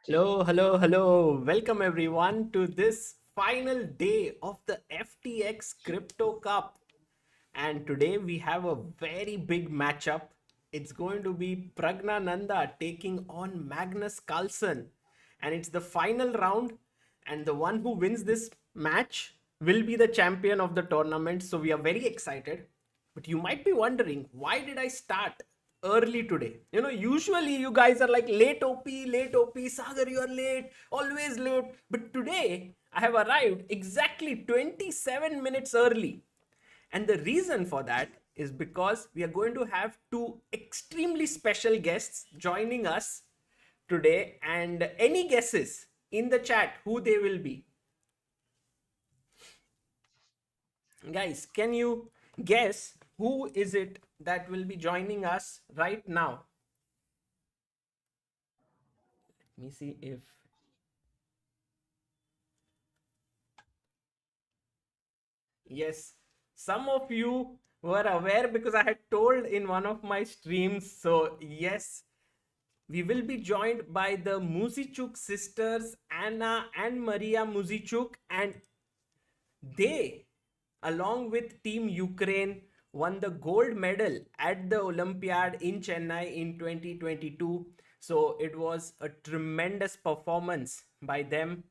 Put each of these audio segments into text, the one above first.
Hello. Welcome everyone to this final day of the FTX Crypto Cup. And today we have a very big matchup. It's going to be Pragnananda taking on Magnus Carlsen. And it's the final round. And the one who wins this match will be the champion of the tournament. So we are very excited. But you might be wondering, why did I start early today? Usually you guys are like late OP, Sagar, you are late, always late. But today I have arrived exactly 27 minutes early. And the reason for that is because we are going to have two extremely special guests joining us today. And any guesses in the chat who they will be? Guys, can you guess who is it that will be joining us right now? Let me see if... Yes, some of you were aware because I had told in one of my streams. So yes, we will be joined by the Muzichuk sisters, Anna and Maria Muzichuk, and they, along with Team Ukraine, won the gold medal at the Olympiad in Chennai in 2022. So it was a tremendous performance by them.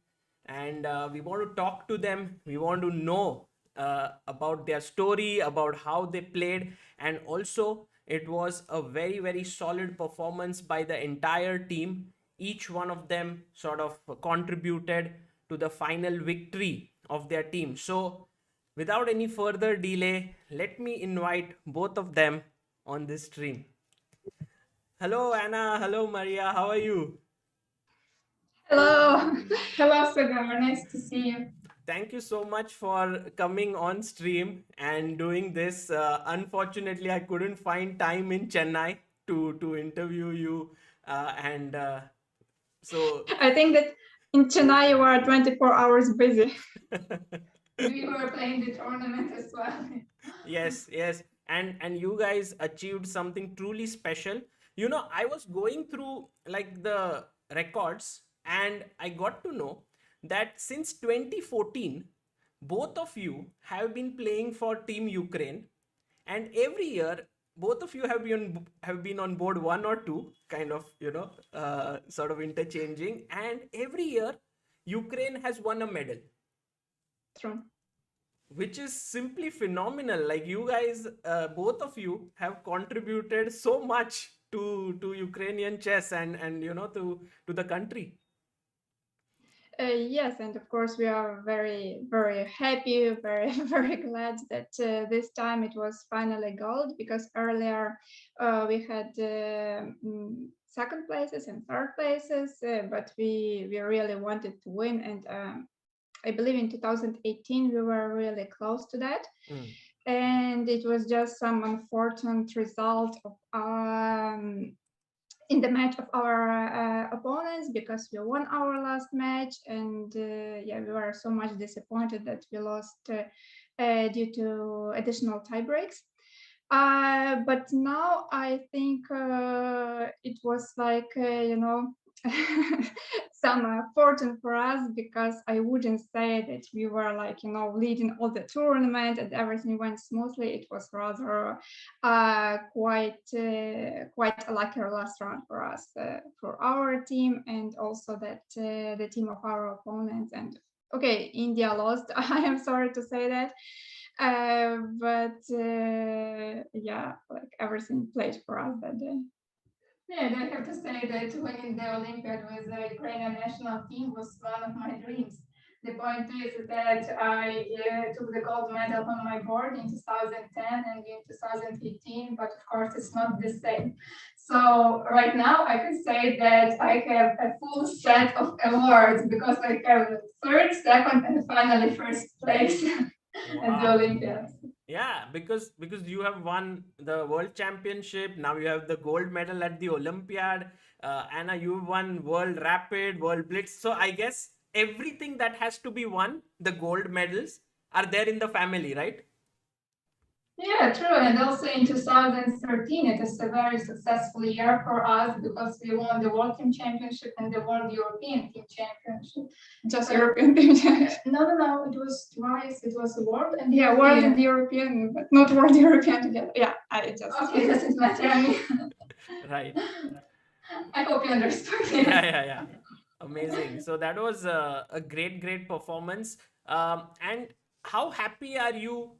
And we want to talk to them. We want to know about their story, about how they played. And also, it was a very, very solid performance by the entire team. Each one of them sort of contributed to the final victory of their team. So, without any further delay, let me invite both of them on this stream. Hello, Anna. Hello, Maria. How are you? Hello. Hello, Sagar. Nice to see you. Thank you so much for coming on stream and doing this. Unfortunately, I couldn't find time in Chennai to interview you, and so I think that in Chennai you are 24 hours busy. We were playing the tournament as well. yes, and you guys achieved something truly special. I was going through like the records, and I got to know that since 2014 both of you have been playing for Team Ukraine, and every year both of you have been on board one or two, kind of, sort of interchanging, and every year Ukraine has won a medal, True. which is simply phenomenal. Like, you guys, both of you have contributed so much to Ukrainian chess, and to the country. Yes, and of course we are very, very happy, very, very glad that this time it was finally gold, because earlier we had second places and third places, but we really wanted to win, and I believe in 2018 we were really close to that. And it was just some unfortunate result of in the match of our opponents, because we won our last match, and yeah, we were so much disappointed that we lost due to additional tie breaks. But now I think it was like, some fortune for us, because I wouldn't say that we were like, leading all the tournament and everything went smoothly. It was rather quite a lucky last round for us, for our team, and also that the team of our opponents. And okay, India lost. I am sorry to say that. But yeah, like everything played for us that day. Yeah, and I have to say that winning the Olympiad with the Ukrainian national team was one of my dreams. The point is that I took the gold medal on my board in 2010 and in 2018, but of course it's not the same. So right now I can say that I have a full set of awards, because I have third, second, and finally first place at the Wow. Olympiad. Yeah, because you have won the world championship. Now you have the gold medal at the Olympiad. Anna, you won world rapid, world blitz. So I guess everything that has to be won, the gold medals, are there in the family, right? Yeah, true. And also in 2013, it is a very successful year for us because we won the World Team Championship and the World European Team Championship. Just European Team Championship? No. It was twice. It was a World and Yeah, European. World and European, but not World European together. Yeah, I just. Okay, doesn't matter. Right. I hope you understood. Yeah. Amazing. So that was a great performance. And how happy are you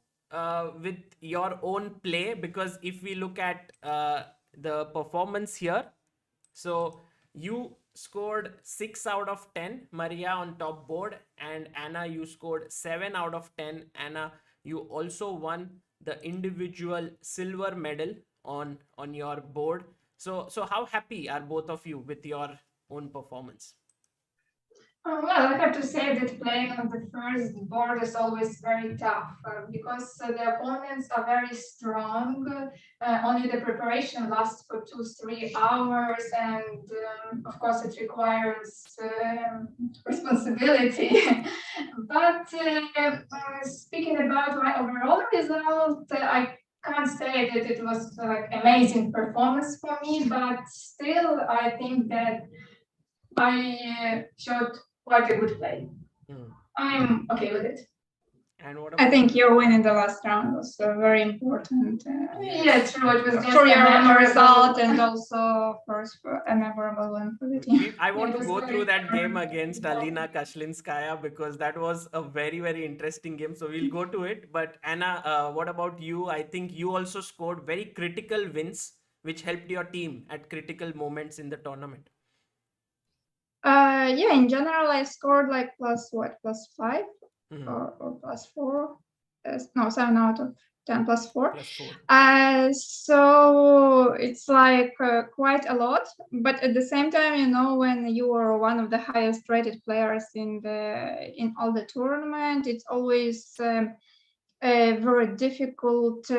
with your own play? Because if we look at the performance here, so you scored 6 out of 10, Maria on top board, and Anna, you scored 7 out of 10. Anna, you also won the individual silver medal on your board. So how happy are both of you with your own performance? Well, I have to say that playing on the first board is always very tough because the opponents are very strong. Only the preparation lasts for 2-3 hours, and of course, it requires responsibility. But speaking about my overall result, I can't say that it was like amazing performance for me, but still, I think that I showed quite a good play. I'm okay with it. And what I about think your win in the last round was very important. Yeah, true. It was just For your a memorable result and also, of course, for a memorable win for the team. I want It to was go very through that game memorable. against Alina Kashlinskaya because that was a very interesting game. So we'll go to it. But Anna, what about you? I think you also scored very critical wins, which helped your team at critical moments in the tournament. Yeah, in general, I scored like +5 Mhm. or +4. No, 7 out of 10 +4. +4. So it's like quite a lot, but at the same time, you know, when you are one of the highest rated players in all the tournament, it's always very difficult,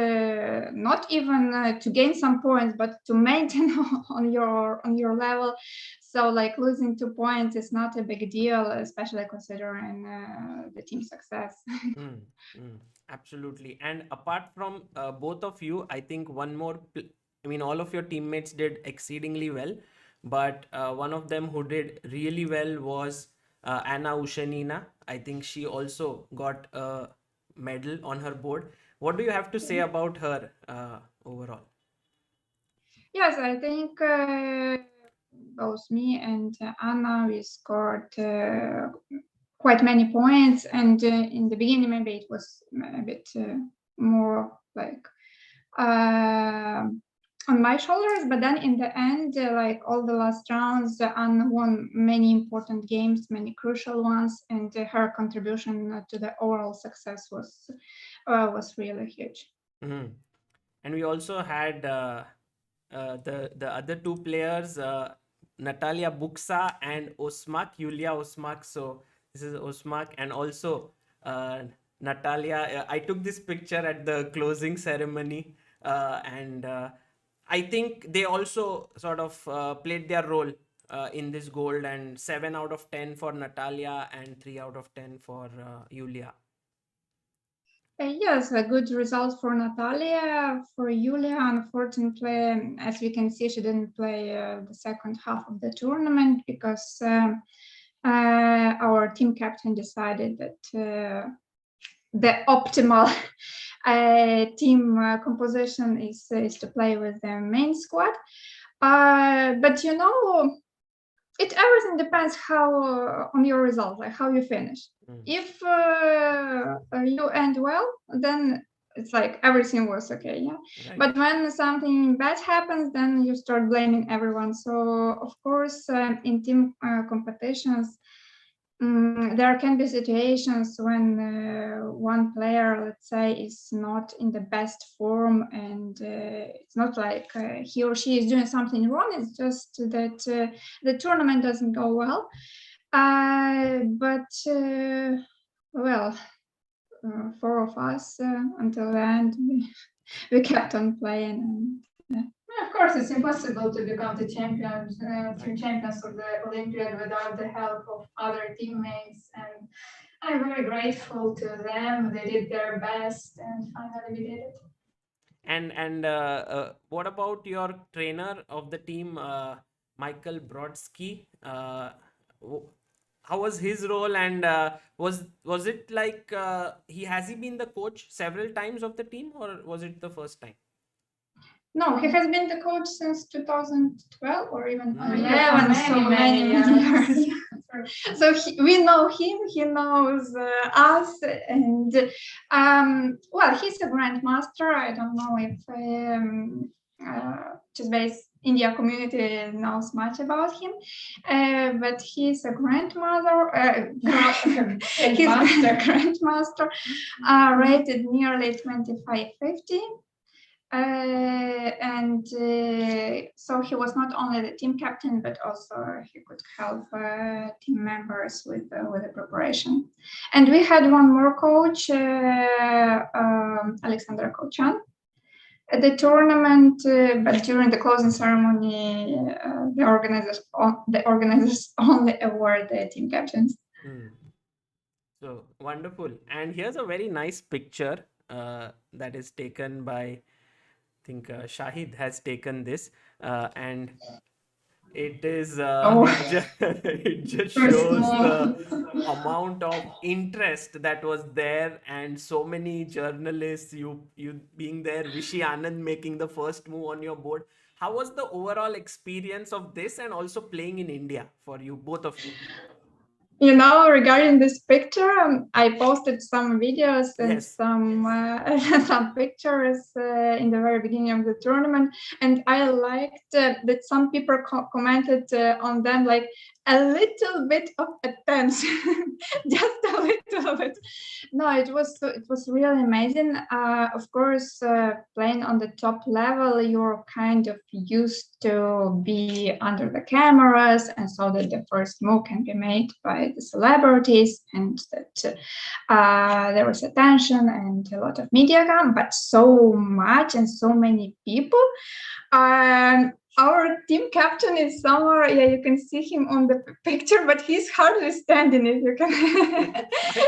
not even to gain some points, but to maintain on your level. So like losing 2 points is not a big deal, especially considering the team success. Absolutely. And apart from both of you, I think one more, I mean, all of your teammates did exceedingly well, but one of them who did really well was Anna Ushanina. I think she also got a medal on her board. What do you have to say about her overall? Yes, I think both me and Anna, we scored quite many points, and in the beginning maybe it was a bit more like on my shoulders, but then in the end, like all the last rounds, Anna won many important games, many crucial ones, and her contribution to the overall success was really huge. Mhm. And we also had the other two players, Natalia Buksa and Osmak, Yulia Osmak. So this is Osmak, and also Natalia. I took this picture at the closing ceremony, and I think they also sort of played their role in this gold. And 7 out of 10 for Natalia and 3 out of 10 for Yulia. Yes, a good result for Natalia. For Yulia, unfortunately, as we can see, she didn't play the second half of the tournament because our team captain decided that the optimal team composition is to play with the main squad. But you know, everything depends how on your result, like how you finish. If you end well, then it's like everything was okay, yeah. Right. But when something bad happens, then you start blaming everyone. So of course, in team competitions, there can be situations when one player, let's say, is not in the best form, and it's not like he or she is doing something wrong. It's just that the tournament doesn't go well. But well, 4 of us until the end, we kept on playing. Of course, it's impossible to become the champions, team champions of the Olympiad without the help of other teammates. And I'm very grateful to them. They did their best, and finally we did it. And what about your trainer of the team, Michael Brodsky? W- how was his role, and was it like he been the coach several times of the team, or was it the first time? No, he has been the coach since 2012 or even Yeah, 11, so many years. So we know him, he knows us, and well, he's a grandmaster. I don't know if chess-based India community knows much about him, but he's a grandmother, he's a grandmaster, rated nearly 2550. So he was not only the team captain, but also he could help team members with the preparation. And we had one more coach, Alexandra Kochan, at the tournament, but during the closing ceremony, the organizers only award the team captains. So wonderful. And here's a very nice picture that is taken by, I think Shahid has taken this, and it is it just shows the amount of interest that was there, and so many journalists, you being there, Vishy Anand making the first move on your board. How was the overall experience of this, and also playing in India for you, both of you? You know, regarding this picture, I posted some videos and Yes. some some pictures in the very beginning of the tournament, and I liked that some people commented on them like a little bit of attention, just a little bit. No, it was really amazing. Of course, playing on the top level, you're kind of used to be under the cameras, and so that the first move can be made by the celebrities, and that there was attention and a lot of media come, but so much and so many people. Our team captain is somewhere. Yeah, you can see him on the picture, but he's hardly standing. If you can,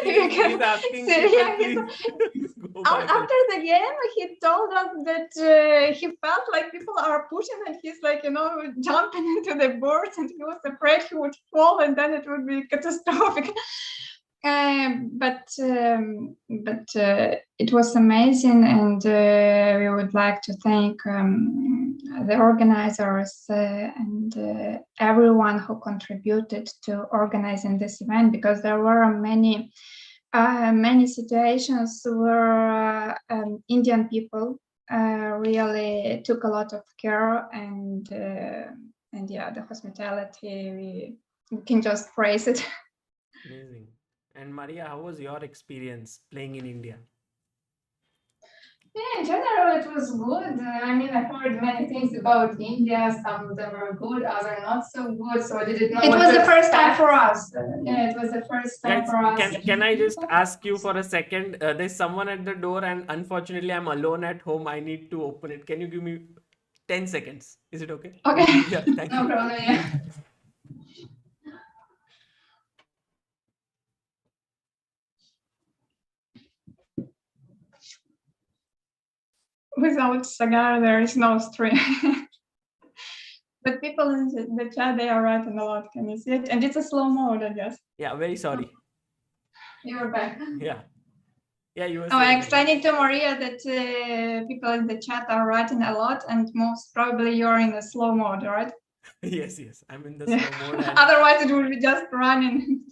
He's asking after the game, he told us that he felt like people are pushing, and he's like, jumping into the boards, and he was afraid he would fall, and then it would be catastrophic. But it was amazing, and we would like to thank the organizers and everyone who contributed to organizing this event, because there were many situations where Indian people really took a lot of care, and yeah, the hospitality, we can just praise it. Amazing. And Maria, how was your experience playing in India? Yeah, in general, it was good. I mean, I heard many things about India. Some of them were good, others not so good. So I didn't know. It was the first time for us. Yeah, it was the first time Guys, for us. can I just ask you for a second? There's someone at the door, and unfortunately, I'm alone at home. I need to open it. Can you give me 10 seconds? Is it okay? Okay. Yeah, thank you. No problem, yeah. Without Sagar, there is no stream. But people in the chat, they are writing a lot. Can you see it? And it's a slow mode, I guess. Yeah, very sorry. You're back. Yeah. Yeah, you were Oh, saying. I explained to Maria that people in the chat are writing a lot, and most probably you're in a slow mode, right? Yes, I'm in the slow mode. And Otherwise, it would be just running.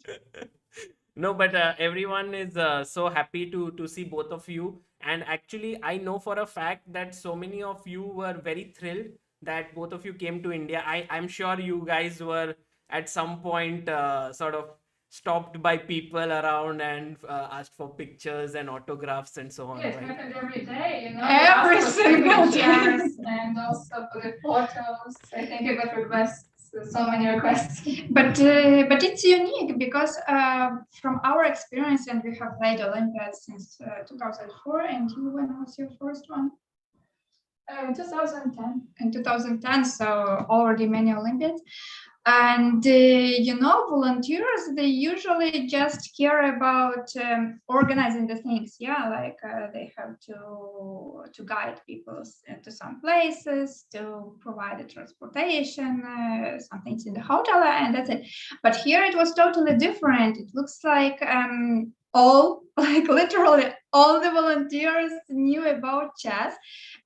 no, but everyone is so happy to see both of you. And actually, I know for a fact that so many of you were very thrilled that both of you came to India. I'm sure you guys were at some point sort of stopped by people around and asked for pictures and autographs and so on. Yeah, it right? happened every day, Every single day. And also for the photos. I think I got requests, so many requests. But it's unique because from our experience, and we have played Olympiad since 2004, and when was your first one? 2010. In 2010, so already many Olympiads. And volunteers, they usually just care about organizing the things. Like they have to guide people to some places, to provide the transportation, some things in the hotel, and that's it. But here it was totally different. It looks like literally all the volunteers knew about chess,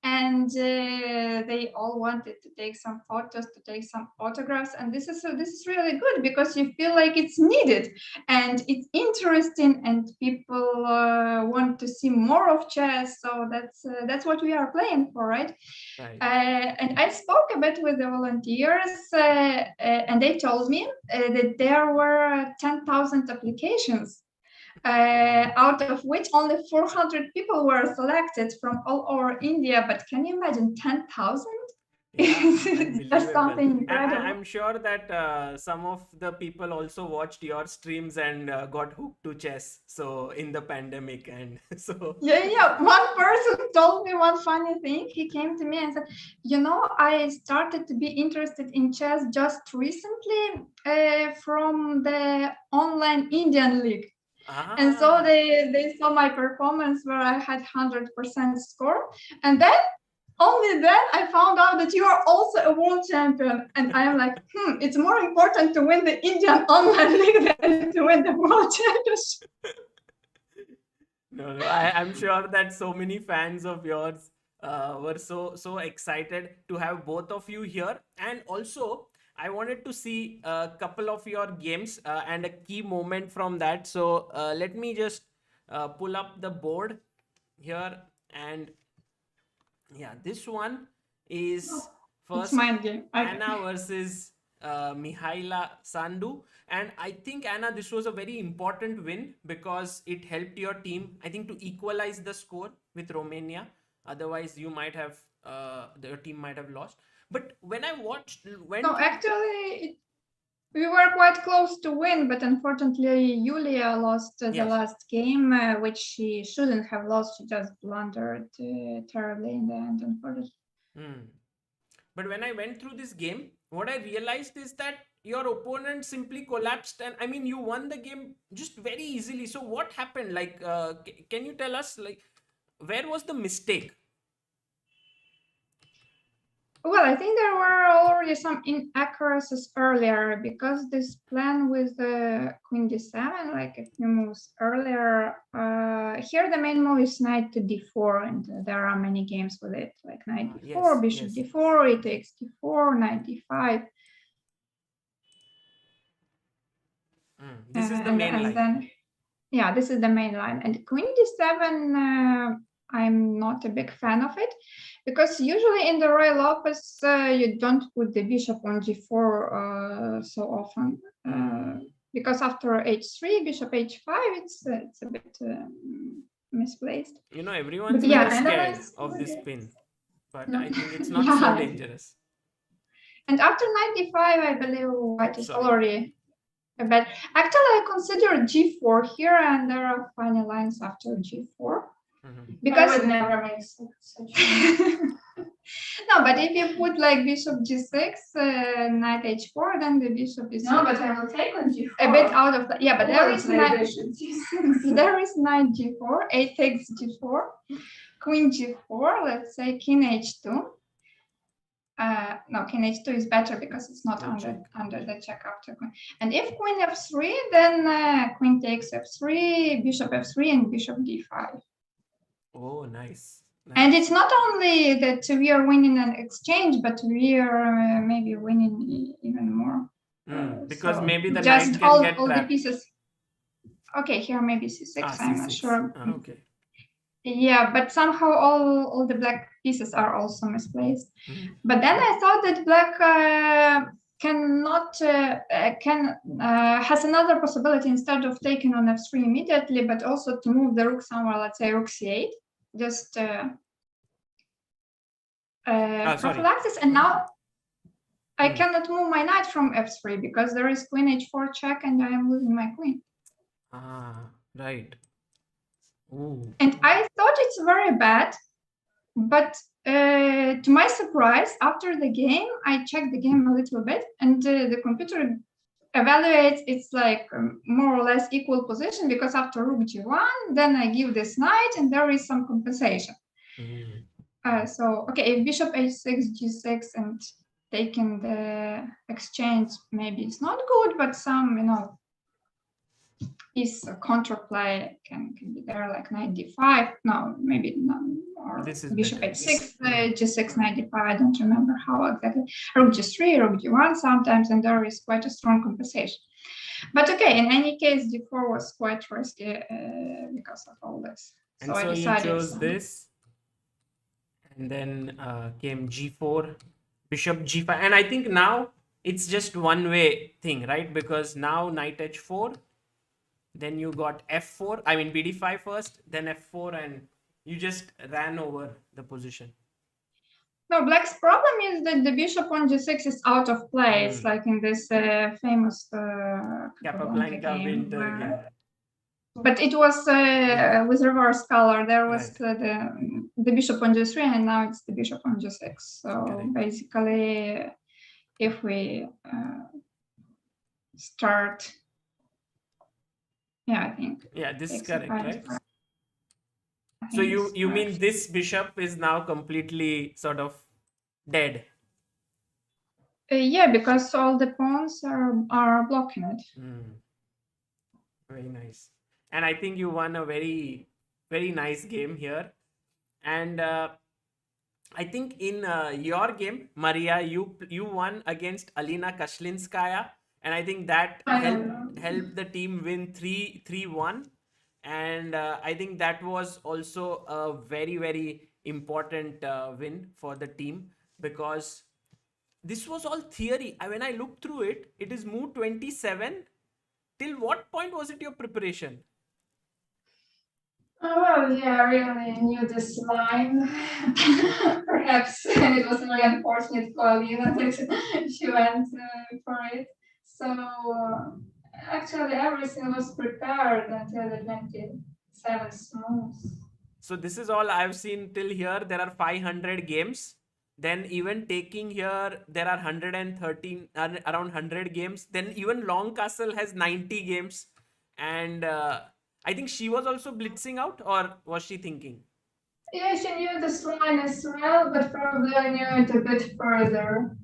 and they all wanted to take some photos, to take some autographs, and this is really good because you feel like it's needed and it's interesting, and people want to see more of chess. So that's what we are playing for, right? Right. And I spoke a bit with the volunteers, and they told me that there were 10,000 applications, out of which only 400 people were selected from all over India. But can you imagine 10,000? Yeah, That's unbelievable. something And incredible. I'm sure that some of the people also watched your streams and got hooked to chess. So in the pandemic, and so Yeah. One person told me one funny thing. He came to me and said, I started to be interested in chess just recently from the online Indian league. And so they saw my performance where I had 100% score. And then, only then, I found out that you are also a world champion. And I am like, it's more important to win the Indian online league than to win the world championship. No, I'm sure that so many fans of yours were so excited to have both of you here. And also, I wanted to see a couple of your games and a key moment from that. So let me just pull up the board here. And yeah, this one is It's first mind game. Anna versus Mihaila Sandu. And I think, Anna, this was a very important win because it helped your team, I think, to equalize the score with Romania. Otherwise, you might have, your team might have lost. But when I No, actually, we were quite close to win, but unfortunately, Yulia lost the last game, which she shouldn't have lost. She just blundered terribly in the end, unfortunately. But when I went through this game, what I realized is that your opponent simply collapsed, and I mean, you won the game just very easily. So what happened? Like, can you tell us, like, where was the mistake? Well, I think there were already some inaccuracies earlier because this plan with the queen d7, like a few moves earlier, here the main move is knight to d4, and there are many games with it, like knight d4, bishop d4, it takes d4, knight d5. This is the main line. Then, yeah, this is the main line. And queen d7, I'm not a big fan of it because usually in the Royal Opus you don't put the bishop on g4 so often because after h3, bishop h5, it's a bit misplaced. Everyone's very scared of this pin, but I think it's not so dangerous. And after knight d5, I believe white is already but actually, I consider g4 here, and there are funny lines after g4. Because I would never make such No, but if you put like bishop g6, knight h4, then the bishop is no, but I will take on g4. A bit out of the but there is knight there is knight g4, a takes g4, queen g4, let's say king h2. No, king h2 is better because it's not under the check after queen. And if queen f3, then queen takes f3, bishop f3, and bishop d5. Oh, nice. And it's not only that we are winning an exchange, but we are maybe winning even more. Because maybe the just knight can get all trapped. the pieces. Okay, here maybe c6. I'm not sure. Okay. Yeah, but somehow all the black pieces are also misplaced. But then I thought that black has another possibility instead of taking on f3 immediately, but also to move the rook somewhere, let's say rook c8, just prophylaxis. And now I cannot move my knight from f3 because there is queen h4 check and I am losing my queen. Right. Ooh. And I thought it's very bad, but To my surprise, after the game, I checked the game a little bit, and the computer evaluates it's like more or less equal position, because after rook g1, then I give this knight, and there is some compensation. So okay, if bishop h6, g6, and taking the exchange, maybe it's not good, but some, is a counterplay can be there, like knight d5. No, maybe not. Or This is bishop better. h6, g6, knight d5. I don't remember how exactly. Rook g3, rook g1 sometimes, and there is quite a strong compensation. But okay, in any case, d4 was quite risky because of all this. And so you chose this, and then came g4, bishop g5, and I think now it's just one way thing, right? Because now knight h4, then you got f4, I mean bd5 first, then f4, and you just ran over the position. No, black's problem is that the bishop on g6 is out of play. It's like in this famous Capablanca winter game. But it was with reverse color. There was the bishop on g3, and now it's the bishop on g6. So basically, if we start, I think. Yeah, this is correct, right? So you mean this bishop is now completely sort of dead? Yeah, because all the pawns are blocking it. Very nice. And I think you won a very, very nice game here. And I think in your game, Maria, you won against Alina Kashlinskaya, and I think that helped the team win 3-1. And I think that was also a very, very important win for the team, because this was all theory. When I looked through it, it is move 27. Till what point was it your preparation? Well, yeah, I really knew this line. Perhaps it was very unfortunate for Alina that she went for it. So actually everything was prepared until the 27th move. So this is all I've seen till here. There are 500 games. Then even taking here, there are 113, around 100 games. Then even Long Castle has 90 games. And I think she was also blitzing out, or was she thinking? Yeah, she knew this line as well, but probably I knew it a bit further.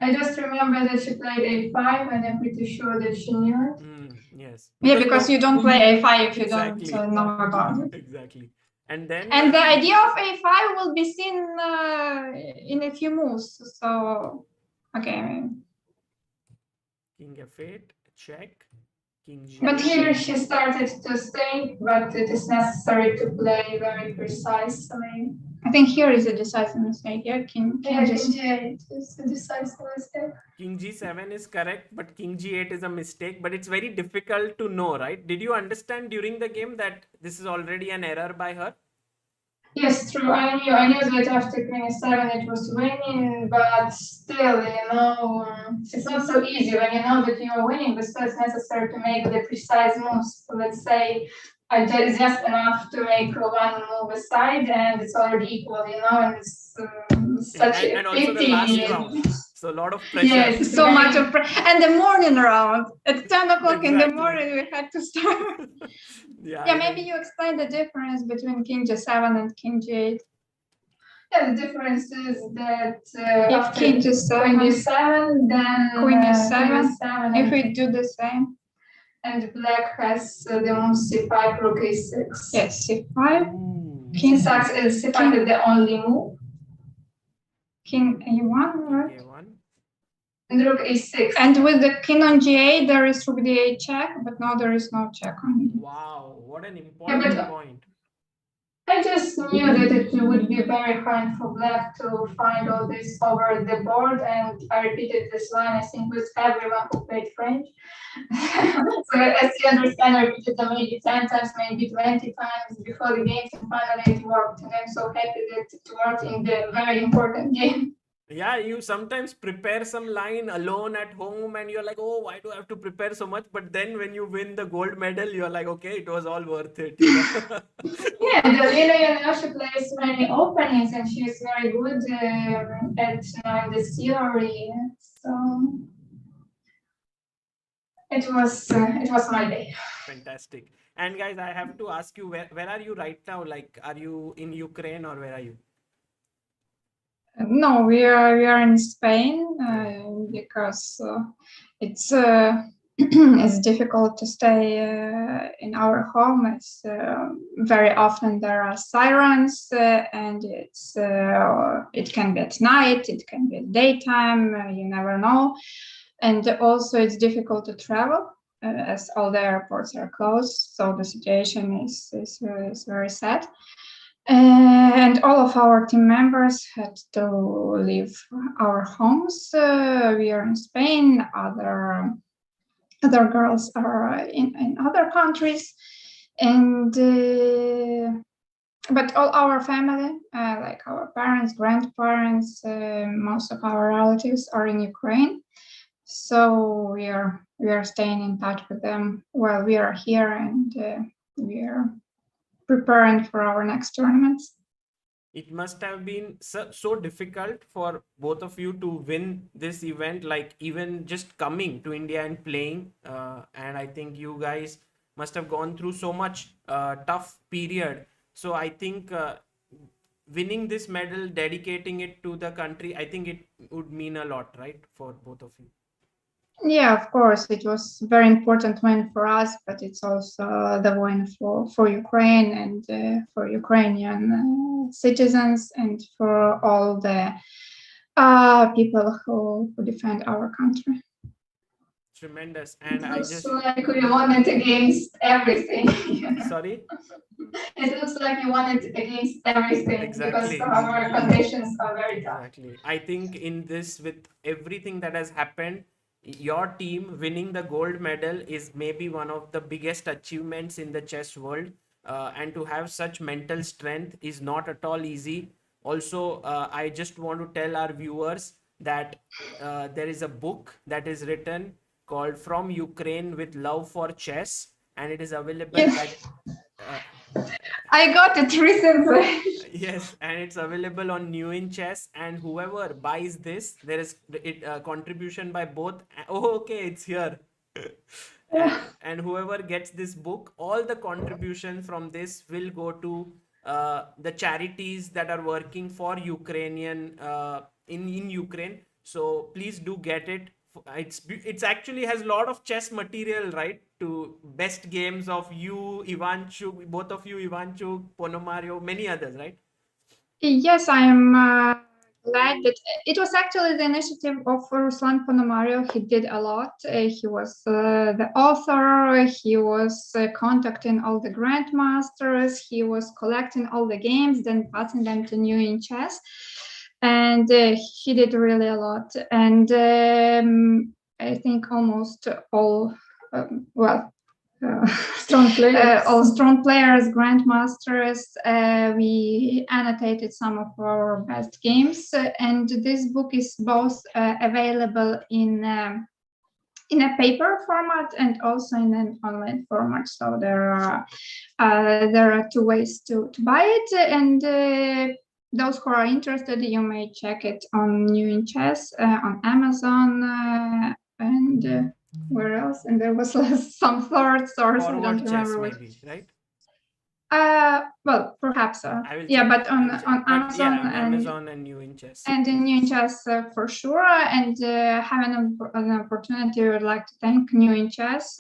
I just remember that she played a5, and I'm pretty sure that she knew it. Yes. Yeah, because you don't play a5 if you don't know about it. Exactly. And then the idea of a5 will be seen in a few moves. So, okay. King f8, check. King g8. But here she started to think, but it is necessary to play very precisely. I think here is a decisive mistake. Yeah, King g8 is a decisive mistake. King g7 is correct, but King g8 is a mistake. But it's very difficult to know, right? Did you understand during the game that this is already an error by her? Yes, true. I knew that after Queen e7 it was winning, but still, it's not so easy when you know that you are winning, but still it's necessary to make the precise moves. So let's say it's just enough to make one move aside, and it's already equal, and it's such a and also the last round. So a lot of pressure. Yes, so much of pressure. And the morning round, at 10 o'clock in the morning, we had to start. Yeah, maybe you explain the difference between King g7 and King g8. Yeah, the difference is that after King g7, then Queen e7. If we do the same. And black has the move c5, rook a6. Yes, c5. King c5 is the only move. King a1, right? A1. And rook a6. And with the king on g8, there is rook d8 check, but now there is no check on it. Wow, what an important point. I just knew that it would be very hard for black to find all this over the board, and I repeated this line, I think, with everyone who played French. So as you understand, I repeated it maybe 10 times, maybe 20 times before the game, and finally it worked. And I'm so happy that it worked in the very important game. Yeah, you sometimes prepare some line alone at home and you're like, oh, why do I have to prepare so much? But then when you win the gold medal, you're like, okay, it was all worth it, you know. Yeah, she plays many openings and she's very good at knowing the theory. So it was my day. Fantastic. And guys, I have to ask you, where are you right now? Like, are you in Ukraine or where are you? No, we are in Spain because it's it's difficult to stay in our home. It's very often there are sirens, and it can be at night, it can be at daytime. You never know, and also it's difficult to travel as all the airports are closed. So the situation is very sad. And all of our team members had to leave our homes. We are in Spain. Other girls are in other countries, and but all our family, like our parents, grandparents, most of our relatives are in Ukraine. So we are staying in touch with them while we are here, and we are preparing for our next tournaments. It must have been so difficult for both of you to win this event, like even just coming to India and playing. And I think you guys must have gone through so much tough period. So I think winning this medal, dedicating it to the country, I think it would mean a lot, right, for both of you. Yeah, of course, it was very important win for us, but it's also the win for Ukraine and for Ukrainian citizens and for all the people who defend our country. Tremendous. And It I looks just, like we won it against everything. sorry? It looks like we won it against everything because Exactly. our conditions are very tough. Exactly. I think in this, with everything that has happened, your team winning the gold medal is maybe one of the biggest achievements in the chess world. And to have such mental strength is not at all easy. Also, I just want to tell our viewers that there is a book that is written called From Ukraine with Love for Chess, and it is available Yes, at uh, I got it recently. yes, and it's available on New in Chess. And whoever buys this, there is it contribution by both. Oh, okay, it's here. And whoever gets this book, all the contribution from this will go to the charities that are working for Ukrainian in Ukraine. So please do get it. It's actually has a lot of chess material, right? To best games of you, Ivanchuk, both of you, Ivanchuk, Ponomario, many others, right? Yes, I am glad that it was actually the initiative of Ruslan Ponomario. He did a lot. He was the author. He was contacting all the grandmasters. He was collecting all the games, then passing them to New in Chess. And he did really a lot. And I think almost all, well, Strong players. all strong players, grandmasters. We annotated some of our best games, and this book is both available in a paper format and also in an online format. So there are two ways to buy it, and those who are interested, you may check it on New in Chess, on Amazon, and where else? And there was some third source. I don't Forward chess, remember what. maybe, right? Well, perhaps. I will Yeah, check. but I on will check. on But yeah, Amazon on Amazon and New in Chess. and in New in Chess for sure. And having an opportunity, I would like to thank New in Chess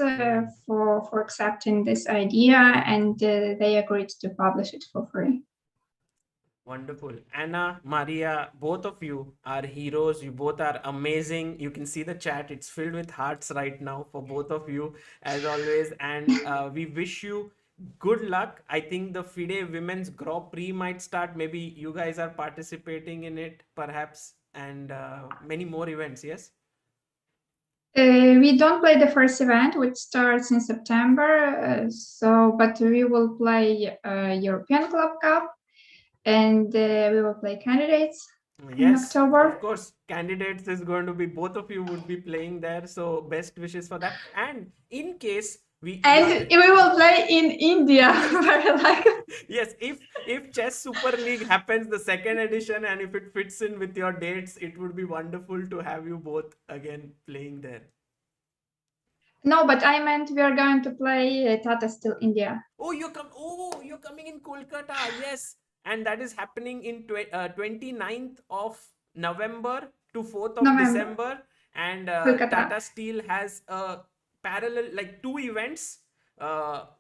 for accepting this idea, and they agreed to publish it for free. Wonderful. Anna, Maria, both of you are heroes. You both are amazing. You can see the chat. It's filled with hearts right now for both of you, as always. And we wish you good luck. I think the FIDE Women's Grand Prix might start. Maybe you guys are participating in it, perhaps, and many more events. Yes? We don't play the first event, which starts in September. But we will play European Club Cup, and we will play candidates. Yes, October. of course, candidates is going to be, both of you would be playing there. So best wishes for that. And in case And we will play in India. Like, yes, if Chess Super League happens, the second edition, and if it fits in with your dates, it would be wonderful to have you both again playing there. no, but I meant we are going to play Tata Steel India. Oh, you're coming in Kolkata. Yes. And that is happening in 29th of November to 4th of November. December. And Kolkata. Tata Steel has a parallel, like two events,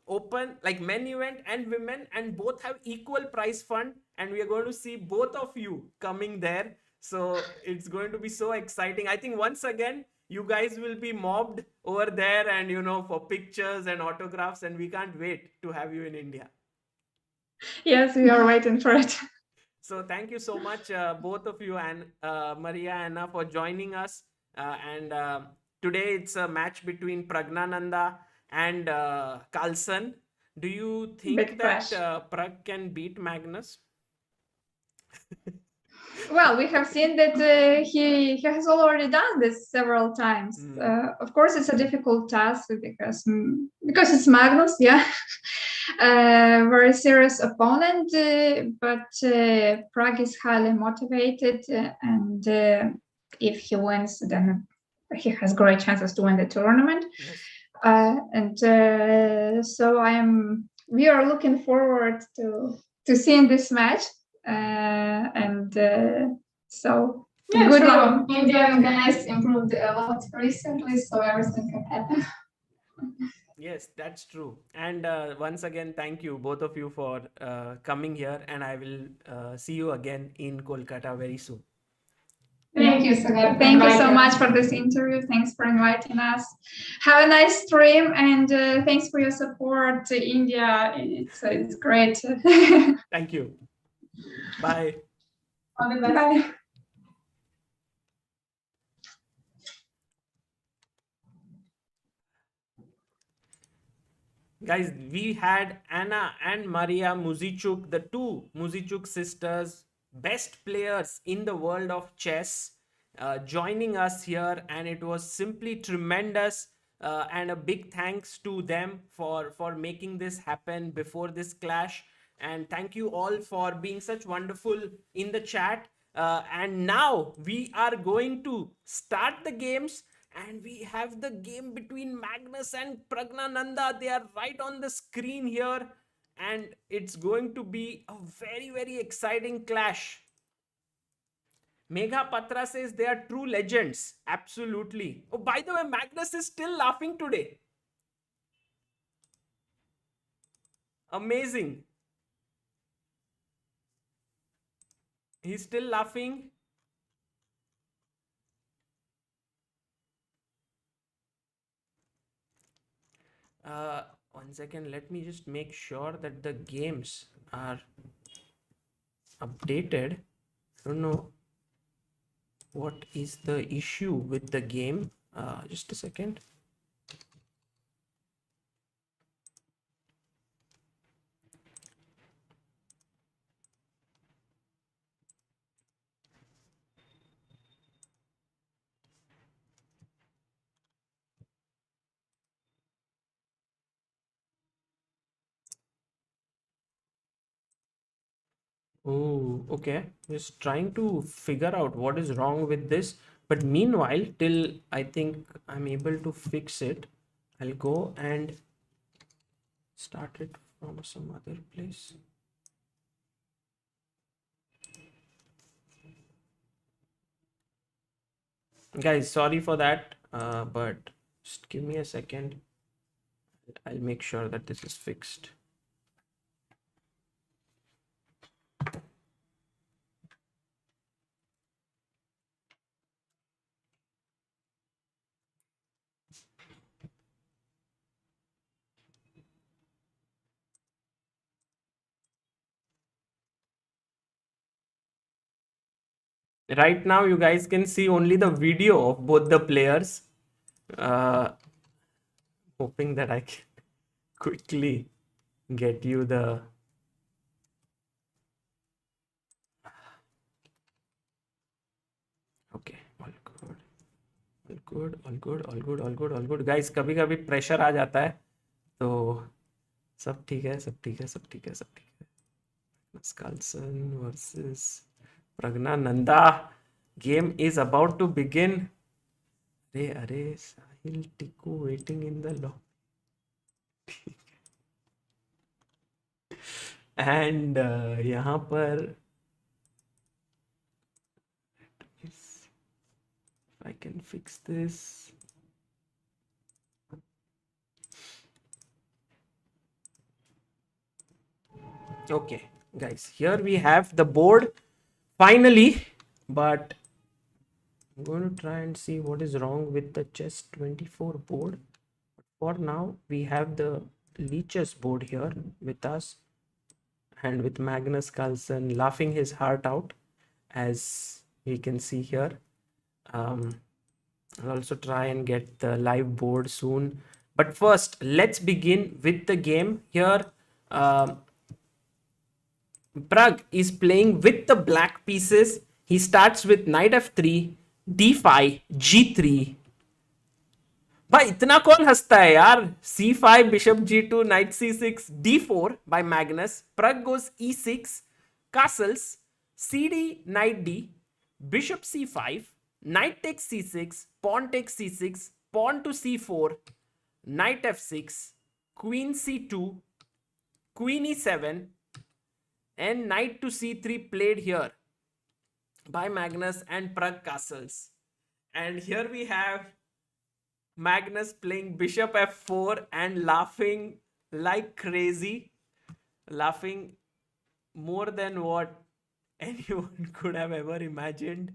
open, like men event and women, and both have equal prize fund. And we are going to see both of you coming there. So it's going to be so exciting. I think once again, you guys will be mobbed over there, and for pictures and autographs, and we can't wait to have you in India. Yes, we are waiting for it. So thank you so much, both of you, and Maria, Anna, for joining us. And today it's a match between Pragnananda and Carlsen. Do you think that Pragg can beat Magnus? Well, we have seen that he has already done this several times. Of course, it's a difficult task because it's Magnus, yeah, very serious opponent. But Pragg is highly motivated, and if he wins, then he has great chances to win the tournament. Yes. And so we are looking forward to seeing this match. So Yeah, good true. luck. Indian guys improved a lot recently, so everything can happen. Yes, that's true. And once again, thank you, both of you, for coming here. And I will see you again in Kolkata very soon. Thank you, Sagar. Thank you so much for this interview. Thanks for inviting us. Have a nice stream, and thanks for your support to India. It's great. Thank you. Bye. Bye. Guys, we had Anna and Maria Muzichuk, the two Muzichuk sisters, best players in the world of chess, joining us here, and it was simply tremendous. And a big thanks to them for making this happen before this clash. And thank you all for being such wonderful in the chat. And now we are going to start the games. And we have the game between Magnus and Pragnananda. They are right on the screen here. And it's going to be a very, very exciting clash. Megha Patra says they are true legends. Absolutely. Oh, by the way, Magnus is still laughing today. Amazing. He's still laughing. One second, let me just make sure that the games are updated. I don't know what is the issue with the game. Just a second. Oh, okay. Just trying to figure out what is wrong with this. But meanwhile, till I think I'm able to fix it, I'll go and start it from some other place. Guys, sorry for that, but just give me a second. I'll make sure that this is fixed. Right now, you guys can see only the video of both the players. Hoping that I can quickly get you the good. Guys, कभी-कभी pressure आ जाता है, तो सब ठीक है. Carlsen versus Pragnananda. Game is about to begin. अरे साहिल टिकू waiting in the lobby. And यहाँ पर if I can fix this. Okay, guys, here we have the board finally, but I'm going to try and see what is wrong with the chess 24 board. For now, we have the Leeches board here with us, and with Magnus Carlsen laughing his heart out, as we can see here. I'll also try and get the live board soon. But first, let's begin with the game here. Pragg is playing with the black pieces. He starts with knight f3, d5, g3. भाई इतना कौन हंसता है यार? c5, bishop g2, knight c6, d4 by Magnus. Pragg goes e6, castles, cd, knight d, bishop c5, knight takes c6, pawn takes c6, pawn to c4, knight f6, queen c2, queen e7, and knight to c3 played here by Magnus and Pragg castles. And here we have Magnus playing bishop f4 and laughing like crazy, laughing more than what anyone could have ever imagined.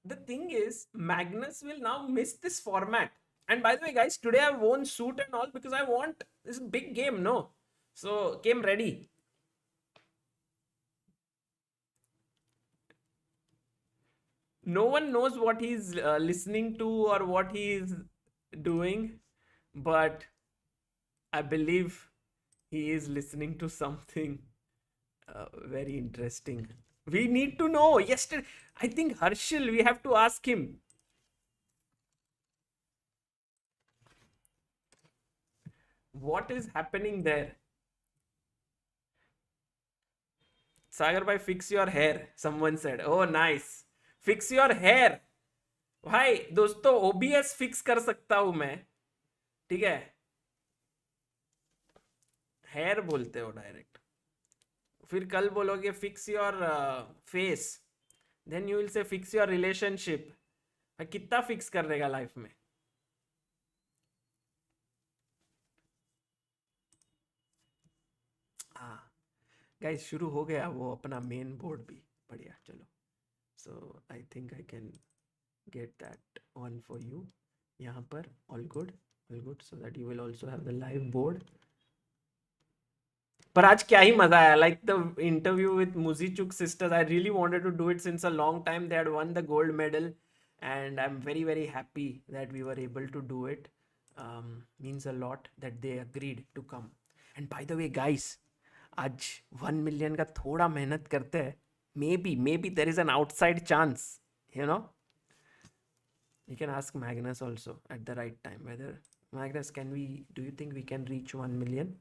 The thing is, Magnus will now miss this format. And by the way, guys, today I won suit and all because I want this big game, no? So, came ready. No one knows what he's listening to or what he is doing, but I believe he is listening to something very interesting. We need to know. Yesterday, I think Harshit, we have to ask him. What is happening there? Sagar bhai, fix your hair. Someone said. Oh, nice. Fix your hair. भाई दोस्तों OBS fix कर सकता हूं मैं, ठीक है? Hair बोलते हो डायरेक्ट, फिर कल बोलोगे fix your face, then you will say fix your relationship. कितना फिक्स कर देगा लाइफ में? गाइस शुरू हो गया वो अपना मेन बोर्ड भी. बढ़िया, चलो. So I think I can get that on for you. यहाँ पर all good, so that you will also have the live board. पर आज क्या ही मजा आया, like the interview with Muzichuk sisters. I really wanted to do it since a long time. They had won the gold medal and I'm very very happy that we were able to do it. Means a lot that they agreed to come. And by the way guys, आज 1 million का थोड़ा मेहनत करते हैं. Maybe there is an outside chance, you know. You can ask Magnus also at the right time whether Magnus, do you think we can reach 1 million?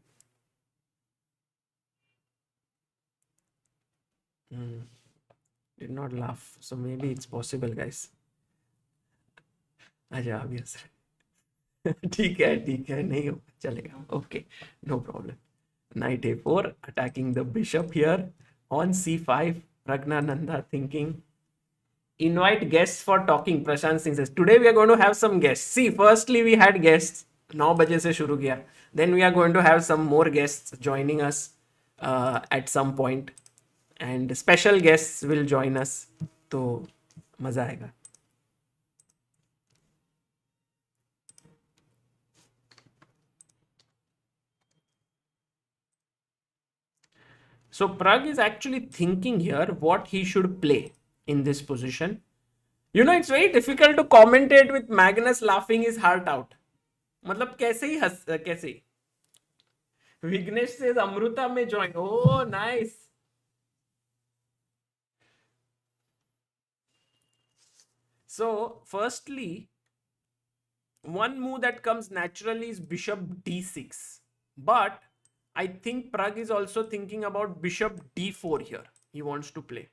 Did not laugh, so maybe it's possible guys. अच्छा obvious. ठीक है नहीं हो चलेगा. Okay, no problem. Knight a4 attacking the bishop here on c5. Pragnananda thinking. Invite guests for talking. Prashant Singh says, today we are going to have some guests. See, firstly we had guests. 9 baje se shuru kiya. Then we are going to have some more guests joining us at some point. And special guests will join us. तो मजा आएगा. So Pragg is actually thinking here what he should play in this position. You know, it's very difficult to commentate with Magnus laughing his heart out. मतलब कैसे ही कैसे ही विघ्नेश से अमृता में join. Oh, nice. So, firstly, one move that comes naturally is bishop d6. But I think Pragg is also thinking about bishop d4 here. He wants to play.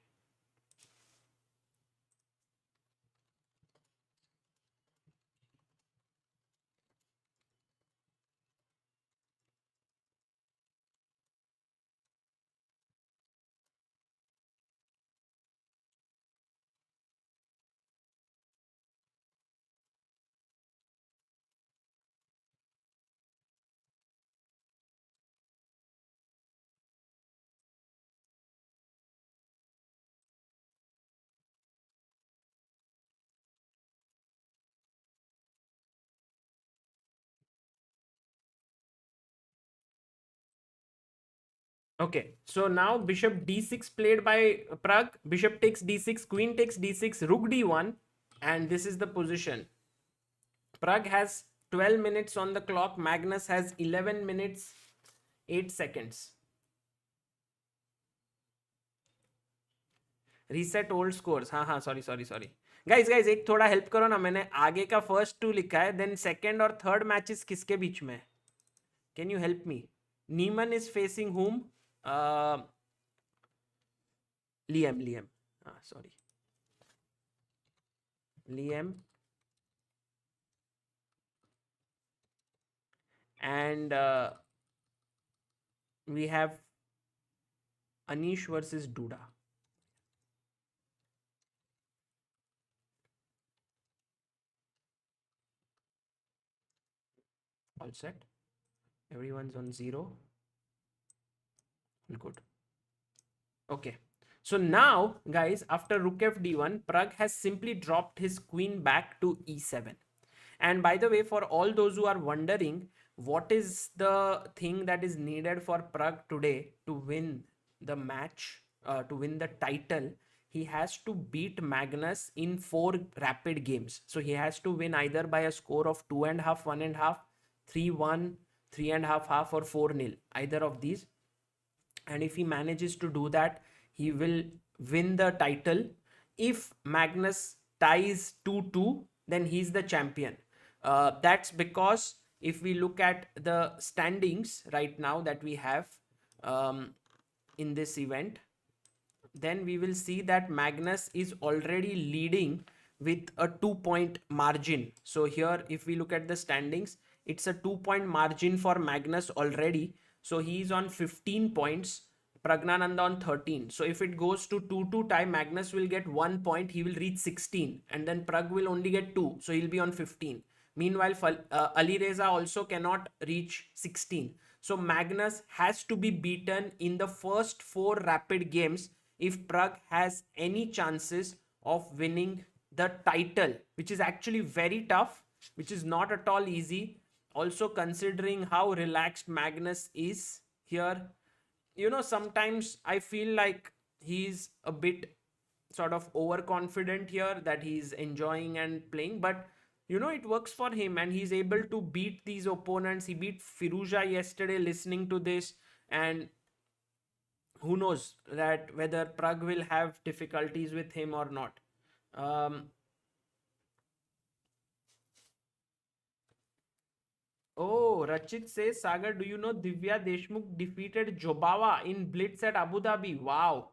Okay, so now bishop d6 played by Pragg. Bishop takes d6, queen takes d6, rook d1, and this is the position. Pragg has 12 minutes on the clock. Magnus has 11 minutes 8 seconds. Reset old scores. हाँ sorry. Guys, एक थोड़ा help करो ना. मैंने आगे का first 2 लिखा है, देन सेकंड और थर्ड मैचेस किसके बीच में? Can you help me? Niemann is facing whom? Liam. Sorry. Liam. And we have Anish versus Duda. All set. Everyone's on 0. Good. Okay. So now, guys, after rook fd1, Pragg has simply dropped his queen back to e7. And by the way, for all those who are wondering, what is the thing that is needed for Pragg today to win the match, to win the title? He has to beat Magnus in 4 rapid games. So he has to win either by a score of 2.5, 1.5, 3-1, 3.5, or 4-0, either of these. And if he manages to do that, he will win the title. If Magnus ties 2-2, then he's the champion. That's because if we look at the standings right now that we have in this event, then we will see that Magnus is already leading with a 2-point margin. So here, if we look at the standings, it's a 2-point margin for Magnus already. So he is on 15 points, Pragnananda on 13. So if it goes to 2-2 tie, Magnus will get 1 point. He will reach 16, and then Pragg will only get 2. So he'll be on 15. Meanwhile, Ali Reza also cannot reach 16. So Magnus has to be beaten in the first 4 rapid games if Pragg has any chances of winning the title, which is actually very tough, which is not at all easy. Also, considering how relaxed Magnus is here, sometimes I feel like he's a bit sort of overconfident here, that he's enjoying and playing, but it works for him and he's able to beat these opponents. He beat Firuza yesterday listening to this, and who knows that whether Pragg will have difficulties with him or not. Oh, Rachit says, Sagar, do you know Divya Deshmukh defeated Jobawa in Blitz at Abu Dhabi? Wow.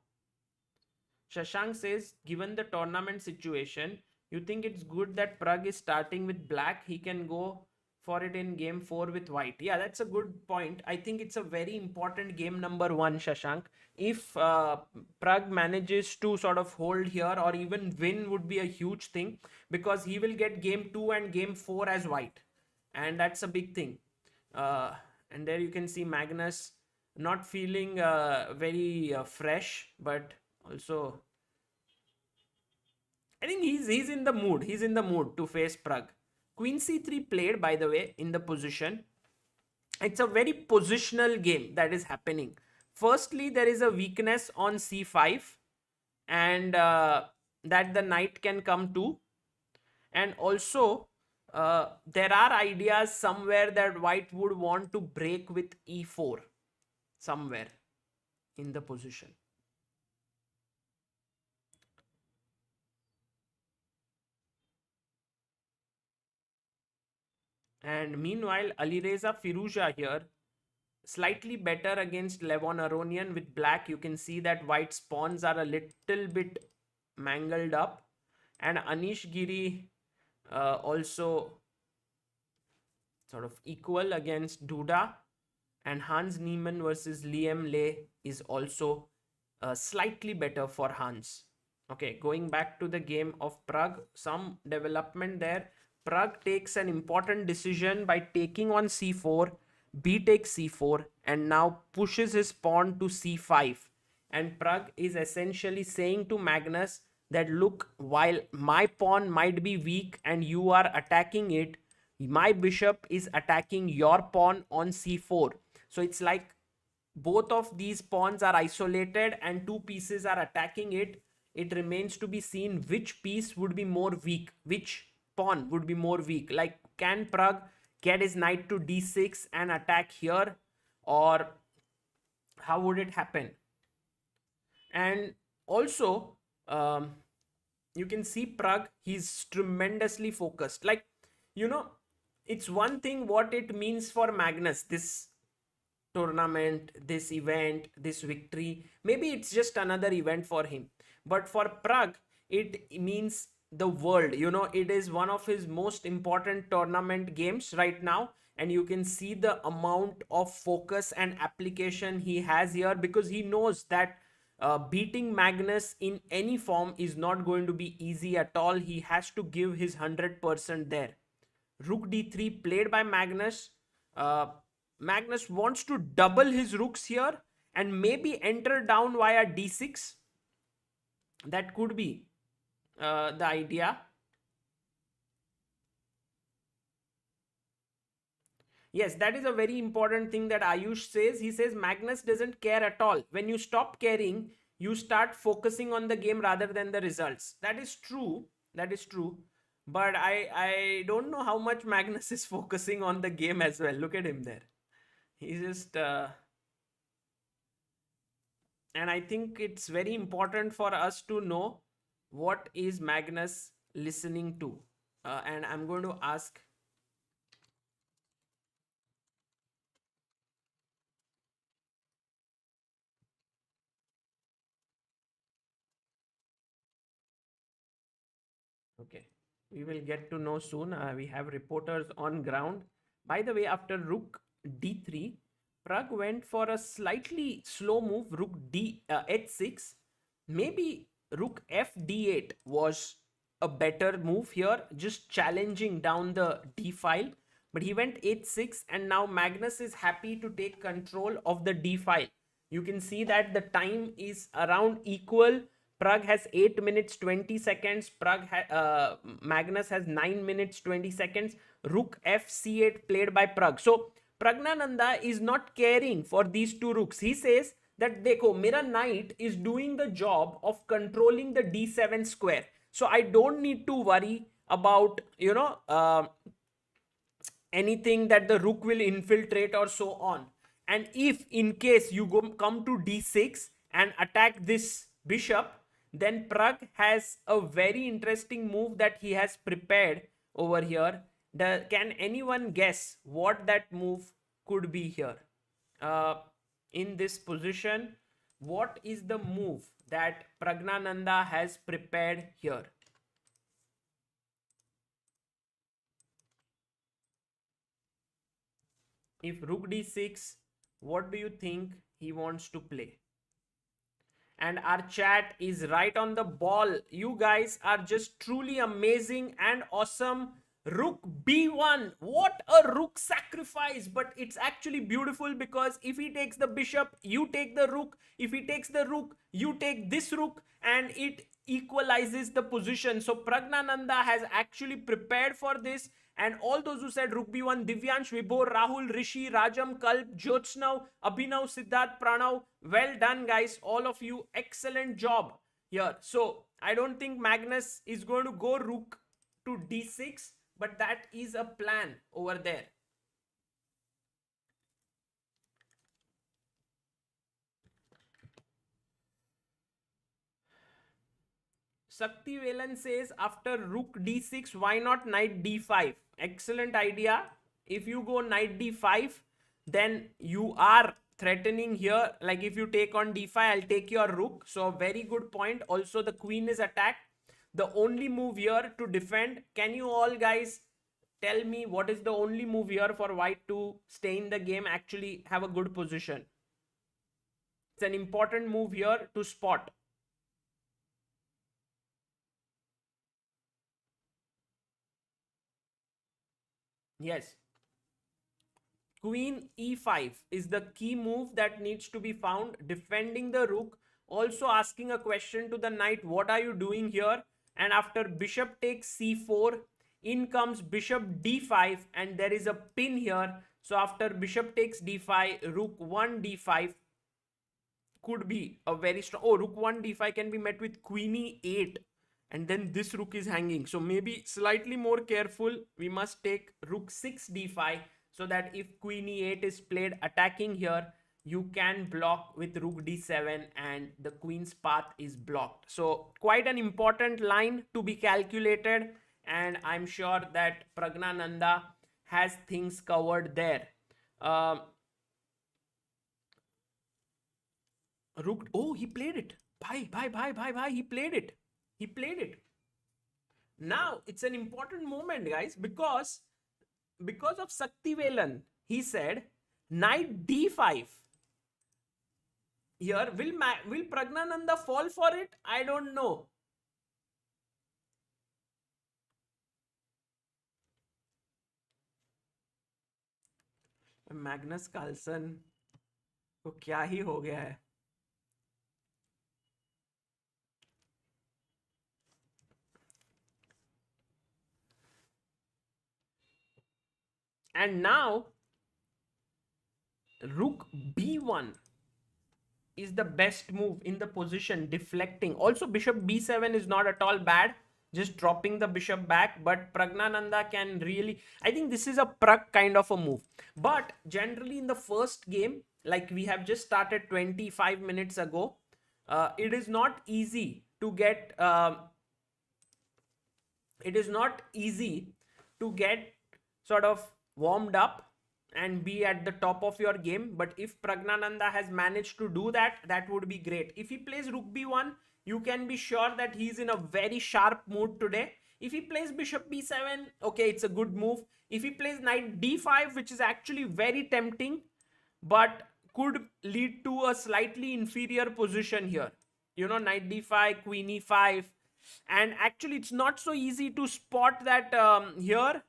Shashank says, given the tournament situation, you think it's good that Pragg is starting with black? He can go for it in game 4 with white. Yeah, that's a good point. I think it's a very important game number 1, Shashank. If Pragg manages to sort of hold here or even win, would be a huge thing, because he will get game 2 and game 4 as white. And that's a big thing. And there you can see Magnus not feeling very fresh, but also I think he's in the mood. He's in the mood to face Pragg. Queen c3 played, by the way, in the position. It's a very positional game that is happening. Firstly, there is a weakness on c5, and that the knight can come to. And also, there are ideas somewhere that white would want to break with e4 somewhere in the position. And meanwhile, Alireza Firuza here, slightly better against Levon Aronian. With black, you can see that white's pawns are a little bit mangled up. And Anish Giri also sort of equal against Duda. And Hans Niemann versus Liam Lay is also slightly better for Hans. Okay, going back to the game of Pragg, some development there. Pragg takes an important decision by taking on c4, b takes c4, and now pushes his pawn to c5. And Pragg is essentially saying to Magnus that, look, while my pawn might be weak and you are attacking it, my bishop is attacking your pawn on c4. So it's like both of these pawns are isolated and two pieces are attacking it. It remains to be seen which piece would be more weak, which pawn would be more weak. Like, can Pragg get his knight to d6 and attack here, or how would it happen? And also, you can see Pragg, he's tremendously focused. Like, you know, it's one thing what it means for Magnus, this tournament, this event, this victory. Maybe it's just another event for him. But for Pragg, it means the world. You know, it is one of his most important tournament games right now. And you can see the amount of focus and application he has here, because he knows that beating Magnus in any form is not going to be easy at all. He has to give his 100% there. Rook d3 played by Magnus. Magnus wants to double his rooks here and maybe enter down via d6. That could be the idea. Yes, that is a very important thing that Ayush says. He says Magnus doesn't care at all. When you stop caring, you start focusing on the game rather than the results. That is true. That is true. But I don't know how much Magnus is focusing on the game as well. Look at him there. He's just... and I think it's very important for us to know what is Magnus listening to. And I'm going to ask... Okay, we will get to know soon. We have reporters on ground. By the way, after Rook d3, Pragg went for a slightly slow move, Rook h6. Maybe Rook f d8 was a better move here, just challenging down the d file. But he went h6, and now Magnus is happy to take control of the d file. You can see that the time is around equal. Pragg has 8 minutes 20 seconds. Magnus has 9 minutes 20 seconds. Rook f c8 played by Pragg. So Pragnananda is not caring for these two rooks. He says that dekho, mera knight is doing the job of controlling the d7 square. So I don't need to worry about, anything that the rook will infiltrate or so on. And if in case you come to d6 and attack this bishop, then Pragg has a very interesting move that he has prepared over here. Can anyone guess what that move could be here? In this position, what is the move that Pragnananda has prepared here? If Rook d6, what do you think he wants to play? And our chat is right on the ball. You guys are just truly amazing and awesome. Rook b1. What a rook sacrifice. But it's actually beautiful, because if he takes the bishop, you take the rook. If he takes the rook, you take this rook, and it equalizes the position. So Pragnananda has actually prepared for this. And all those who said Rook b1, Divyansh, Vibhor, Rahul, Rishi, Rajam, Kalp, Jyotsnav, Abhinav, Siddharth, Pranav, well done guys, all of you, excellent job here. So I don't think Magnus is going to go Rook to d6, but that is a plan over there. Sakti Velan says after rook d6, why not knight d5? Excellent idea. If you go knight d5, then you are threatening here. Like if you take on d5, I'll take your rook. So very good point. Also the queen is attacked. The only move here to defend. Can you all guys tell me what is the only move here for white to stay in the game, actually have a good position? It's an important move here to spot. Yes. Queen e5 is the key move that needs to be found, defending the rook, also asking a question to the knight, what are you doing here? And after bishop takes c4, in comes bishop d5, and there is a pin here. So after bishop takes d5, rook 1 d5 could be a very strong. Oh, rook 1 d5 can be met with queen e8, and then this rook is hanging. So maybe slightly more careful. We must take rook 6 d5, so that if queen e8 is played attacking here, you can block with rook d7 and the queen's path is blocked. So quite an important line to be calculated, and I'm sure that Pragnananda has things covered there. Rook, oh, he played it. Bye. He played it. He played it. Now it's an important moment, guys, because of Sakti Velan, he said knight d5. Here, will Pragnananda fall for it? I don't know. Magnus Carlsen को क्या ही हो गया है. And now rook b1 is the best move in the position, deflecting. Also bishop b7 is not at all bad, just dropping the bishop back, but Pragnananda can really, I think this is a Pragg kind of a move. But generally in the first game, like we have just started 25 minutes ago, it is not easy to get sort of warmed up and be at the top of your game. But if Pragnananda has managed to do that, that would be great. If he plays rook b1, you can be sure that he's in a very sharp mood today. If he plays bishop b7, okay, it's a good move. If he plays knight d5, which is actually very tempting, but could lead to a slightly inferior position here. You know, knight d5, queen e5. And actually, it's not so easy to spot that here.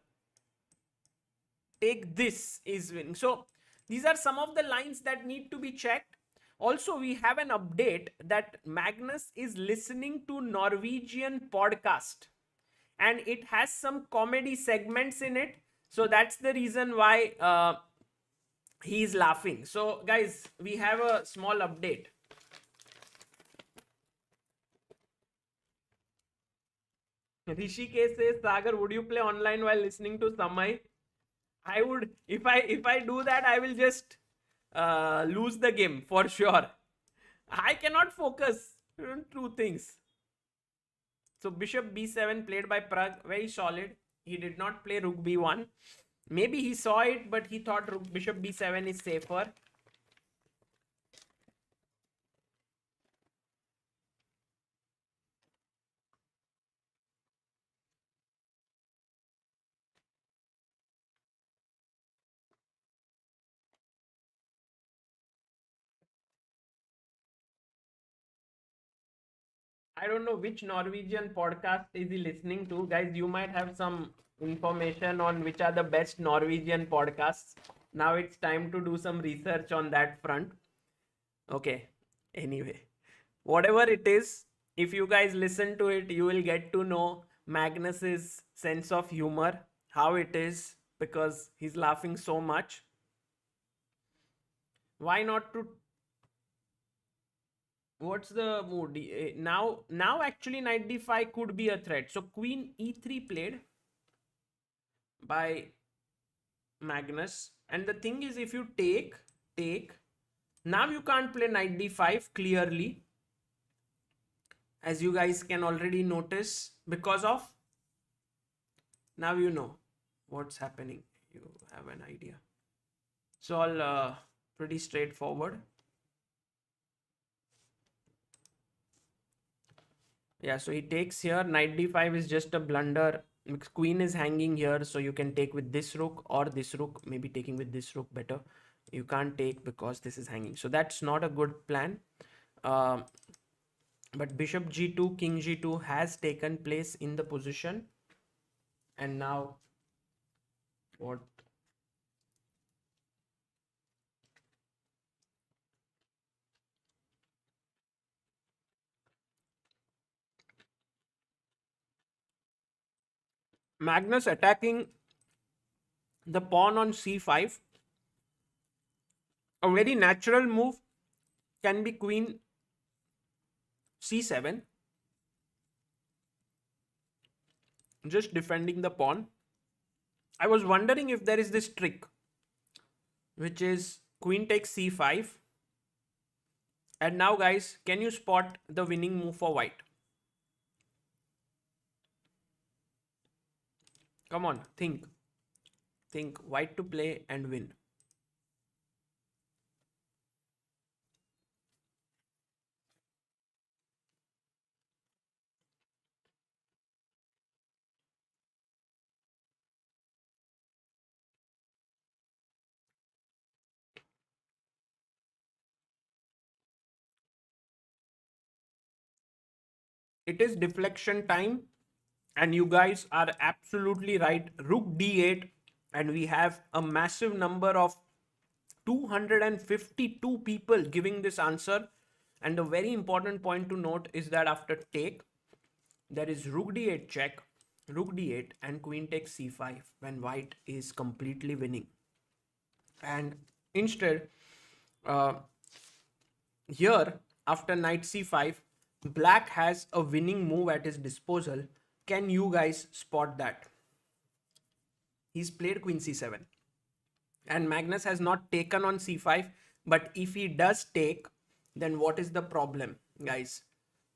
Take this is winning. So these are some of the lines that need to be checked. Also, we have an update that Magnus is listening to Norwegian podcast, and it has some comedy segments in it. So that's the reason why he's laughing. So guys, we have a small update. Rishikesh says, Sagar, would you play online while listening to Samay? I would, if I do that, I will just lose the game for sure. I cannot focus on two things. So bishop b7 played by Pragg, very solid. He did not play rook b1. Maybe he saw it, but he thought bishop b7 is safer. I don't know which Norwegian podcast is he listening to. Guys, you might have some information on which are the best Norwegian podcasts. Now it's time to do some research on that front. Okay. Anyway, whatever it is, if you guys listen to it, you will get to know Magnus's sense of humor, how it is, because he's laughing so much. Why not to... What's the mood? Now actually knight d5 could be a threat. So queen e3 played. by Magnus. And the thing is, if you take, now you can't play knight d5 clearly, as you guys can already notice, because of, now you know what's happening. You have an idea. It's all pretty straightforward. Yeah, so he takes here. Knight d5 is just a blunder. Queen is hanging here, so you can take with this rook or this rook. Maybe taking with this rook better. You can't take because this is hanging. So that's not a good plan. But bishop g2, king g2 has taken place in the position. And now what? Magnus attacking the pawn on c5. A very natural move can be queen c7. Just defending the pawn. I was wondering if there is this trick, which is queen takes c5. And now, guys, can you spot the winning move for white? Come on, think. Think white to play and win. It is deflection time, and you guys are absolutely right. Rook d8, and we have a massive number of 252 people giving this answer. And the very important point to note is that after take, there is rook d8 check, rook d8, and queen takes c5 when white is completely winning. And instead, here after knight c5, black has a winning move at his disposal. Can you guys spot that? He's played queen c7. And Magnus has not taken on c5. But if he does take, then what is the problem, guys?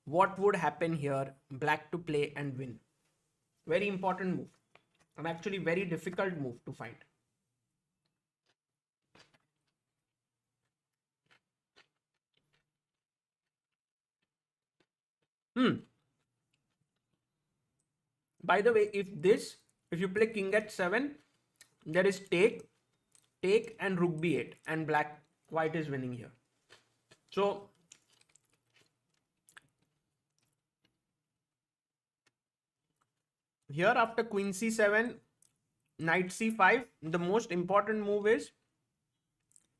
What would happen here? Black to play and win. Very important move. And actually very difficult move to find. By the way, if you play king at 7, there is take, and rook b8, and white is winning here. So here after queen c7, knight c5, the most important move is,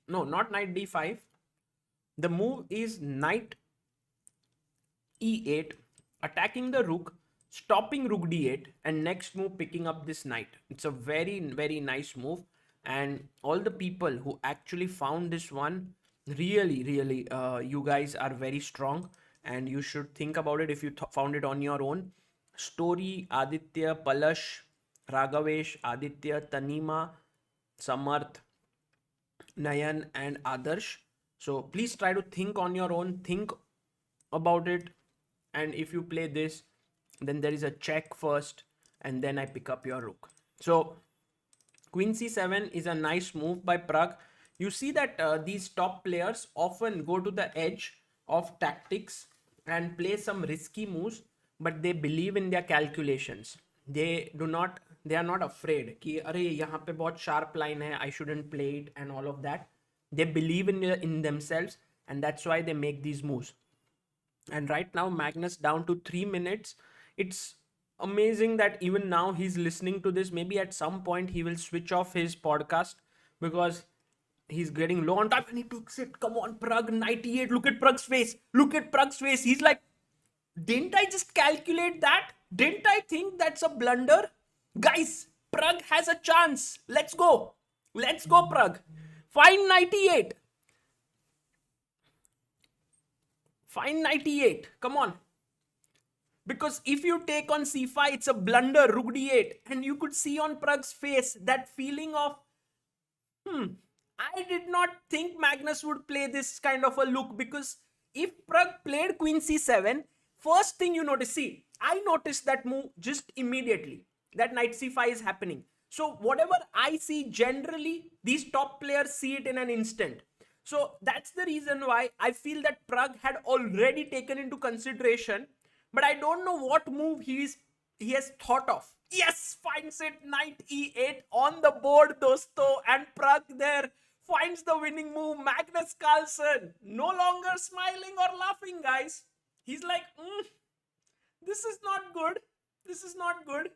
no, not knight d5. The move is knight e8, attacking the rook, stopping rook d8, and next move picking up this knight. It's a very, very nice move. And all the people who actually found this one, really, you guys are very strong, and you should think about it if you found it on your own. Story, Aditya, Palash, Raghavesh, Aditya, Tanima, Samarth, Nayan, and Adarsh. So please try to think on your own, think about it. And if you play this, then there is a check first, and then I pick up your rook. So queen c7 is a nice move by Pragg. You see that these top players often go to the edge of tactics and play some risky moves, but they believe in their calculations. They are not afraid कि अरे यहाँ पे बहुत sharp line है, I shouldn't play it, and all of that. They believe in themselves, and that's why they make these moves. And right now, Magnus down to 3 minutes. It's amazing that even now he's listening to this. Maybe at some point he will switch off his podcast because he's getting low on time and he takes it. Come on, Pragg, 98. Look at Pragg's face. Look at Pragg's face. He's like, didn't I just calculate that? Didn't I think that's a blunder? Guys, Pragg has a chance. Let's go. Let's go, Pragg. Fine 98. Fine 98. Come on. Because if you take on c5, it's a blunder, rook d8. And you could see on Pragg's face that feeling of, I did not think Magnus would play this kind of a look, because if Pragg played queen c7, first thing you notice, see, I noticed that move just immediately, that knight c5 is happening. So whatever I see, generally, these top players see it in an instant. So that's the reason why I feel that Pragg had already taken into consideration, but I don't know what move he has thought of. Yes, finds it, knight e8 on the board, dosto, and Pragg there finds the winning move. Magnus Carlsen no longer smiling or laughing, guys. He's like, this is not good. This is not good.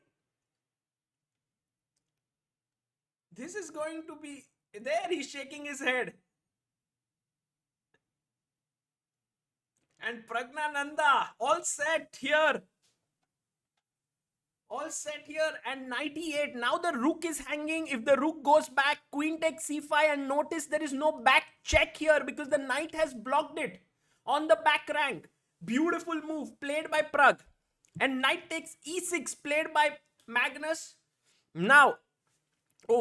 This is going to be... There, he's shaking his head. And Pragnananda, all set here. All set here, and knight e8. Now the rook is hanging. If the rook goes back, queen takes c5, and notice there is no back check here because the knight has blocked it on the back rank. Beautiful move played by Pragg. And knight takes e6 played by Magnus. Now,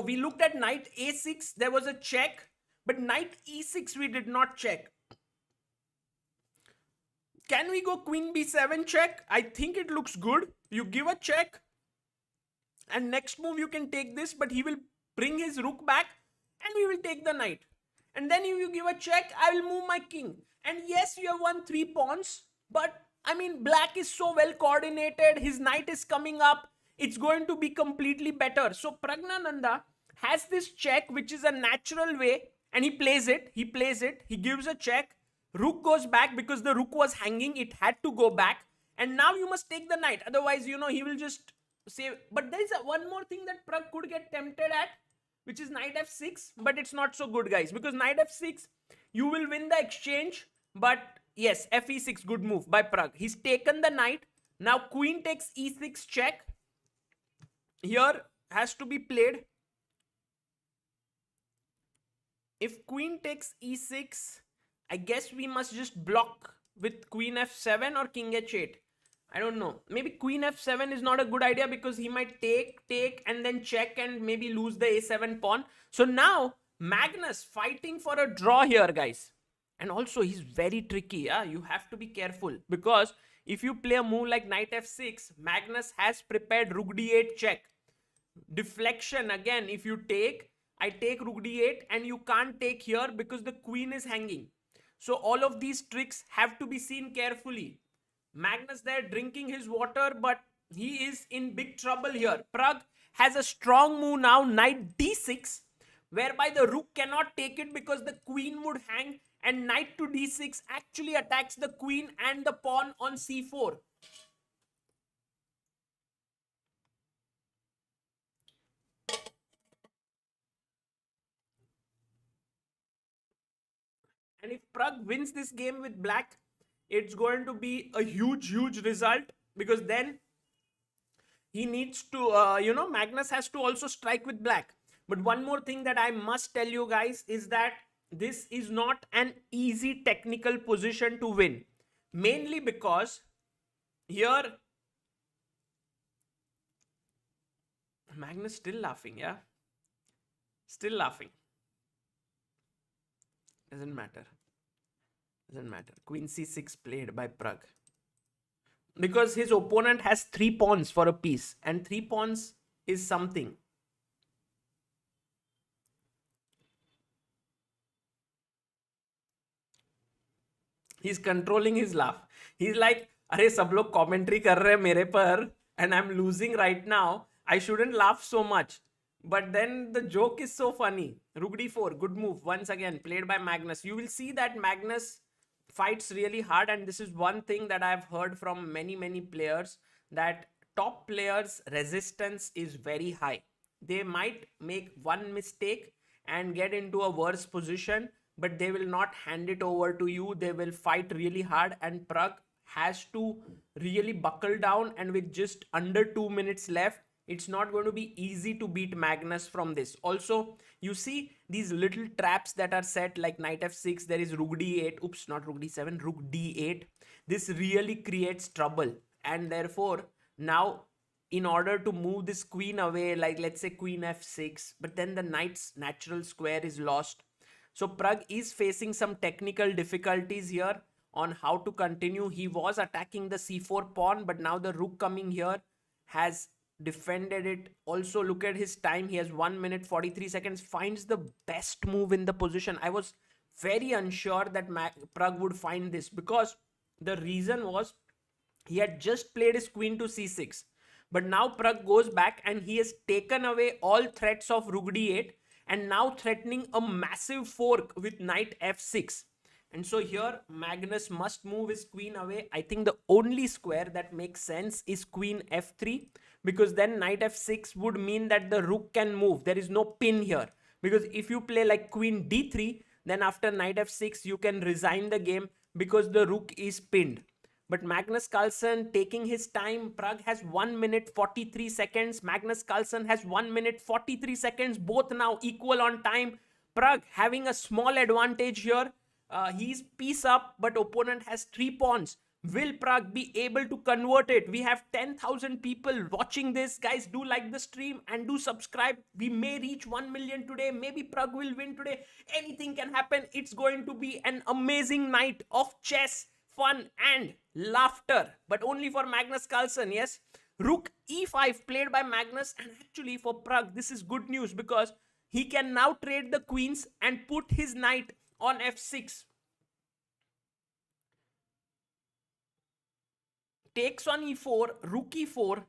we looked at knight a6. There was a check, but knight e6 we did not check. Can we go queen b7 check? I think it looks good. You give a check, and next move you can take this, but he will bring his rook back, and we will take the knight. And then if you give a check, I will move my king. And yes, you have won 3 pawns, but I mean, black is so well coordinated. His knight is coming up. It's going to be completely better. So Pragnananda has this check, which is a natural way, and he plays it. He plays it. He gives a check. Rook goes back because the rook was hanging. It had to go back. And now you must take the knight. Otherwise, he will just say... But there is one more thing that Pragg could get tempted at, which is knight f6. But it's not so good, guys. Because knight f6, you will win the exchange. But yes, fe6, good move by Pragg. He's taken the knight. Now queen takes e6 check. Here has to be played. If queen takes e6... I guess we must just block with queen f7 or king h8. I don't know. Maybe queen f7 is not a good idea because he might take and then check and maybe lose the a7 pawn. So now Magnus fighting for a draw here, guys. And also he's very tricky. You have to be careful because if you play a move like knight f6, Magnus has prepared rook d8 check. Deflection again. If you take, I take rook d8 and you can't take here because the queen is hanging. So all of these tricks have to be seen carefully. Magnus there drinking his water, but he is in big trouble here. Pragg has a strong move now, knight d6, whereby the rook cannot take it because the queen would hang, and knight to d6 actually attacks the queen and the pawn on c4. And if Pragg wins this game with black, it's going to be a huge result, because then he needs to, Magnus has to also strike with black. But one more thing that I must tell you guys is that this is not an easy technical position to win. Mainly because here, Magnus still laughing, yeah? Still laughing. Doesn't matter. Doesn't matter. Queen c6 played by Pragg. Because his opponent has 3 pawns for a piece. And 3 pawns is something. He's controlling his laugh. He's like, अरे सब लोग commentary कर रहे हैं मेरे पर, and I'm losing right now. I shouldn't laugh so much. But then the joke is so funny. Rook d4, good move. Once again, played by Magnus. You will see that Magnus fights really hard, and this is one thing that I've heard from many players, that top players' resistance is very high. They might make one mistake and get into a worse position, but they will not hand it over to you. They will fight really hard, and Pragg has to really buckle down, and with just under 2 minutes left, it's not going to be easy to beat Magnus from this. Also, you see these little traps that are set, like knight f6, there is rook d8. Oops, not rook d7, rook d8. This really creates trouble. and therefore now in order to move this queen away, like let's say queen f6, but then the knight's natural square is lost. So Pragg is facing some technical difficulties here on how to continue. He was attacking the c4 pawn, but now the rook coming here has defended it. Also look at his time, he has 1 minute 43 seconds, finds the best move in the position. I was very unsure that Pragg would find this, because the reason was he had just played his queen to c6, but now Pragg goes back and he has taken away all threats of rook d8 and now threatening a massive fork with knight f6. And so here Magnus must move his queen away. I think the only square that makes sense is queen f3, because then knight f6 would mean that the rook can move. There is no pin here, because if you play like queen d3, then after knight f6 you can resign the game because the rook is pinned. But Magnus Carlsen taking his time. Pragg has 1 minute 43 seconds. Magnus Carlsen has 1 minute 43 seconds. Both now equal on time. Pragg having a small advantage here. He's piece up, but opponent has 3 pawns. Will Pragg be able to convert it? We have 10,000 people watching this. Guys, do like the stream and do subscribe. We may reach 1 million today. Maybe Pragg will win today. Anything can happen. It's going to be an amazing night of chess, fun and laughter, but only for Magnus Carlsen. Yes, rook e5 played by Magnus, and actually for Pragg this is good news, because he can now trade the queens and put his knight on f6. Takes on e4, rook e4,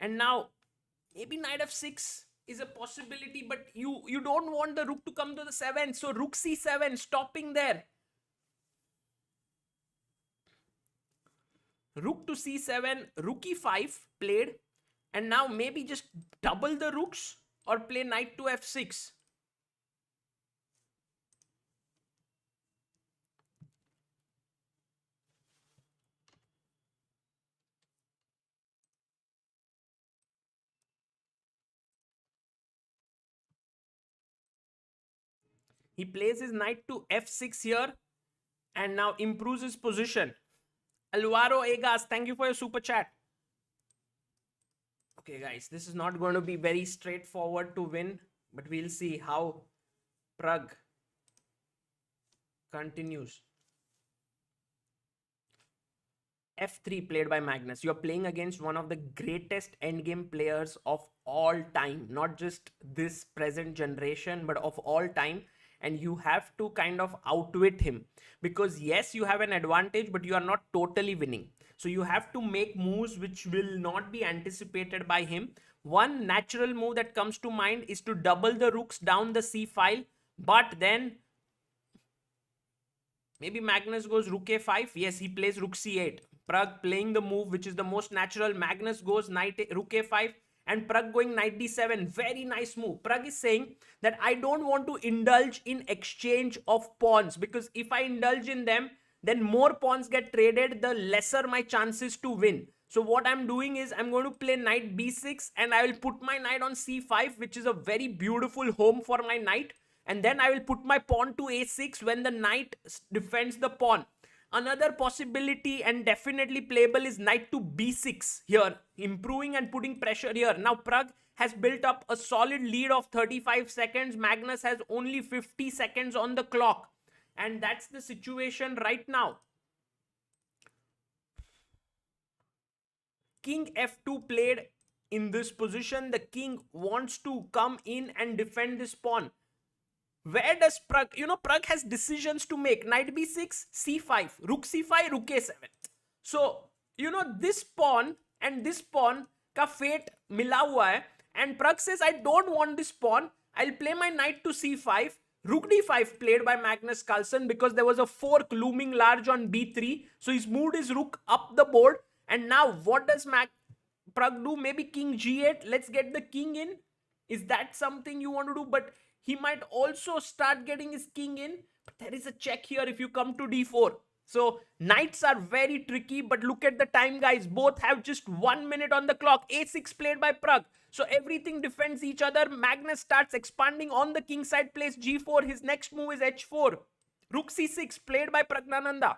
and now maybe knight f6 is a possibility, but you don't want the rook to come to the 7th, so rook c7 stopping there. Rook to c7, rook e5 played, and now maybe just double the rooks or play knight to f6. He plays his knight to f6 here and now improves his position. Alvaro Egas, thank you for your super chat. Okay, guys, this is not going to be very straightforward to win, but we'll see how Pragg continues. f3 played by Magnus. You're playing against one of the greatest endgame players of all time, not just this present generation, but of all time. And you have to kind of outwit him, because yes, you have an advantage, but you are not totally winning. So you have to make moves which will not be anticipated by him. One natural move that comes to mind is to double the rooks down the c file, but then maybe Magnus goes rook a5. Yes, he plays rook c8. Pragg playing the move which is the most natural. Magnus goes rook a5, and Pragg going knight d7. Very nice move. Pragg is saying that I don't want to indulge in exchange of pawns, because if I indulge in them, then more pawns get traded, the lesser my chances to win. So what I'm doing is I'm going to play knight b6, and I will put my knight on c5, which is a very beautiful home for my knight. And then I will put my pawn to a6 when the knight defends the pawn. Another possibility and definitely playable is knight to b6 here, improving and putting pressure here. Now Pragg has built up a solid lead of 35 seconds. Magnus has only 50 seconds on the clock. And that's the situation right now. King f2 played in this position. The king wants to come in and defend this pawn. Where does Pragg, Pragg has decisions to make. Knight b6, c5, rook c5, rook a7. So, this pawn and this pawn ka fate mila hua hai. And Pragg says, I don't want this pawn. I'll play my knight to c5. Rook d5 played by Magnus Carlsen, because there was a fork looming large on b3. So he's moved his rook up the board. And now what does Pragg do? Maybe king g8. Let's get the king in. Is that something you want to do? But he might also start getting his king in. But there is a check here if you come to d4. So knights are very tricky, but look at the time, guys. Both have just 1 minute on the clock. a6 played by Pragg. So everything defends each other. Magnus starts expanding on the king side, plays g4. His next move is h4. Rook c6 played by Pragnananda.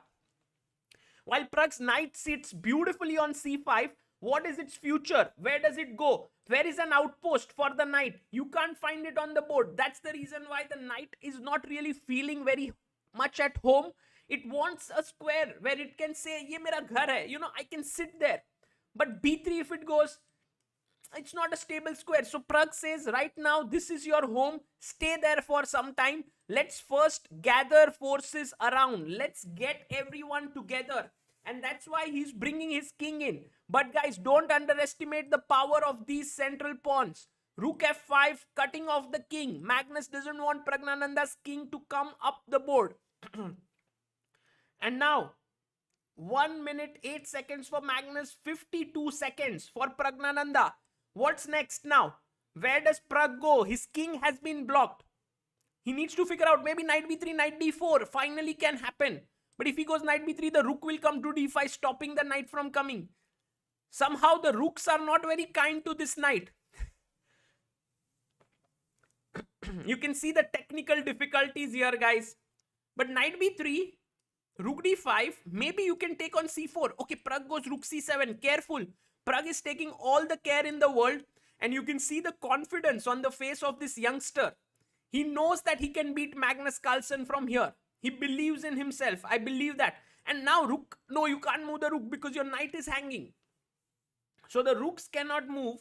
While Pragg's knight sits beautifully on c5, what is its future? Where does it go? Where is an outpost for the knight? You can't find it on the board. That's the reason why the knight is not really feeling very much at home. It wants a square where it can say, ye mera ghar hai. You know, I can sit there. But b3 if it goes, it's not a stable square. So Pragg says, right now, this is your home. Stay there for some time. Let's first gather forces around. Let's get everyone together. And that's why he's bringing his king in. But guys, don't underestimate the power of these central pawns. Rook f5, cutting off the king. Magnus doesn't want Praggnanandha's king to come up the board. And now, 1 minute 8 seconds for Magnus, 52 seconds for Praggnanandha. What's next now? Where does Pragg go? His king has been blocked. He needs to figure out, maybe knight b3, knight d4 finally can happen. But if he goes knight b3, the rook will come to d5, stopping the knight from coming. Somehow the rooks are not very kind to this knight. You can see the technical difficulties here, guys. But knight b3, rook d5, maybe you can take on c4. Okay, Pragg goes rook c7. Careful. Pragg is taking all the care in the world, and you can see the confidence on the face of this youngster. He knows that he can beat Magnus Carlsen from here. He believes in himself. I believe that. And now rook, no, you can't move the rook because your knight is hanging. So the rooks cannot move.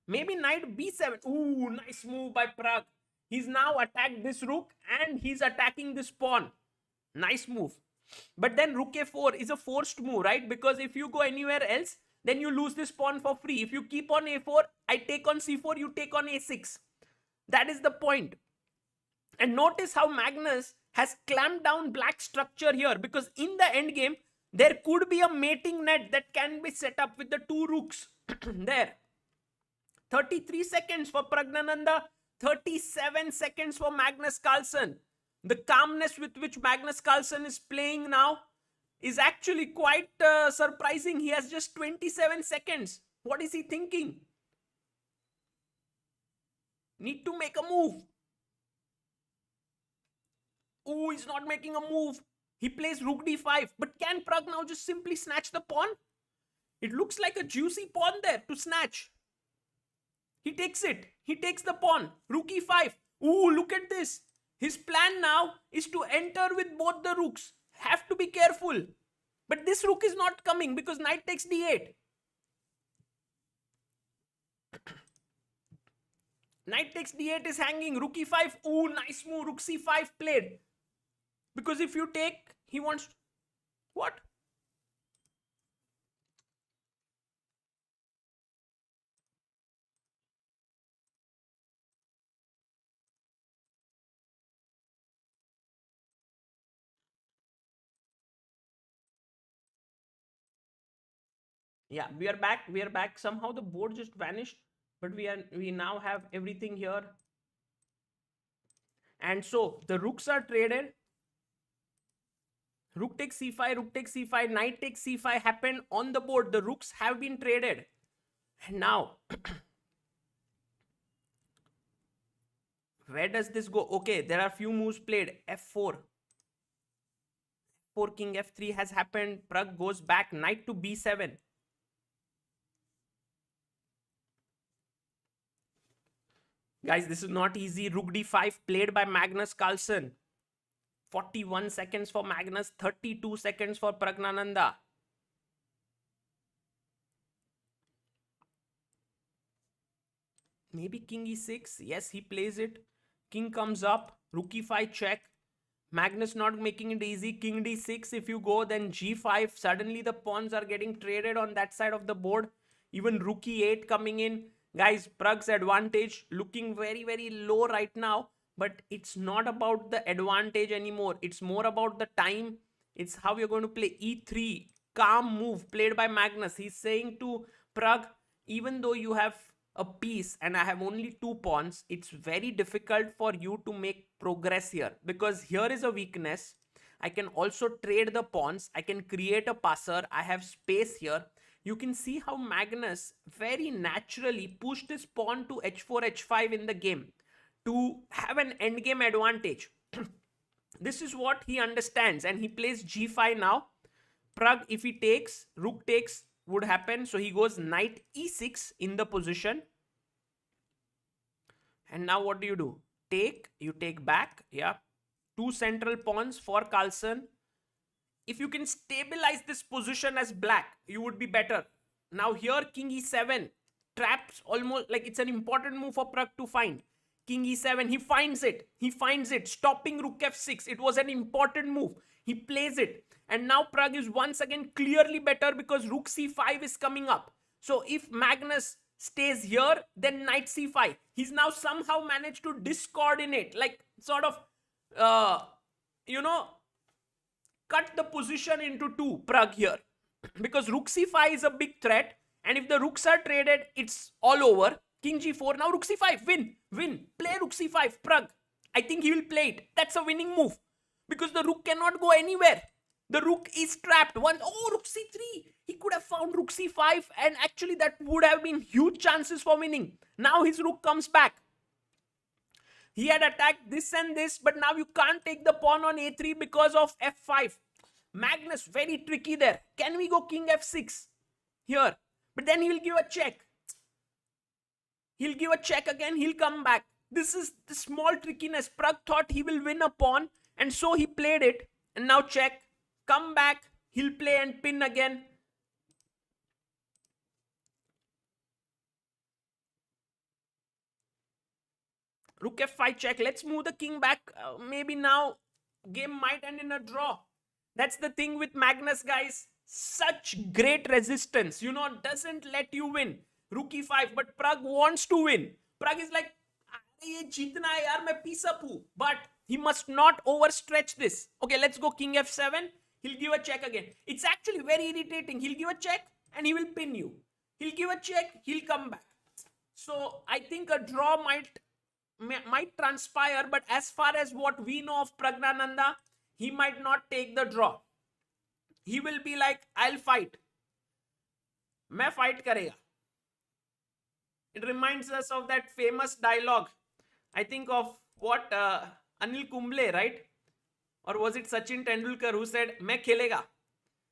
Maybe knight b7. Ooh, nice move by Pragg. He's now attacked this rook and he's attacking this pawn. Nice move. But then rook a4 is a forced move, right? Because if you go anywhere else, then you lose this pawn for free. If you keep on a4, I take on c4, you take on a6. That is the point. And notice how Magnus has clamped down black structure here, because in the end game, there could be a mating net that can be set up with the two rooks. There. 33 seconds for Praggnanandha, 37 seconds for Magnus Carlsen. The calmness with which Magnus Carlsen is playing now is actually quite surprising. He has just 27 seconds. What is he thinking? Need to make a move. Oh, he's not making a move. He plays rook d5. But can Pragg now just simply snatch the pawn? It looks like a juicy pawn there to snatch. He takes it. He takes the pawn. Rook e5. Ooh, look at this. His plan now is to enter with both the rooks. Have to be careful. But this rook is not coming because knight takes d8. Knight takes d8 is hanging. Rook e5. Ooh, nice move. Rook c5 played. Because if you take, he wants... What? Yeah, we are back. We are back. Somehow the board just vanished. But we now have everything here. And so the rooks are traded. Rook takes c5, rook takes c5, knight takes c5 happened on the board. The rooks have been traded. And now, where does this go? Okay, there are few moves played. f4. 4 king f3 has happened. Pragg goes back. Knight to b7. Guys, this is not easy. Rook d5 played by Magnus Carlsen. 41 seconds for Magnus, 32 seconds for Praggnanandha. Maybe king e6. Yes, he plays it. King comes up. Rook e5 check. Magnus not making it easy. King d6. If you go, then g5. Suddenly the pawns are getting traded on that side of the board. Even rook e8 coming in. Guys, Pragg's advantage looking very, very low right now. But it's not about the advantage anymore. It's more about the time. It's how you're going to play e3. Calm move played by Magnus. He's saying to Pragg, even though you have a piece and I have only 2 pawns, it's very difficult for you to make progress here. Because here is a weakness. I can also trade the pawns. I can create a passer. I have space here. You can see how Magnus very naturally pushed his pawn to h4, h5 in the game to have an endgame advantage. This is what he understands, and he plays g5 now. Pragg, if he takes, rook takes would happen. So he goes knight e6 in the position. And now what do? Take, you take back. Yeah. 2 central pawns for Carlsen. If you can stabilize this position as black, you would be better. Now here, king e7 traps almost like it's an important move for Pragg to find. King e7, he finds it. He finds it, stopping rook f6. It was an important move. He plays it. And now Pragg is once again clearly better because rook c5 is coming up. So if Magnus stays here, then knight c5. He's now somehow managed to discoordinate, like sort of, cut the position into two, Pragg here. Because rook c5 is a big threat. And if the rooks are traded, it's all over. King g4, now rook c5, win. Play rook c5, Pragg. I think he will play it. That's a winning move. Because the rook cannot go anywhere. The rook is trapped. Rook c3. He could have found rook c5 and actually that would have been huge chances for winning. Now his rook comes back. He had attacked this and this, but now you can't take the pawn on a3 because of f5. Magnus, very tricky there. Can we go king f6 here? But then he will give a check. He'll give a check again. He'll come back. This is the small trickiness. Pragg thought he will win a pawn and so he played it. And now check. Come back. He'll play and pin again. Rook f5 check. Let's move the king back. Maybe now game might end in a draw. That's the thing with Magnus, guys. Such great resistance. Doesn't let you win. Rook e5. But Pragg wants to win. Pragg is like, ye jeetna hai yaar, main piece up hu. But he must not overstretch this. Okay, let's go king f7. He'll give a check again. It's actually very irritating. He'll give a check and he will pin you. He'll give a check. He'll come back. So I think a draw might transpire. But as far as what we know of Pragnananda, he might not take the draw. He will be like, I'll fight. Main fight karega. It reminds us of that famous dialogue. I think of what Anil Kumble, right? Or was it Sachin Tendulkar who said, Main khelega?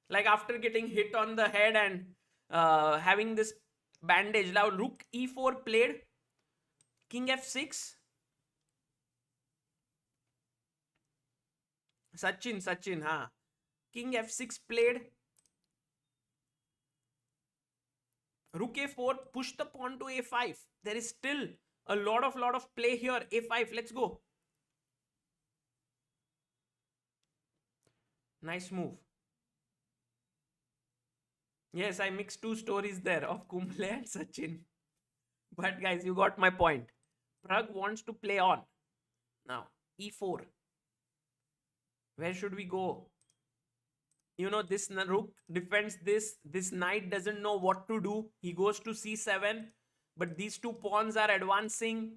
Like after getting hit on the head and having this bandage. Now rook e4 played. King f6. Sachin, huh? King f6 played. Rook a4, push the pawn to a5. There is still a lot of play here. a5, let's go. Nice move. Yes, I mixed two stories there of Kumble and Sachin. But guys, you got my point. Pragg wants to play on. Now, e4. Where should we go? This rook defends this. This knight doesn't know what to do. He goes to c7. But these two pawns are advancing.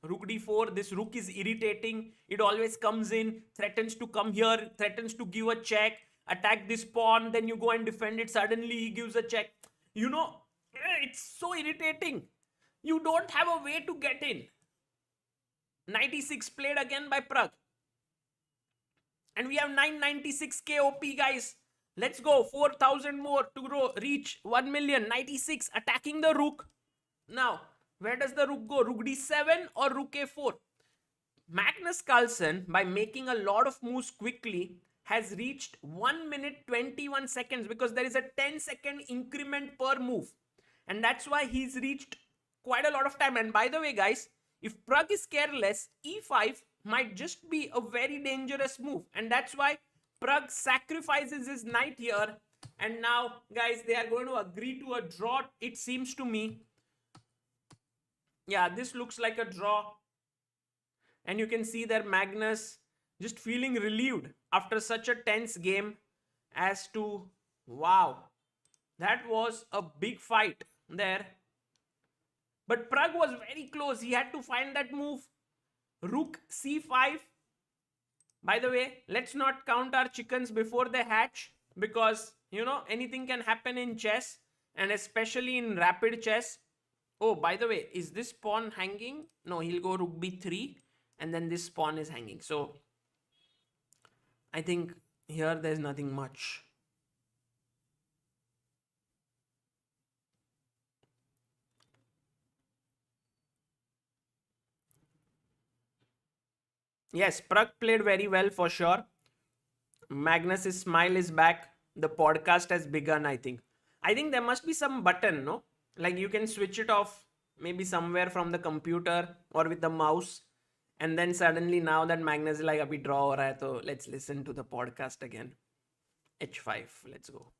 Rook d4. This rook is irritating. It always comes in. Threatens to come here. Threatens to give a check. Attack this pawn. Then you go and defend it. Suddenly he gives a check. It's so irritating. You don't have a way to get in. Knight e6 played again by Pragg. And we have 996k OP, guys. Let's go. 4,000 more to reach 1 million. Knight e6 attacking the rook. Now, where does the rook go? Rook d7 or rook a4? Magnus Carlsen, by making a lot of moves quickly, has reached 1 minute 21 seconds because there is a 10-second increment per move. And that's why he's reached quite a lot of time. And by the way, guys, if Pragg is careless, e5 might just be a very dangerous move. And that's why Pragg sacrifices his knight here. And now, guys, they are going to agree to a draw, it seems to me. Yeah, this looks like a draw. And you can see there Magnus just feeling relieved after such a tense game as to, wow, that was a big fight there. But Pragg was very close. He had to find that move. Rook c5. By the way, let's not count our chickens before they hatch because, anything can happen in chess and especially in rapid chess. Oh, by the way, is this pawn hanging? No, he'll go rook b3 and then this pawn is hanging. So, I think, Here there's nothing much. Yes, Pragg played very well for sure. Magnus's smile is back. The podcast has begun, I think. I think there must be some button, no? Like you can switch it off maybe somewhere from the computer or with the mouse. And then suddenly now that Magnus is like, abhi draw ho raha hai, so let's listen to the podcast again. H5, let's go.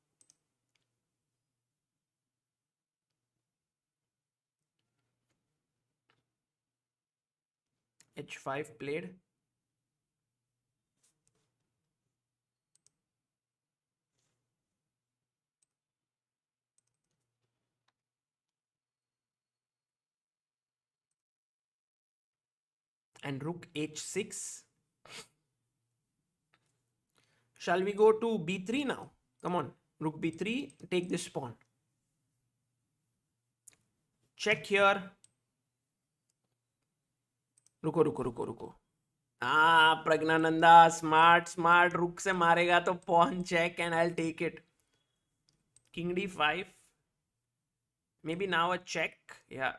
H5 played. And rook h6. Shall we go to b3 now? Come on, rook b3, take this pawn. Check here. रुको रुको रुको रुको. Pragnananda, smart. Rook se marega to pawn check and I'll take it. King d5. Maybe now a check. Yeah.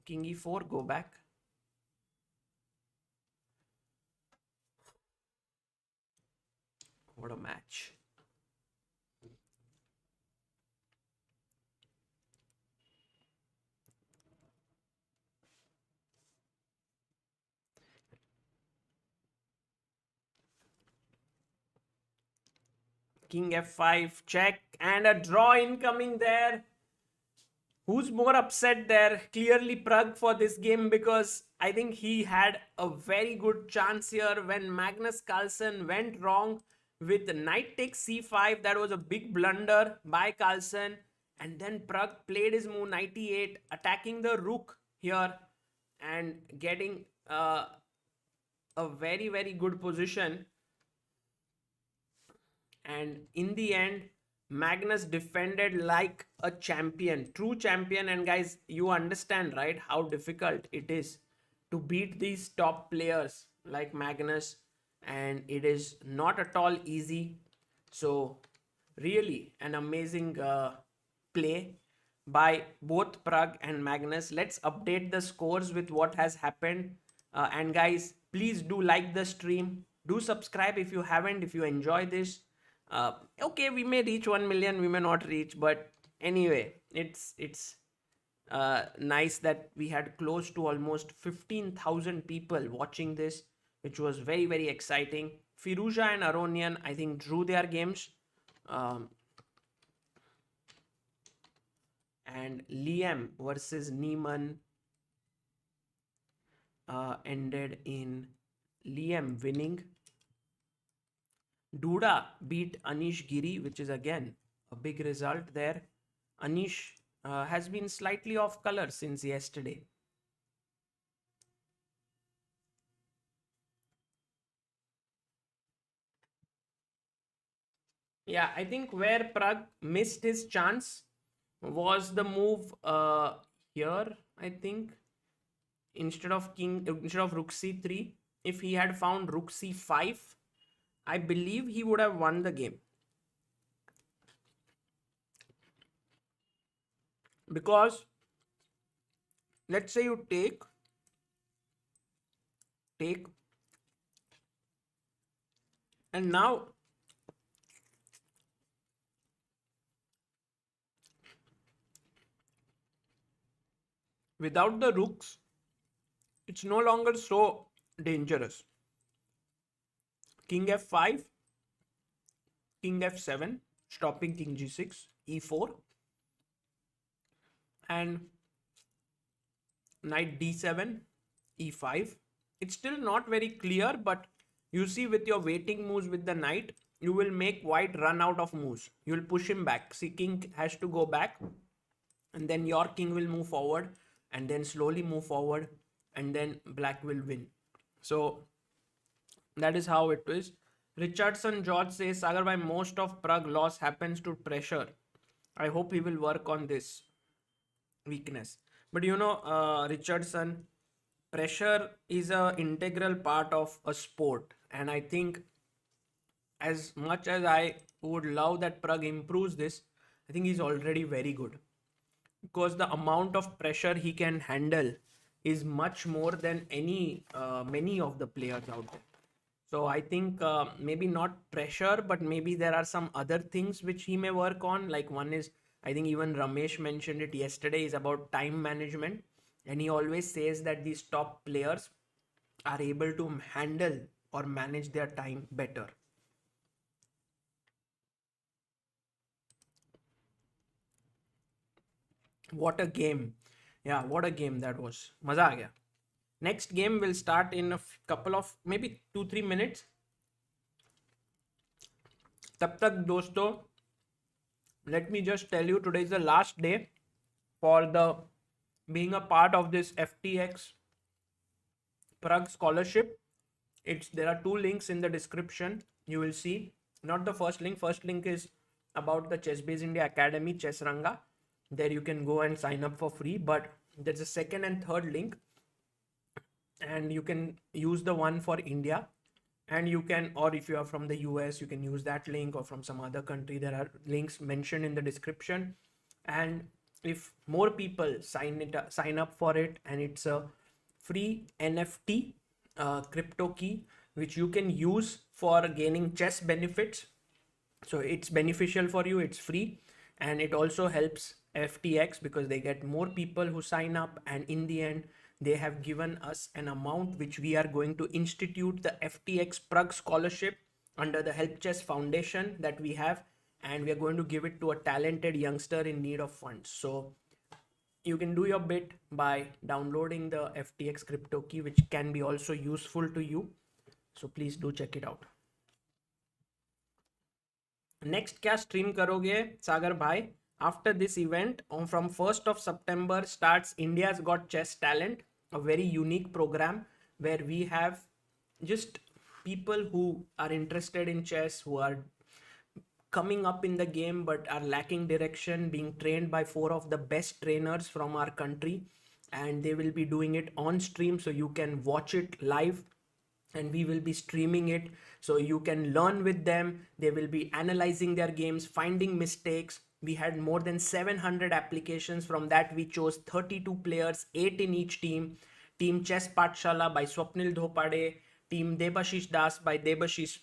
King e4, go back. What a match. King f5, check, and a draw incoming there. Who's more upset there? Clearly Pragg for this game, because I think he had a very good chance here when Magnus Carlsen went wrong with knight takes c5. That was a big blunder by Carlsen. And then Pragg played his move knight e8, attacking the rook here and getting a very, very good position. And in the end, Magnus defended like a champion, true champion. And guys, you understand, right, how difficult it is to beat these top players like Magnus, and it is not at all easy. So really an amazing play by both Pragg and Magnus. Let's update the scores with what has happened. And guys, please do like the stream, do subscribe if you haven't, if you enjoy this. Okay, we may reach 1 million, we may not reach, but anyway, it's nice that we had close to almost 15,000 people watching this, which was very, very exciting. Firuza and Aronian, I think, drew their games. And Liam versus Neiman ended in Liam winning. Duda beat Anish Giri, which is again a big result there. Anish has been slightly off color since yesterday. Yeah, I think where Pragg missed his chance was the move here, I think. Instead of rook c3, if he had found rook c5, I believe he would have won the game. Because let's say you take, and now without the rooks, it's no longer so dangerous. King f5, king f7, stopping king g6, e4, and knight d7, e5. It's still not very clear, but you see with your waiting moves with the knight, you will make white run out of moves. You will push him back. See, king has to go back, and then your king will move forward, and then slowly move forward, and then black will win. So that is how it is. Richardson George says, Sagar, by most of Pragg loss happens to pressure. I hope he will work on this weakness. But you know, Richardson, pressure is an integral part of a sport. And I think as much as I would love that Pragg improves this, I think he's already very good, because the amount of pressure he can handle is much more than many of the players out there. So I think maybe not pressure, but maybe there are some other things which he may work on. Like one is, I think even Ramesh mentioned it yesterday, is about time management. And he always says that these top players are able to handle or manage their time better. What a game. Yeah, what a game that was. Maza aa gaya. Next game will start in a couple of maybe 2-3 minutes. तब तक दोस्तों, let me just tell you, today is the last day for the being a part of this FTX Pragg scholarship. There are 2 links in the description. You will see, not the first link. First link is about the Chessbase India Academy, Chess Ranga. There you can go and sign up for free. But there's a second and third link, and you can use the one for India. And you can, or if you are from the US, you can use that link, or from some other country. There are links mentioned in the description. And if more people sign up for it, and it's a free NFT crypto key which you can use for gaining chess benefits. So it's beneficial for you, it's free, and it also helps FTX because they get more people who sign up, and in the end they have given us an amount which we are going to institute the FTX Pragg scholarship under the Help Chess Foundation that we have, and we are going to give it to a talented youngster in need of funds. So you can do your bit by downloading the FTX crypto key, which can be also useful to you. So please do check it out. Next क्या stream करोगे सागर भाई? After this event, from 1st of September starts India's Got Chess Talent, a very unique program where we have just people who are interested in chess, who are coming up in the game but are lacking direction, being trained by 4 of the best trainers from our country, and they will be doing it on stream, so you can watch it live, and we will be streaming it so you can learn with them. They will be analyzing their games, finding mistakes. We had more than 700 applications. From that we chose 32 players, 8 in each team. Team Chess Patshala by Swapnil Dhopade, Team Debashish Das by Debashish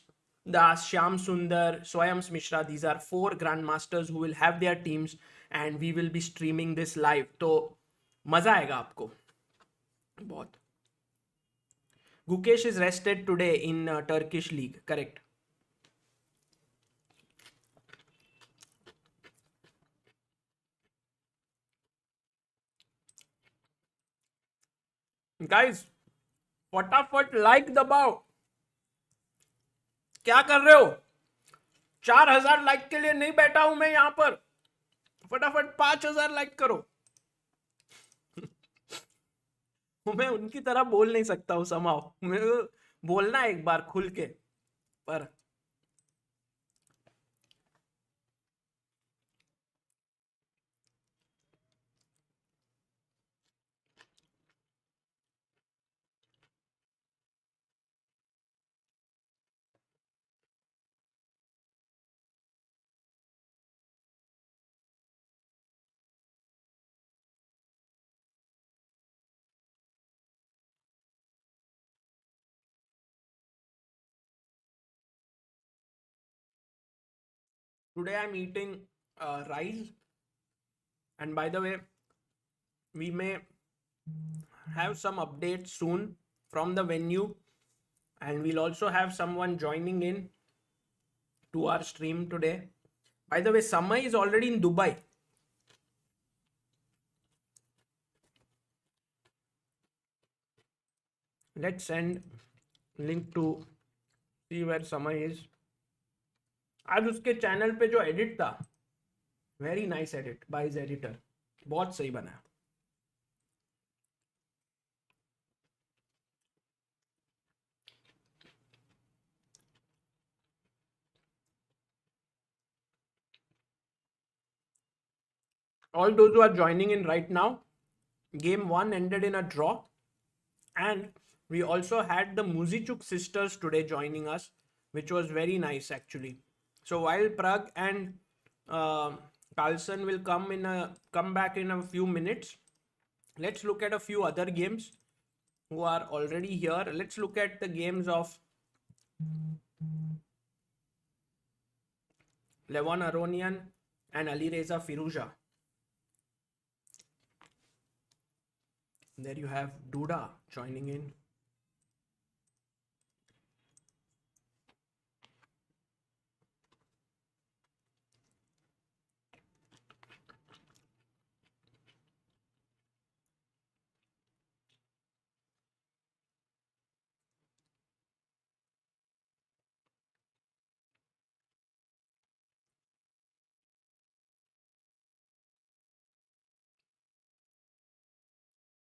Das, Shyam Sundar, Swayams Mishra. These are 4 grandmasters who will have their teams, and we will be streaming this live. तो मजा आएगा आपको बहुत. Gukesh is rested today in Turkish league, correct? Guys, फटाफट like दबाओ. क्या कर रहे हो? 4000 लाइक के लिए नहीं बैठा हूं मैं यहां पर. फटाफट 5000 लाइक करो. मैं उनकी तरह बोल नहीं सकता हूं समाओ. मैं बोलना एक बार खुल के, पर today I'm eating rice, and by the way, we may have some updates soon from the venue, and we'll also have someone joining in to our stream today. By the way, Samay is already in Dubai. Let's send link to see where Samay is. आज उसके channel पे जो edit था, very nice edit by his editor, बहुत सही बना. All those who are joining in right now, game 1 ended in a draw, and we also had the Muzichuk sisters today joining us. which was very nice actually. So while Pragg and Carlsen will come back in a few minutes, let's look at a few other games who are already here. Let's look at the games of Levon Aronian and Alireza Firuza. There you have Duda joining in.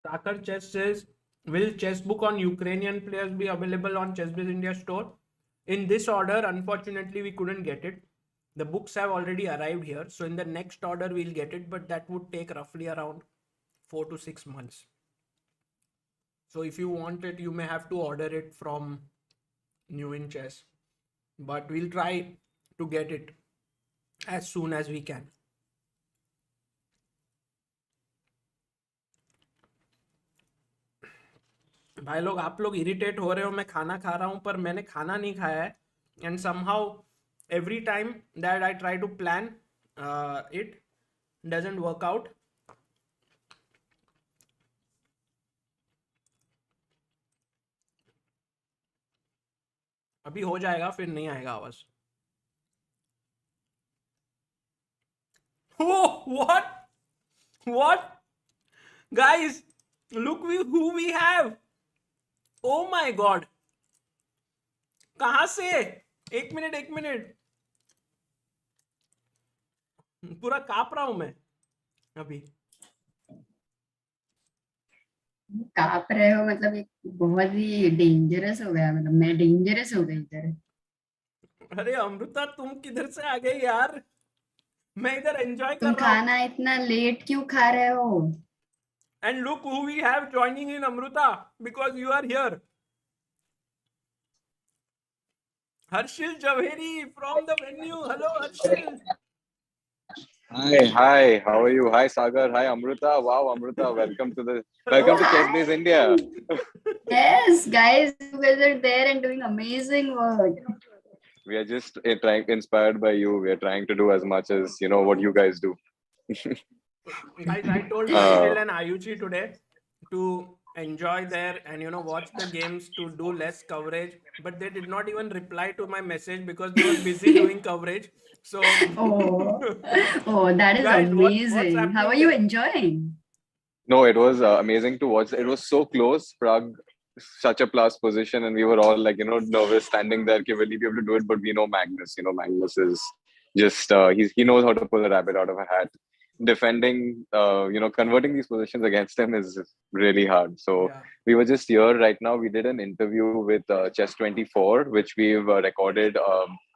Sagar Chess says, will chessbook on Ukrainian players be available on ChessBase India store? In this order, unfortunately, we couldn't get it. The books have already arrived here. So in the next order, we'll get it, but that would take roughly around 4 to 6 months. So if you want it, you may have to order it from New in Chess. But we'll try to get it as soon as we can. भाई लोग आप लोग irritate हो रहे हो मैं खाना खा रहा हूं पर मैंने खाना नहीं खाया है and somehow every time that I try to plan it doesn't work out. अभी हो जाएगा फिर नहीं आएगा आवाज. Oh, what guys, look who we have. Oh my god, कहां से? एक मिनट पूरा कांप रहा हूं मैं अभी. कांप रहे हो मतलब एक बहुत ही डेंजरस हो गया, मतलब मैं डेंजरस हो गई इधर. अरे अमृता तुम किधर से आ गई यार, मैं इधर एंजॉय तुम कर रहा हूं. खाना इतना लेट क्यों खा रहे हो? And look who we have joining in, Amruta, because you are here. Harshit Javheri from the venue. Hello, Harshit. Hi, how are you? Hi, Sagar. Hi, Amruta. Wow, Amruta, welcome to ChessBase India. Yes, guys, you guys are there and doing amazing work. We are just inspired by you. We are trying to do as much as what you guys do. Guys, I told Michael and Ayuchi today to enjoy there and watch the games, to do less coverage, but they did not even reply to my message because they were busy doing coverage. So oh, that is guys, what's amazing. happening How are you there? enjoying? No, it was amazing to watch. It was so close. Pragg, such a plus position, and we were all like, nervous standing there. Will he be able to do it? But we know Magnus. Magnus is just he knows how to pull a rabbit out of a hat. Defending, converting these positions against him is really hard. So Yeah. we were just here right now. We did an interview with Chess24, which we've recorded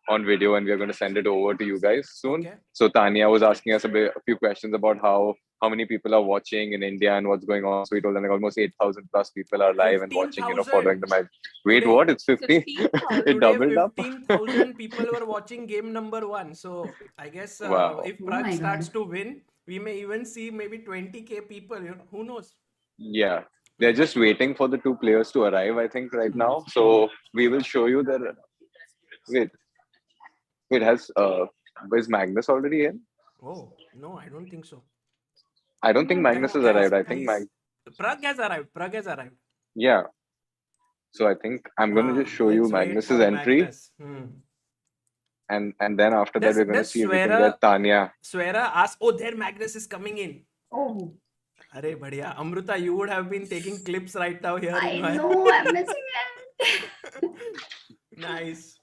on video, and we're going to send it over to you guys soon. Okay. So Tanya was asking us a few questions about how many people are watching in India and what's going on. So we told them like almost 8,000 plus people are live and watching, 15,000. following the match. Wait, Today- what? It's 50? 15,000. It Today, doubled up? 15,000 people were watching game number 1. So I guess Wow. if Oh Pragg my starts God. to win, we may even see maybe 20K people. Who knows? Yeah. They're just waiting for the two players to arrive, I think, right now. So we will show you their... Wait, is Magnus already in? Oh, no, I don't think so. I don't think Magnus has Guys, arrived. I think Pragg has arrived. yeah. So I think I'm going to just show you Let's wait Magnus's for entry. Magnus. And then after that, we're going to Does see if we can Swera- get Tanya. Swera asked, oh, there Magnus is coming in. Oh, Arey, badhiya. Amruta, you would have been taking clips right now here. I in my- know, I'm missing it. Nice.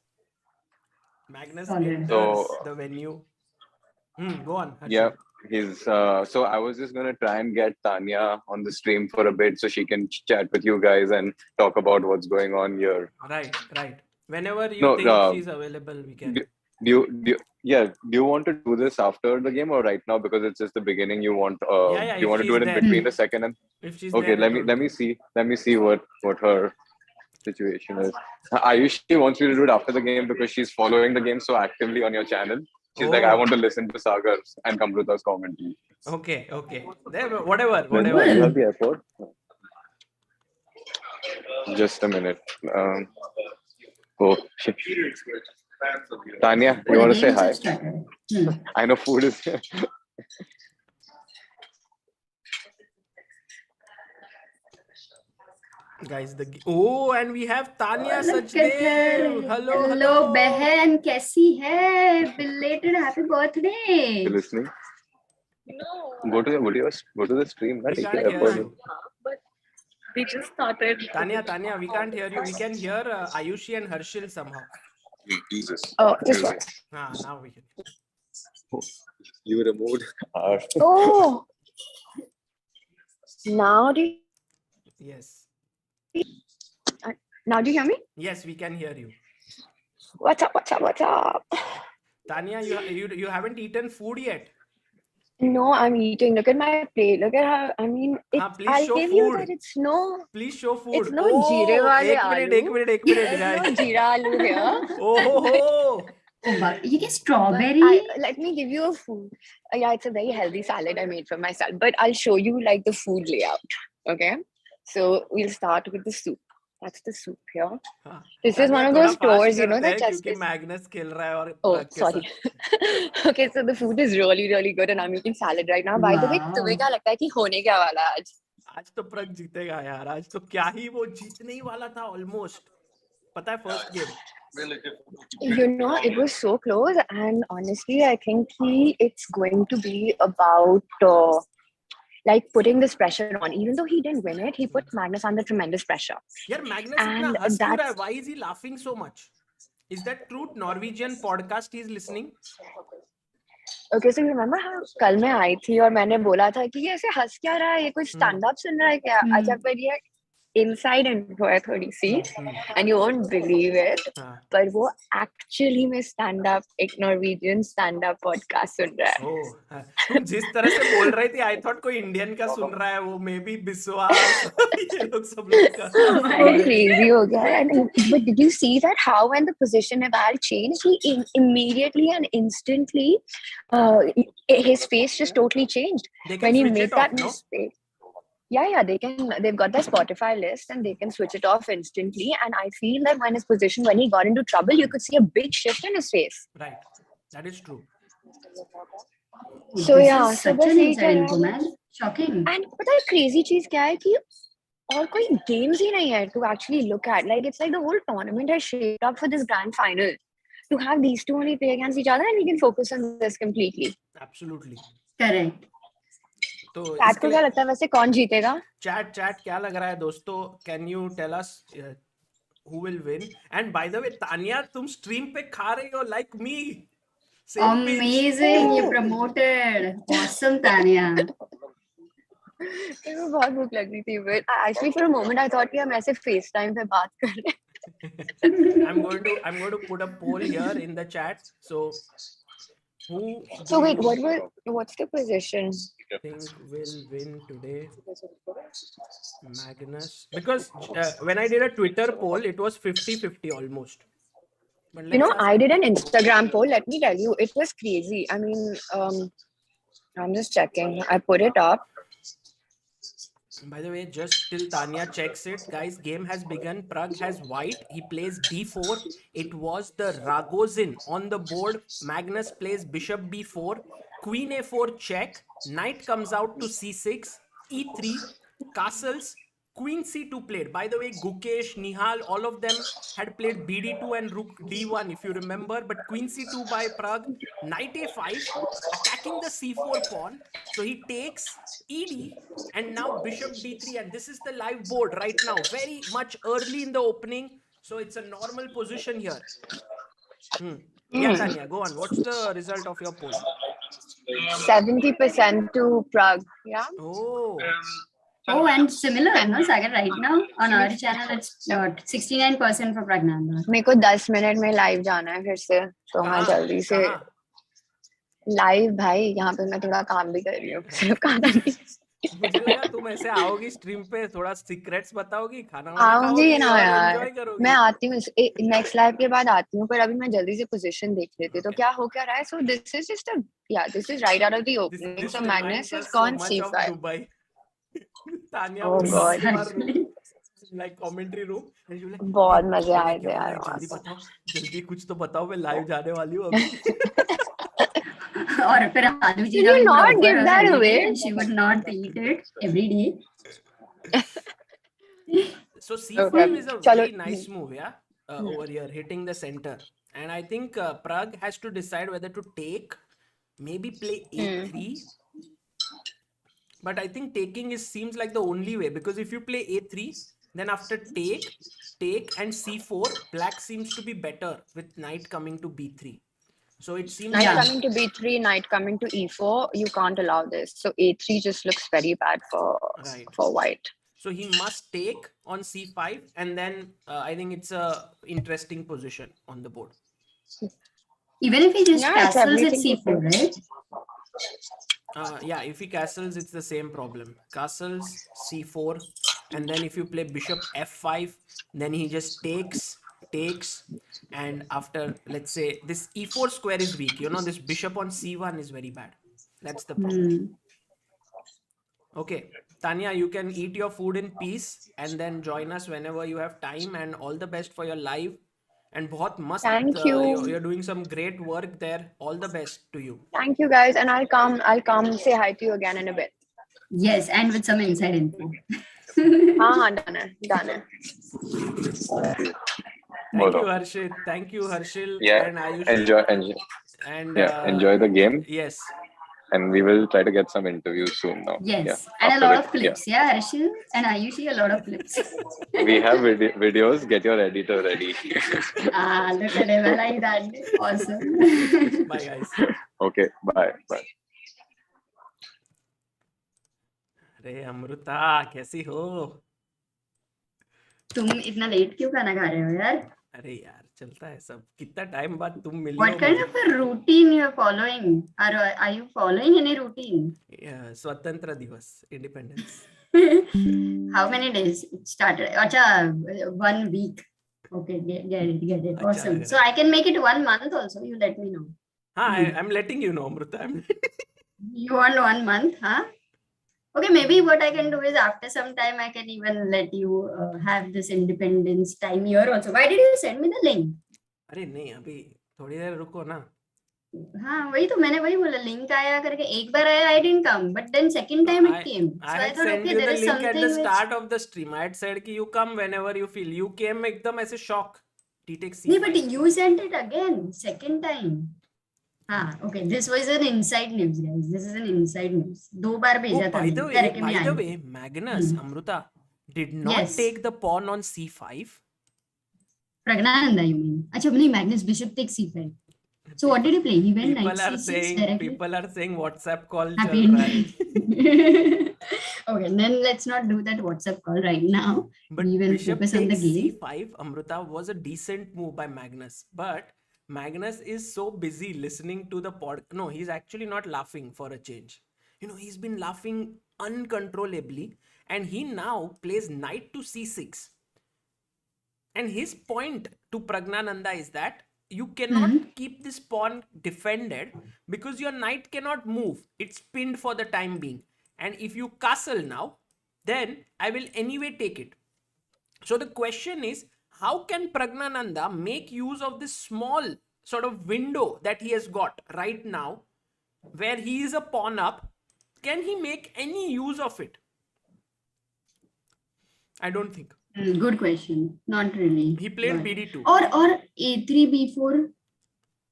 Magnus Solid. enters So- the venue. Go on, Harshit. Yeah, he's so I was just gonna try and get Tanya on the stream for a bit so she can chat with you guys and talk about what's going on here. Right. Whenever you No, think she's available, we can. Do you want to do this after the game or right now, because it's just the beginning? You want Yeah, you if want to do she's it in there. between the second and If she's okay, there, let me see what her situation is. Ayushi wants me to do it after the game because she's following the game so actively on your channel. She's like, I Oh. want to listen to Sagar and Kamruta's commentary. Okay. There, whatever. When Cool. you have the airport? Just a minute. Oh, shit. Tanya, you want to say hi? I know food is here. Guys, and we have Tanya Look at her. Sachdev. Hello. Hello, बहन कैसी है? Belated happy birthday. You listening? No, Go to the stream. We Take can't your hear airport. you. but we just started. Tanya, we can't hear you. We can hear Ayushi and Harshit somehow. Jesus. Oh, this one. Now we can. You removed our. Oh, now do you hear me? Yes, we can hear you. What's up? Tanya, you haven't eaten food yet. No, I'm eating. Look at my plate. Look at how. I mean, Please I'll show give you food. that it's no. Please show food. It's no jeere wale एक aloo. minute, There's guys. no jeera aloo here. Oh. Oh, wow. You get But strawberry. let me give you a food. Yeah, it's a very healthy salad I made for myself. But I'll show you like the food layout. Okay. So we'll start with the soup. That's the soup here. हाँ. This is Tanya, one of थोड़ा those fast stores, you know, करते that हैं just क्योंकि is. Magnus खेल रहा है और Oh, Pragg के sorry. साथ. Okay, so the food is really, really good, and I'm eating salad right now. By the way, Wow. तुम्हें क्या लगता है कि होने क्या वाला है आज? आज तो प्रग जीतेगा यार. आज तो क्या ही वो जीतने ही वाला था ऑलमोस्ट. पता है first game. You know, it was so close, and honestly, I think it's going to be about like putting this pressure on. Even though he didn't win it, he put Magnus under tremendous pressure. यार Magnus इतना And हंस क्यों रहा है? that's Why is he laughing so much? Is that true? Norwegian podcast he is listening? okay. So you remember how कल मैं आई थी और मैंने बोला था कि ये ऐसे हंस क्या रहा है? ये कोई stand up सुन रहा है क्या? अच्छा पर ये inside info है थोड़ी सी, and you won't believe it. हाँ. पर वो actually में stand up एक Norwegian stand up podcast सुन रहा है. Oh, हाँ. तुम जिस तरह से बोल रही थी, I thought कोई इंडियन का सुन रहा है, वो मे बी बिस्वास ये लोग सब लोग का. वो crazy हो गया है. But did you see that how when the position eval changed, he immediately and instantly, his face just totally changed They when can he switch made it off, that no? mistake. Yeah, they can. They've got their Spotify list and they can switch it off instantly. And I feel that when his position, when he got into trouble, you could see a big shift in his face. Right. That is true. So This yeah, is so such बस an यही inside चल info, रहा है. man. Shocking. And पता है crazy चीज क्या है कि और कोई games ही नहीं है to actually look at. Like it's like the whole tournament has shaped up for this grand final. To have these two only play against each other and we can focus on this completely. Absolutely. Correct. तो Chat को क्या लगता है वैसे कौन जीतेगा? Chat क्या लग रहा है दोस्तों? Can you tell us who will win? And by the way, Tanya, तुम stream पे खा रही हो like me. Same pinch. Amazing. You promoted. Awesome, Tanya. मेरे को बहुत भूख लग रही थी. But actually for a moment I thought कि हम ऐसे FaceTime पे बात कर रहे हैं. I'm going to put a poll here in the chat. So So wait, what's the position? think will win today? Magnus, because when I did a Twitter poll, it was 50-50 almost. But You know, let's I did an Instagram poll. Let me tell you, it was crazy. I mean, I'm just checking. I put it up. By the way, just till Tanya checks it, guys, game has begun. Pragg has white. He plays d4. It was the Ragozin on the board. Magnus plays bishop b4. Queen a4 check. Knight comes out to c6. e3. Castles. Queen c2 played. By the way, Gukesh, Nihal, all of them had played bd2 and rook d1 if you remember. But queen c2 by Pragg. Knight a5. Attacking the c4 pawn. So he takes ed. And now bishop d3, and this is the live board right now, very much early in the opening, so it's a normal position here. Yeah, Tanya, go on. What's the result of your poll? 70% to Pragg. Yeah. Oh, And similar, no, Sagar, right now on our channel it's 69% for Pragnanda. मेरे को 10 minute में live जाना है फिर से, तो मैं जल्दी से कहाँ? लाइव भाई यहाँ पे मैं थोड़ा काम भी कर रही हूँ, सिर्फ खाना नहीं. मुझे लगा तुम ऐसे आओगी स्ट्रीम पे, थोड़ा सीक्रेट्स बताओगी, खाना वाना आऊंगी खाओगी ना और यार, एंजॉय मैं करोगी। आती हूँ नेक्स्ट लाइव के बाद आती हूँ, पर अभी मैं जल्दी से पोजीशन देख लेती हूँ तो क्या हो क्या रहा है. So this is just this is right out of the opening. This so मैग्नेस reminds is us so gone much of C5. Dubai. Tanya oh would come God, to our room, Exactly. like commentary room, and she would like, hey, बहुत मजे आए थे क्या हो रहा यार है, वहां जल्दी पे. बताओ, जल्दी कुछ तो बताओ, मैं लाइव जाने वाली हूँ अभी। और फिर आलू Did जीरा you we would not offer give her that every day away? and she would not eat it every day. So C5 Okay, is a चलो. very nice move, yeah, over here, hitting the center. And I think Pragg has to decide whether to take, maybe play A3. But I think taking seems like the only way, because if you play A3, then after take and C4, black seems to be better with knight coming to B3. So it seems Knight Yeah. like coming to B3, knight coming to E4. You can't allow this. So A3 just looks very bad right. for white. So he must take on C5, and then I think it's a interesting position on the board. Even if he just Yeah, it's castles at everything to c4, right? Yeah, if he castles, it's the same problem. Castles, C4, and then if you play bishop F5, then he just takes, and after, let's say, this E4 square is weak. You know, this bishop on C1 is very bad. That's the problem. Okay, Tanya, you can eat your food in peace and then join us whenever you have time, and all the best for your live. And बहुत मस्त, Thank you. you're doing some great work there. All the best to you. Thank you guys, and I'll come say hi to you again in a bit. Yes, and with some inside info. हाँ, done है. Thank you, Harshit. Thank you, Harshil Yeah, and Ayushi. enjoy. And Yeah, enjoy the game, yes, and we will try to get some interviews soon now. Yes, Yeah, and a after lot it, of clips. Yeah, Harshit and Ayushi, a lot of clips. we have videos. Get your editor ready. Look at him. I like that. Awesome. bye guys. Okay, bye. अरे अमृता, कैसी हो? तुम इतना late क्यों खाना खा रहे हो यार? अरे यार, चलता है सब. कितना टाइम बाद तुम मिली What हो kind मुझे. of a routine you are following? Are you following any routine? स्वतंत्र दिवस, independence. How many days it started? Acha, 1 week. Okay, get it. Acha, Awesome. So I can make it 1 month also. You let me know. हाँ, I'm letting you know, Amrita. You want 1 month, huh? Okay, maybe what I can do is after some time I can even let you have this independence time here also. Why did you send me the link? अरे नहीं, अभी थोड़ी देर रुको ना. हाँ वही तो मैंने वही बोला लिंक आया करके एक बार आया I didn't come but then second time it came. I So I had thought sent okay you there the is link at the something which start of the stream. I had said कि you come whenever you feel. You came एकदम ऐसे shock. T-Tech नहीं C5. but you sent it again second time. हाँ okay this was an inside news guys. This is an inside news. 2 बार भेजा था By the link करके मैं आई. way, Magnus, Amrita did not Yes. take the pawn on C5. Pragnananda you mean? अच्छा नहीं Magnus Bishop takes c5. So what did he play? He went knight c6 directly. People are saying WhatsApp call Happy चल रहा है. ending. Okay, then let's not do that WhatsApp call right now. But We will bishop focus on the takes game. C5, Amrita, was a decent move by Magnus. But Magnus is so busy listening to the pod. No, he's actually not laughing for a change. You know, he's been laughing uncontrollably. And he now plays knight to C6. And his point to Pragnananda is that you cannot keep this pawn defended because your knight cannot move. It's pinned for the time being. And if you castle now, then I will anyway take it. So the question is, how can Pragnananda make use of this small sort of window that he has got right now, where he is a pawn up? Can he make any use of it? I don't think. Good question. Not really. He played but- BD2. Or a3 b4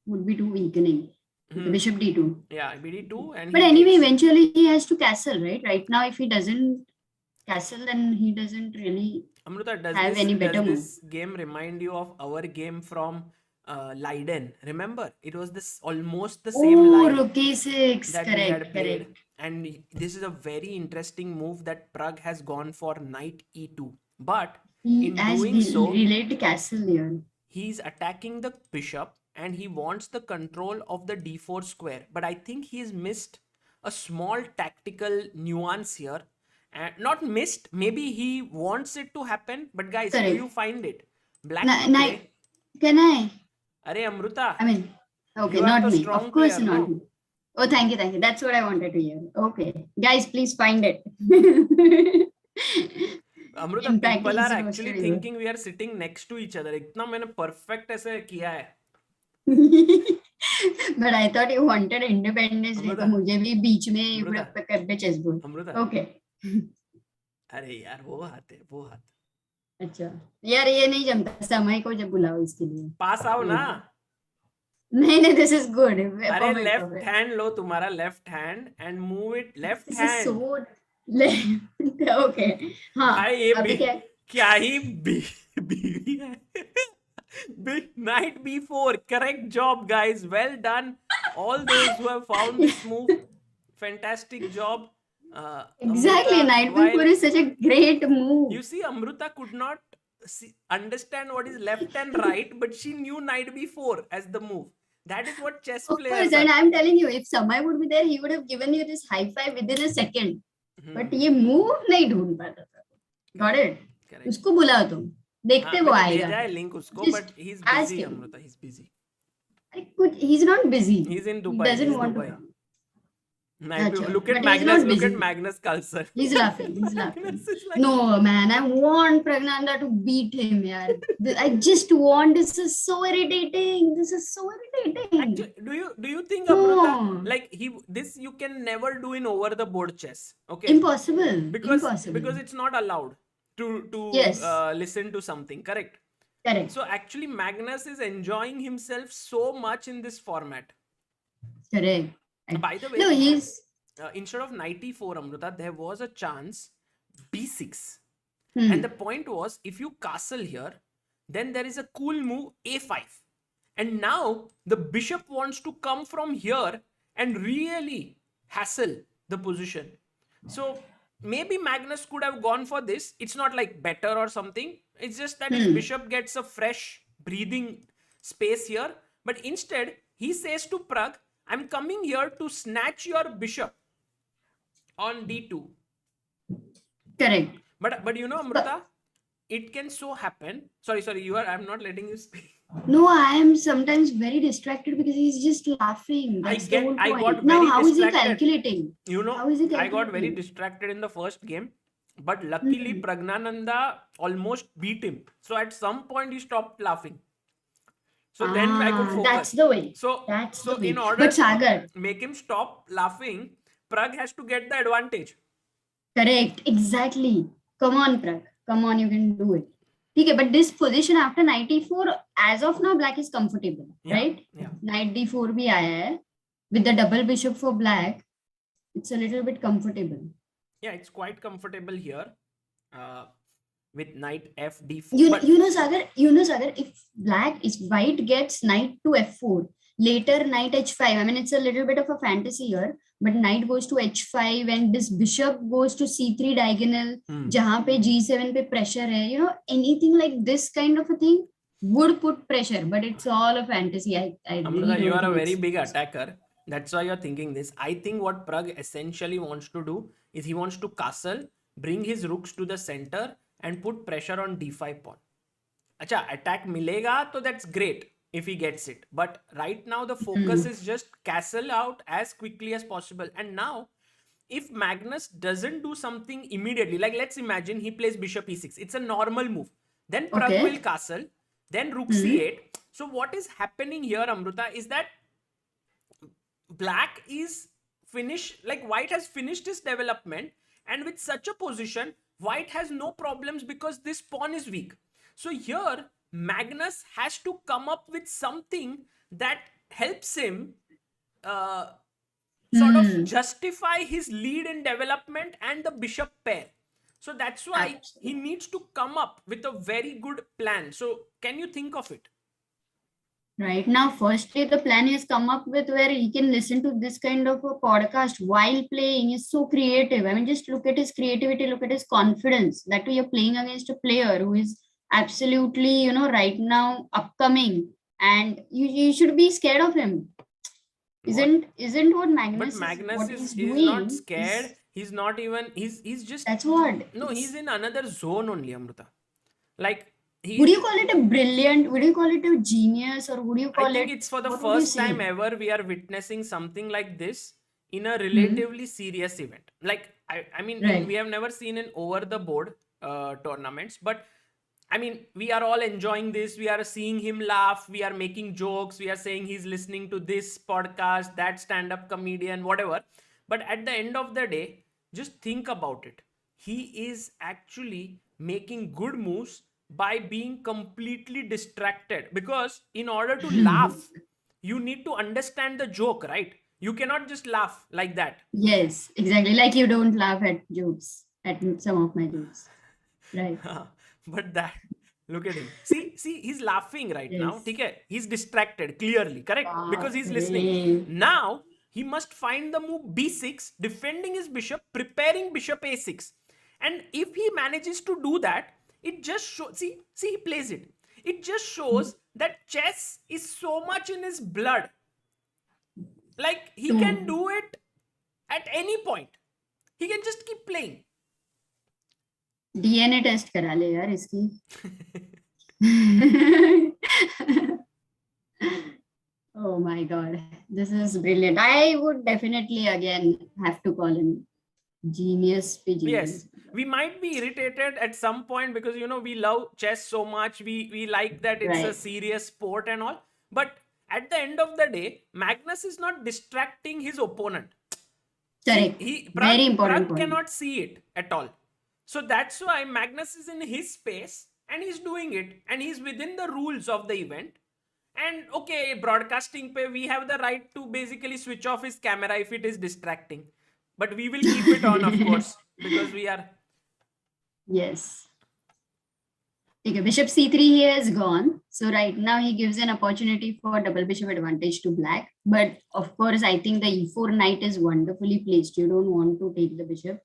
would be too weakening. The bishop d2. Yeah, BD2. And But he anyway, takes. eventually he has to castle, right? Right now, if he doesn't castle, then he doesn't really Amrita, have any better move. this game remind you of our game from Leiden? Remember, it was this almost the same Oh, line rook a6. that we had Correct, played. correct. And this is a very interesting move that Pragg has gone for knight e2. But He in has doing so, relayed castle here. he's attacking the bishop and he wants the control of the d4 square. But I think he's missed a small tactical nuance here, and not missed. Maybe he wants it to happen, but guys, do Correct. you find it? Black Na- to na- play. Can I? Are Amruta, I mean, okay, you are not the me. strong Of course player, not no? me. Oh, thank you, thank you. That's what I wanted to hear. Okay, guys, please find it. Amruta, In fact, people are he's actually roasted thinking we are sitting next to each other. इतना मैंने perfect ऐसे किया है. But I thought you wanted independence day, तो अमृता, मुझे भी बीच में अमृता, कर दे chess board. अमृता. Okay. अरे यार वो हाथ है, वो हाथ. अच्छा यार ये नहीं जमता, समय को जब बुलाओ इसके लिए. पास आओ ना. नहीं नहीं, this is good. अरे लेफ्ट हैंड लो तुम्हारा, left hand and move it left This is hand. so okay. हाँ भाई ये अभी क्या क्या ही बीवी है. Knight b4, correct job guys, well done. All those who have found this move, fantastic job. exactly, Amruta, knight while- b4 is such a great move. You see, Amruta could not understand what is left and right, but she knew knight b4 as the move. That is what chess Of players course, are. and I'm telling you, if Samay would be there, he would have given you this high five within a second. But ये move नहीं ढूंढ पाता था. Got it? Correct. उसको बुलाओ तुम, देखते वो मैंने आएगा. भेजा है link उसको, Just but he's ask busy, him. Amruta, he's busy. He's not busy. He's in He Dubai. doesn't He's want Dubai. to come. Look But at he's Magnus. not Look at busy. Magnus Carlsen. He's laughing. He's laughing. Magnus is like, No, man, I want Pragnanda to beat him, yaar. I just want, this is so irritating. This is so irritating. actually, do you think No. Amruta, like this you can never do in over the board chess? Okay. Impossible. Because Impossible. it's not allowed to Yes. listen to something, correct? Correct. So actually Magnus is enjoying himself so much in this format. Correct. By the way, No, he's... instead of knight e4, Amruta, there was a chance b6. Hmm. And the point was, if you castle here, then there is a cool move a5. And now the bishop wants to come from here and really hassle the position. So maybe Magnus could have gone for this. It's not like better or something. It's just that his bishop gets a fresh breathing space here. But instead, he says to Pragg, I'm coming here to snatch your bishop on d2. Correct. But you know, Amruta, it can so happen. Sorry, I'm not letting you speak. No, I am sometimes very distracted because he's just laughing. That's the whole I point. got Now, very how is he distracted. calculating? You know, How is he I got very calculating? distracted in the first game, but luckily Pragnananda almost beat him. So at some point he stopped laughing. So then I could focus. That's the way. So That's so the way. in order But Sagar, to make him stop laughing, Pragg has to get the advantage. correct. Exactly. Come on, Pragg. Come on, you can do it. Okay, but this position after knight e4, as of now, black is comfortable, Yeah, right? yeah. Knight d4 bhi aaya hai. With the double bishop for black, it's a little bit comfortable. Yeah, it's quite comfortable here. With knight f d4. You know, Sagar, if white gets knight to f4, later knight h5, I mean, it's a little bit of a fantasy here, but knight goes to h5 and this bishop goes to c3 diagonal, jahan pe g7 pe pressure hai, you know, anything like this kind of a thing would put pressure, but it's all a fantasy. I Amruta, really you don't are a think very it's- big attacker. That's why you're thinking this. I think what Pragg essentially wants to do is he wants to castle, bring his rooks to the center and put pressure on d5 pawn. Acha, attack milega, so that's great if he gets it. But right now the focus is just castle out as quickly as possible. And now, if Magnus doesn't do something immediately, like let's imagine he plays bishop e6. It's a normal move. Then Pragg Okay. will castle, then rook c8. So what is happening here, Amruta, is that black is finished, like white has finished his development, and with such a position, white has no problems because this pawn is weak. So here, Magnus has to come up with something that helps him sort of justify his lead in development and the bishop pair. So that's why he needs to come up with a very good plan. So can you think of it? Right now, firstly, the plan is come up with where he can listen to this kind of a podcast while playing. Is so creative. I mean, just look at his creativity, look at his confidence. That way, you're playing against a player who is absolutely, you know, right now upcoming, and you should be scared of him. Isn't what But Magnus Magnus he's is doing not scared. is He's not even. He's just. that's what No, he's it's, in another zone only, Amruta. Like would you he. call it a brilliant, would you call it a genius, or would you I call think it, it's for the what would you first time say? ever we are witnessing something like this in a Hmm. relatively serious event. Like I mean, we Right. have never seen in over the board tournaments, but I mean, we are all enjoying this. We are seeing him laugh. We are making jokes. We are saying he's listening to this podcast, that stand-up comedian, whatever. But at the end of the day, just think about it. He is actually making good moves by being completely distracted, because in order to laugh you need to understand the joke, right? You cannot just laugh like that. Yes, exactly. Like you don't laugh at jokes, at some of my jokes. Right. But that, look at him, see he's laughing right now, Yes. okay? He's distracted clearly, correct, because he's listening. Baapre. Now he must find the move b6, defending his bishop, preparing bishop a6. And if he manages to do that, it just shows, see he plays it. It just shows that chess is so much in his blood. Like he can To do it at any point. He can just keep playing. DNA test करा ले यार इसकी. Oh my god, this is brilliant. I would definitely again have to call him genius pe genius. Yes, we might be irritated at some point because we love chess so much. We like that it's a Right. serious sport and all. But at the end of the day, Magnus is not distracting his opponent. Correct. See, Very important Pragg point. cannot see it at all. So that's why Magnus is in his space and he's doing it, and he's within the rules of the event. And okay, broadcasting pe we have the right to basically switch off his camera if it is distracting. But we will keep it on, of course, because we are. Yes. Okay, bishop c3 he has gone. So right now he gives an opportunity for double bishop advantage to black. But of course, I think the e4 knight is wonderfully placed. You don't want to take the bishop.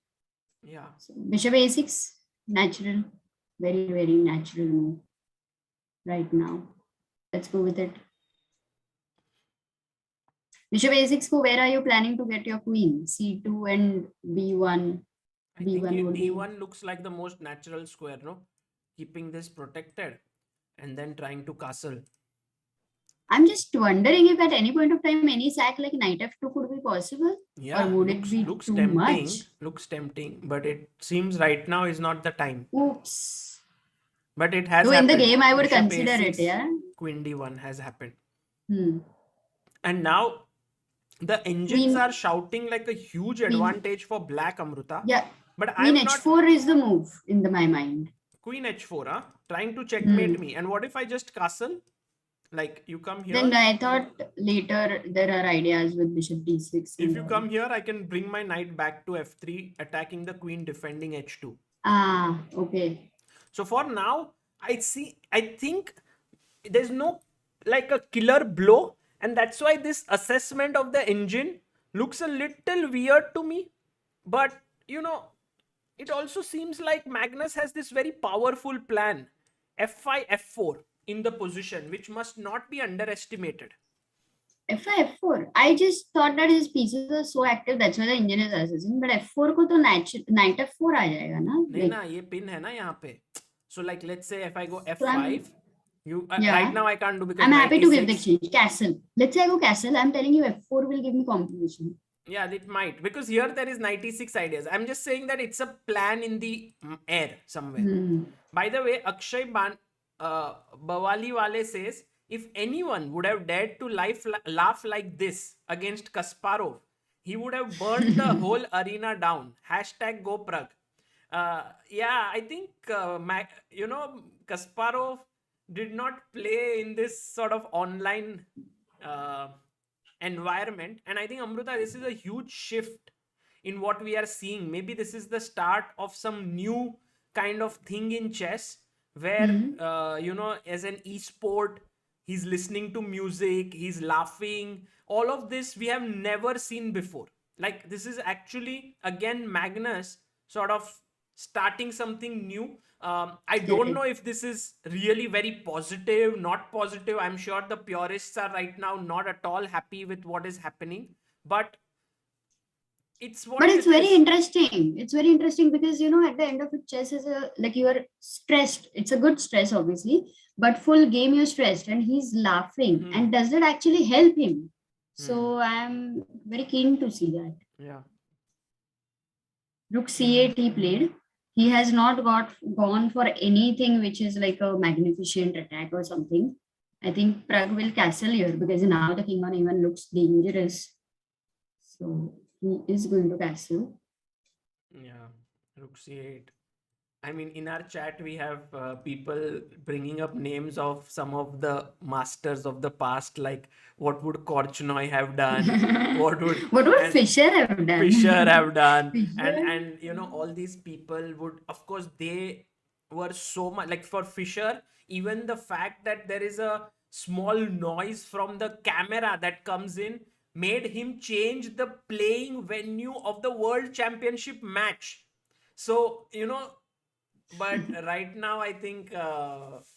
Yeah. So bishop a6, natural, very, very natural move right now. Let's go with it. Bishop a6 ko, where are you planning to get your queen? c2 and b1. I think b1 would be. d1 looks like the most natural square, no? Keeping this protected and then trying to castle. I'm just wondering if at any point of time any sack like knight f2 could be possible. Yeah, Or would looks, it be looks too tempting. much? Looks tempting, but it seems right now is not the time. Oops. But it has So in the happened. game, I would Bishop consider A6, it, yeah. Queen d1 has happened. Hmm. And now the engines Queen- are shouting like a huge advantage for black, Amruta. Yeah. But Queen I'm not. h4 is the move in my mind. Queen h4, huh? Trying to checkmate me. And what if I just castle? Like you come here. Then I thought later there are ideas with bishop d6. If and you all. come here, I can bring my knight back to f3, attacking the queen, defending h2. Ah, okay. So for now, I think there's no like a killer blow, and that's why this assessment of the engine looks a little weird to me. But it also seems like Magnus has this very powerful plan, f5, f4 in the position, which must not be underestimated. f5, f4. I just thought that his pieces are so active, that's why the engine is assessing. But f4 ko to knight f4 aa jayega na? नहीं ना, ये pin है ना यहाँ पे. So like let's say if I go f5, Yeah. right now I can't do because I'm happy to give the 96. exchange. Castle. Let's say I go castle. I'm telling you f4 will give me composition. Yeah, it might, because here there is 96 ideas. I'm just saying that it's a plan in the air somewhere. Hmm. By the way, Akshay Bawali Wale says, if anyone would have dared to laugh like this against Kasparov, he would have burned the whole arena down. Hashtag go Pragg. Yeah, I think, Kasparov did not play in this sort of online environment. And I think, Amruta, this is a huge shift in what we are seeing. Maybe this is the start of some new kind of thing in chess where, as an e-sport, he's listening to music, he's laughing. All of this we have never seen before. Like, this is actually, again, Magnus sort of starting something new. I don't know if this is really very positive, not positive. I'm sure the purists are right now not at all happy with what is happening, but it's what But it it's very is. interesting. It's very interesting because, you know, at the end of it, chess is like you are stressed. It's a good stress, obviously, but full game you're stressed and he's laughing. And does it actually help him? So I'm very keen to see that. Yeah. Rook c8 he played. He has not gone for anything which is like a magnificent attack or something. I think Pragg will castle here because now the king on a1 looks dangerous. So he is going to castle. Yeah, Rook c8. I mean, in our chat, we have people bringing up names of some of the masters of the past, like what would Korchnoi have done? What would Fischer have done? Fischer have done? Fischer? And you know, all these people would, of course, they were so much like for Fischer, even the fact that there is a small noise from the camera that comes in made him change the playing venue of the world championship match. So, you know, but right now I think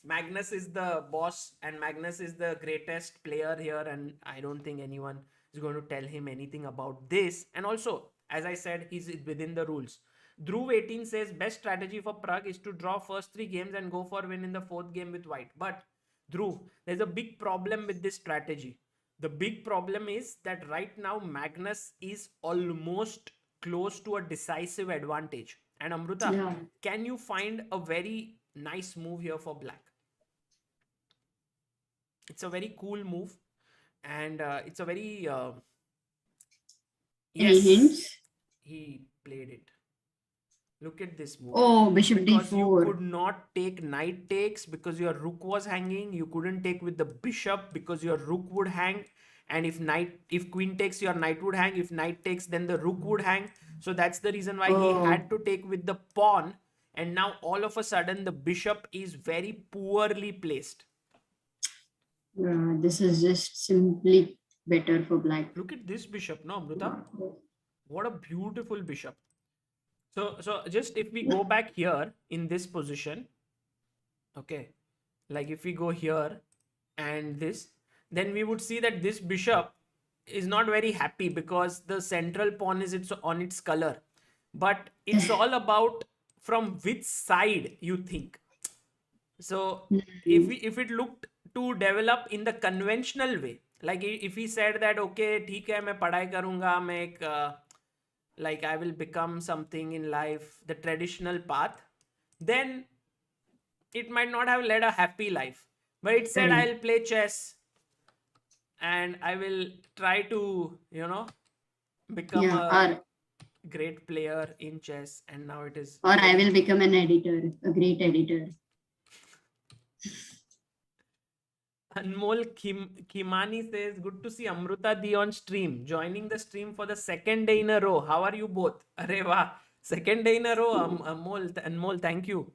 Magnus is the boss and Magnus is the greatest player here, and I don't think anyone is going to tell him anything about this. And also, as I said, he's within the rules. Dhruv18 says best strategy for Pragg is to draw first 3 games and go for win in the 4th game with white. But Dhruv, there's a big problem with this strategy. The big problem is that right now Magnus is almost close to a decisive advantage. And Amruta, can you find a very nice move here for black? It's a very cool move, and it's a very Any hints? He played it. Look at this move. Oh, bishop because d4. You could not take knight takes because your rook was hanging. You couldn't take with the bishop because your rook would hang. And if queen takes, your knight would hang. If knight takes, then the rook would hang. So that's the reason why he had to take with the pawn. And now all of a sudden the bishop is very poorly placed. This is just simply better for black. Look at this bishop, no, Amruta? What a beautiful bishop. So just if we go back here in this position, okay, like if we go here and this, then we would see that this bishop is not very happy because the central pawn is on its color. But it's all about from which side you think. So if it looked to develop in the conventional way, like if he said that, okay, ठीक है, मैं पढ़ाई करूँगा, मैं एक like I will become something in life, the traditional path, then it might not have led a happy life. But it said I'll play chess and I will try to, you know, become a great player in chess. And now it is. Or I will become an editor, a great editor. Anmol Kimani says, good to see Amruta Di on stream, joining the stream for the 2nd day in a row. How are you both? Arre wah. 2nd day in a row, Anmol, thank you.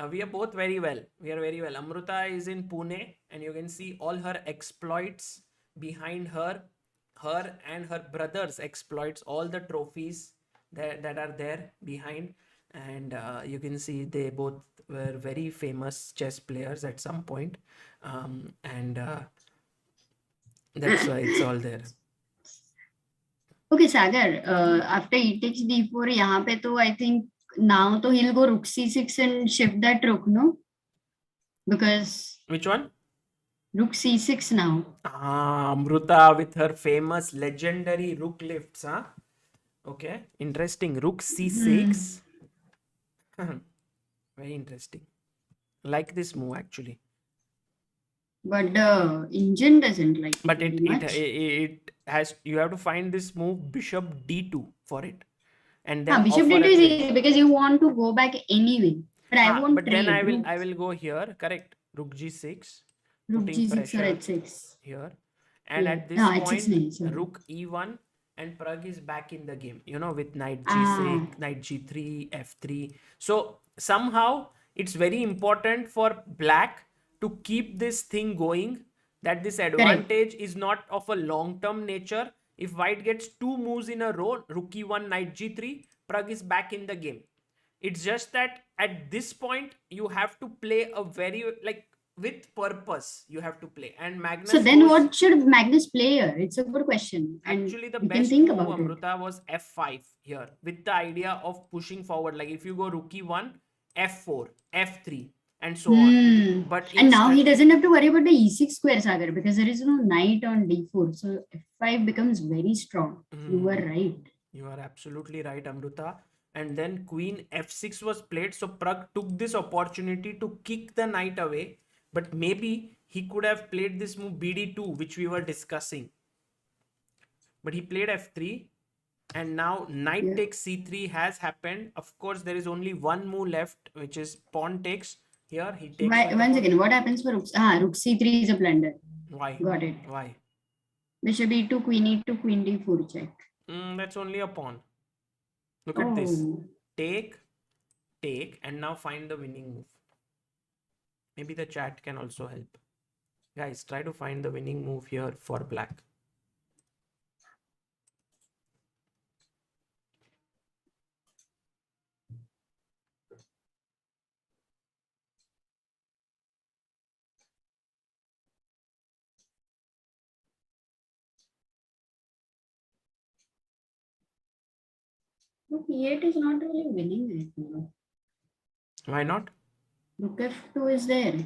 We are both very well. We are very well. Amruta is in Pune and you can see all her exploits behind her and her brother's exploits, all the trophies that are there behind. And you can see they both were very famous chess players at some point. And that's why it's all there. Okay, Sagar, after e takes d4, यहाँ पे तो I think now तो he'll go rook c6 and shift that rook, no? Because... Which one? Rook c6 now. Amruta with her famous legendary rook lifts, huh? Okay, interesting. Rook c6. Very interesting. Like this move actually. But the engine doesn't like it. But it has, you have to find this move bishop d2 for it. And then bishop d2 is easy because you want to go back anyway. But I won't but trade. Then I will go here, correct? Rook g6. Rook putting g6 pressure or h6. Here. And at this point, rook e1 and Pragg is back in the game, you know, with knight g6, knight g3, f3. So somehow it's very important for black to keep this thing going, that this advantage is not of a long-term nature. If white gets 2 moves in a row, rook e1, knight g3, Pragg is back in the game. It's just that at this point you have to play a very like with purpose. You have to play, and Magnus. So then goes, what should Magnus play here? It's a good question. And actually, the we can best think move, about it. Amruta, was f5 here with the idea of pushing forward. Like if you go rook e1, f4, f3, and so on. But And now he instead, doesn't have to worry about the e6 square, Sagar, because there is no knight on d4. So f5 becomes very strong. You were right. You are absolutely right, Amruta. And then queen f6 was played. So Pragg took this opportunity to kick the knight away. But maybe he could have played this move bd2, which we were discussing. But he played f3. And now knight takes c3 has happened. Of course, there is only one move left, which is pawn takes. Here he takes. Once again, what happens for rook? Rook c3 is a blunder. Why? Got it. Why? Bishop e2, queen e2, queen d4 check. That's only a pawn. Look at this. Take, and now find the winning move. Maybe the chat can also help. Guys, try to find the winning move here for black. Rook e8 is not really winning right now. Why not? Rook f2 is there.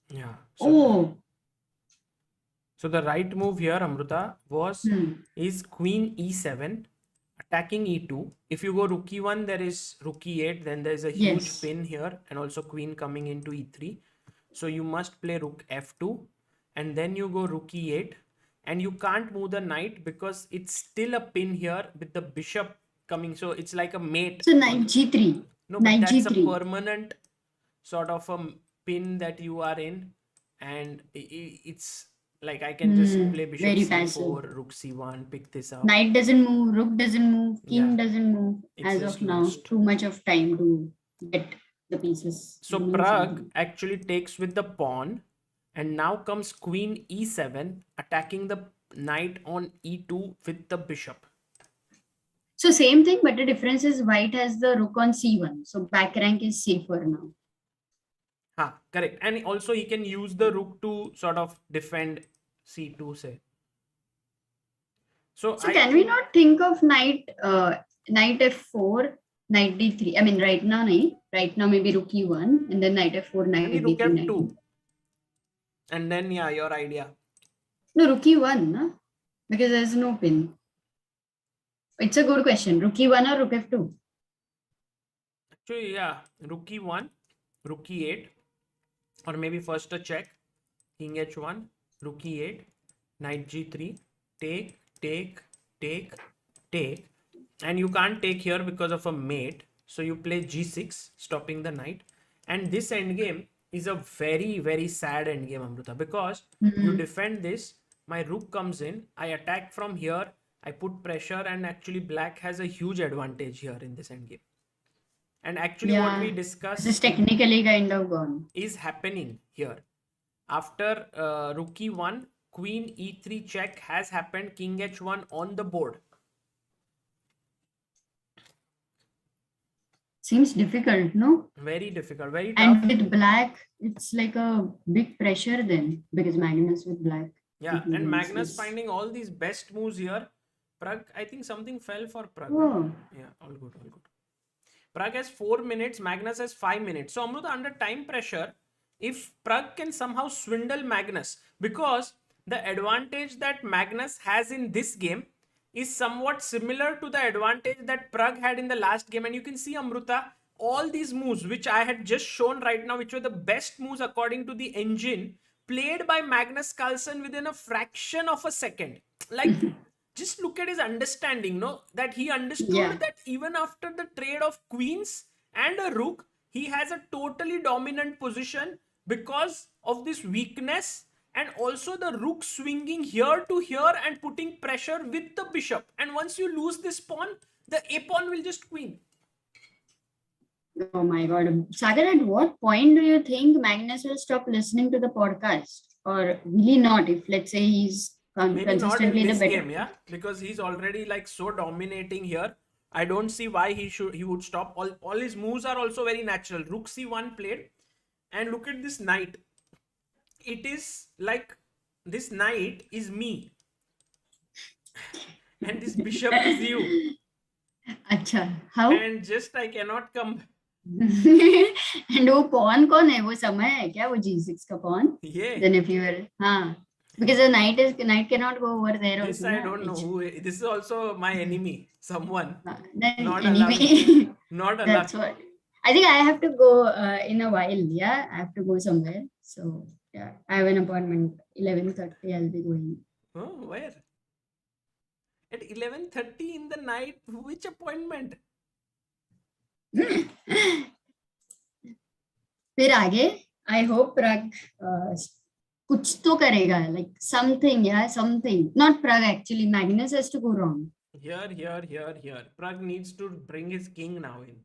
Yeah. So the right move here, Amruta, was is queen e7, attacking e2. If you go rook e1, there is rook e8, then there is a huge pin here, and also queen coming into e3. So you must play rook f2, and then you go rook e8, and you can't move the knight because it's still a pin here with the bishop coming. So it's like a mate. So knight g3. No, but that's a permanent sort of a pin that you are in, and it's like I can just play bishop c4, rook c1, pick this up. Knight doesn't move, rook doesn't move, king doesn't move. As of now, too much of time to get the pieces. So Pragg actually takes with the pawn, and now comes queen e7, attacking the knight on e2 with the bishop. So same thing, but the difference is white has the rook on c1. So back rank is safer now. Correct. And also he can use the rook to sort of defend c2, say. So can we not think of knight f4, knight d3? I mean, right now maybe rook e1, and then knight f4, knight maybe d3. Rook f2. And then, your idea. No, rook e1, no? Because there's no pin. It's a good question. Rook e1 or rook f2? Actually, rook e1, rook e8, or maybe first a check, king h1, rook e8, knight g3, take, and you can't take here because of a mate, so you play g6, stopping the knight. And this endgame is a very, very sad endgame, Amruta, because you defend this, my rook comes in, I attack from here, I put pressure, and actually black has a huge advantage here in this endgame. And actually what we discussed is technically kind of gone. Is happening here. After rook e1, queen e3 check has happened, king h1 on the board. Seems difficult, no? Very difficult, very tough. And with black, it's like a big pressure then, because Magnus with black. Yeah, and Magnus finding all these best moves here. Pragg, I think something fell for Pragg. Yeah, all good. Pragg has 4 minutes, Magnus has 5 minutes. So Amruta, under time pressure, if Pragg can somehow swindle Magnus, because the advantage that Magnus has in this game is somewhat similar to the advantage that Pragg had in the last game. And you can see, Amruta, all these moves which I had just shown right now, which were the best moves according to the engine, played by Magnus Carlsen within a fraction of a second. Like, just look at his understanding, that he understood that even after the trade of queens and a rook, he has a totally dominant position because of this weakness, and also the rook swinging here to here and putting pressure with the bishop. And once you lose this pawn, the a pawn will just queen. Oh my God. Sagar, at what point do you think Magnus will stop listening to the podcast? Or will he not, if let's say he's maybe not in consistently this the better game, because he's already like so dominating here. I don't see why he would stop. All his moves are also very natural. Rook c1 played, and look at this knight. It is like this knight is me, and this bishop is you, अच्छा, how? and just I cannot come. And वो pawn कौन है? वो समय है क्या? वो g6 का pawn? Yeah. Then if you were, हाँ, because the knight cannot go over there This also. I na, don't know H. who. This is also my enemy. Someone Then not anyway, allowing. Not that's allowing. what. I think I have to go in a while. Yeah, I have to go somewhere. So yeah, I have an appointment 11:30. I'll be going. Oh, where? At 11:30 in the night. Which appointment? फिर आगे I hope Pragg कुछ तो करेगा, like something, yeah, something. Not Pragg actually. Magnus has to go wrong. Here. Pragg needs to bring his king now in.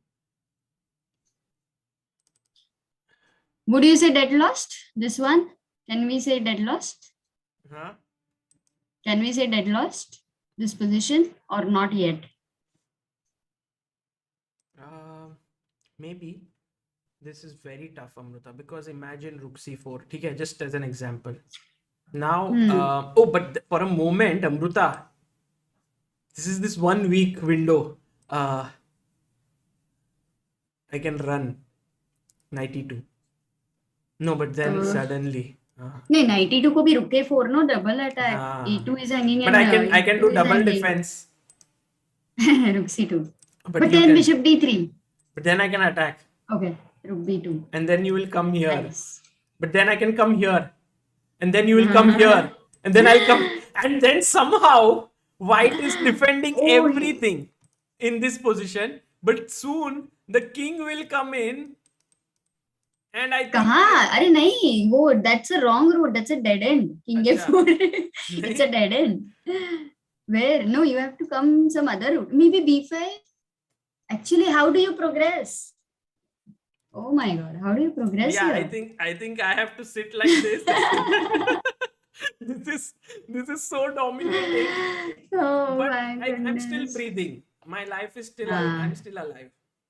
Would you say dead lost? This one? Can we say dead lost? Huh? Can we say dead lost? This position or not yet? Maybe. This is very tough, Amruta, because imagine rook c4. Okay, just as an example. Now, but for a moment, Amruta, this is this 1 week window. I can run 92. No, but then suddenly. नहीं 92 को भी रुक के 4 no double attack. E2 is hanging. But and I can do E2 is double hanging. defense. Rook c2. But But you then can- bishop d3. But then I can attack. Okay, rook b2. And then you will come here. Nice. But then I can come here. And then you will come here. And then I'll come. And then somehow white is defending everything in this position. But soon the king will come in. And I think कहाँ? अरे नहीं, वो that's a wrong route. That's a dead end. King अच्छा. a4. It's a dead end. Where? No, you have to come some other route. Maybe b5. Actually, how do you progress? Oh my God, how do you progress yeah, here? I think I have to sit like this. this is so dominating. Oh But my I'm still goodness. breathing. My life is still Ah. I'm still alive.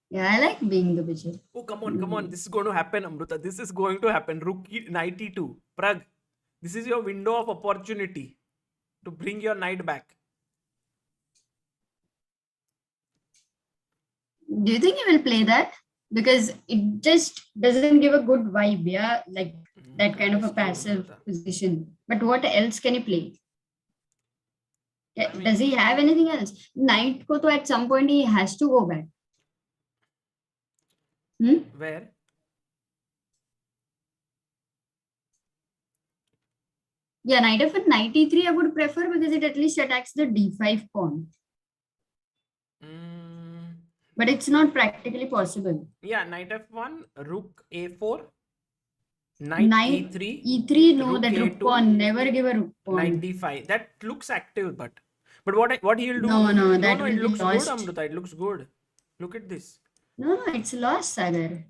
Yeah, I like being the bishop. Oh, come on. This is going to happen, Amruta. This is going to happen. Rook 92. Pragg, this is your window of opportunity to bring your knight back. Do you think he will play that? Because it just doesn't give a good vibe, yeah? Like that kind of a That's true, passive Amruta. position. But what else can he play? Yeah, I mean- does he have anything else? Knight ko to at some point he has to go back. Where? Yeah, knight f1, knight e3 I would prefer because it at least attacks the d5 pawn. But it's not practically possible. Yeah, knight f1, rook a4, knight Knight e3, e3, no, rook that rook a2, pawn. Never give a rook pawn. knight d5. That looks active, but what he'll do? No, that will it be looks lost. good, Amruta. It looks good. Look at this. No, it's lost, Sagar.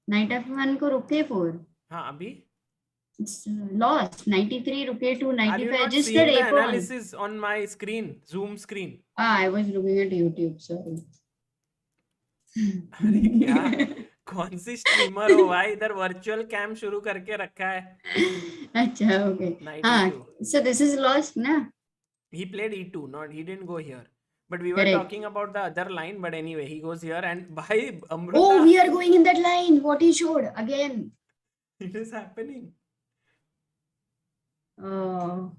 Knight f1 ko rook a4. हाँ अभी? It's lost. 93, rook a2, Are you 95. not Just seeing the the a pawn. analysis on my screen, Zoom screen? I was looking at YouTube. Sorry. अरे क्या? कौन सी streamer हो भाई? इधर virtual cam शुरू करके रखा है. अच्छा, okay. Knight Ah, e2. so this is lost, na? He played e2, he didn't go here. But we were Correct. talking about the other line. But anyway, he goes here, and by Amruta, Oh, we are going in that line. What he showed again. it is happening. Oh.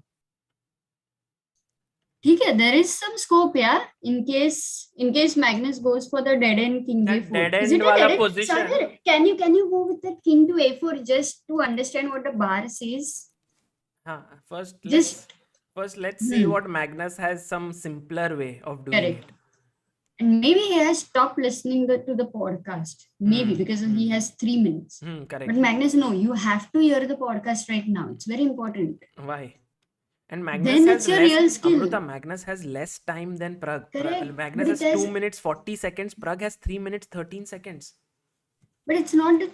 ठीक है, there is some scope, yeah. In case Magnus goes for the dead end king That a4. dead Is end it a wala dead end? position. Sagar, can you go with that king to a4 just to understand what the bar says? First, Just let's see what Magnus has some simpler way of doing correct. it. And maybe he has stopped listening to the podcast. Maybe because he has 3 minutes. Correct. But Magnus, no, you have to hear the podcast right now. It's very important. Why? And Magnus Then has it's your real skill. Amruta, Magnus has less time than Pragg. Correct. Magnus But has it 2 has- minutes 40 seconds. Pragg has 3 minutes 13 seconds. But it's not the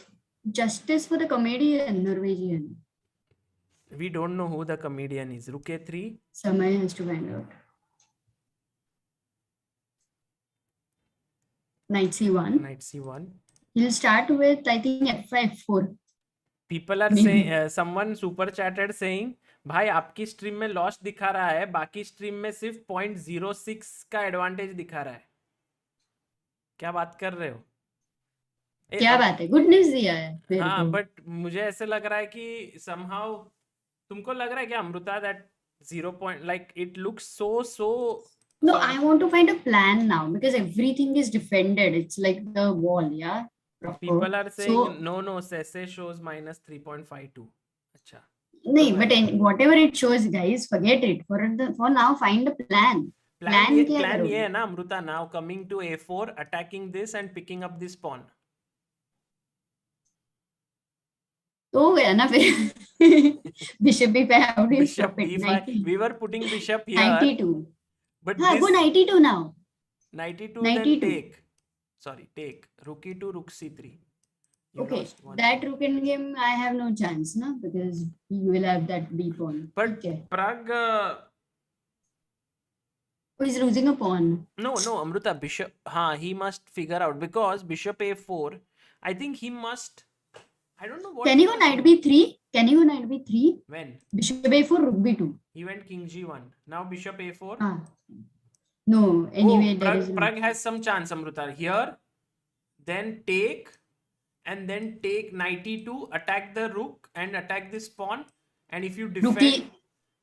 justice for the comedian, Norwegian. We don't know who the comedian is. Rook a3. Samay has to find out. Knight C1. Knight C1. He'll start with, I think, F5, F4. People are Maybe. saying, someone super chatted saying, भाई आपकी stream में loss दिखा रहा है, बाकी stream में सिर्फ 0.06 का एडवांटेज दिखा रहा है. क्या बात कर रहे हो? क्या बात है, गुड न्यूज दिया है मेरे हाँ, को. बट मुझे ऐसे लग रहा है कि somehow तुमको लग रहा है क्या Amrita that 0 point like it looks so No, I want to find a plan now because everything is defended. It's like the wall, yeah. Proper. people are saying So, no Sese shows minus 3.52. अच्छा. no, but whatever it shows, guys, forget it. For now, find a plan. Plan क्या ये करोगे? है ना Amrita, now coming to A4, attacking this and picking up this pawn. तो हो गया ना फिर. Bishop B5, how do you Bishop stop it? B5. 90. We were putting bishop here. 92. But हाँ, this go 92 now. 92 92. then take. Sorry, take. Rook E2, Rook C3. You Okay, lost one. that rook in game, I have no chance, no, because you will have that B pawn. But Okay. Pragg, Who is losing a pawn? no, Amruta, bishop. He must figure out because bishop A4. I think he must. I don't know what. Can you go knight B3? Can you go knight B3? When Bishop A4, rook B2. he went king G1. Now bishop A4. Ah. No, anyway, there is. Pragg has some chance, Amruta. Here, then take, and then take knight E2, attack the rook and attack this pawn. And if you defend, Rookie.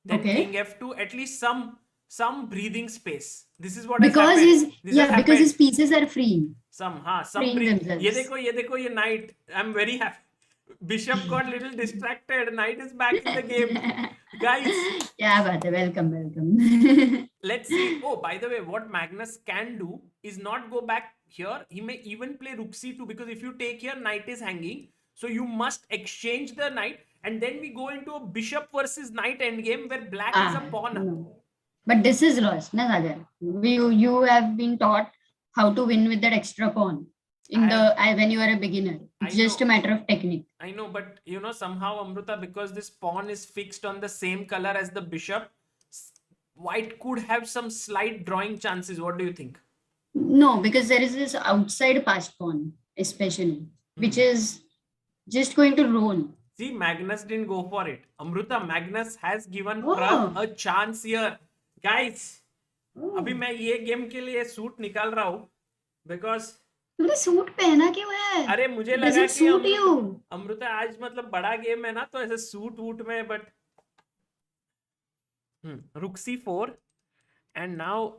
then Okay. king F2, at least some breathing space. This is what Because has his happened. This has because his happened. pieces are free. Some freeing themselves. ये देखो ये knight. I'm very happy. Bishop got little distracted. Knight is back in the game. Guys, क्या बात है, welcome. let's see. Oh, by the way, what Magnus can do is not go back here. He may even play rook c2 because if you take here, knight is hanging. So you must exchange the knight, and then we go into a bishop versus knight endgame where black is a pawn. No. But this is lost, na Sagar? You have been taught how to win with that extra pawn when you are a beginner. It's just a matter of technique. I know, but you know, somehow Amruta, because this pawn is fixed on the same color as the bishop, white could have some slight drawing chances. What do you think? No, because there is this outside passed pawn, especially, which is just going to roll. See, Magnus didn't go for it. Amruta, Magnus has given Pragg a chance here. Guys, अभी मैं ये game के लिए suit निकाल रहा हूँ because तुमने suit पहना क्यों है? अरे मुझे लगा कि you. अमृता आज मतलब बड़ा गेम है ना, तो ऐसे सूट वूट में, but rook c4 and now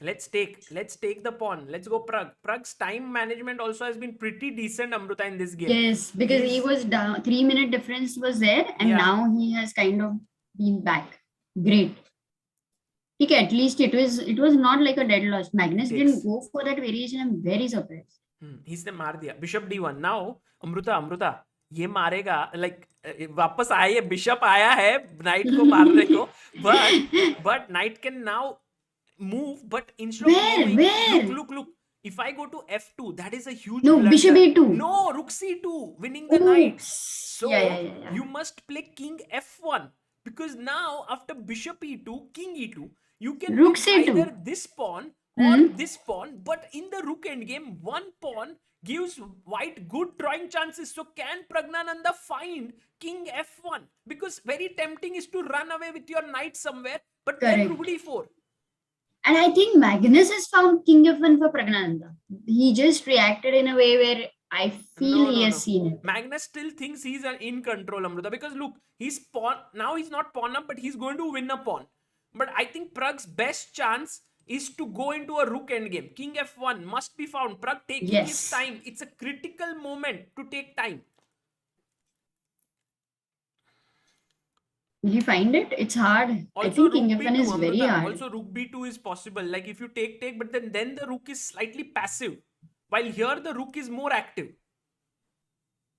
let's take the pawn. Let's go Pragg. Pragg's time management also has been pretty decent, Amruta, in this game. Yes, because he was down, 3-minute difference was there, and now he has kind of been back. Great. Okay, at least it was not like a dead loss. Magnus didn't go for that variation. I'm very surprised. He's the मार दिया. Bishop d1. Now Amruta ये मारेगा, like वापस आया, bishop आया है knight को मारने को, but knight can now move, but instead of moving, look, if I go to f2, that is a huge blunder. Bishop e2. No, rook c2, winning the knight. So you must play king f1, because now after bishop e2, king e2, you can rook c2. Either this pawn or this pawn, but in the rook endgame, one pawn gives white good drawing chances. So can Pragnananda find king f1? Because very tempting is to run away with your knight somewhere, but then rook d4. And I think Magnus has found king f1 for Pragnananda. He just reacted in a way where I feel he has seen it. Magnus still thinks he's in control, Amruta, because look, he's pawn. Now he's not pawn up, but he's going to win a pawn. But I think Pragg's best chance is to go into a rook endgame. King f1 must be found. Pragg taking his time. It's a critical moment to take time. Will you find it? It's hard. Also, I think king f1 is very hard. Also, rook b2 is possible. Like if you take, but then the rook is slightly passive. While here the rook is more active.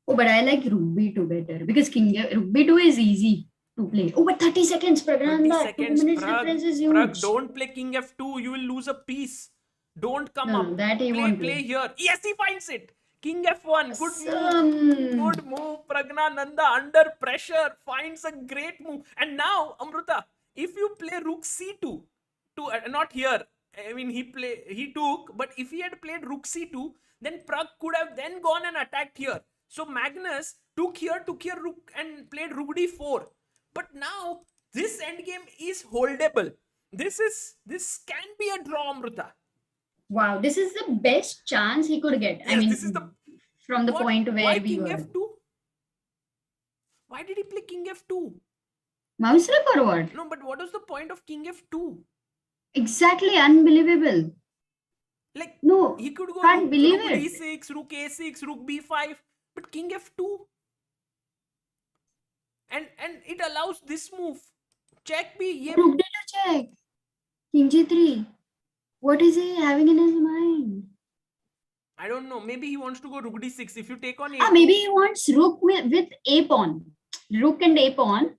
Oh, but I like rook b2 better because rook b2 is easy to play. Oh, but 30 seconds, Pragnananda. 2 minutes difference is huge. Pragg, don't play king f2. You will lose a piece. Don't come up. That he won't play here. Yes, he finds it. King f1. Good move. Pragnananda under pressure finds a great move. And now, Amruta, if you play rook c2, not here, I mean, he took, but if he had played rook c2, then Pragg could have then gone and attacked here. So Magnus took here, rook, and played rook d4. But now this endgame is holdable. This can be a draw, Amruta. Wow, this is the best chance he could get. I Yes, mean, this is the from the point why where we king were. f2? Why did he play king f2? Mouse trap or what? No, but what was the point of king f2? Exactly, unbelievable. Like, No, he could go can't rook believe it. d6, rook a6, rook b5, but king f2. And it allows this move. Check b. Ye Rook d2 check. King g3. What is he having in his mind? I don't know. Maybe he wants to go rook d6. If you take on Ah, a, maybe he wants rook with a pawn. Rook and a pawn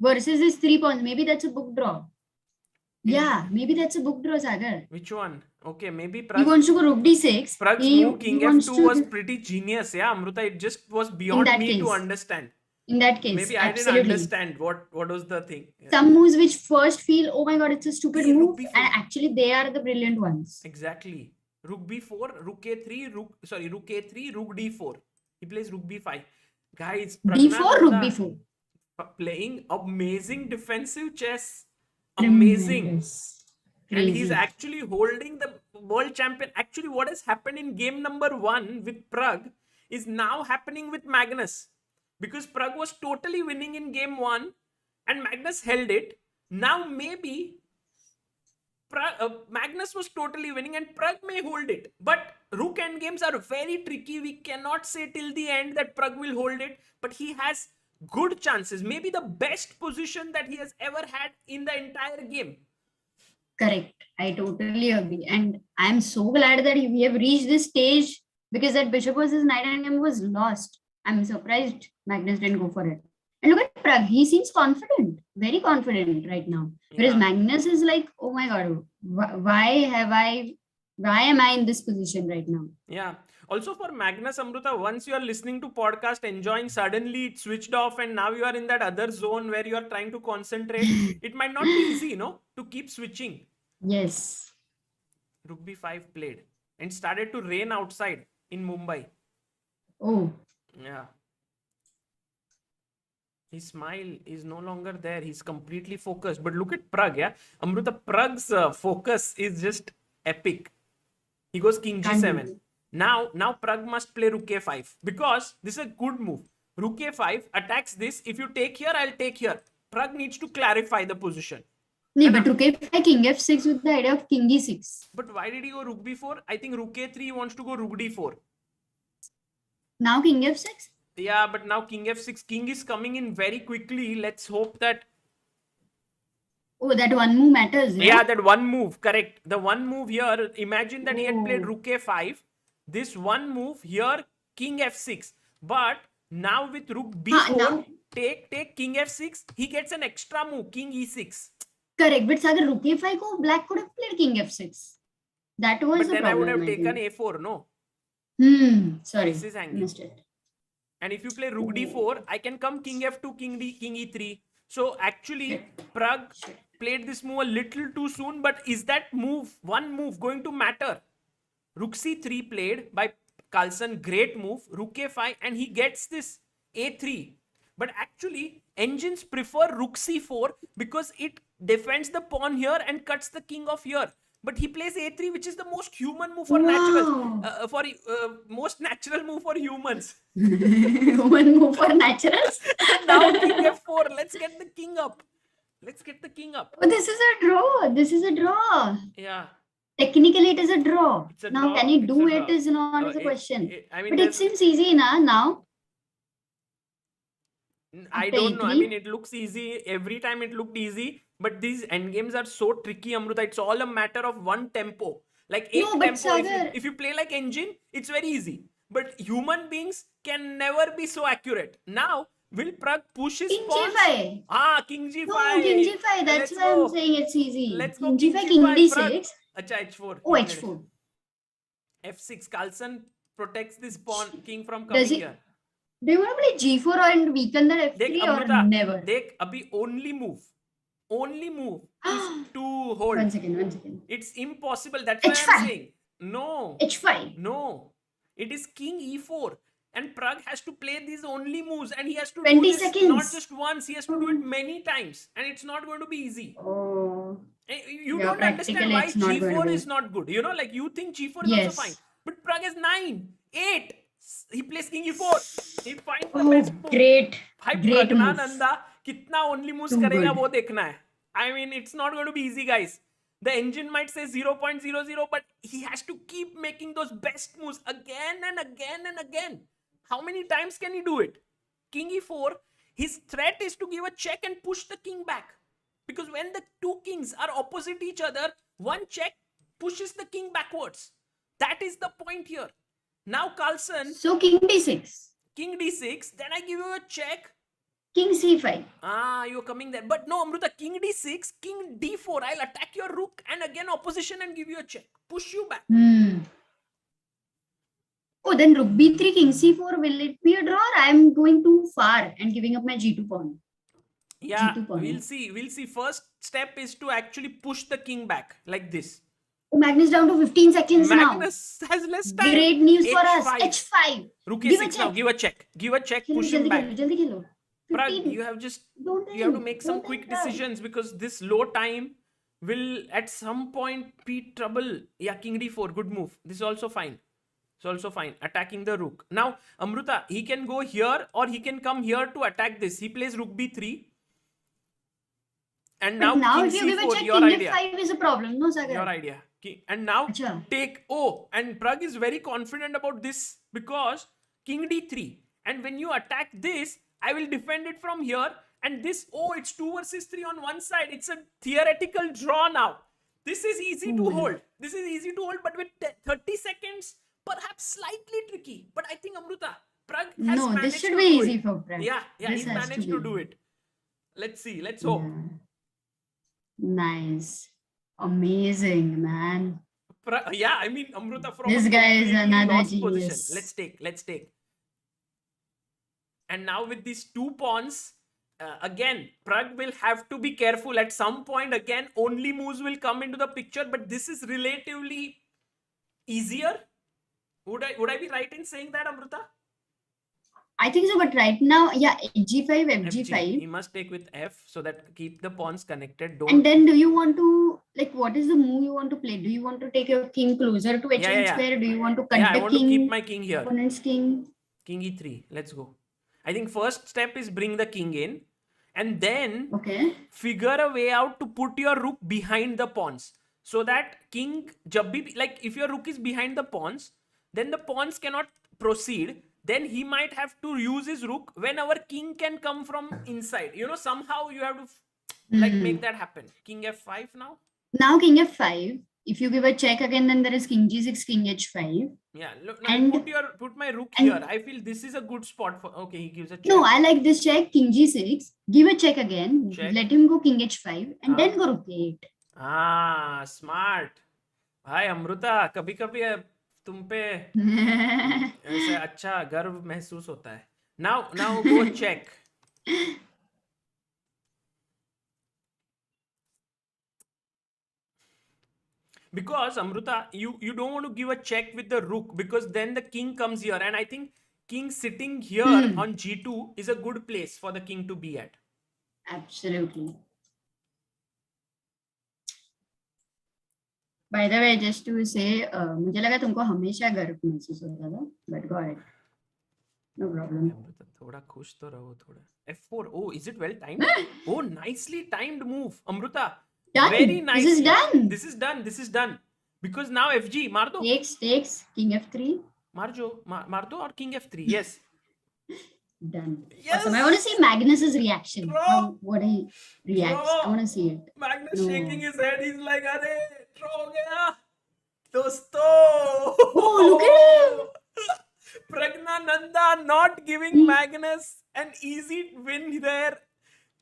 versus his 3 pawns. Maybe that's a book draw. Yeah, maybe that's a book draw, Sagar. which one? Okay, maybe He Pragg. wants to go rook d6. Pragg's He move king wants f2 to- was pretty genius. Yeah, Amruta, it just was beyond that me to case. understand. In that case, Maybe I absolutely. didn't understand what was the thing. Yeah. Some moves which first feel, oh my god, it's a stupid Yeah, rook move, b4. and actually they are the brilliant ones. Exactly. Rook b4, rook a3, rook a3, rook d4. He plays rook b5. Guys, b4, rook Pragnananda b4. playing amazing defensive chess. Amazing. Tremendous. And he's Crazy. actually holding the world champion. Actually, what has happened in game number 1 with Pragg is now happening with Magnus. Because Pragg was totally winning in game 1 and Magnus held it. Now maybe Magnus was totally winning and Pragg may hold it. But rook endgames are very tricky. We cannot say till the end that Pragg will hold it. But he has good chances. Maybe the best position that he has ever had in the entire game. Correct. I totally agree. And I'm so glad that we have reached this stage because that bishop versus knight endgame was lost. I'm surprised Magnus didn't go for it. And look at Pragg. He seems confident, very confident right now. Whereas Yeah. Magnus is like, oh my god, why am I in this position right now? Yeah. Also for Magnus, Amruta, once you are listening to podcast, enjoying, suddenly it switched off and now you are in that other zone where you are trying to concentrate. It might not be easy, to keep switching. Yes. Rook b5 played and started to rain outside in Mumbai. Oh, Yeah. His smile is no longer there. He's completely focused. But look at Pragg, yeah? Amruta, Pragg's focus is just epic. He goes king g7. Now Pragg must play rook a5 because this is a good move. Rook a5 attacks this. If you take here, I'll take here. Pragg needs to clarify the position. no, but rook a5, king f6 with the idea of king e6. But why did he go rook b4? I think rook a3 wants to go rook d4. Now king f6? Yeah, but now king f6. King is coming in very quickly. Let's hope that... Oh, that one move matters. Yeah, that one move. Correct. The one move here. Imagine that he had played Oh. rook a5. This one move here, king f6. But now with rook b4, now- take king f6. He gets an extra move, king e6. Correct, but Sagar, rook a5 ko black could have played king f6. That was But the then I would problem. have taken think. a4, no? Sorry, This is hanging. missed it. And if you play rook d4, I can come king f2, king e3. So actually, Pragg played this move a little too soon. But is that one move, going to matter? Rook c3 played by Carlsen, great move. Rook a5, and he gets this a3. But actually, engines prefer rook c4 because it defends the pawn here and cuts the king off here. But he plays a3, which is the most human move for naturals. Most natural move for humans. One move for naturals. Now king f4. Let's get the king up. Oh, this is a draw. This is a draw. Yeah. Technically, it is a draw. It's a Now, draw. can he It's do a it draw. is not the question. I mean, But it seems easy now. I after don't know. I E3? mean, it looks easy. Every time it looked easy. But these endgames are so tricky, Amruta. It's all a matter of one tempo. Like eight No, but tempo. Sagar- If you play like engine, it's very easy. But human beings can never be so accurate. Now, will Pragg push his King pawns? g5. King g5. No, king g5. That's Let's why I'm go. saying it's easy. Let's go King g5, king Pragg. d6. Acha, h4. Oh, h4. f6. Carlsen protects this pawn, king from Does coming he- here. Do you want to play g4 and weaken that f3 Deख, or Amruta, never? देख अभी only move only move is to hold. One second. It's impossible. That's why I'm saying no. H5. No. It is king e4. And Pragg has to play these only moves, and he has to 20 do this seconds. not just once, he has to do it many times, and it's not going to be easy. Oh. You Yeah, don't understand practically why it's not going to g4 be. is not good. You know, like you think g4 is Yes. also fine. But Pragg has 9, 8. He plays king e4. He finds the Oh, best move. great. Bhai Great move. Pragnananda kitna only moves Too karega good. wo dekhna hai. I mean, it's not going to be easy, guys. The engine might say 0.00, but he has to keep making those best moves again and again and again. How many times can he do it? King e4, his threat is to give a check and push the king back. Because when the two kings are opposite each other, one check pushes the king backwards. That is the point here. Now Carlsen, So king d6. king d6, then I give you a check. King c5. Ah, you're coming there. But no, Amruta, king d6, king d4. I'll attack your rook and again opposition and give you a check. Push you back. Oh, then rook b3, king c4. Will it be a draw, or I am going too far and giving up my g2 pawn? Yeah, G2 pawn. we'll see. We'll see. First step is to actually push the king back like this. Oh, Magnus down to 15 seconds Magnus has less now. time. Great news for us. H5. H5. Rook Give a a6 now. check. Give a check. Give a check. Kill Push him, him back. jaldi kill. Pragg, 15. you have just Don't you have to end. make some Don't quick end, Pragg. decisions because this low time will at some point be trouble. Yeah, king d4. Good move. This is also fine. It's also fine. Attacking the rook. Now, Amruta, he can go here or he can come here to attack this. He plays rook b3. And But now king if you give a c4, check, your king idea. f5 is a problem. No, Sagar. Your idea. And now Acha. take and Pragg is very confident about this because king d3. And when you attack this, I will defend it from here. And this, it's 2 versus 3 on one side. It's a theoretical draw now. This is easy to hold. This is easy to hold, but with 30 seconds, perhaps slightly tricky. But I think Amruta, Pragg has No, managed this should to be do easy it. for Pragg. Yeah, This he's has managed to to be. do it. Let's see. Let's hope. Yeah. Nice. Amazing, man. Yeah, I mean, Amruta from This a guy is completely another lost genius. position. Let's take. And now with these 2 pawns, again, Pragg will have to be careful. At some point, again, only moves will come into the picture, but this is relatively easier. Would I be right in saying that, Amruta? I think so, but right now, yeah, g5, fg5. He must take with f so that keep the pawns connected. Don't. And then do you want to, what is the move you want to play? Do you want to take your king closer to h1 square? Do you want to cut I the want to king? keep my king here. Opponent's king. King e3. Let's go. I think first step is bring the king in. And then figure a way out to put your rook behind the pawns. So that king, like if your rook is behind the pawns, then the pawns cannot proceed. Then he might have to use his rook when our king can come from inside. You know, somehow you have to make that happen. King f5 now. Now king f5. If you give a check again, then there is king g6, king h5. Yeah, look, and put my rook here. I feel this is a good spot for. Okay, he gives a check. No, I like this check. King g6. Give a check again. Check. Let him go king h5 and then go rook 8. Smart. भाई अमृता कभी कभी तुम पे ऐसे अच्छा गर्व महसूस होता है. Now go check. Because Amruta, you don't want to give a check with the rook because then the king comes here, and I think king sitting here on g2 is a good place for the king to be at. Absolutely. By the way, just to say, मुझे लगा तुमको हमेशा गर्व महसूस होता था, but go ahead. No problem. थोड़ा खुश तो रहो थोड़ा. F4. Oh, is it well timed? Oh, nicely timed move, Amruta. Done. Very nice. This is done. This is done. Because now FG, mar do. Takes, king f3. Mar do or king f3. Yes. Done. Yes. Awesome. I want to see Magnus's reaction. Bro. What he reacts. Bro. I want to see it. Magnus No. shaking his head. He's like, "Arey, draw ho gaya, dosto." Oh, look at him. Pragnananda not giving Magnus an easy win there.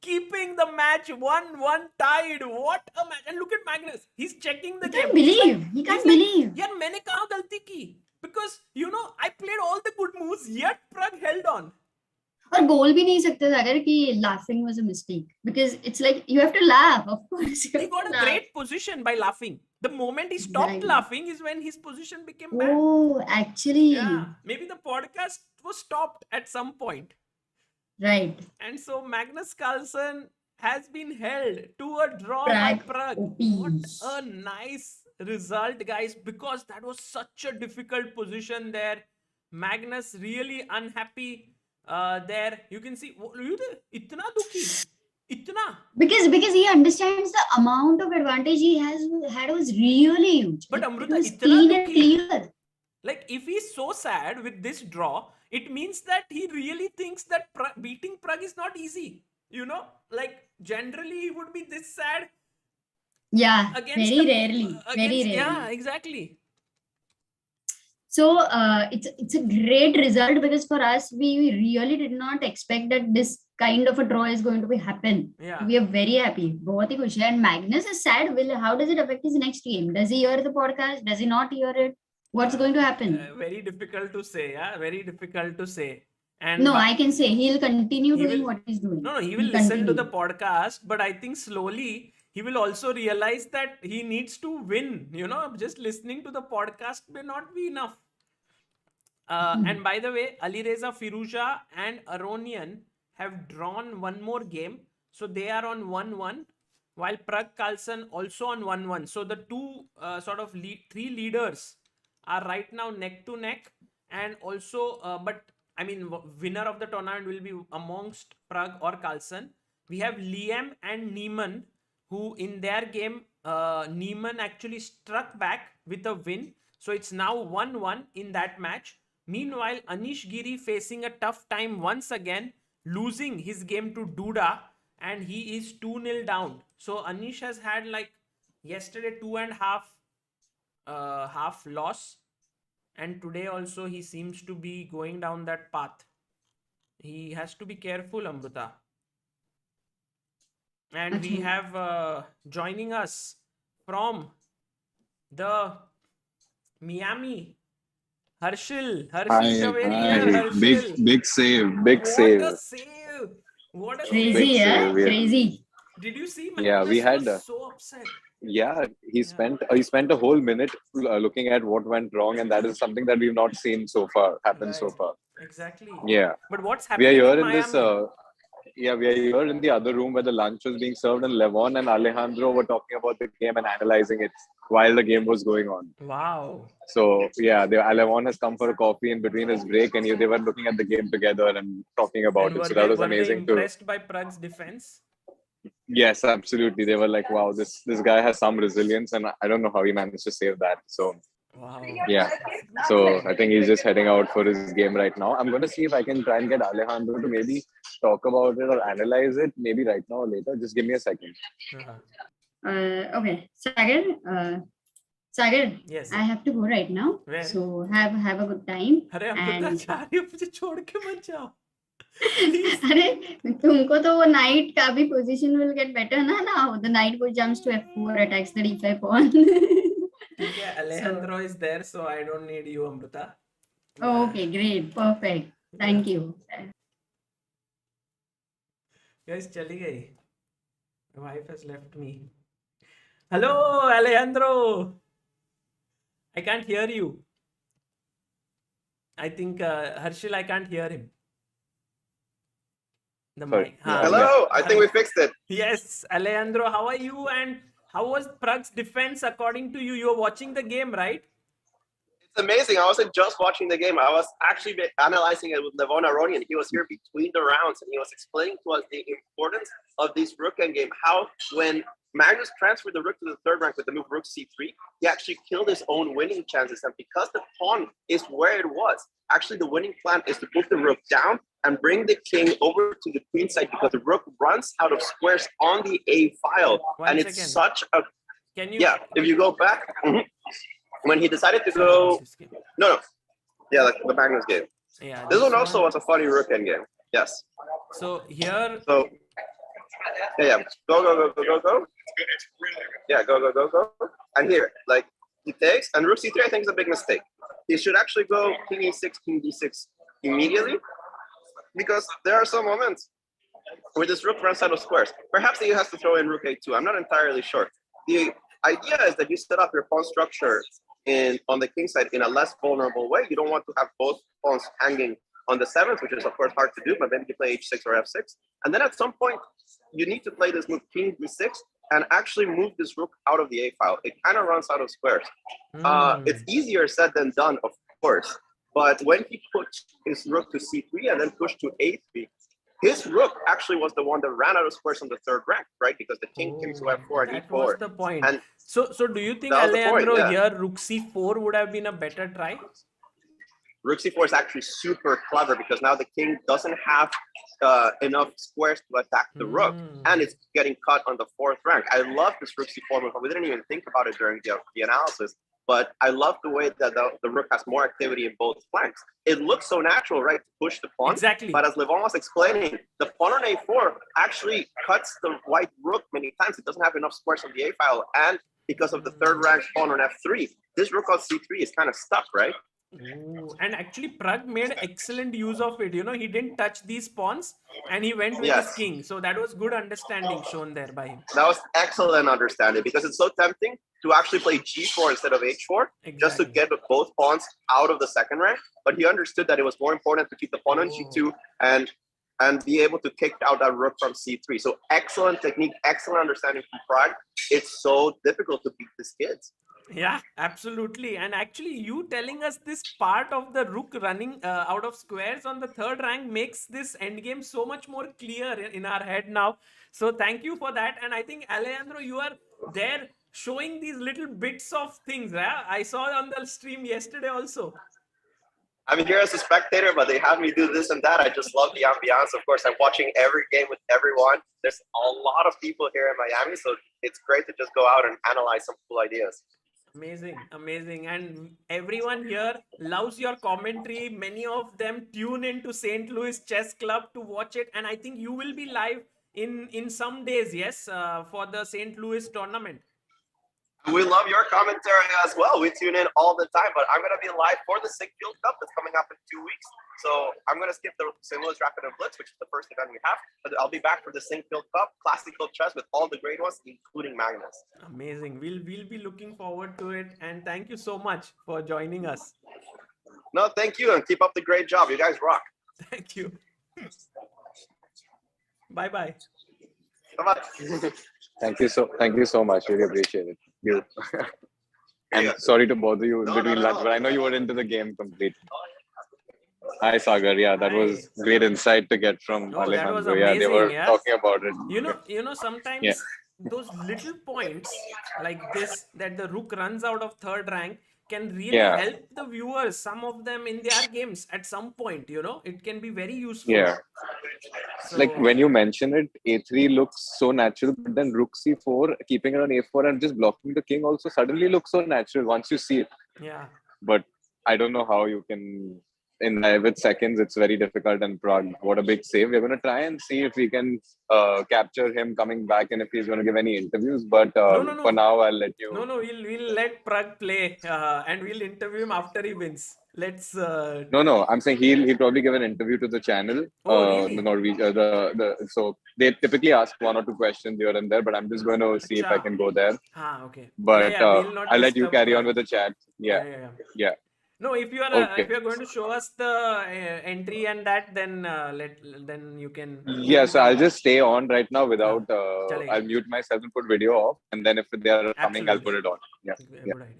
Keeping the match 1-1 tied. What a match. And look at Magnus. He's checking the game. Can't believe. He can't believe. Yaar, मैंने कहाँ गलती की? Because, I played all the good moves, yet Pragg held on. और गोल भी नहीं सकते सागर कि laughing was a mistake because it's like you have to laugh, of course. You He have got to a laugh. great position by laughing. The moment he stopped Exactly. laughing is when his position became bad. Oh, actually, Yeah, maybe the podcast was stopped at some point. right. And so Magnus Carlsen has been held to a draw by Pragg, Pragg. OP. What a nice result, guys, because that was such a difficult position there. Magnus really unhappy there. You can see, itna dukhi. Itna. Because he understands the amount of advantage he has had was really huge. But It Amruta, was itna clean and dukhi. clear. Like, if he's so sad with this draw, it means that he really thinks that beating Pragg is not easy. You know, like generally he would be this sad Yeah, against very rarely. Yeah, exactly. So it's a great result because for us we really did not expect that this kind of a draw is going to be happen. Yeah. We are very happy. बहुत ही खुश है. And Magnus is sad. How does it affect his next game? Does he hear the podcast? Does he not hear it? What's going to happen? Very difficult to say. Yeah, very difficult to say. And no, I can say he'll continue doing what he's doing. No, he will listen to the podcast, but I think slowly he will also realize that he needs to win. You know, just listening to the podcast may not be enough. And by the way, Alireza Firuza and Aronian have drawn one more game. So they are on 1-1, while Pragg Carlsen also on 1-1. So the two three leaders are right now neck to neck. And also, but I mean, winner of the tournament will be amongst Pragg or Carlsen. We have Liam and Neiman, who in their game, Neiman actually struck back with a win. So it's now 1-1 in that match. Meanwhile, Anish Giri facing a tough time once again, losing his game to Duda, and he is 2-0 down. So Anish has had like yesterday 2.5 half loss, and today also he seems to be going down that path. He has to be careful, Amruta. And we have joining us from the Miami, Harshit. Big save. What a save! What a crazy, yeah, crazy. Did you see? Yeah, we had was so upset. Yeah, he spent a whole minute looking at what went wrong, and that is something that we've not seen so far happen so far. Exactly. Yeah. But what's happening we are here in in Miami? this. We are here in the other room where the lunch was being served, and Levon and Alejandro were talking about the game and analyzing it while the game was going on. Wow. So yeah, Levon has come for a coffee in between his break, and they were looking at the game together and talking about it. So that was amazing too. Impressed by Pragg's defense? Yes, absolutely. They were like, "Wow, this guy has some resilience," and I don't know how he managed to save that. So. Wow. Yeah. So I think he's just heading out for his game right now. I'm going to see if I can try and get Alejandro to maybe talk about it or analyze it, maybe right now or later. Just give me a second. Okay. Sagar, yes. I have to go right now. Where? So have a good time. अरे तुमको तो वो night का भी position will get better ना now. The knight goes jumps to f4, attacks the d5 pawn. Okay, Alejandro is there, so I don't need you, Amruta. Okay, great, perfect. Thank you. Guys, chali gayi. My wife has left me. Hello, Alejandro. I can't hear you. I think Harshit, I can't hear him. The mic. Hello, I think we fixed it. Yes, Alejandro, how are you? And how was Pragg's defense according to you? You were watching the game, right? It's amazing. I wasn't just watching the game. I was actually analyzing it with Levon Aronian. He was here between the rounds, and he was explaining to us the importance of this rook endgame. How when Magnus transferred the rook to the third rank with the move rook c3, he actually killed his own winning chances. And because the pawn is where it was, actually the winning plan is to move the rook down and bring the king over to the queen side, because the rook runs out of squares on the a file. And it's such a... Can you... Yeah, if you go back... When he decided to go... No. Yeah, the Magnus game. Yeah, this one also was a funny rook endgame. Yes. So here... So... Yeah. Go. Yeah, go. And here, like, he takes, and rook c3 I think is a big mistake. He should actually go king e6, king d6 immediately. because there are some moments where this rook runs out of squares. Perhaps he has to throw in rook a2. I'm not entirely sure. The idea is that you set up your pawn structure on the king side in a less vulnerable way. You don't want to have both pawns hanging on the seventh, which is of course hard to do, but maybe you play h6 or f6. And then at some point, you need to play this move king d6 and actually move this rook out of the a file. It kind of runs out of squares. It's easier said than done, of course. But when he pushed his rook to c3 and then pushed to a3, his rook actually was the one that ran out of squares on the third rank, right? Because the king came to f4 and that e4. was the point. And so do you think that was the point, Alejandro yeah. here rook c4 would have been a better try? Rook c4 is actually super clever because now the king doesn't have enough squares to attack the rook, and it's getting cut on the fourth rank. I love this rook c4 move. We didn't even think about it during the analysis, but I love the way that the rook has more activity in both flanks. It looks so natural, right, to push the pawn. Exactly. But as Levon was explaining, the pawn on a4 actually cuts the white rook many times. It doesn't have enough squares on the a file, and because of the third rank pawn on f3, this rook on c3 is kind of stuck, right? Ooh, and actually Pragg made excellent use of it. He didn't touch these pawns and he went with his king. So that was good understanding shown there by him. That was excellent understanding because it's so tempting to actually play g4 instead of h4 just to get both pawns out of the second rank. But he understood that it was more important to keep the pawn on g2 and be able to kick out that rook from c3. So excellent technique, excellent understanding from Pragg. It's so difficult to beat these kids. Yeah, absolutely. And actually you telling us this part of the rook running out of squares on the third rank makes this endgame so much more clear in our head now. So thank you for that. And I think Alejandro, you are there showing these little bits of things. Right? I saw on the stream yesterday also. I'm here as a spectator, but they have me do this and that. I just love the ambiance. Of course, I'm watching every game with everyone. There's a lot of people here in Miami, so it's great to just go out and analyze some cool ideas. Amazing. And everyone here loves your commentary. Many of them tune into St. Louis Chess Club to watch it. And I think you will be live in some days, yes, for the St. Louis tournament. We love your commentary as well. We tune in all the time, but I'm going to be live for the Field Cup that's coming up in 2 weeks. So I'm going to skip the St. Louis Rapid and Blitz, which is the first event we have, but I'll be back for the Field Cup, classical chess with all the great ones, including Magnus. Amazing. We'll be looking forward to it. And thank you so much for joining us. No, thank you. And keep up the great job. You guys rock. Thank you. Bye-bye. Bye-bye. Thank you so much. Really appreciate it. You. And sorry to bother you in between lunch, but I know you were into the game completely. Hi Sagar. Yeah, that was great insight to get from Alejandro. That was amazing, they were yeah? talking about it. You know, sometimes those little points like this, that the rook runs out of third rank, can really help the viewers, some of them in their games at some point, it can be very useful. Yeah. So, like when you mention it, a3 looks so natural, but then rook c4, keeping it on a4 and just blocking the king also suddenly looks so natural once you see it. Yeah. But I don't know how you can, with seconds, it's very difficult. And Pragg, what a big save. We're going to try and see if we can capture him coming back and if he's going to give any interviews. But no. For now, I'll let you. No, we'll let Pragg play and we'll interview him after he wins. Let's. No. I'm saying he'll probably give an interview to the channel. Really? The Norwegian. So they typically ask 1 or 2 questions here and there, but I'm just going to see if I can go there. Okay. But we'll not I'll let you carry Pragg. on with the chat. Yeah. No, if you are if you are going to show us the entry and that, then then you can. Yeah, so I'll just stay on right now without. I'll mute myself and put video off, and then if they are coming, I'll put it on. Yeah. Good idea.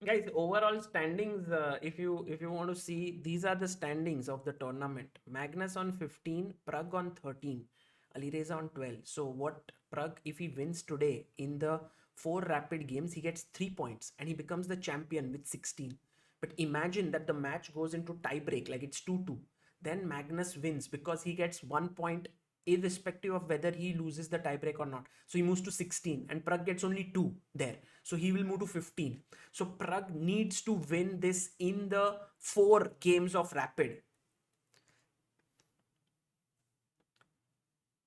Guys, overall standings, if you want to see, these are the standings of the tournament. Magnus on 15, Pragg on 13, Alireza on 12. So what Pragg, if he wins today in the 4 rapid games, he gets 3 points and he becomes the champion with 16. But imagine that the match goes into tie break, like it's 2-2. Then Magnus wins because he gets 1 point irrespective of whether he loses the tiebreak or not. So he moves to 16 and Pragg gets only 2 there. So he will move to 15. So Pragg needs to win this in the 4 games of rapid.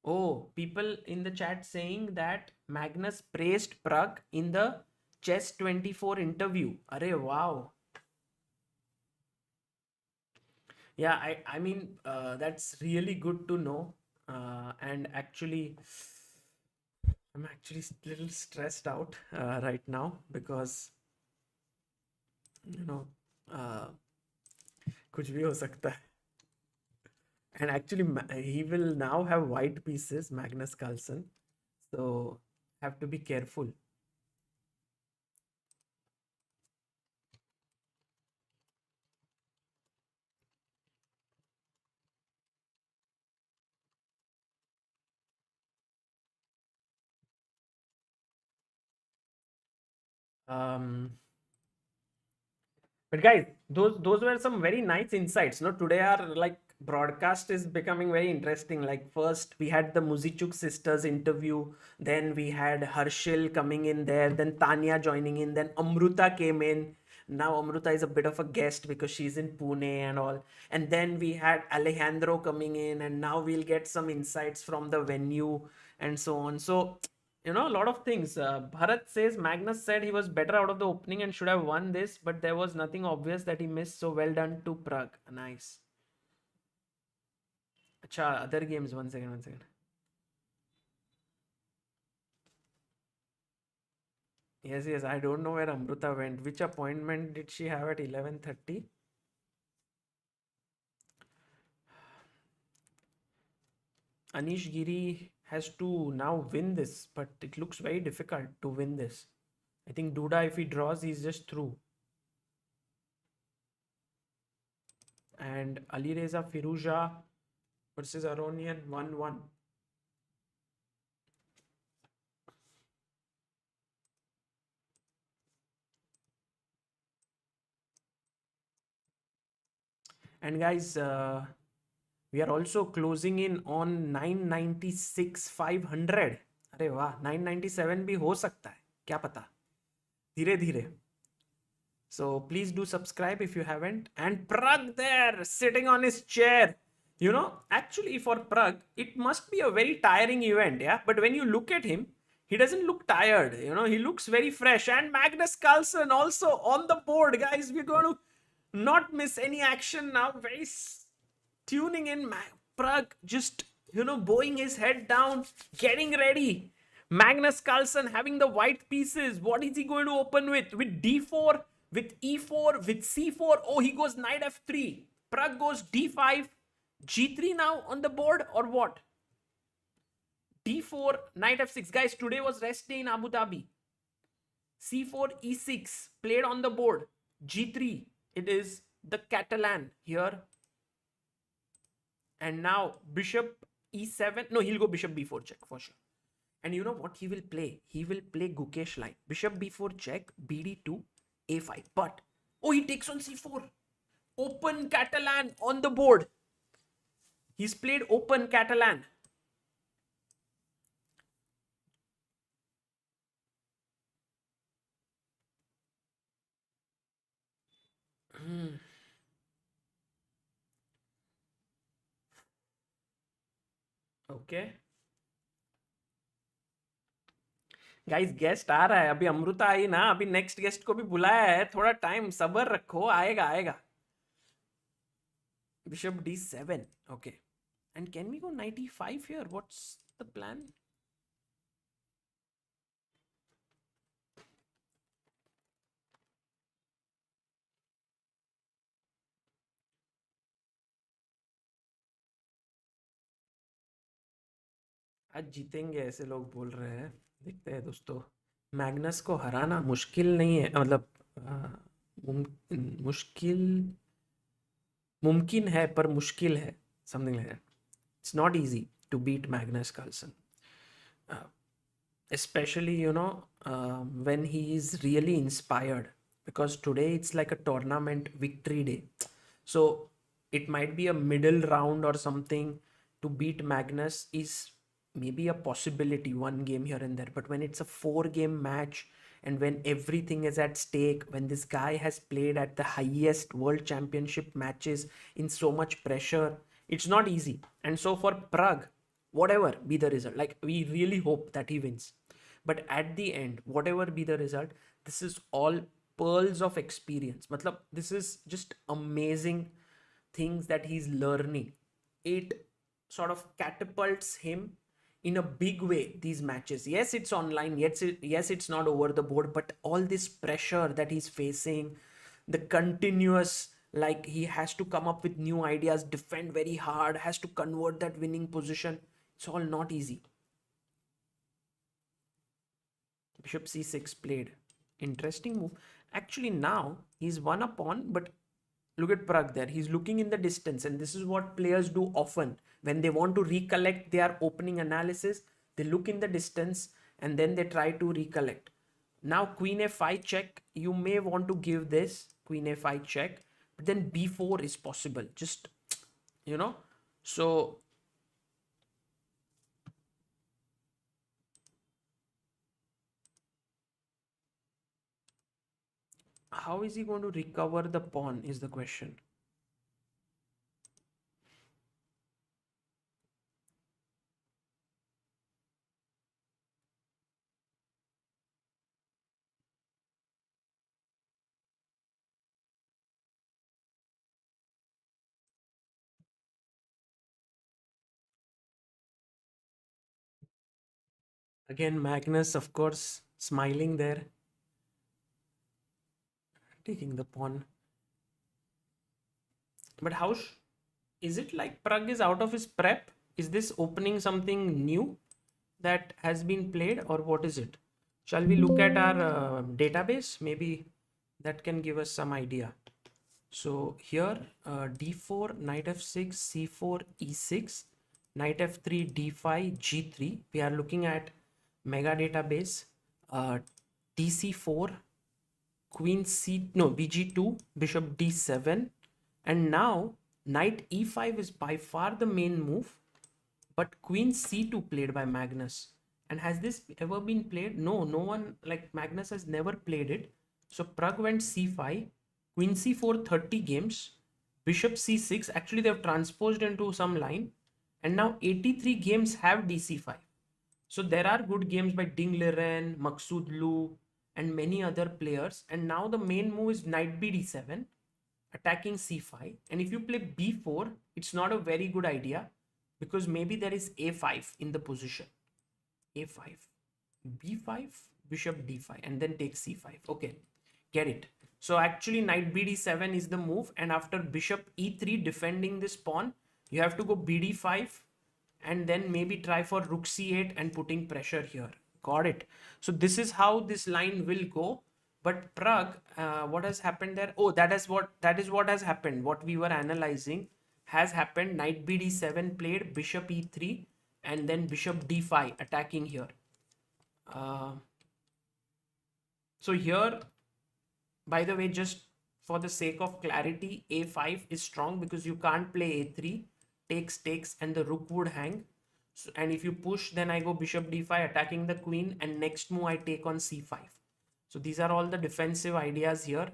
Oh, people in the chat saying that Magnus praised Pragg in the Chess 24 interview. Arey, wow. Yeah, I mean, that's really good to know. And actually, I'm actually a little stressed out right now because, you know, uh, कुछ भी हो सकता है. And actually, he will now have white pieces, Magnus Carlsen. So, have to be careful. But guys, those were some very nice insights. No, today our like broadcast is becoming very interesting. Like first we had the Muzichuk sisters interview, then we had Harshil coming in there, then Tanya joining in, then Amruta came in. Now Amruta is a bit of a guest because she's in Pune and all. And then we had Alejandro coming in, and now we'll get some insights from the venue and so on. So a lot of things. Bharat says Magnus said he was better out of the opening and should have won this, but there was nothing obvious that he missed. So well done to Pragg. Nice. Acha, other games. One second. Yes. I don't know where Amruta went. Which appointment did she have at 11:30? Anish Giri has to now win this, but it looks very difficult to win this. I think Duda, if he draws, he's just through. And Ali Reza Firuja versus Aronian 1-1. And guys, we are also closing in on 996 500. अरे वाह, 997 भी हो सकता है, क्या पता, धीरे धीरे. So please do subscribe if you haven't. And Pragg there sitting on his chair. Actually for Pragg, it must be a very tiring event, yeah? But when you look at him, he doesn't look tired, he looks very fresh. And Magnus Carlsen also on the board, guys. We're going to not miss any action now. Very tuning in. Pragg just, bowing his head down, getting ready. Magnus Carlsen having the white pieces. What is he going to open with? With d4, with e4, with c4. Oh, he goes knight f3. Pragg goes d5, g3 now on the board, or what? d4, knight f6. Guys, today was rest day in Abu Dhabi. c4, e6 played on the board. g3, it is the Catalan here. And now bishop e7. No, he'll go bishop b4 check for sure. And you know what he will play? He will play Gukesh line. Bishop b4 check, bd2, a5. But, oh, he takes on c4. Open Catalan on the board. He's played open Catalan. Okay. Guys, guest आ रहा है. अभी अमृता आई ना, अभी next guest को भी बुलाया है. थोड़ा टाइम सब्र रखो, आएगा. Bishop d7. Okay. And can we go knight e5 here? What's the plan? आज जीतेंगे ऐसे लोग बोल रहे हैं. देखते हैं दोस्तों. मैग्नस को हराना मुश्किल नहीं है, मतलब मुमकिन है पर मुश्किल है. Something like that. It's not easy to beat Magnus Carlsen. Especially, when he is really inspired. Because today it's like a tournament victory day. So it might be a middle round or something. To beat Magnus is maybe a possibility, one game here and there. But when it's a 4-game match, and when everything is at stake, when this guy has played at the highest world championship matches in so much pressure, it's not easy. And so for Pragg, whatever be the result, like we really hope that he wins. But at the end, whatever be the result, This is all pearls of experience. Matlab, this is just amazing things that he's learning. It sort of catapults him in a big way, these matches. Yes, it's online. Yes, it's not over the board, but all this pressure that he's facing, the continuous, like he has to come up with new ideas, defend very hard, has to convert that winning position. It's all not easy. Bishop c6 played. Interesting move. Actually, now he's won a pawn, but look at Pragg there. He's looking in the distance, and this is what players do often. When they want to recollect their opening analysis, they look in the distance and then they try to recollect. Now, queen f5 check. You may want to give this queen f5 check, but then b4 is possible. Just, you know, so how is he going to recover the pawn is the question. Again, Magnus, of course, smiling there, taking the pawn. But how is it like Pragg is out of his prep? Is this opening something new that has been played, or what is it? Shall we look at our database? Maybe that can give us some idea. So here, d4, knight f6, c4, e6, knight f3, d5, g3. We are looking at mega database. dc4, queen c, no, bg2, bishop d7. And now knight e5 is by far the main move, but queen c2 played by Magnus. And has this ever been played? No, no one, like Magnus has never played it. So Pragg went c5, queen c4 30 games, bishop c6. Actually, they've transposed into some line. And now 83 games have dc5. So there are good games by Ding Liren, Maksud Lu, and many other players. And now the main move is knight b d7, attacking c5. And if you play b4, it's not a very good idea because maybe there is a5 in the position. a5, b5, bishop d5, and then take c5. Okay, get it. So actually knight b d7 is the move, and after bishop e3 defending this pawn, you have to go bd5 and then maybe try for rook c8 and putting pressure here. Got it. So this is how this line will go. But Pragg, what has happened there? Oh, that is what has happened. What we were analyzing has happened. Knight b d7 played, bishop e3, and then bishop d5 attacking here. So here, by the way, just for the sake of clarity, a5 is strong because you can't play a3, takes, and the rook would hang. So, and if you push, then I go bishop d5 attacking the queen, and next move I take on c5. So these are all the defensive ideas here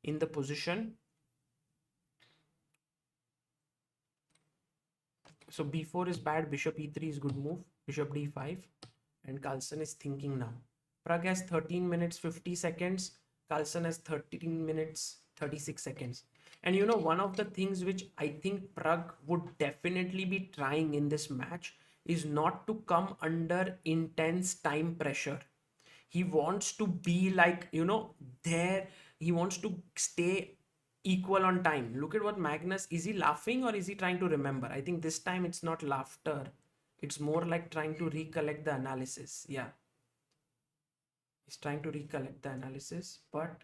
in the position. So b4 is bad, bishop e3 is good move, bishop d5, and Carlsen is thinking now. Pragg has 13 minutes 50 seconds, Carlsen has 13 minutes 36 seconds. And you know, one of the things which I think Pragg would definitely be trying in this match is not to come under intense time pressure. He wants to be like, you know, there. He wants to stay equal on time. Look at what Magnus, is he laughing or is he trying to remember? I think this time it's not laughter. It's more like trying to recollect the analysis. Yeah. He's trying to recollect the analysis, but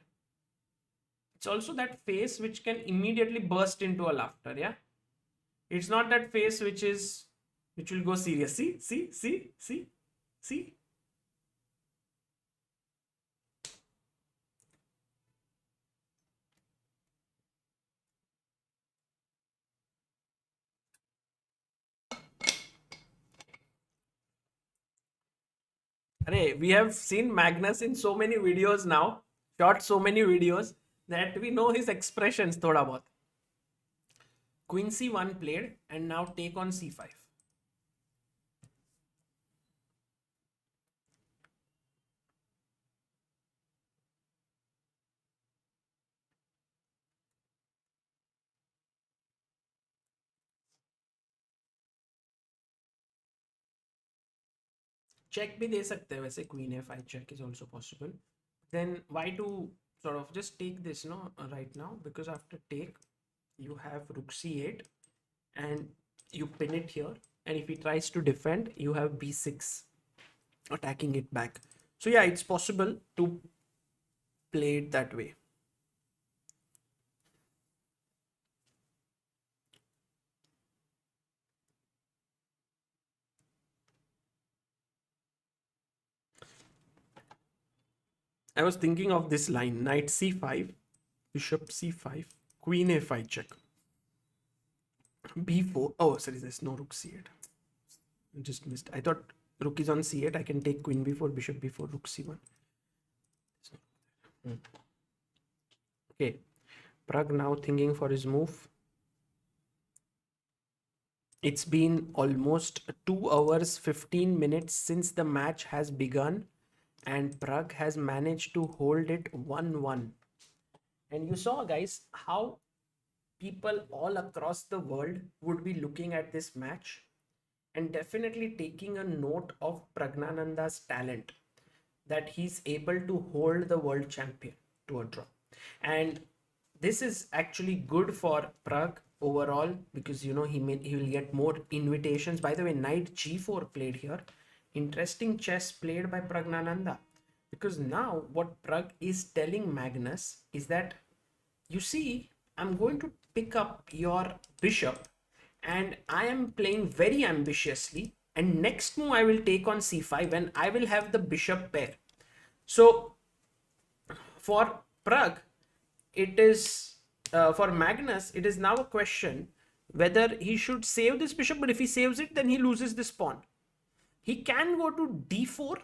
it's also that face which can immediately burst into a laughter. Yeah. It's not that face which will go serious. See. We have seen Magnus in so many videos now, shot so many videos that we know his expressions thoda bahut. Queen c1 played, and now take on c5. check भी दे सकते हैं वैसे, queen f5 check is also possible. Then why to sort of just take this right now, because after take you have rook c8 and you pin it here, and if he tries to defend you have b6 attacking it back. So yeah, it's possible to play it that way. I was thinking of this line: knight c5, bishop c5, queen a5 check, b4. Oh, sorry, there's no rook c8. I just missed. I thought rook is on c8. I can take queen b4, bishop b4, rook c1. Okay, Pragg now thinking for his move. It's been almost 2 hours 15 minutes since the match has begun, and Pragg has managed to hold it 1-1. And you saw, guys, how people all across the world would be looking at this match and definitely taking a note of Pragnananda's talent, that he's able to hold the world champion to a draw. And this is actually good for Pragg overall, because he will get more invitations. By the way, knight g4 played here. Interesting chess played by Pragnananda, because now what Pragg is telling Magnus is that, you see, I'm going to pick up your bishop and I am playing very ambitiously, and next move I will take on c5 and I will have the bishop pair. So for Pragg, it is for Magnus, it is now a question whether he should save this bishop, but if he saves it, then he loses this pawn. He can go to d4,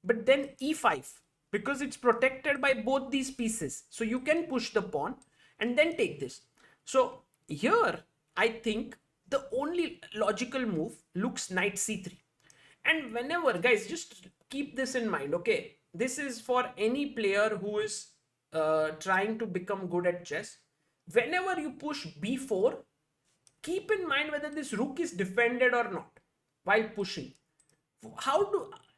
but then e5, because it's protected by both these pieces. So you can push the pawn and then take this. So here, I think the only logical move looks knight c3. And whenever, guys, just keep this in mind, okay? This is for any player who is trying to become good at chess. Whenever you push b4, keep in mind whether this rook is defended or not while pushing.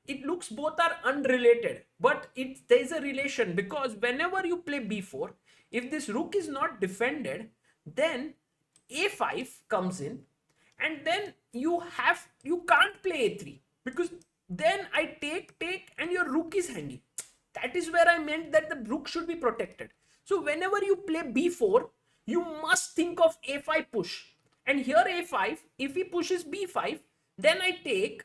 It looks both are unrelated, but there is a relation, because whenever you play b4, if this rook is not defended, then a5 comes in, and then you can't play a3, because then I take and your rook is hanging. That is where I meant that the rook should be protected. So whenever you play b4, you must think of a5 push. And here a5, if he pushes b5, then I take,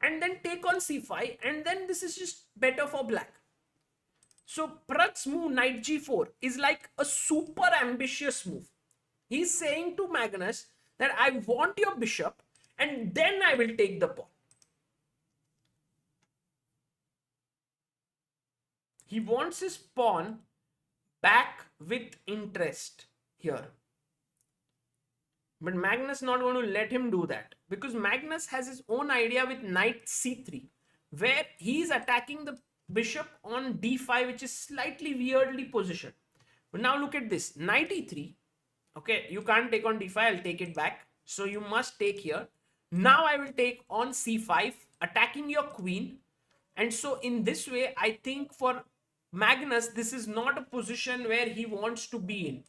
and then take on c5, and then this is just better for black. So Pragg's move, knight g4, is like a super ambitious move. He's saying to Magnus that I want your bishop, and then I will take the pawn. He wants his pawn back with interest here. But Magnus not going to let him do that, because Magnus has his own idea with knight c3, where he is attacking the bishop on d5, which is slightly weirdly positioned. But now look at this, knight e3. Okay, you can't take on d5, I'll take it back. So you must take here. Now I will take on c5, attacking your queen. And so in this way, I think for Magnus, this is not a position where he wants to be in.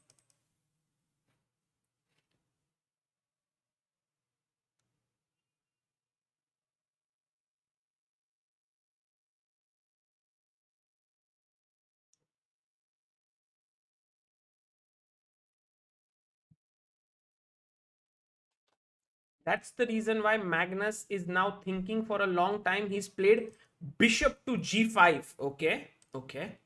That's the reason why Magnus is now thinking for a long time. He's played bishop to g5. Okay.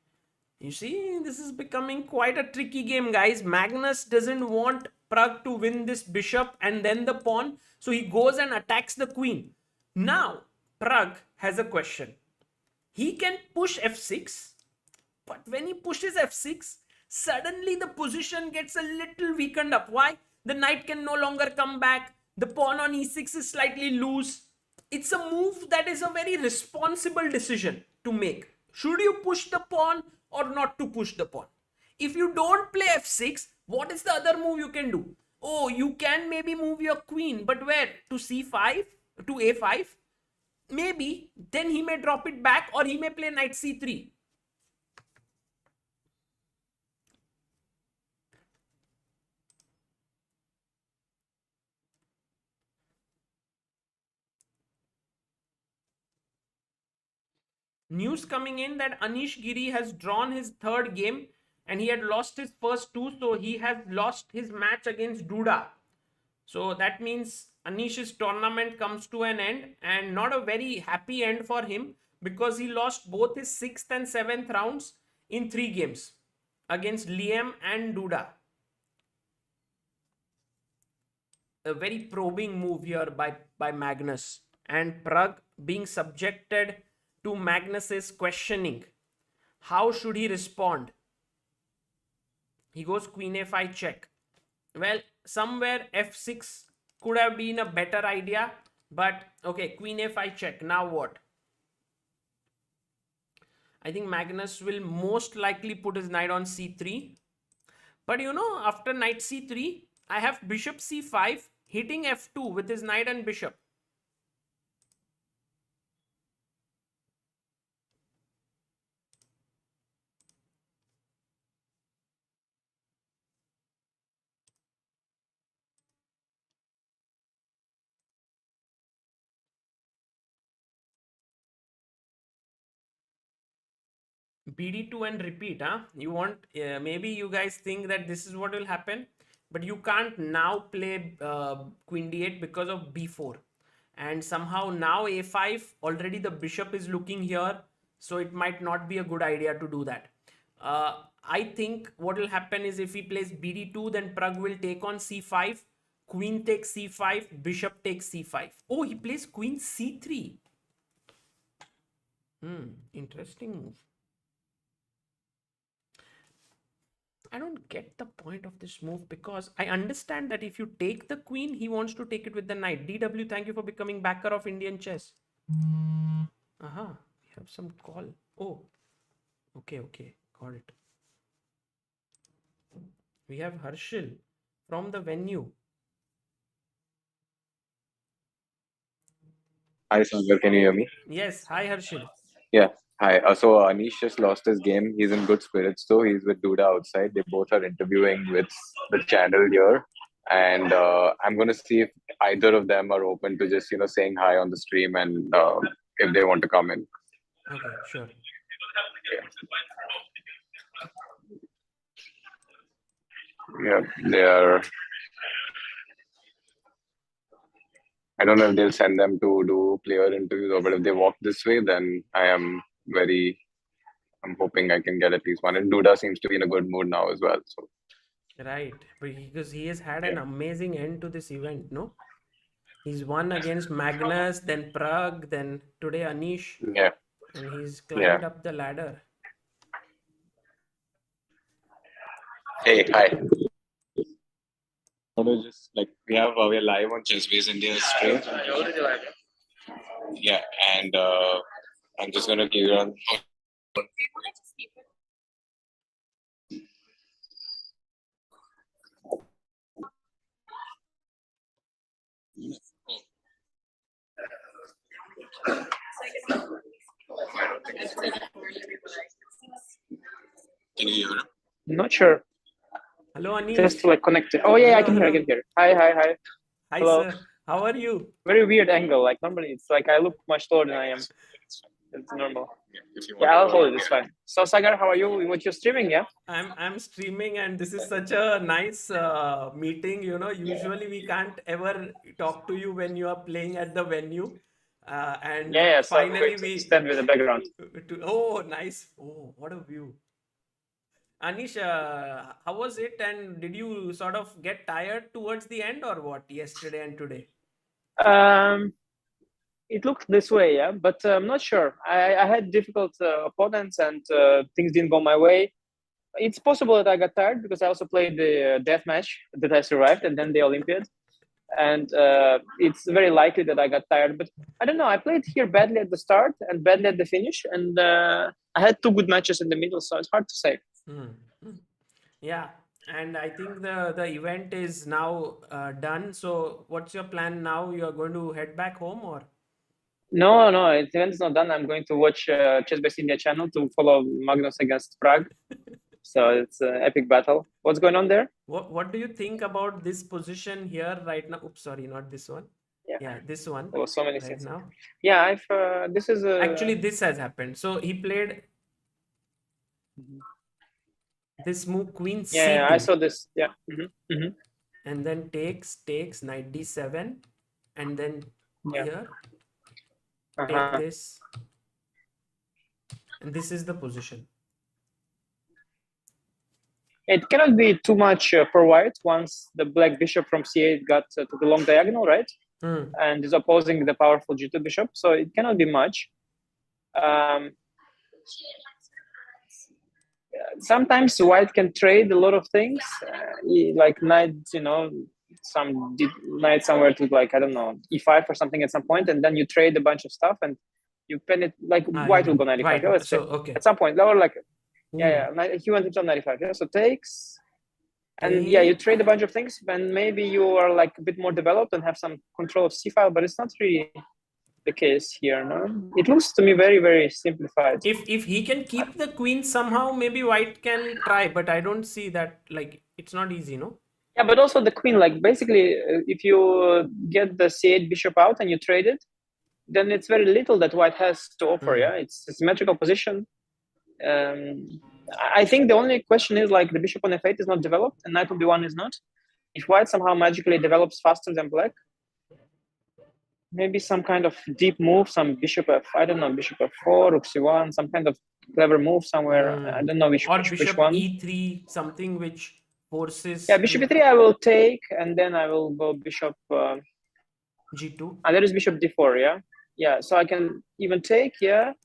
You see, this is becoming quite a tricky game, guys. Magnus doesn't want Pragg to win this bishop and then the pawn. So he goes and attacks the queen. Now, Pragg has a question. He can push f6, but when he pushes f6, suddenly the position gets a little weakened up. Why? The knight can no longer come back. The pawn on e6 is slightly loose. It's a move that is a very responsible decision to make. Should you push the pawn or not to push the pawn? If you don't play f6, what is the other move you can do? Oh, you can maybe move your queen, but where? To c5? To a5? maybe then he may drop it back, or he may play knight c3. News coming in that Anish Giri has drawn his third game and he had lost his first two, so he has lost his match against Duda. So that means Anish's tournament comes to an end, and not a very happy end for him, because he lost both his 6th and 7th rounds in 3 games against Liam and Duda. A very probing move here by Magnus, and Pragg being subjected to Magnus's questioning. How should he respond? He goes queen a5 check. Well, somewhere f6 could have been a better idea, but okay, queen a5 check. Now what? I think Magnus will most likely put his knight on c3. But after knight c3, I have bishop c5 hitting f2 with his knight and bishop. BD2 and repeat, huh? You want, maybe you guys think that this is what will happen, but you can't now play queen d8 because of b4. And somehow now a5, already the bishop is looking here, so it might not be a good idea to do that. I think what will happen is, if he plays bd2, then Pragg will take on c5, queen takes c5, bishop takes c5. Oh, he plays queen c3. Interesting move. I don't get the point of this move, because I understand that if you take the queen, he wants to take it with the knight. DW, thank you for becoming backer of Indian chess. Aha, we have some call. Oh, okay, got it. We have Harshit from the venue. Hi, Sagar, can you hear me? Yes, hi Harshit. Yeah. Hi. So Anish just lost his game. He's in good spirits though. He's with Duda outside. They both are interviewing with the channel here. And I'm going to see if either of them are open to just, saying hi on the stream, and if they want to come in. Okay, sure. Yeah, they are. I don't know if they'll send them to do player interviews, or but if they walk this way, then I'm hoping I can get at least one. And Duda seems to be in a good mood now as well. So Right, because he has had an amazing end to this event, no? He's won against Magnus, then Pragg, then today Anish. yeah. And he's climbed up the ladder. Hey, hi. Just like we're live on ChessBase India stream. Yeah, and I'm just gonna give you on. Can you hear him? Not sure. Hello, Anish. Just like connected. Oh yeah, hello, I can hear. Hi. Hi, Hello. sir. How are you? Very weird angle. Like normally it's like I look much taller than I am. It's normal. Yeah, I'll hold it. It's fine. So Sagar, how are you? What you're streaming? Yeah. I'm streaming, and this is such a nice meeting. Usually we can't ever talk to you when you are playing at the venue. And Yeah. finally So we stand with the background. Oh, nice. Oh, what a view. Anish, how was it? And did you sort of get tired towards the end, or what, yesterday and today? It looked this way, yeah, but I'm not sure. I had difficult opponents, and things didn't go my way. It's possible that I got tired because I also played the death match that I survived, and then the Olympiad. And it's very likely that I got tired, but I don't know. I played here badly at the start and badly at the finish, and I had 2 good matches in the middle, so it's hard to say. Yeah, and I think the event is now done. So what's your plan now? You are going to head back home, or? No, the event is not done. I'm going to watch Chess Base India channel to follow Magnus against Pragg. So it's an epic battle. What's going on there? What do you think about this position here right now? Oops, sorry, not this one. Yeah, this one. Oh, so many right things. now. Yeah, I've this is Actually, this has happened. So he played this move Queen C2. Yeah, I saw this. Yeah. And then takes knight d7, and then here take this, and this is the position. It cannot be too much for white once the black bishop from c8 got to the long diagonal, right? And is opposing the powerful g2 bishop, so it cannot be much. Sometimes white can trade a lot of things, like knight, some knight somewhere to, like, I don't know, e5 or something at some point, and then you trade a bunch of stuff and you pen it, like white will go 95. Let's say at some point, or like he went into 95. Yeah, so takes, and you trade a bunch of things, and maybe you are like a bit more developed and have some control of c file, but it's not really the case here. No, it looks to me very, very simplified. If he can keep the queen somehow, maybe white can try, but I don't see that. Like, it's not easy, no? Yeah, but also the queen, like, basically if you get the c8 bishop out and you trade it, then it's very little that white has to offer. Yeah, it's a symmetrical position. I think the only question is, like, the bishop on f8 is not developed and knight on b1 is not. If white somehow magically develops faster than black, maybe some kind of deep move, some bishop I don't know, bishop f4, rook c1, some kind of clever move somewhere. I don't know which one. e3, something which forces. Yeah, bishop e3 I will take, and then I will go bishop g2. And there is bishop d4. Yeah, so I can even take. The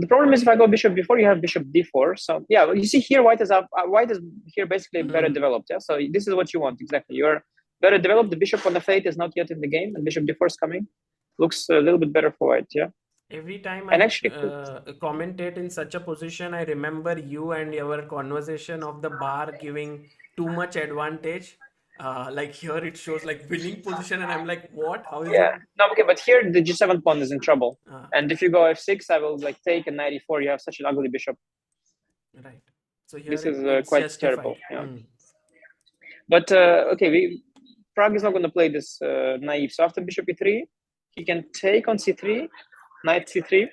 problem is if I go bishop b4, you have bishop d4. So yeah, you see here white is up. White is here basically better developed. Yeah, so this is what you want exactly. You're better developed. The bishop on f8 is not yet in the game, and bishop d4 is coming. Looks a little bit better for white. Yeah. Every time and I actually commentate in such a position, I remember you and your conversation of the bar giving too much advantage. Like here it shows like winning position, and I'm like, what? How is it? No, okay, but here the g7 pawn is in trouble. And if you go f6, I will like take a knight e4. You have such an ugly bishop. Right. So here this is quite justified. Terrible. Yeah. But okay, Pragg is not going to play this naive. So after bishop e3, he can take on c3, knight c3.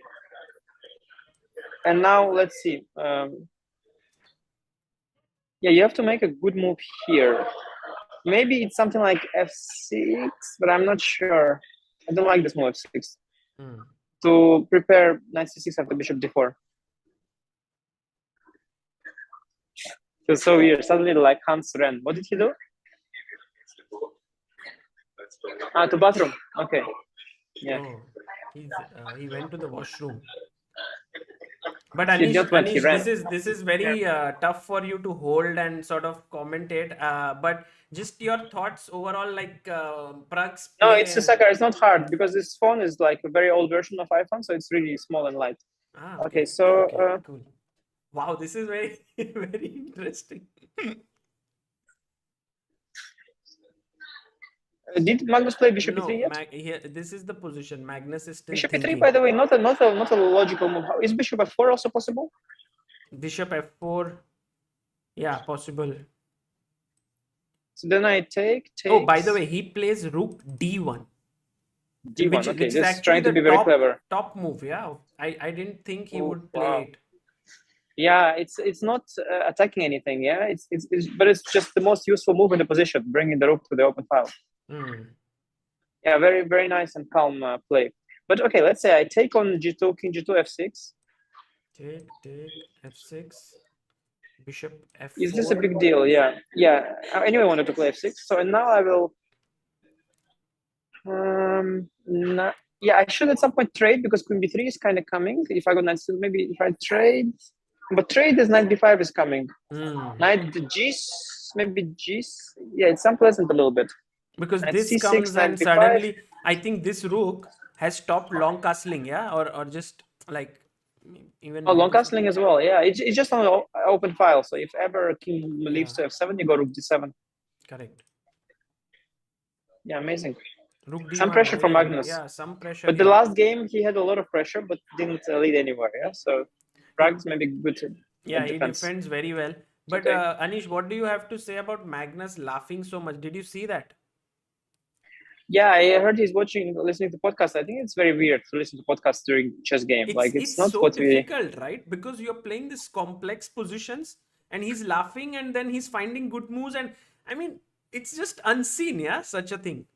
And now let's see. Yeah, you have to make a good move here. Maybe it's something like f6, but I'm not sure. I don't like this move f6. To prepare knight c6 after bishop d4. It's so weird. Suddenly, like Hans ran. What did he do? To bathroom. Okay. Yeah. Oh, he went to the washroom. But Anish, this is very tough for you to hold and sort of commentate. But just your thoughts overall, like Pragg's play. No, it's a Sagar. It's not hard because this phone is like a very old version of iPhone, so it's really small and light. Okay, so cool. Wow, this is very very interesting. Did Magnus play bishop e3 yet? Here, this is the position. Magnus is still bishop thinking. e3, by the way, not a logical move. Is bishop f4 also possible? Bishop f4, yeah, possible. So then I take. Oh, by the way, he plays rook d1. D1. Okay, just trying to be very clever. Top move, yeah. I didn't think he would play it. Yeah, it's not attacking anything. Yeah, but it's just the most useful move in the position, bringing the rook to the open file. Yeah, very, very nice and calm play. But okay, let's say I take on g2, king g2, f6. Take f6, bishop f4. Is this a big deal? Yeah. Anyway, I wanted to play f6. So and now I will. Yeah, I should at some point trade because queen b3 is kind of coming. If I go knight, maybe if I trade, but trade is knight b5 is coming. Knight g's, maybe g's. Yeah, it's unpleasant a little bit. Because knight this c6, comes and b5. Suddenly, I think this rook has stopped long castling, yeah, or just like even. Oh, long castling as well. Yeah, it's just on the open file. So if ever king leaves to f7, you go rook d7. Correct. Yeah, amazing. Rook Some D1. pressure from Yeah, Magnus. yeah, some pressure. But the here. last game he had a lot of pressure, but didn't lead anywhere. Yeah, so Pragg's maybe good. Yeah, he defense. defends very well. But Okay. Anish, what do you have to say about Magnus laughing so much? Did you see that? Yeah, I heard he's listening to podcasts. I think it's very weird to listen to podcasts during chess game. It's not so what difficult, right? Because you're playing this complex positions and he's laughing and then he's finding good moves. And I mean, it's just unseen, yeah, such a thing.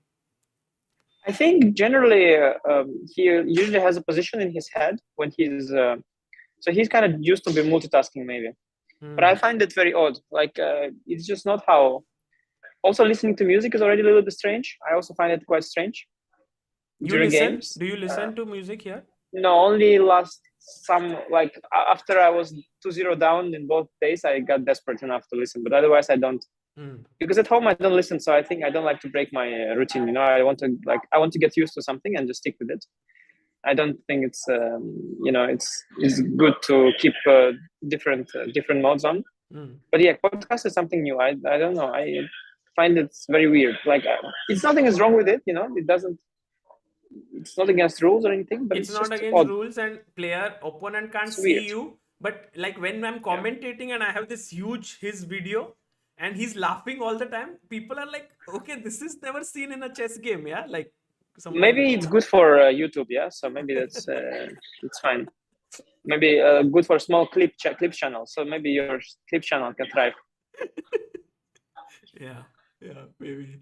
I think generally he usually has a position in his head when he's so he's kind of used to be multitasking maybe. But I find it very odd. It's just not how. Also, listening to music is already a little bit strange. I also find it quite strange during games. Do you listen to music here? No, only after I was 2-0 down in both days, I got desperate enough to listen. But otherwise, I don't. Because at home I don't listen, so I think I don't like to break my routine. You know, I want to get used to something and just stick with it. I don't think it's it's good to keep different modes on. But yeah, podcast is something new. I don't know. I find it's very weird. It's nothing is wrong with it. You know, it's not against rules or anything. But it's not against odd. rules, and opponent can't It's see weird. you. But like when I'm commentating and I have this his video and he's laughing all the time, people are like, okay, this is never seen in a chess game, yeah? Like maybe it's good for YouTube, yeah. So maybe that's it's fine. Maybe good for small clip channel. So maybe your clip channel can thrive. Yeah, maybe.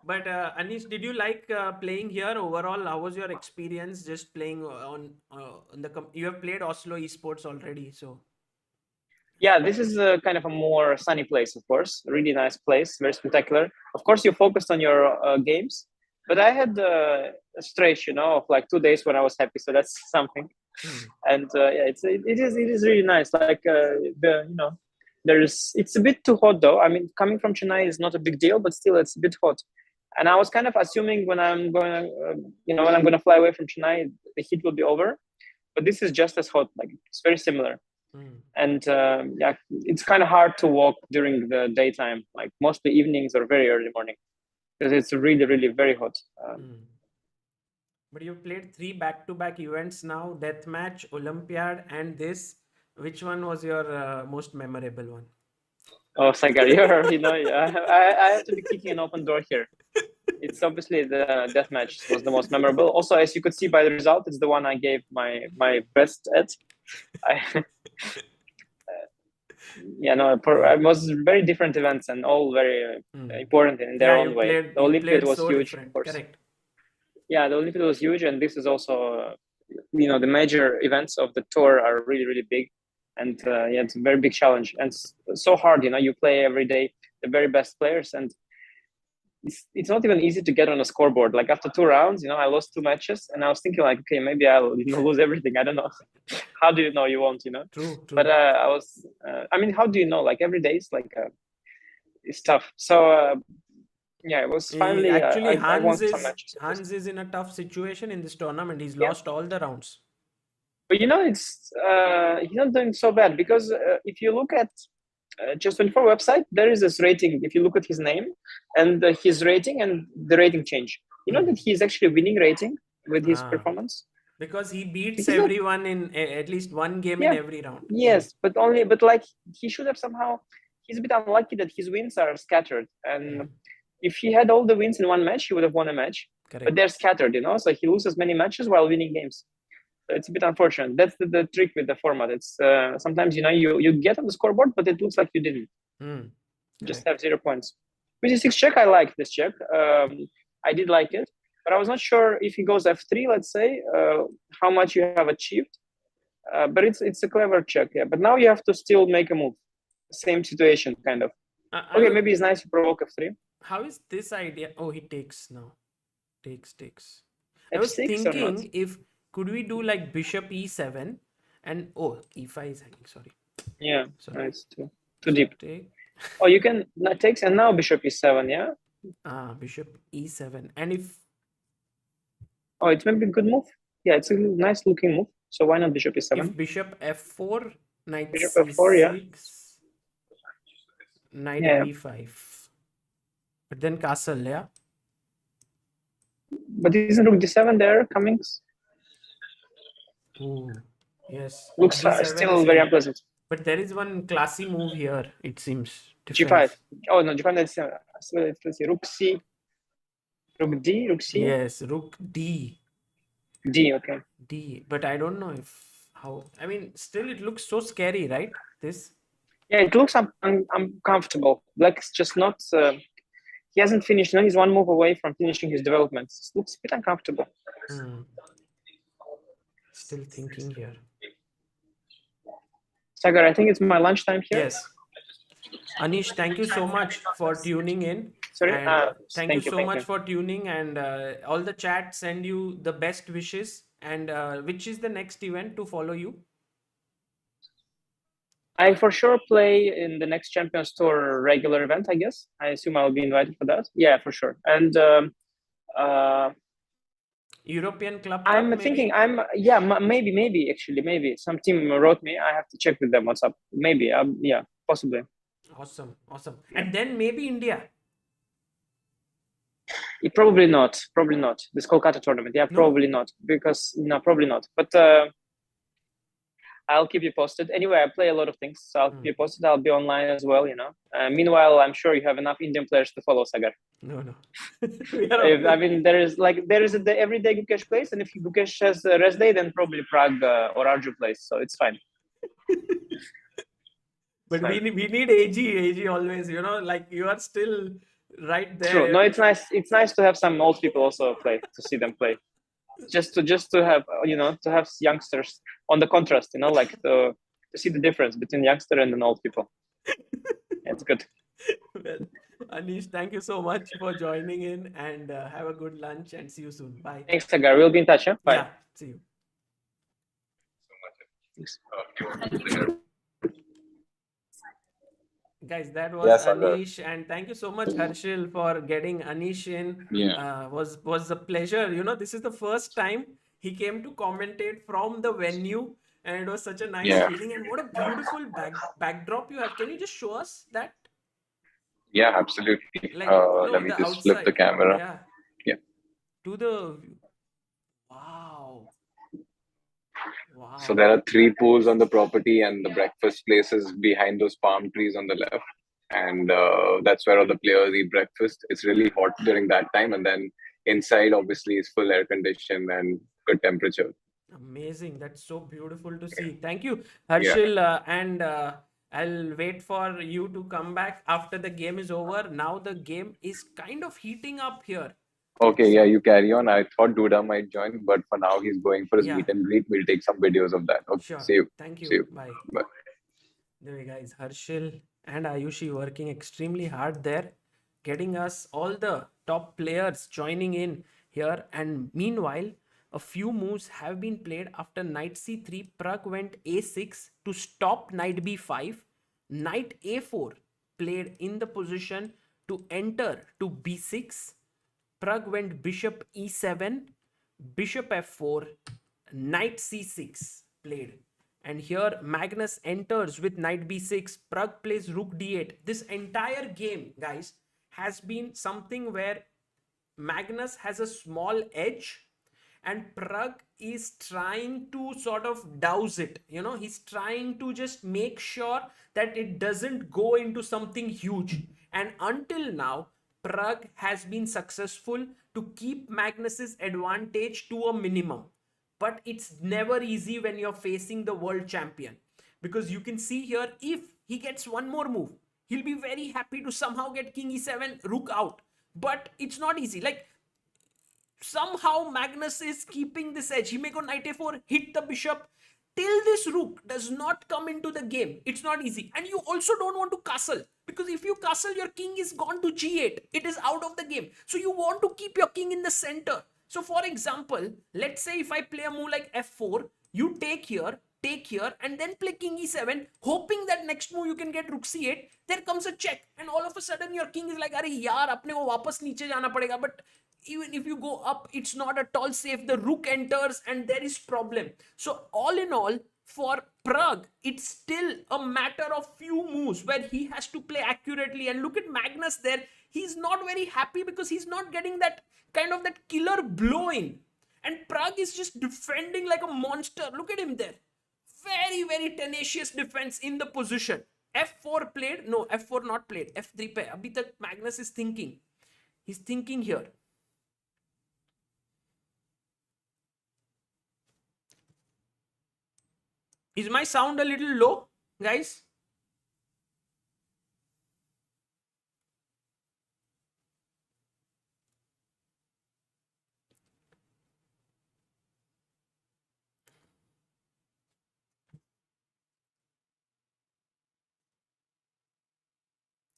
But Anish, did you like playing here overall? How was your experience just playing on you have played Oslo Esports already, so. Yeah, this is kind of a more sunny place, of course. A really nice place, very spectacular. Of course, you focused on your games, but I had a stretch, of like 2 days when I was happy, so that's something. And yeah, it is really nice. It's a bit too hot though. I mean, coming from Chennai is not a big deal, but still, it's a bit hot. And I was kind of assuming when I'm gonna fly away from Chennai, the heat will be over, but this is just as hot. Like it's very similar. And yeah, it's kind of hard to walk during the daytime, like mostly evenings or very early morning, because it's really, really very hot. But you've played 3 back-to-back events now: Deathmatch, Olympiad, and this. Which one was your most memorable one? Oh, Sagar, I have to be kicking an open door here. It's obviously the Deathmatch was the most memorable. Also, as you could see by the result, it's the one I gave my best at. It was very different events and all very important in their own way. The Olympiad was huge, of course. Correct. Yeah, the Olympiad was huge, and this is also, the major events of the tour are really, really big, and yeah, it's a very big challenge and so hard. You play every day the very best players, and it's not even easy to get on a scoreboard. Like after 2 rounds, I lost 2 matches, and I was thinking like, okay, maybe I'll lose everything. I don't know. How do you know you won't? True. But I was. I mean, how do you know? Like every day is like it's tough. So yeah, it was finally. Actually, I won some matches. Hans is in a tough situation in this tournament. He's lost all the rounds. But it's he's not doing so bad, because if you look at Chess24 website, there is this rating. If you look at his name and his rating and the rating change, that he's actually winning rating with his performance. Because he beats everyone in at least one game in every round. Yes, but like he should have somehow. He's a bit unlucky that his wins are scattered, and if he had all the wins in one match, he would have won a match. Correct. But they're scattered, so he loses many matches while winning games. So it's a bit unfortunate. That's the trick with the format. It's sometimes you get on the scoreboard, but it looks like you didn't. Just have 0 points. Bishop 6 check. I like this check. I did like it, but I was not sure if he goes F3. Let's say how much you have achieved. But it's a clever check. Yeah. But now you have to still make a move. Same situation, kind of. Okay, maybe it's nice to provoke F3. How is this idea? Oh, he takes now. Takes. F6 I was thinking if could we do like Bishop E7 and E5 is hanging. Sorry. Yeah. Sorry. Nice. Too deep. Take. Oh, you can takes and now Bishop E7. Yeah. Bishop E7, and if. Oh, it's maybe a good move. Yeah, it's a nice looking move. So why not Bishop E7? If Bishop F4, Knight Bishop C6, F4, yeah. Knight B5. But then castle, yeah? But isn't rook d7 there coming? Ooh, yes. Looks D7 still is very in. unpleasant. But there is one classy move here, it seems. G5. Oh no, G5 is let's see, rook c, rook d, rook c. Yes, rook D. D, okay. D. But I don't know if how. I mean, still it looks so scary, right? This. Yeah, it looks uncomfortable. Black is just not. He hasn't finished. No, he's one move away from finishing his development. It looks a bit uncomfortable. Still thinking here. Sagar, I think it's my lunchtime here. Yes. Anish, thank you so much for tuning in. Sorry. And thank you so thank much you. for tuning, and all the chat send you the best wishes. And which is the next event to follow you? I for sure play in the next Champions Tour regular event, I guess. I assume I'll be invited for that. Yeah, for sure. And European Club Cup, I'm maybe? thinking maybe actually, maybe some team wrote me. I have to check with them what's up. Maybe, yeah, possibly. Awesome. And then maybe India. Probably not. This Kolkata tournament. Yeah, No? probably not. Because no, probably not. But I'll keep you posted. Anyway, I play a lot of things, so I'll keep you posted. I'll be online as well, you know. Meanwhile, I'm sure you have enough Indian players to follow, Sagar. No. I mean, there is a everyday Gukesh plays, and if Gukesh has a rest day, then probably Pragg or Arju plays, so it's fine. But we need AG always, you know, like you are still right there. True. No, it's nice. It's nice to have some old people also play, to see them play. Just to have, you know, to have youngsters on the contrast, you know, like to see the difference between youngster and an old people. It's good. Well, Anish, thank you so much for joining in, and have a good lunch, and see you soon. Bye. Thanks, Sagar. We'll be in touch. Huh? Bye. Yeah, see you. Guys, that was Anish, and thank you so much, Harshit, for getting Anish in. Yeah. Was a pleasure. You know, this is the first time he came to commentate from the venue, and it was such a nice feeling. And what a beautiful backdrop you have. Can you just show us that? Yeah, absolutely. Like, no, let me the just flip the outside. camera. Yeah. To the wow. So there are 3 pools on the property, and the breakfast place is behind those palm trees on the left. And that's where all the players eat breakfast. It's really hot during that time. And then inside, obviously, is full air condition and good temperature. Amazing. That's so beautiful to see. Thank you, Harshit. And I'll wait for you to come back after the game is over. Now the game is kind of heating up here. Okay, yeah, you carry on. I thought Duda might join, but for now he's going for his meet and greet. We'll take some videos of that. Okay, Sure. see you. Thank you. See you. Bye. Bye. There you guys, Harshit and Ayushi working extremely hard there, getting us all the top players joining in here. And meanwhile, a few moves have been played after knight c3. Pragg went a6 to stop knight b5. Knight a4 played in the position to enter to b6. Pragg went bishop e7, bishop f4, knight c6 played. And here Magnus enters with knight b6. Pragg plays rook d8. This entire game, guys, has been something where Magnus has a small edge and Pragg is trying to sort of douse it. You know, he's trying to just make sure that it doesn't go into something huge. And until now, Pragg has been successful to keep Magnus's advantage to a minimum. But it's never easy when you're facing the world champion. Because you can see here, if he gets one more move, he'll be very happy to somehow get king e7, rook out. But it's not easy. Like, somehow Magnus is keeping this edge. He may go knight a4, hit the bishop. Till this rook does not come into the game, it's not easy. And you also don't want to castle, because if you castle, your king is gone to g8. It is out of the game. So you want to keep your king in the center. So for example, let's say if I play a move like f4, you take here, and then play king e7, hoping that next move you can get rook c8. There comes a check, and all of a sudden your king is like, "Arey yaar, apne ko wapas niche jana padega." But even if you go up, it's not at all safe. The rook enters and there is problem. So all in all, for Pragg, it's still a matter of few moves where he has to play accurately. And look at Magnus there. he's not very happy because he's not getting that kind of that killer blow in. And Pragg is just defending like a monster. Look at him there. Very, very tenacious defense in the position. F4 played. No, F4 not played. F3 pe. Abhi tak Magnus is thinking. He's thinking here. Is my sound a little low, guys?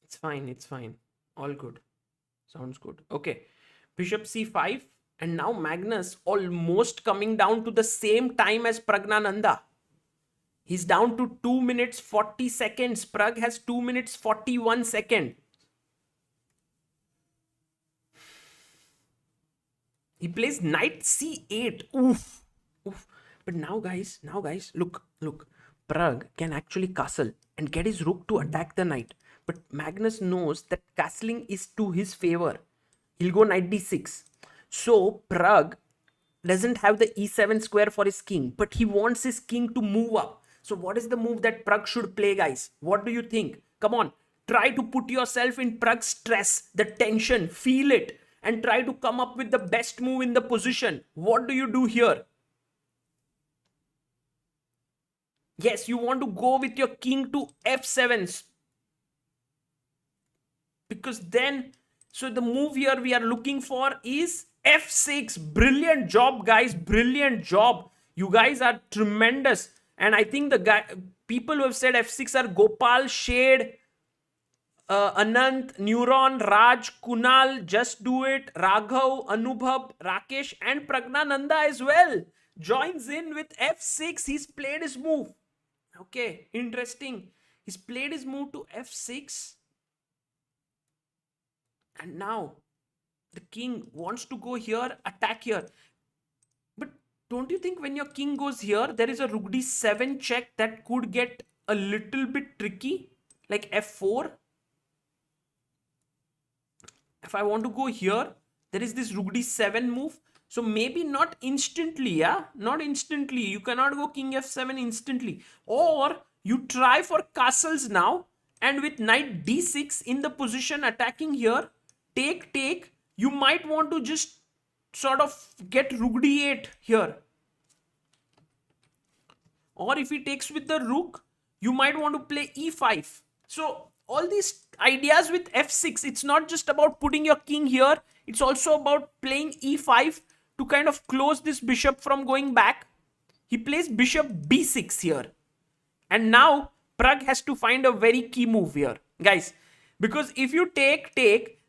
It's fine, it's fine. All good. Sounds good. Okay. Bishop c5. And now Magnus almost coming down to the same time as Pragnananda. He's down to 2 minutes 40 seconds. Pragg has 2 minutes 41 seconds. He plays knight c8. Oof. Oof. But now guys, look. Pragg can actually castle and get his rook to attack the knight. But Magnus knows that castling is to his favor. He'll go knight d6. So Pragg doesn't have the e7 square for his king, but he wants his king to move up. So what is the move that Pragg should play, guys? What do you think? Come on, try to put yourself in Pragg's stress, the tension, feel it, and try to come up with the best move in the position. What do you do here? Yes, you want to go with your king to f7. Because then, so the move here we are looking for is f6. Brilliant job, guys. Brilliant job. You guys are tremendous. And I think the people who have said f6 are Gopal, Shade, Anant, Neuron, Raj, Kunal, Just Do It, Raghav, Anubhav, Rakesh, and Pragnananda as well. Joins in with f6. He's played his move. Okay, interesting. He's played his move to f6. And now the king wants to go here, attack here. But don't you think when your king goes here, there is a rook d7 check that could get a little bit tricky? Like f4. If I want to go here, there is this rook d7 move. So maybe not instantly, yeah? Not instantly. You cannot go king f7 instantly. Or you try for castles now. And with knight d6 in the position attacking here, take, you might want to just sort of get rook d8 here. Or if he takes with the rook, you might want to play e5. So all these ideas with f6, it's not just about putting your king here. It's also about playing e5 to kind of close this bishop from going back. He plays bishop b6 here. And now Pragg has to find a very key move here, guys. Because if you take,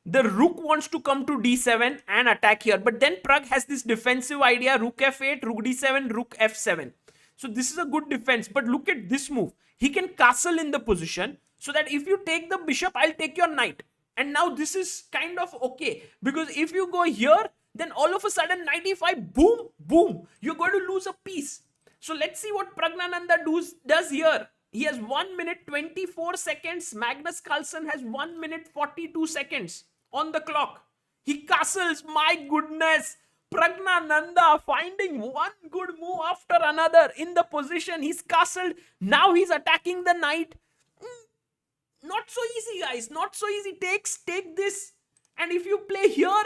the rook wants to come to d7 and attack here. But then Pragg has this defensive idea, rook f8, rook d7, rook f7. So this is a good defense. But look at this move. He can castle in the position so that if you take the bishop, I'll take your knight. And now this is kind of okay. Because if you go here, then all of a sudden knight e5, boom, boom. You're going to lose a piece. So let's see what Pragnananda does here. He has 1 minute 24 seconds. Magnus Carlsen has 1 minute 42 seconds on the clock. He castles. My goodness. Pragnananda finding one good move after another in the position. He's castled. Now he's attacking the knight. Not so easy, guys. Not so easy. Take this. And if you play here,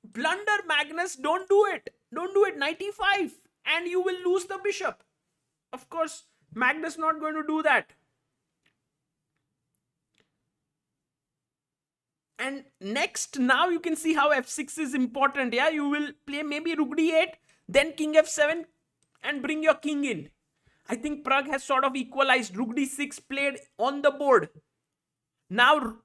blunder Magnus. Don't do it. Don't do it. Knight e5. And you will lose the bishop. Of course, Magnus not going to do that. And next, now you can see how f6 is important. Yeah, you will play maybe rook d8, then king f7 and bring your king in. I think Pragg has sort of equalized. Rook d6 played on the board. Now,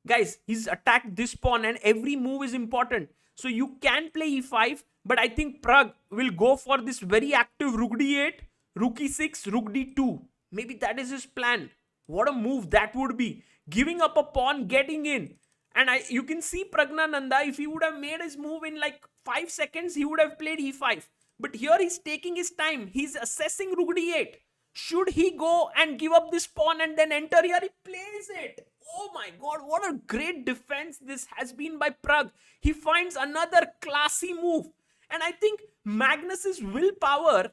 guys, he's attacked this pawn and every move is important. So you can play e5, but I think Pragg will go for this very active rook d8, rook e6, rook d2. Maybe that is his plan. What a move that would be. Giving up a pawn, getting in. And you can see Pragnananda, if he would have made his move in like 5 seconds, he would have played e5. But here he's taking his time. He's assessing rook d8. Should he go and give up this pawn and then enter here? He plays it. Oh my god, what a great defense this has been by Pragg. He finds another classy move. And I think Magnus's willpower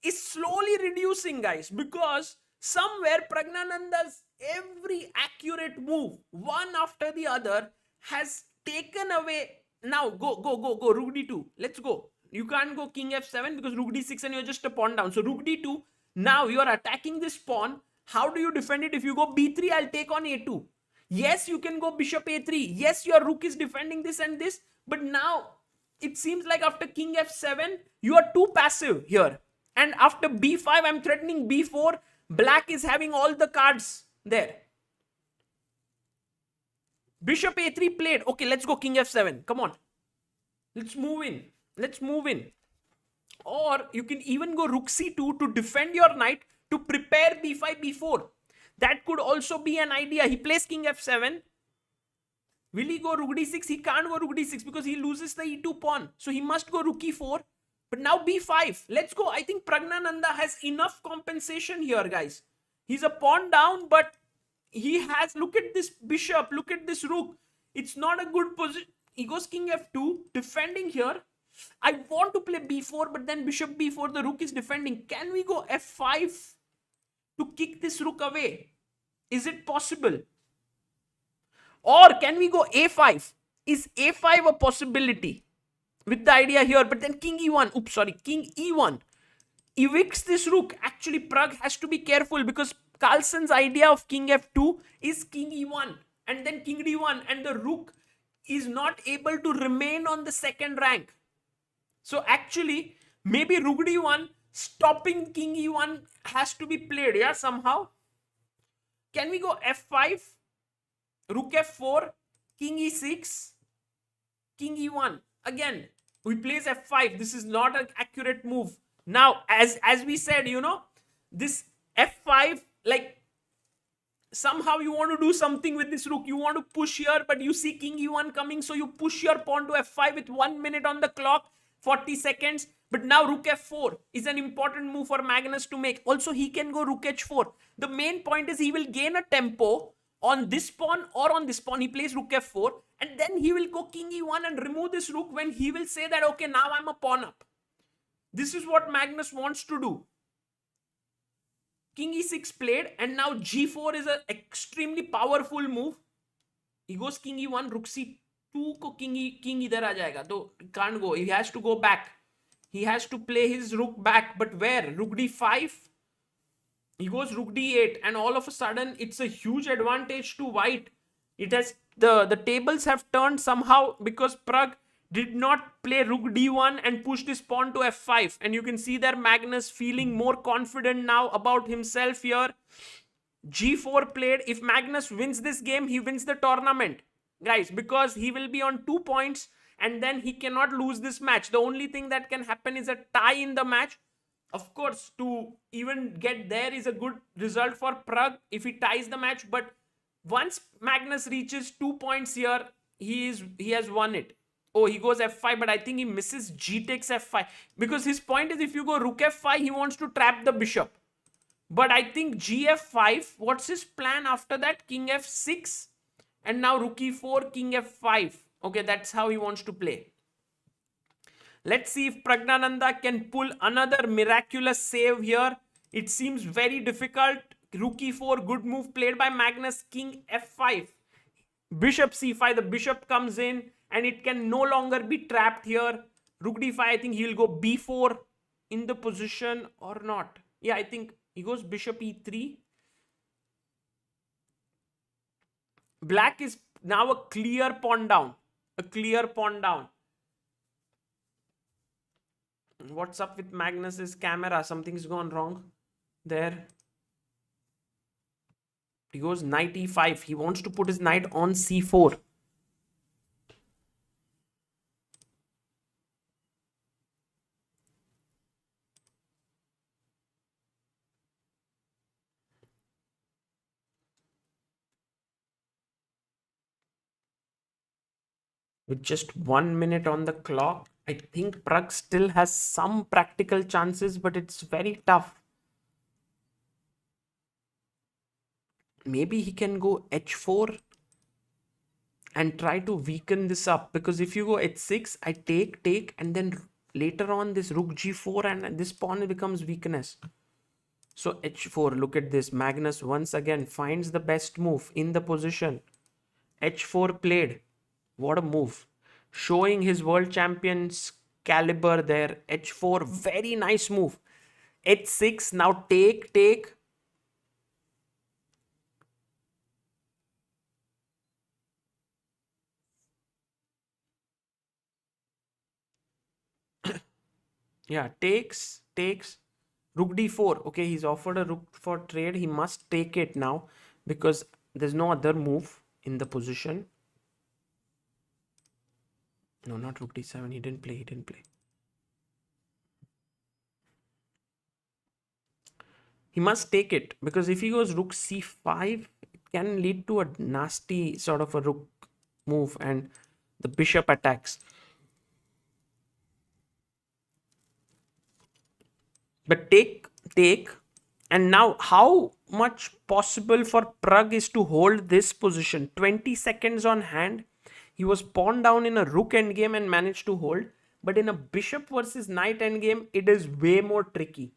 is slowly reducing, guys, because somewhere Pragnananda's every accurate move, one after the other, has taken away. Now go rook d2. Let's go. You can't go king f7 because rook d6 and you're just a pawn down. So rook d2. Now you are attacking this pawn. How do you defend it? If you go b3, I'll take on a2. Yes, you can go bishop a3. Yes, your rook is defending this and this. But now it seems like after king f7, you are too passive here. And after b5, I'm threatening b4. Black is having all the cards there. Bishop a3 played. Okay, let's go king f7. Come on. Let's move in. Let's move in. Or you can even go rook c2 to defend your knight, to prepare b5, b4. That could also be an idea. He plays king f7. Will he go rook d6? He can't go rook d6 because he loses the e2 pawn. So he must go rook e4. But now b5. Let's go. I think Pragnananda has enough compensation here, guys. He's a pawn down, but he has... Look at this bishop. Look at this rook. It's not a good position. He goes king f2, defending here. I want to play b4, but then bishop b4, the rook is defending. Can we go f5 to kick this rook away? Is it possible? Or can we go a5? Is a5 a possibility? With the idea here, but then king e1. Oops, sorry, king e1 evicts this rook. Actually, Pragg has to be careful because Carlsen's idea of king f2 is king e1 and then king d1, and the rook is not able to remain on the second rank. So actually, maybe rook d1 stopping king e1 has to be played, yeah, somehow. Can we go f5, rook f4, king e6, king e1? Again, we plays f5. This is not an accurate move. Now, as we said, you know, this f5, like, somehow you want to do something with this rook. You want to push here, but you see king e1 coming, so you push your pawn to f5 with 1 minute on the clock, 40 seconds. But now rook f4 is an important move for Magnus to make. Also, he can go rook h4. The main point is he will gain a tempo on this pawn or on this pawn. He plays rook f4, and then he will go king e1 and remove this rook when he will say that, okay, now I'm a pawn up. This is what Magnus wants to do. King e6 played, and now g4 is an extremely powerful move. He goes king e1, rook c2 ko king idhar aa jayega. So can't go. He has to go back. He has to play his rook back. But where? Rook d5. He goes rook d8, and all of a sudden it's a huge advantage to white. It has the tables have turned somehow because Pragg did not play rook d1 and push this pawn to f5. And you can see there Magnus feeling more confident now about himself here. g4 played. If Magnus wins this game, he wins the tournament, guys, because he will be on 2 points and then he cannot lose this match. The only thing that can happen is a tie in the match. Of course, to even get there is a good result for Pragg if he ties the match. But once Magnus reaches 2 points here, he has won it. Oh, he goes f5, but I think he misses g takes f5. Because his point is if you go rook f5, he wants to trap the bishop. But I think g f5, what's his plan after that? King f6, and now rook e4, king f5. Okay, that's how he wants to play. Let's see if Pragnananda can pull another miraculous save here. It seems very difficult. Rook e4, good move played by Magnus. King f5. Bishop c5, the bishop comes in and it can no longer be trapped here. Rook d5, I think he'll go b4 in the position or not. Yeah, I think he goes bishop e3. Black is now a clear pawn down. A clear pawn down. What's up with Magnus's camera? Something's gone wrong there. He goes knight e5. He wants to put his knight on c4. With just 1 minute on the clock, I think Pragg still has some practical chances, but it's very tough. maybe he can go h4 and try to weaken this up, because if you go h6, I take, and then later on this rook g4 and this pawn becomes weakness. So h4, look at this. Magnus once again finds the best move in the position. h4 played. What a move. Showing his world champion's caliber there. h4, very nice move. h6, now take. Yeah, takes. Rook d4. Okay, he's offered a rook for trade. He must take it now because there's no other move in the position. No, not rook d7. He didn't play. He must take it because if he goes rook c5, it can lead to a nasty sort of a rook move and the bishop attacks. But take. And now how much possible for Pragg is to hold this position? 20 seconds on hand. He was pawned down in a rook endgame and managed to hold. But in a bishop versus knight endgame, it is way more tricky.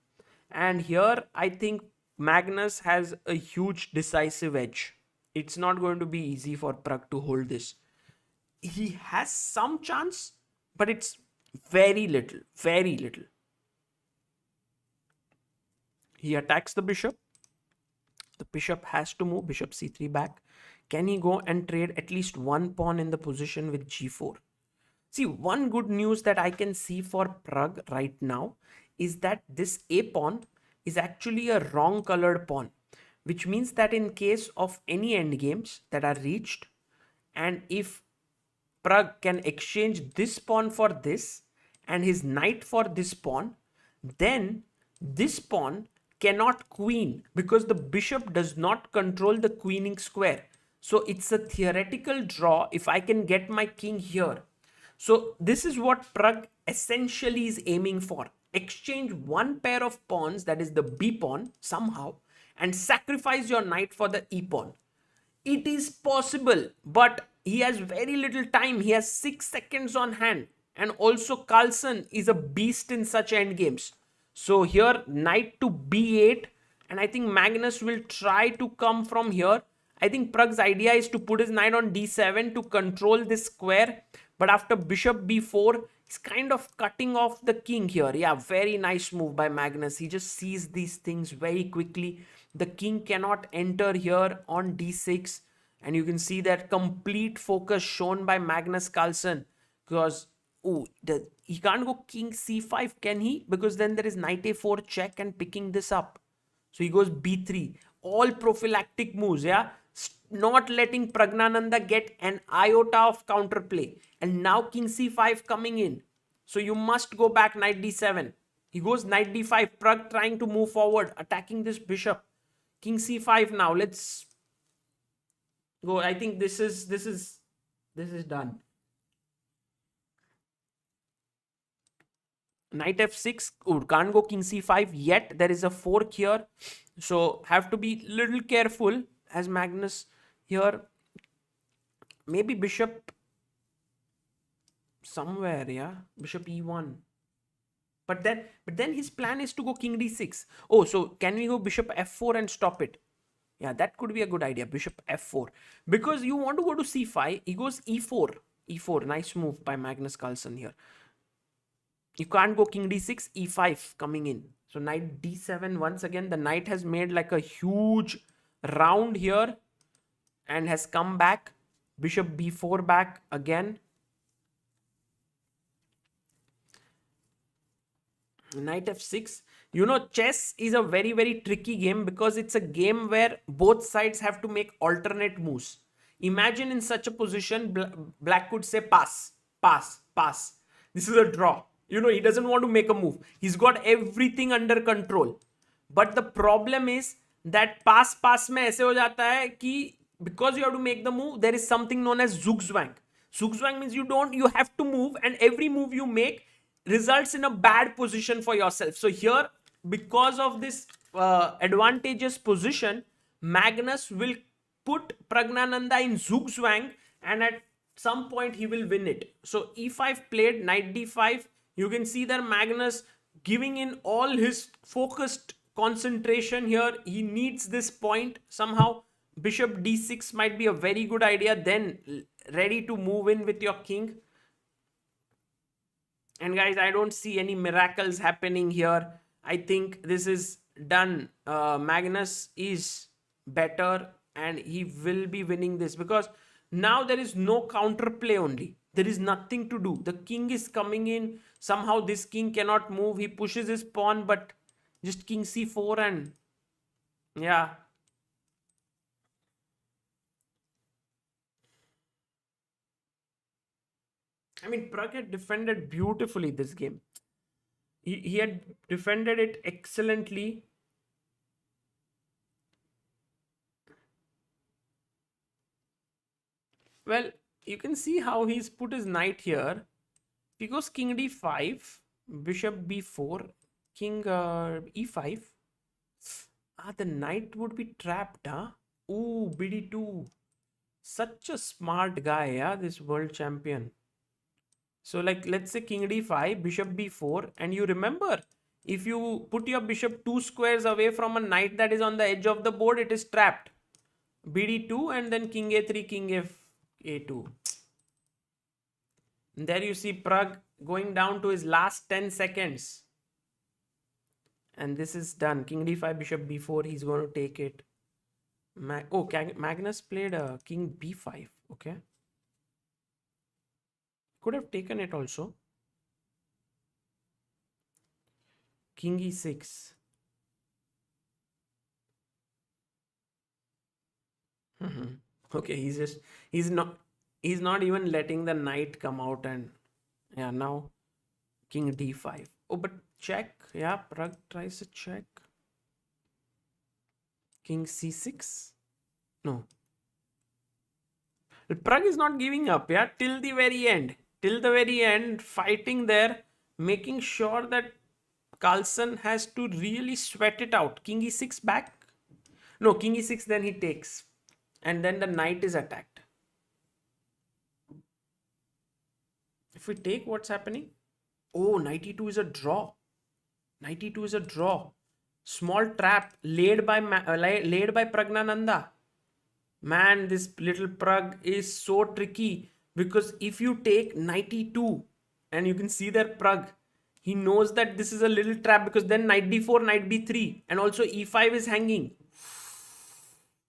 And here, I think Magnus has a huge decisive edge. It's not going to be easy for Pragg to hold this. He has some chance, but it's very little. He attacks the bishop. The bishop has to move. Bishop c3 back. Can he go and trade at least one pawn in the position with g4? See, one good news that I can see for Pragg right now is that this a pawn is actually a wrong colored pawn, which means that in case of any endgames that are reached, and if Pragg can exchange this pawn for this and his knight for this pawn, then this pawn cannot queen because the bishop does not control the queening square. So it's a theoretical draw if I can get my king here. So this is what Pragg essentially is aiming for. Exchange one pair of pawns, that is the b pawn somehow, and sacrifice your knight for the e pawn. It is possible, but he has very little time. He has 6 seconds on hand. And also Carlsen is a beast in such endgames. So here knight to b8, and I think Magnus will try to come from here. I think Pragg's idea is to put his knight on d7 to control this square. But after bishop b4, he's kind of cutting off the king here. Yeah, very nice move by Magnus. He just sees these things very quickly. The king cannot enter here on d6. And you can see that complete focus shown by Magnus Carlsen. Because, he can't go king c5, can he? Because then there is knight a4 check and picking this up. So he goes b3. All prophylactic moves, yeah? Not letting Pragnananda get an iota of counterplay. And now king c5 coming in. So you must go back knight d7. He goes knight d5. Pragg trying to move forward, attacking this bishop. King c5 now. Let's go. I think this is done. Knight f6. Can't go king c5 yet. There is a fork here. So have to be little careful as Magnus here. Maybe bishop somewhere, yeah. Bishop e1. But then his plan is to go king d6. Oh, so can we go bishop f4 and stop it? Yeah, that could be a good idea. Bishop f4. Because you want to go to c5. He goes e4. e4. Nice move by Magnus Carlsen here. You can't go king d6, e5 coming in. So knight d7 once again. The knight has made like a huge round here and has come back. Bishop b4 back again. Knight f6. You know, chess is a very, very tricky game because it's a game where both sides have to make alternate moves. Imagine in such a position, black could say pass. This is a draw. You know, he doesn't want to make a move. He's got everything under control. But the problem is that pass में ऐसे हो जाता है कि because you have to make the move, there is something known as zugzwang. Zugzwang means you have to move, and every move you make results in a bad position for yourself. So here, because of this advantageous position, Magnus will put Pragnananda in zugzwang, and at some point he will win it. So e5 played, knight d5. You can see that Magnus giving in all his focused concentration here. He needs this point somehow. Bishop d6 might be a very good idea, then ready to move in with your king. And guys, I don't see any miracles happening here. I think this is done. Magnus is better and he will be winning this, because now there is no counterplay only. There is nothing to do. The king is coming in. Somehow this king cannot move. He pushes his pawn, but just king c4 and yeah. I mean, Pragg had defended beautifully this game. He had defended it excellently. Well, you can see how he's put his knight here. If he goes king d5, bishop b4, king e5. The knight would be trapped, huh? Ooh, bd2. Such a smart guy, yeah, this world champion. So like, let's say king d5, bishop b4, and you remember, if you put your bishop 2 squares away from a knight that is on the edge of the board, it is trapped. bd2 and then king a3, king a2. And there you see Pragg going down to his last 10 seconds. And this is done. King d5, bishop b4, he's going to take it. Magnus played king b5. Okay. Could have taken it also. King e6. Okay, he's not even letting the knight come out, and yeah, now king d5. Oh, but check. Yeah, Pragg tries a check. King c6. No. Pragg is not giving up, yeah, till the very end. Till the very end, fighting there, making sure that Carlsen has to really sweat it out. King e6 back. No, king e6, then he takes. And then the knight is attacked. If we take, what's happening? Oh, knight e2 is a draw. Knight e2 is a draw. Small trap laid by Pragnananda. Man, this little Pragg is so tricky, because if you take knight e2, and you can see there Pragg, he knows that this is a little trap, because then knight d4, knight b3, and also e5 is hanging.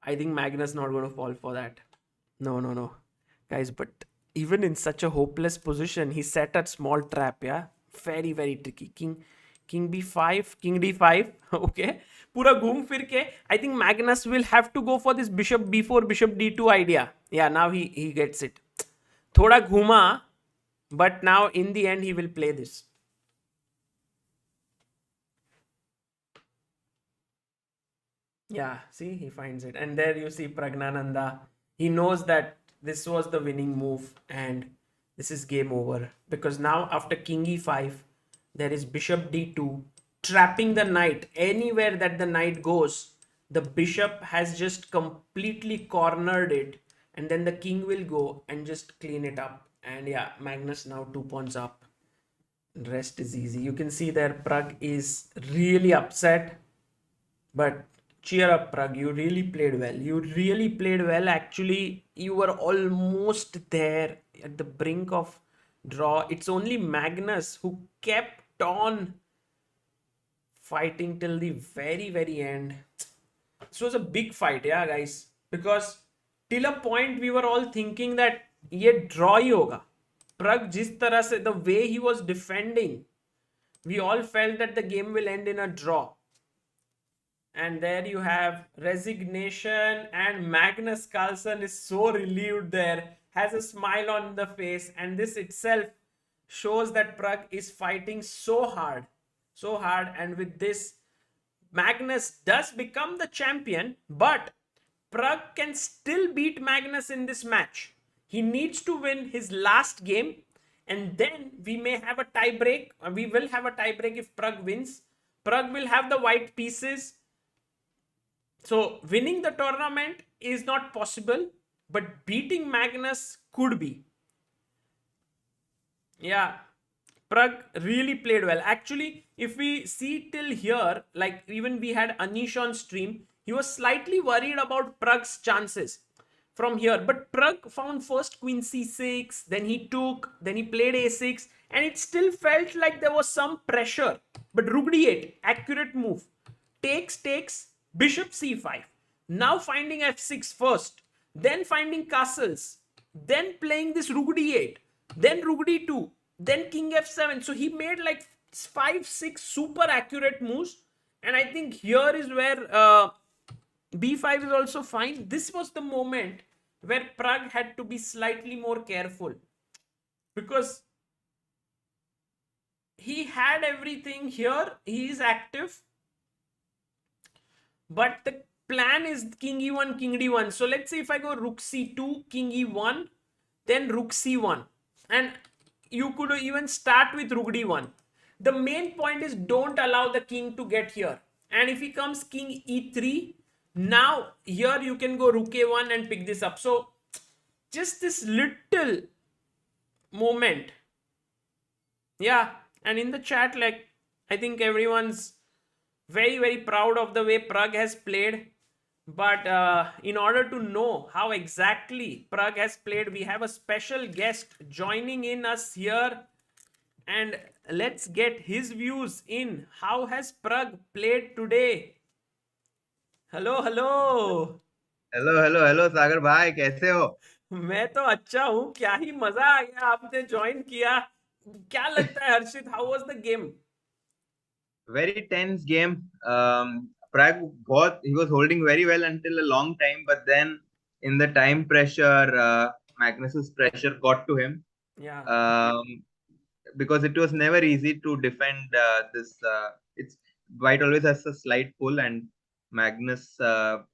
I think Magnus not going to fall for that. No. Guys, but even in such a hopeless position, he set a small trap, yeah? Very, very tricky. King b5, king d5, okay? Pura ghoom fir ke, I think Magnus will have to go for this bishop b4, bishop d2 idea. Yeah, now he gets it. Thoda ghuma, but now in the end he will play this. Yeah, see, he finds it. And there you see Pragnananda. He knows that this was the winning move and this is game over. Because now after king e5, there is bishop d2, trapping the knight. Anywhere that the knight goes, the bishop has just completely cornered it. And then the king will go and just clean it up. And yeah, Magnus now 2 pawns up. Rest is easy. You can see there Pragg is really upset. But cheer up, Pragg. You really played well. You really played well. Actually, you were almost there at the brink of draw. It's only Magnus who kept on fighting till the very, very end. This was a big fight, yeah, guys. Because till a point we were all thinking that ye draw hi hoga. Pragg jis tarah se, the way he was defending, we all felt that the game will end in a draw. And there you have resignation, and Magnus Carlsen is so relieved there, has a smile on the face, and this itself shows that Pragg is fighting so hard. And with this, Magnus does become the champion, but Pragg can still beat Magnus in this match. He needs to win his last game, and then we may have a tie break. We will have a tie break if Pragg wins. Pragg will have the white pieces. So winning the tournament is not possible, but beating Magnus could be. Yeah, Pragg really played well. Actually, if we see till here, like even we had Anish on stream, he was slightly worried about Pragg's chances from here. But Pragg found first Queen C6, then he took, then he played A6, and it still felt like there was some pressure. But Rook D8, accurate move. Takes, Bishop C5. Now finding F6 first, then finding castles, then playing this Rook D8, then Rook D2, then King F7. So he made like 5-6 super accurate moves, and I think here is where B5 is also fine. This was the moment where Pragg had to be slightly more careful, because he had everything here. He is active, but the plan is King E1, King D1. So let's say if I go Rook C2, King E1, then Rook C1, and you could even start with Rook D1. The main point is don't allow the king to get here. And if he comes King E3, now here you can go Rook A1 and pick this up. So just this little moment. Yeah, and in the chat, like, I think everyone's very, very proud of the way Pragg has played. But in order to know how exactly Pragg has played, we have a special guest joining in us here. And let's get his views in. How has Pragg played today? Hello, hello. Hello Sagar भाई कैसे हो? मैं तो अच्छा हूँ. क्या ही मजा आ गया आपने ज्वाइन किया. क्या लगता है हर्षित, how was the game? Very tense game. Pragg he was holding very well until a long time, but then in the time pressure, Magnus's pressure got to him. Yeah. Because it was never easy to defend this. It's White always has a slight pull, and Magnus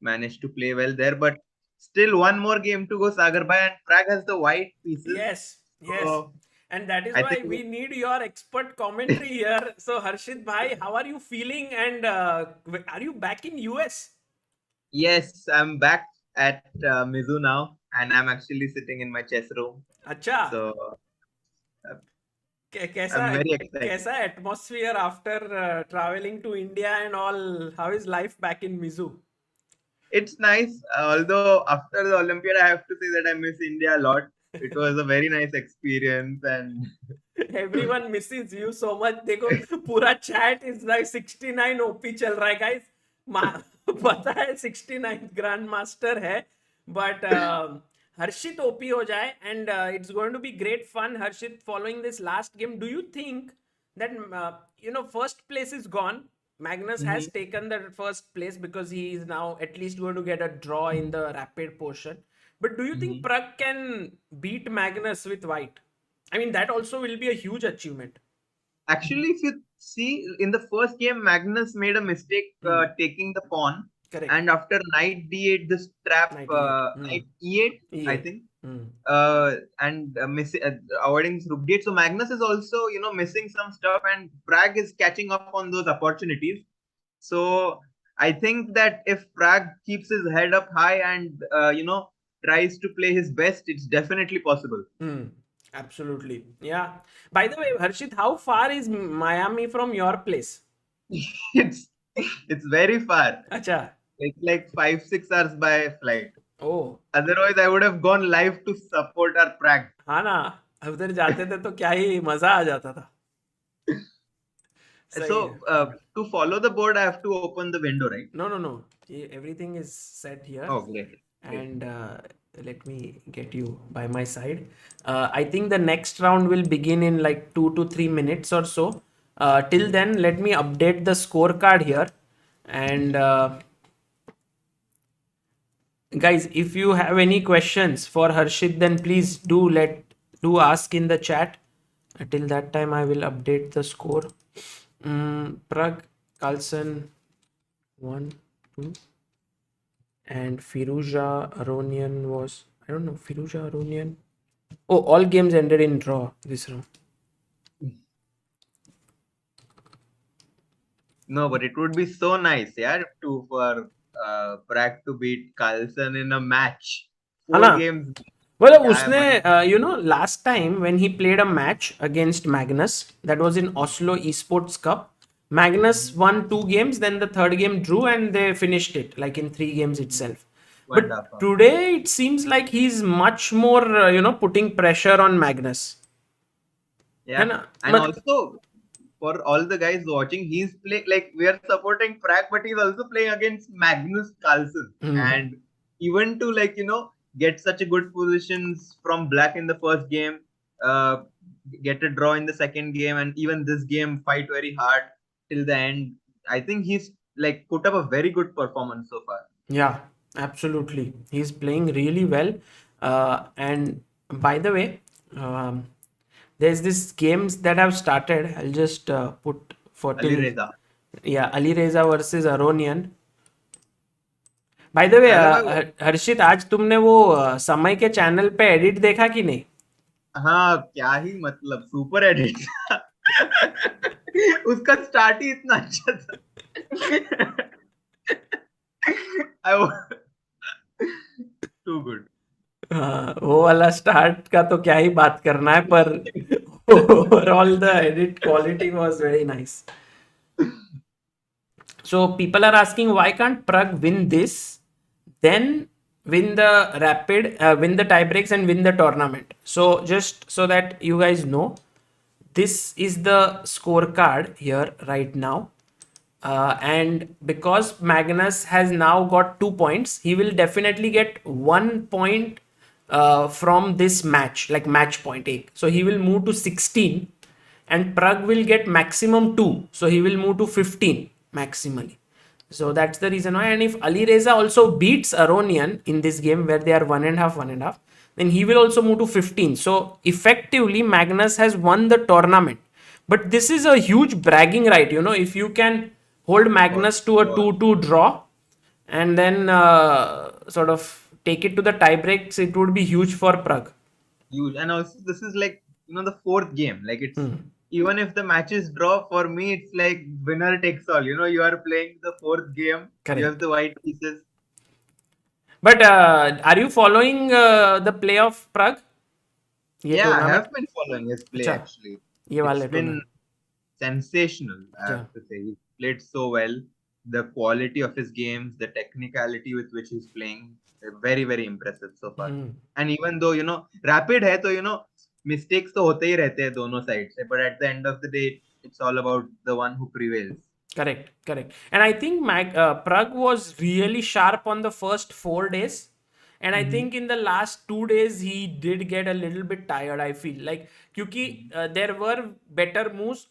managed to play well there. But still, one more game to go, Sagar bhai, and Pragg has the white pieces. Yes, yes. So, And that is I why think we need your expert commentary here. So Harshit bhai, how are you feeling? And are you back in US? yes, I'm back at Mizu now, and I'm actually sitting in my chess room. अच्छा. So कैसा I'm very excited. कैसा atmosphere after traveling to India and all? How is life back in Mizu? It's nice, although after the Olympiad, I have to say that I miss India a lot. It was a very nice experience, and Everyone misses you so much. देखो पूरा chat is like 69 OP चल रहा है guys. पता है 69th Grand Master है, but Harshit OP हो जाए, and it's going to be great fun. Harshit, following this last game, do you think that first place is gone? Magnus has taken the first place because he is now at least going to get a draw in the rapid portion. But do you think Pragg can beat Magnus with white? I mean, that also will be a huge achievement. actually, if you see in the first game, Magnus made a mistake taking the pawn. Correct. And after knight d8, this trap, knight e8, I think, and avoiding rook d8. So Magnus is also, missing some stuff, and Pragg is catching up on those opportunities. So I think that if Pragg keeps his head up high and, tries to play his best, it's definitely possible. Absolutely. Yeah. By the way, Harshit, how far is Miami from your place? it's very far. Acha. It's like 5-6 hours by flight. Oh. Otherwise, I would have gone live to support our Pragg. हाँ ना, उधर जाते थे तो क्या ही मजा आ जाता था. So, to follow the board, I have to open the window, right? No. Everything is set here. Oh, great. And let me get you by my side. I think the next round will begin in like 2 to 3 minutes or so. Till then, let me update the scorecard here. And guys, if you have any questions for Harshit, then please do ask in the chat. Till that time, I will update the score. Pragg, Carlsen, 1, 2. And Firuza Aronian was, I don't know, Firuza Aronian. Oh, all games ended in draw this round. No, but it would be so nice, yeah, for Pragg to beat Carlsen in a match. है 4 ना? games. मतलब क्या है उसने मतलब? you know, last time when he played a match against Magnus, that was in Oslo Esports Cup, Magnus won 2 games, then the third game drew, and they finished it like in 3 games itself. But 2.5 hours. today it seems like he's much more putting pressure on Magnus. है Yeah, ना? and also for all the guys watching, he's playing like we are supporting Pragg, but he's also playing against Magnus Carlsen. And even to get such a good positions from black in the first game, uh, get a draw in the second game, and even this game fight very hard till the end. I think he's like put up a very good performance so far. Yeah, absolutely. He's playing really well. And by the way, there's this games that have started. I'll just put for Ali till. Reza. Yeah, Ali Reza versus Aronian. By the way, हर्षित आज तुमने वो समय के channel पे edit देखा कि नहीं? हाँ, क्या ही मतलब सुपर एडिट उसका स्टार्ट ही इतना अच्छा था. Too good. वो वाला स्टार्ट का तो क्या ही बात करना है, पर overall the edit quality was very nice. So people are asking, why can't Pragg win this, then win the rapid, win the tie breaks and win the tournament? So just so that you guys know, this is the scorecard here right now. And because Magnus has now got 2 points, he will definitely get 1 point from this match, like match point 8. So he will move to 16, and Pragg will get maximum 2. So he will move to 15 maximally. So that's the reason why. And if Ali Reza also beats Aronian in this game where they are 1.5, then he will also move to 15. So effectively, Magnus has won the tournament. But this is a huge bragging right, if you can hold Magnus to a 2-2 draw and then sort of take it to the tie breaks, it would be huge for Pragg. Huge. And also this is like the fourth game. Like it's even if the matches draw, for me it's like winner takes all. You are playing the fourth game. Correct. You have the white pieces. But are you following the play of Pragg? Yeah, I have been following his play actually. It's been sensational, I have to say. He played so well. The quality of his games, the technicality with which he's playing, very, very impressive so far. And even though, rapid hai, so, mistakes to hote hi rehte hai dono sides. But at the end of the day, it's all about the one who prevails. Correct. And I think Pragg was really sharp on the first 4 days. And I think in the last 2 days, he did get a little bit tired, I feel. Like, because there were better moves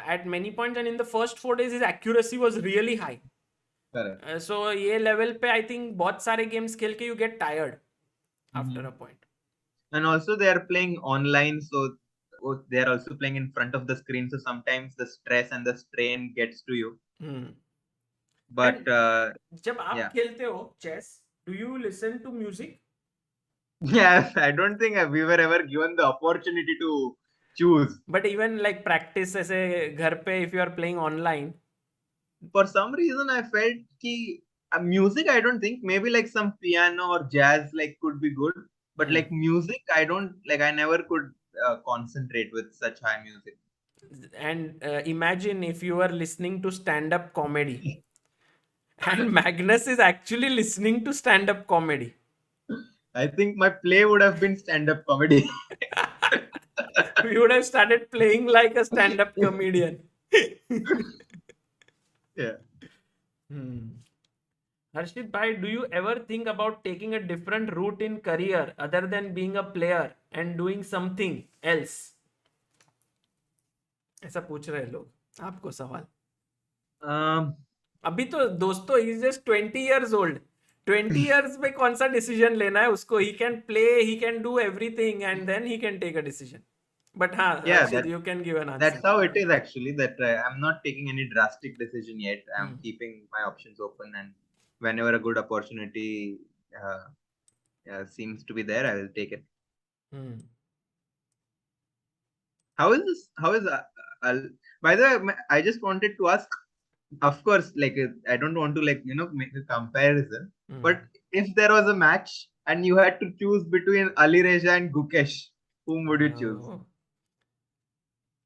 at many points. And in the first 4 days, his accuracy was really high. Correct. So, ये level पे, I think, बहुत सारे games खेल के you get tired after a point. And also they are playing online, so they are also playing in front of the screen. So sometimes the stress and the strain gets to you. But जब आप खेलते हो chess, do you listen to music? Yeah, I don't think we were ever given the opportunity to choose. But even like practice ऐसे घर पे, if you are playing online, for some reason I felt ki music, I don't think, maybe like some piano or jazz like could be good, but like music, I never could concentrate with such high music. And imagine if you are listening to stand-up comedy and Magnus is actually listening to stand-up comedy. I think my play would have been stand-up comedy. We would have started playing like a stand-up comedian. Yeah. Harshit bhai, do you ever think about taking a different route in career other than being a player and doing something else? ऐसा पूछ रहे लोग आपको सवाल. अभी तो दोस्तों he is just 20 years old. 20 years में कौन सा decision लेना है उसको? He can play, he can do everything, and then he can take a decision. But Harshit, you can give an answer. That's how it is actually. That I'm not taking any drastic decision yet. I'm keeping my options open, and whenever a good opportunity seems to be there, I will take it. How is this? By the way, I just wanted to ask, of course, like I don't want to make a comparison, but if there was a match and you had to choose between Ali Reza and Gukesh, whom would you choose?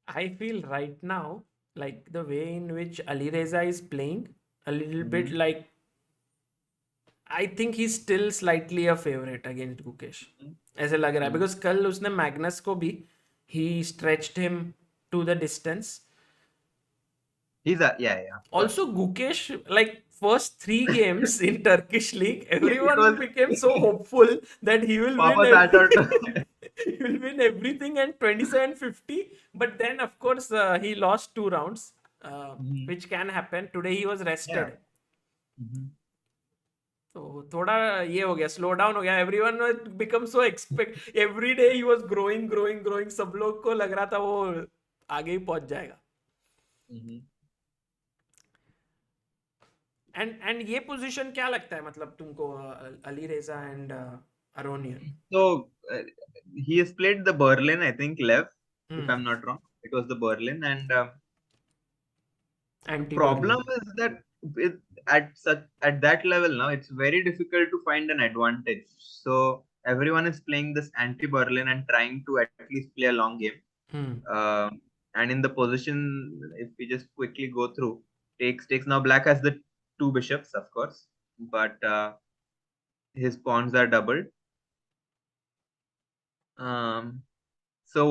I feel right now, like the way in which Ali Reza is playing, a little bit like I think he's still slightly a favorite against Gukesh. ऐसे लग रहा है because कल उसने Magnus को भी he stretched him to the distance. He's a yeah. Also, Gukesh, like first 3 games in Turkish league, everyone was- became so hopeful that he will Papa win. sat out. He will win everything and 27-50. But then, of course, he lost 2 rounds, which can happen. Today he was rested. तो थोड़ा ये हो गया, slow down हो गया. Everyone become so expect every day he was growing. सब लोग को लग रहा था वो आगे ही पहुंच जाएगा. एंड ये पोजीशन क्या लगता है मतलब तुमको, अली रेजा and Aronian? So he has played the Berlin, I think, left, if I'm not wrong. It was the Berlin, and problem is that at that level now, it's very difficult to find an advantage. So everyone is playing this anti-Berlin and trying to at least play a long game. And in the position, if we just quickly go through, takes now black has the 2 bishops, of course, but his pawns are doubled. So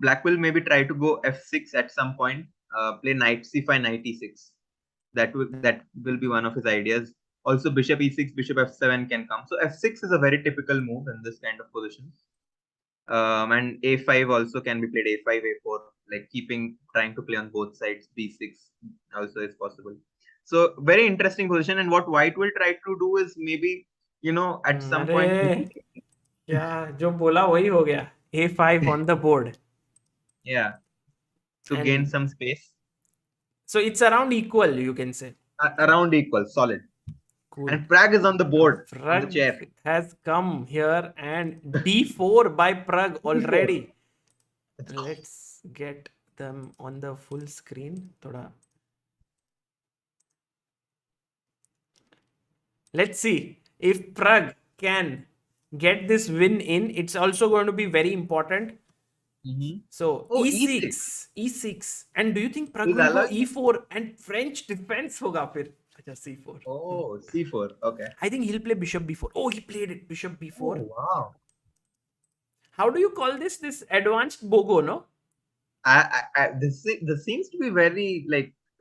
black will maybe try to go f6 at some point, play knight c5, knight e6. That will be one of his ideas. Also bishop e6, bishop f7 can come. So f6 is a very typical move in this kind of positions. And a5 also can be played, a5, a4, like trying to play on both sides. b6 also is possible. So very interesting position. And what white will try to do is maybe, at some point. Yeah, जो बोला वही हो गया. A5 on the board. Yeah, to gain some space. So it's around equal, you can say. Around equal, solid. Cool. And Pragg is on the board, Pragg on the chair. has come here and D4 by Pragg already. Let's get them on the full screen. Thoda. Let's see if Pragg can get this win in. It's also going to be very important. So E6. And do you think Pragg will go E4 and French defense hoga fir? C4. Oh, C4. Okay. I think he'll play bishop b4. Oh, he played it. Bishop b4. Oh, wow. How do you call this? This advanced bogo, no? This seems to be very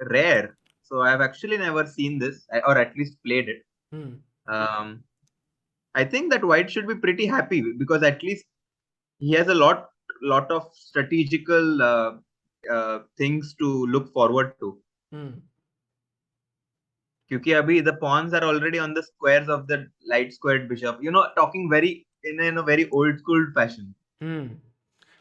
rare. So I've actually never seen this, or at least played it. I think that white should be pretty happy because at least he has a lot of strategical things to look forward to. Because abhi the pawns are already on the squares of the light squared bishop. Talking in a very old school fashion.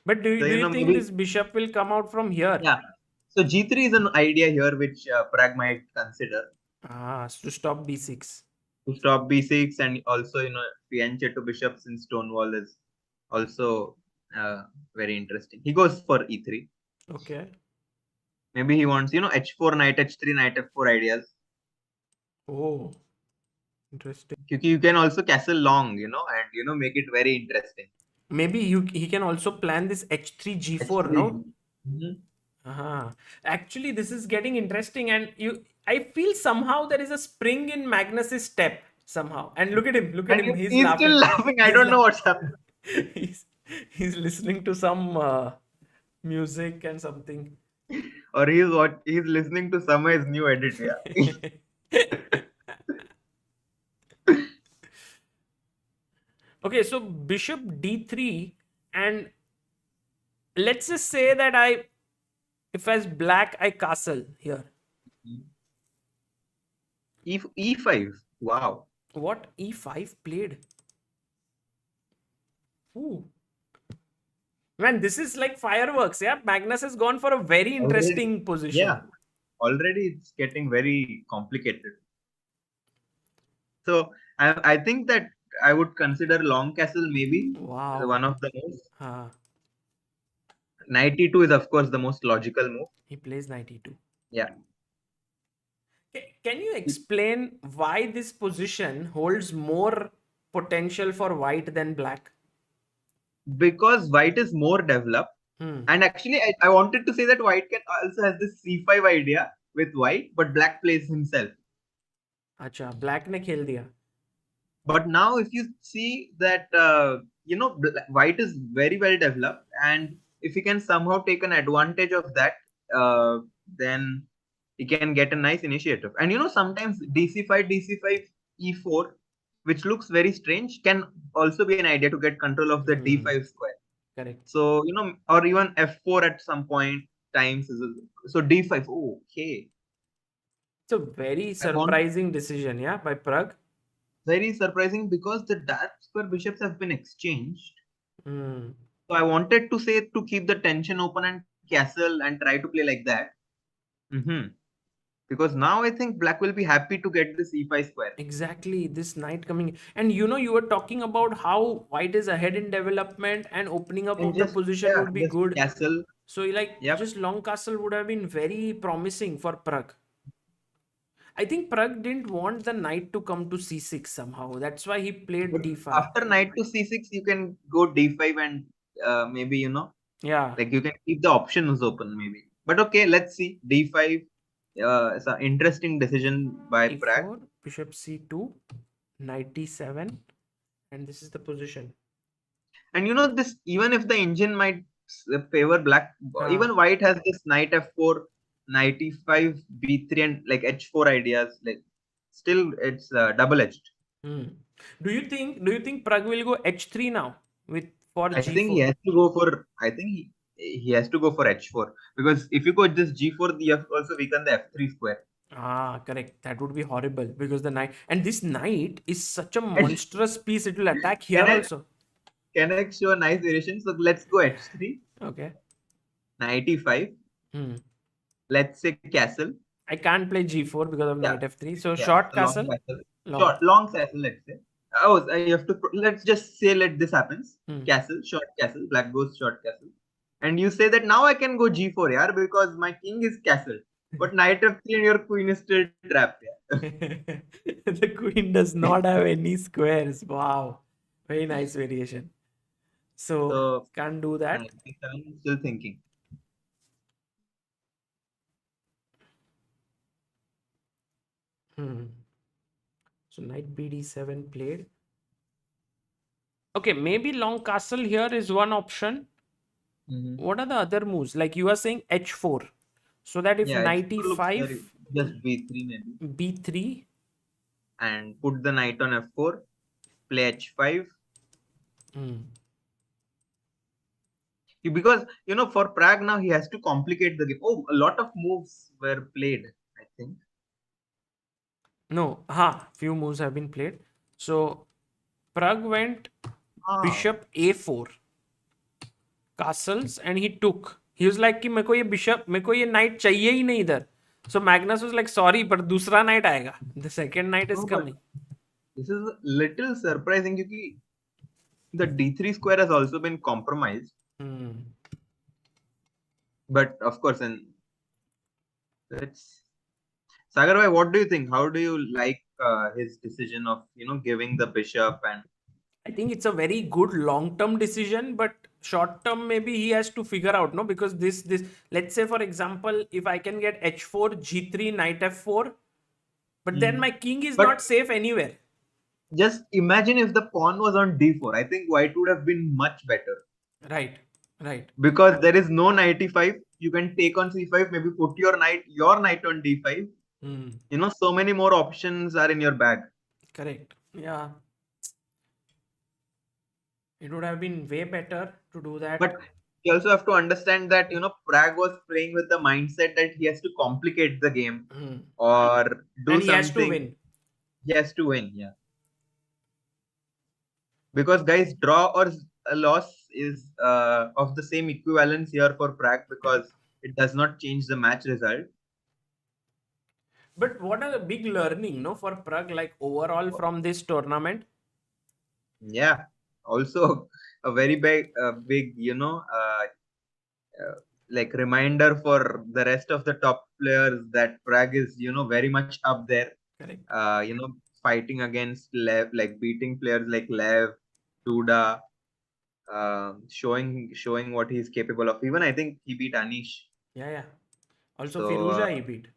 But do you think this bishop will come out from here? Yeah. So G3 is an idea here which Pragg might consider. To stop B6. To stop B6, and also fianchet to bishops in Stonewall is also very interesting. He goes for E3. Okay. Maybe he wants H4, knight H3, knight F4 ideas. Oh, interesting. Because you can also castle long, and make it very interesting. Maybe he can also plan this H3 G4, no? Actually, this is getting interesting, and I feel somehow there is a spring in Magnus's step somehow. And look at him. He's laughing. Still laughing. I don't know what's happening. he's listening to some music and something. Or he's listening to Summer's new edit. Yeah. Okay, so bishop d3, and let's just say that if as black I castle here. E5. Wow. What? E5 played? Ooh. Man, this is like fireworks. Yeah, Magnus has gone for a very interesting position. Yeah, already it's getting very complicated. So I think that I would consider long castle maybe. Wow. One of the moves. Knight e2 is of course the most logical move. He plays knight e2. Yeah. Can you explain why this position holds more potential for white than black? Because white is more developed. And actually, I wanted to say that white can also has this c5 idea with white, but black plays himself. अच्छा, black ने खेल दिया. But now, if you see that white is very well developed, and if he can somehow take an advantage of that, then he can get a nice initiative. And sometimes dc5, dc5, e4, which looks very strange, can also be an idea to get control of the d5 square. Correct. So or even f4 at some point times. So d5. Oh, okay. It's a very surprising decision, yeah, by Pragg. Very surprising because the dark square bishops have been exchanged. So I wanted to say to keep the tension open and castle and try to play like that. Because now I think black will be happy to get this e5 square. Exactly, this knight coming. And you were talking about how white is ahead in development and opening up of the position would be good. Castle. So just long castle would have been very promising for Pragg. I think Pragg didn't want the knight to come to c6 somehow. That's why he played d5. After knight to c6, you can go d5 and maybe, yeah, like you can keep the options open maybe. But okay, let's see. d5. It's an interesting decision by e4, Pragg. bishop c2, knight d7, and this is the position. And this, even if the engine might favor black, even white has this knight f4, knight e5, b3, and like h4 ideas. Like still, it's double-edged. Do you think Pragg will go h3 now for G4? I think he has to go for. I think he has to go for h4 because if you go this g4, you have also weaken the f3 square. Correct. That would be horrible because the knight, and this knight is such a monstrous piece. It will attack here also. Can I show a nice variation? So let's go h3. Okay. Knight e5. Let's say castle. I can't play g4 because of knight f3. So short castle. Long castle, let's say. Oh, you have to. Let's just say this happens. Castle, short castle. Black goes short castle. And you say that now I can go g4, yeah, because my king is castle. But knight f3 and your queen is still trapped, yeah. The queen does not have any squares. Wow. Very nice variation. So can't do that. I'm still thinking. So knight bd7 played. Okay, maybe long castle here is one option. What are the other moves? Like you are saying h4. So that if knight e5, just b3 maybe. b3. And put the knight on f4. Play h5. Because for Pragg now he has to complicate the game. Oh, a lot of moves were played, I think. No, few moves have been played. So Pragg went bishop a4, castles, and he took. He was like कि मेरे को ये bishop, मेरे को ये knight चाहिए ही नहीं इधर. So Magnus was like, sorry, पर दूसरा knight आएगा. The second knight is coming. This is a little surprising because the d3 square has also been compromised. But of course, and let's Sagar, what do you think? How do you like his decision of giving the bishop? And I think it's a very good long-term decision, but short-term maybe he has to figure out, no? Because this let's say for example, if I can get h4, g3, knight f4, but then my king is not safe anywhere. Just imagine if the pawn was on d4. I think white would have been much better. Right. Because there is no knight e5. You can take on c5. Maybe put your knight on d5. So many more options are in your bag. Correct. Yeah. It would have been way better to do that. But you also have to understand that, Pragg was playing with the mindset that he has to complicate the game or do something. He has to win. He has to win, yeah. Because guys, draw or a loss is of the same equivalence here for Pragg because it does not change the match result. But what a big learning, for Pragg, like overall from this tournament. Yeah, also a very big, like reminder for the rest of the top players that Pragg is, very much up there. Correct. Fighting against Lev, like beating players like Lev, Duda, showing what he's capable of. Even I think he beat Anish. Yeah. Also, So, Firuza he beat.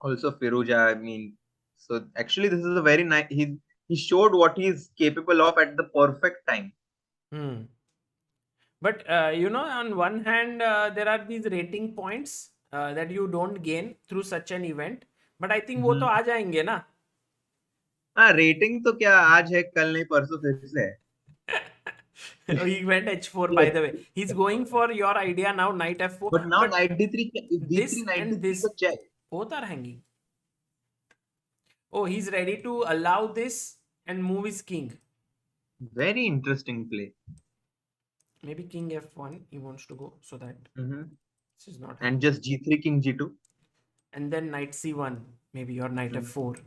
Also Firuza. I mean, so actually this is a very nice. He showed what he's capable of at the perfect time. But on one hand, there are these rating points that you don't gain through such an event. But I think वो तो आ जाएंगे ना. Rating तो क्या आज है कल नहीं परसों फिर से है. He went H4 by the way. He's going for your idea now, knight F4. But now knight D3, this D3, knight and D3 this is a check. both are hanging. Oh, he's ready to allow this and move his king. Very interesting play. Maybe king F1 he wants to go so that this is not. And just G3, king G2. And then knight C1, maybe, or knight F4.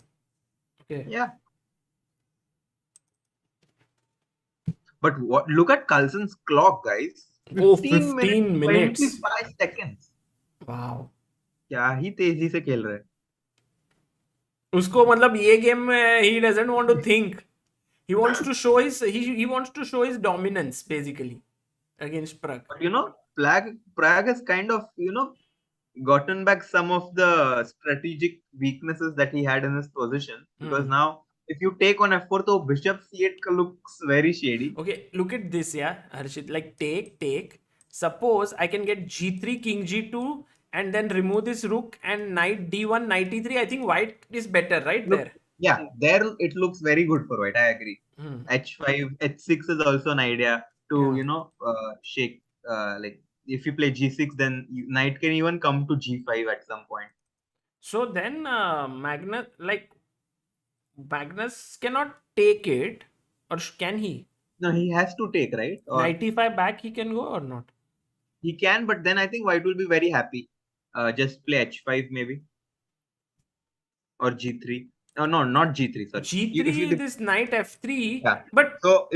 Okay. Yeah. But look at Carlsen's clock, guys. 15 minutes. 25 seconds. Wow. क्या ही तेजी से खेल रहा है. उसको मतलब ये game में he doesn't want to think. He wants to show his dominance basically against Pragg. But Pragg has kind of gotten back some of the strategic weaknesses that he had in his position, because now if you take on F4, so bishop C8 looks very shady. Okay, look at this, yeah, Harshit. Like take. Suppose I can get G3, king G2, and then remove this rook and knight D1, knight E3. I think white is better, right? There. Yeah, there it looks very good for white. I agree. H5, H6 is also an idea to shake. Like if you play G6, then knight can even come to G5 at some point. So then Magnus cannot take it, or can he? No, he has to take, right? Or 95 back he can go or not? He can, but then I think white will be very happy. Just play H5 maybe. Or G3. Oh, no, not G3, sorry. G3, this knight F3. Yeah. But so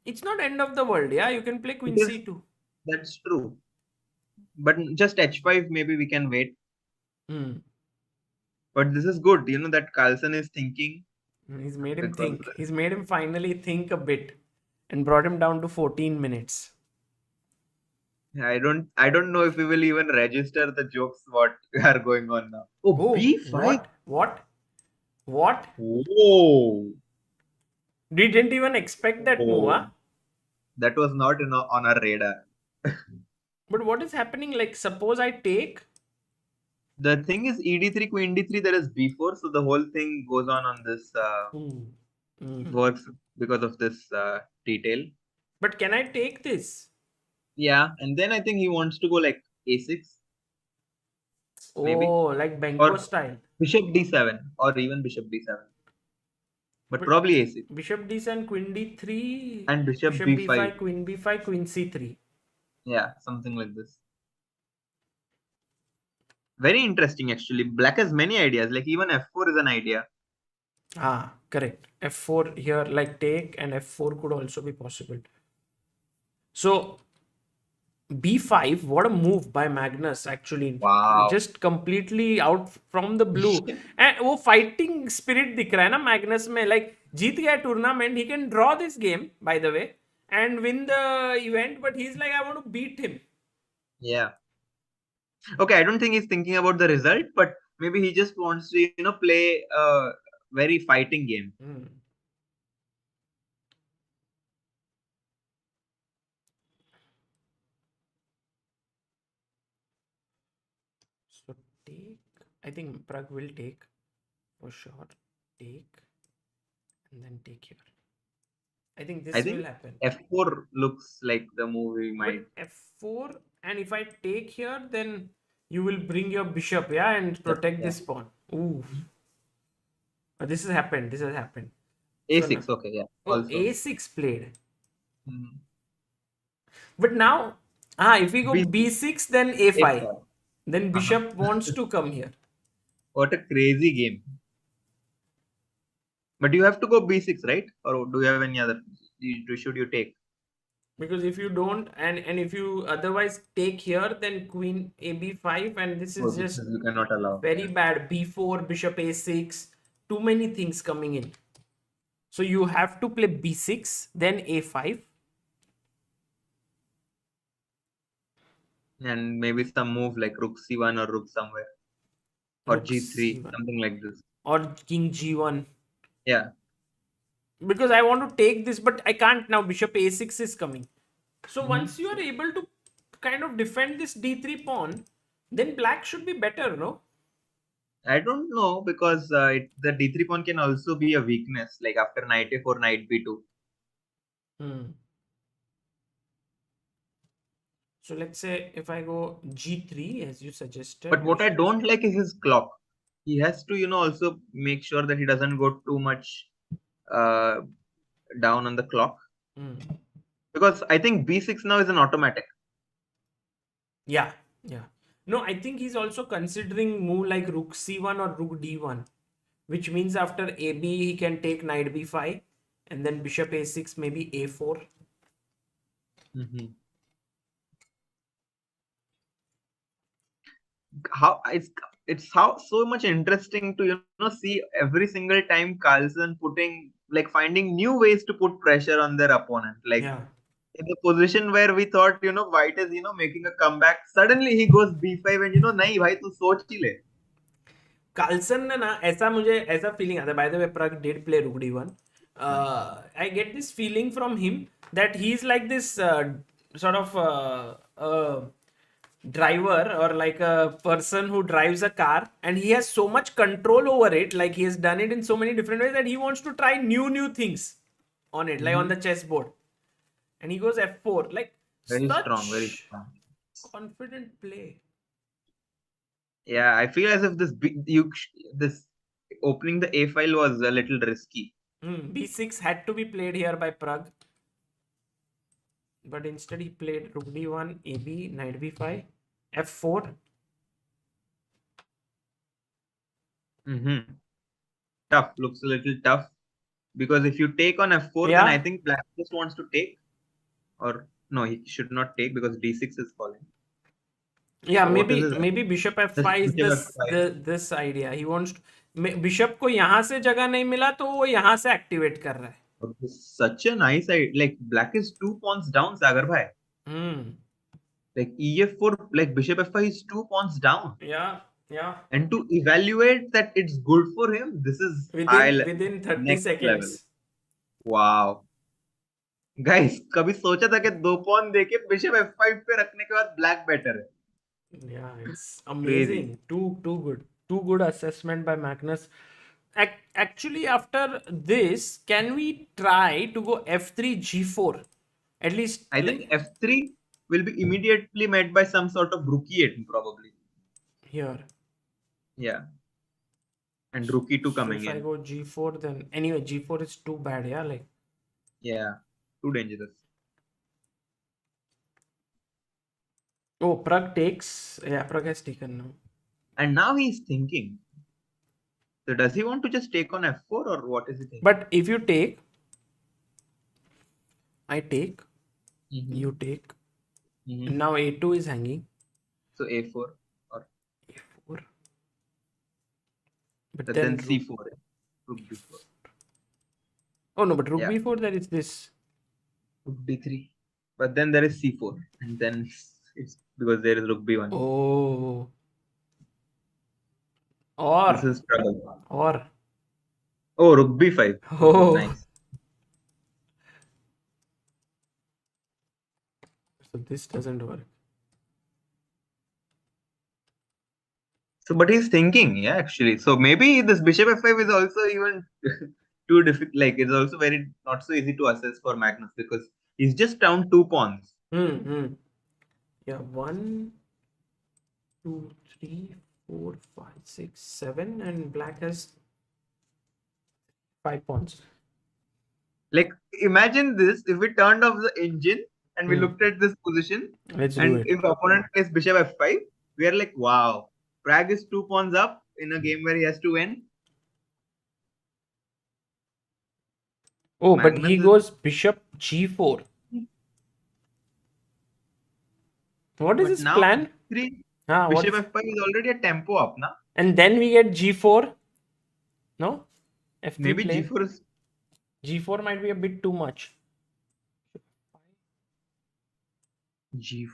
it's not end of the world, yeah? You can play queen C2. That's true. But just H5, maybe we can wait. But this is good, that Carlsen is thinking. He's made him think. He's made him finally think a bit and brought him down to 14 minutes. I don't know if we will even register the jokes what are going on now. Oh, B5. What? Oh. We didn't even expect that move, huh? That was not on our radar. But what is happening? Like, suppose I take. The thing is, ED3, Queen D3, there is B4, so the whole thing goes on this works because of this detail. But can I take this? Yeah, and then I think he wants to go like A6. Maybe. Oh, like Benko style. Bishop D7 or even Bishop D7. But probably A6. Bishop D7, Queen D3. And Bishop B5. Queen B5, Queen C3. Yeah, something like this. Very interesting actually. Black has many ideas. Like even F4 is an idea. Correct. F4 here, like take, and F4 could also be possible. So B5, what a move by Magnus actually. Wow. Just completely out from the blue. And वो fighting spirit दिख रहा है ना Magnus में. Like जीत गया tournament, he can draw this game by the way and win the event, but he's like, I want to beat him. Yeah. Okay, I don't think he's thinking about the result, but maybe he just wants to play a very fighting game. So take, I think Pragg will take for sure. Take and then take here. I think this will happen. F4 looks like the move we might. But F4, and if I take here, then you will bring your bishop, and protect this pawn. Ooh. But this has happened. A6, okay, yeah. Oh, A6 played. But now, if we go B6, then A5. Then bishop wants to come here. What a crazy game. But you have to go B6, right? Or do you have any other? Should you take? Because if you don't, and if you otherwise take here, then queen ab5, and this is just you cannot allow. very bad. b4, bishop a6, too many things coming in. So you have to play b6, then a5. And maybe some move like rook c1 or rook somewhere. Or Rook g3, c1. something like this. Or king g1. Yeah. Because I want to take this, but I can't now. Bishop a6 is coming. So once you are able to kind of defend this d3 pawn, then black should be better, no? I don't know, because the d3 pawn can also be a weakness, like after knight a4, knight b2. So let's say if I go g3 as you suggested. But what I don't like is his clock. He has to, also make sure that he doesn't go too much down on the clock. Because I think b6 now is an automatic. Yeah. No, I think he's also considering move like rook c1 or rook d1, which means after ab he can take knight b5 and then bishop a6, maybe a4. How it's how so much interesting to see every single time Carlsen finding new ways to put pressure on their opponent. Like in the position where we thought white is making a comeback, suddenly he goes b5 and nahi bhai tu soch hi le. Carlsen ने ना ऐसा feeling आता है. By the way, Pragg did play rook d1. I get this feeling from him that he's like this sort of driver, or like a person who drives a car, and he has so much control over it. Like he has done it in so many different ways that he wants to try new things on it, like on the chessboard. And he goes f4, like very strong, confident play. Yeah, I feel as if this opening the a file was a little risky. b6 had to be played here by Pragg, but instead he played rook d1, ab, knight b5, f4. Tough, looks a little tough, because if you take on f4, then I think black just wants to take, or no, he should not take because d6 is falling. Yeah, so maybe bishop f5 is this idea. He wants to, bishop को यहाँ से जगह नहीं मिला तो वो यहाँ से activate कर रहा है. Such a nice idea. Like black is 2 pawns down, Sagar bhai. Like ef4, like bishop f5 is 2 pawns down. Yeah. And to evaluate that it's good for him, this is within 30 seconds. Level. Wow. Guys, कभी सोचा था कि 2 pawn देके bishop f5 पे रखने के बाद black better है. Yeah, it's amazing. Too good assessment by Magnus. Actually, after this, can we try to go f3 g4? At least I think f3 will be immediately met by some sort of rook e8 probably. Here. Yeah. And rook e2 coming in. If I go g4, then anyway, g4 is too bad, yeah? Yeah, too dangerous. Oh, Pragg takes. Yeah, Pragg has taken now. And now he's thinking. So does he want to just take on f4, or what is he thinking? But if you take, I take, you take. Now a2 is hanging. So a4 or a4. But then c4. Rook b4. Oh no, but rook b4, there is this. Rook d3. But then there is c4. And then it's because there is rook b1. Oh. Or. This is trouble. Or. Oh, rook b5. Oh. Nice. So this doesn't work. So, but he's thinking, yeah, actually. So maybe this bishop f5 is also even too difficult. Like, it's also very not so easy to assess for Magnus, because he's just down 2 pawns. Yeah, 1, 2, 3, 4, 5, 6, 7, and black has 5 pawns. Like, imagine this if we turned off the engine and we looked at this position. And if opponent plays bishop f5, we are like, wow, Pragg is 2 pawns up in a game where he has to win. Oh, Magnus, but he goes bishop g4. What is But his now plan? F3, What bishop is... F5 is already a tempo up, na? And then we get G4. No? F3 Maybe play. G4 is... G4 might be a bit too much. G4.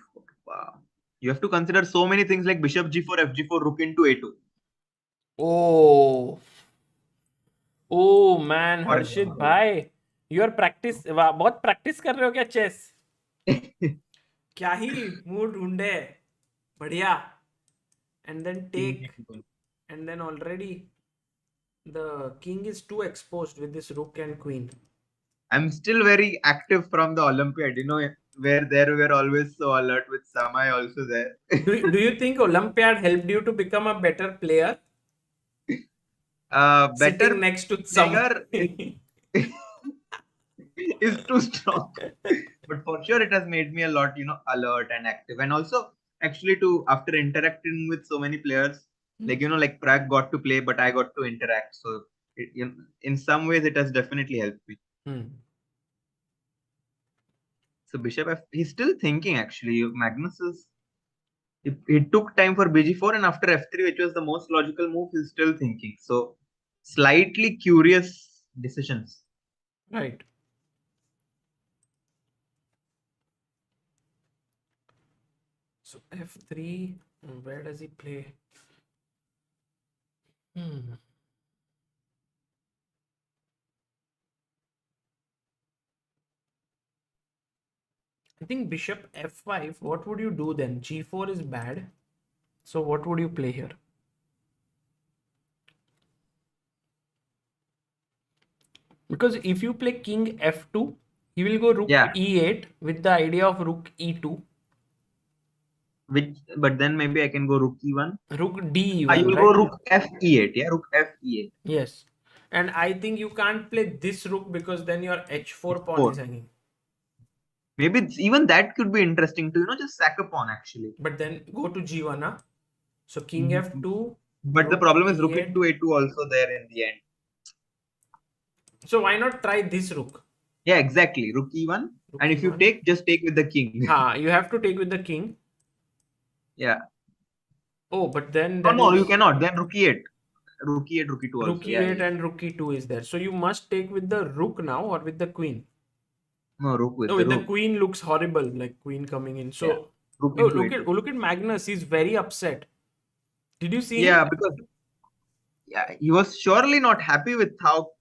Wow. You have to consider so many things like bishop G4, FG4, rook into A2. Oh. Oh man, Or हर्षित भाई, you are practice, बहुत practice कर रहे हो क्या chess? क्या ही mood ढूंढे, बढ़िया. And then take, and then already the king is too exposed with this rook and queen. I'm still very active from the Olympiad, you know, where there we were always so alert with Samay also there. Do you think Olympiad helped you to become a better player? Better Sitting next to player is too strong. But for sure it has made me a lot, you know, alert and active. And also actually after interacting with so many players, like, you know, like Pragg got to play, but I got to interact. So in some ways it has definitely helped me. So bishop F, he's still thinking actually. Magnus is, it took time for BG4, and after F3, which was the most logical move, he's still thinking. So slightly curious decisions. Right. So F3, where does he play? I think bishop F5, what would you do then? G4 is bad. So what would you play here? Because if you play king F2, he will go rook E8 with the idea of rook E2. But then maybe I can go rook E1. Rook D1. I will go rook F E8. Yeah, rook F E8. Yes. And I think you can't play this rook because then your H4 pawn is hanging. Maybe even that could be interesting to, you know, just sack a pawn actually. But then go to G1, huh? So king F2. But the problem is rook into A2 also there in the end. So why not try this rook? Yeah, exactly. Rook E1. Rook and if you take, just take with the king. You have to take with the king. Yeah. Oh, but then... No, you cannot. Then rook E8. Rook E8, rook E2 also. Rook E8 and rook E2 is there. So you must take with the rook now or with the queen. No, rook with the queen looks horrible, like queen coming in. So look at Magnus. He's very upset. Did you see him? Because he was surely not happy with how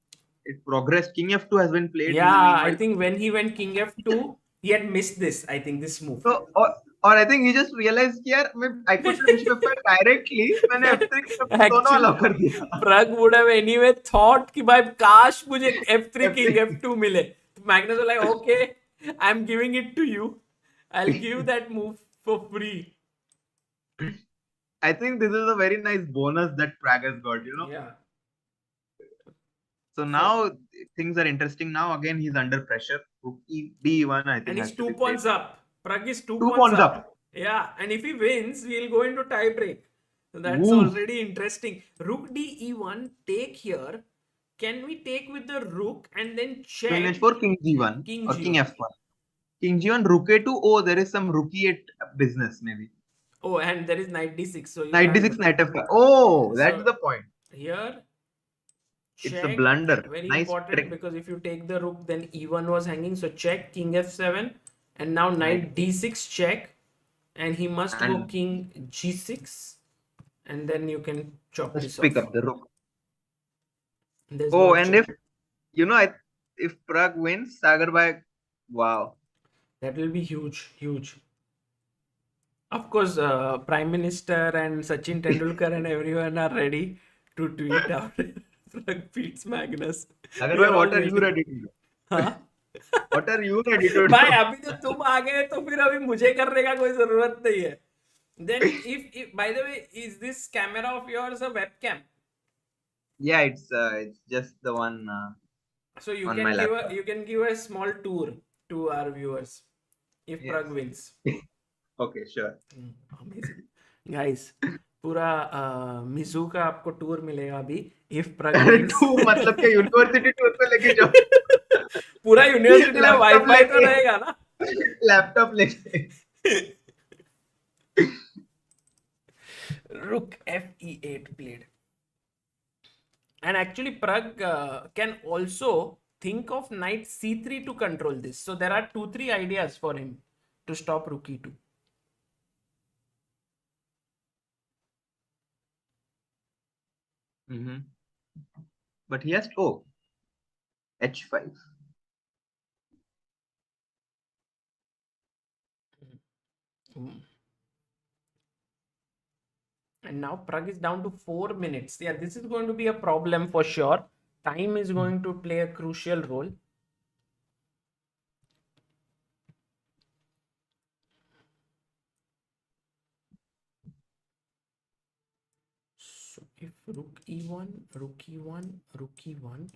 it progressed. King F2 has been played. Yeah, I think when he went King F2, he had missed this. I think this move. So, or I think he just realized here I could have bishop F5 directly when F3 Pragg would have anyway thought कि भाई काश मुझे F3 King F2 मिले. Magnus was like, okay, I'm giving it to you. I'll give that move for free. I think this is a very nice bonus that Pragg has got, you know. Yeah. So now things are interesting. Now again he's under pressure. Rook B1, I think. And he's 2 pawns up. Pragg is 2 pawns up. Yeah, and if he wins, we'll go into tie break. So that's already interesting. Rook D E1, take here. Can we take with the rook and then check? Finish for King G1 or King F1. King G1, Rook A2. Oh, there is some Rook E8 business maybe. Oh, and there is Knight D6. So Knight D6, Knight F5. Oh, that's the point. Here, check. It's a blunder. Very nice important trick. Because if you take the rook, then E1 was hanging. So check, King F7. And now Knight D6 check. And he must go King G6. And then you can chop this off. Pick up the rook. There's and if, you know, if Pragg wins, Sagar by, wow. That will be huge, huge. Of course, Prime Minister and Sachin Tendulkar and everyone are ready to tweet out Pragg beats Magnus. Sagar, what are you ready to do? Huh? What are you ready to do? भाई अभी तो तुम आ गए तो फिर अभी मुझे करने का कोई जरूरत नहीं है. Then if by the way, is this camera of yours a webcam? Yeah, it's just the one. So you can give a small tour to our viewers if Pragg wins. Okay, sure. Amazing, guys. पूरा Meizu का आपको tour मिलेगा अभी if Pragg wins. Tour मतलब क्या university tour पे लेके जाओ. पूरा यूनिवर्सिटी में वाईफाई तो रहेगा ना. लैपटॉप लेके. Rook Fe8 played. And actually Pragg can also think of knight c3 to control this. So there are 2-3 ideas for him to stop rook e2. But he has h5. And now Pragg is down to 4 minutes. Yeah, this is going to be a problem for sure. Time is going to play a crucial role. So if rook e1, rook e1, rook e1,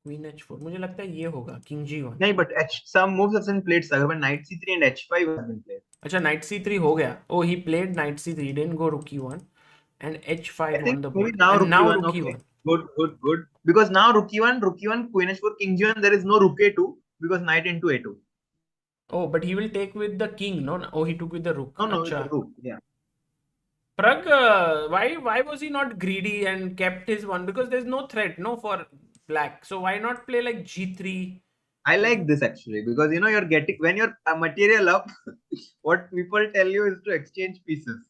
queen h4, मुझे लगता है ये होगा king g1. नहीं, but some moves have been played, Sagar, but knight c3 and h5 have been played. अच्छा, knight c3 हो गया. Oh, he played knight c3. He didn't go rook e1 and h5 on the board. Now and rook now e1, rook okay. e1. Good. Because now rook e1, queen h4, king g1, there is no rook a2 because knight into a2. Oh, but he will take with the king, no? Oh, he took with the rook. No, it's a rook, yeah. Pragg, why was he not greedy and kept his one? Because there's no threat, no, for black. So why not play like g3? I like this actually because you're getting, when you're a material up, what people tell you is to exchange pieces.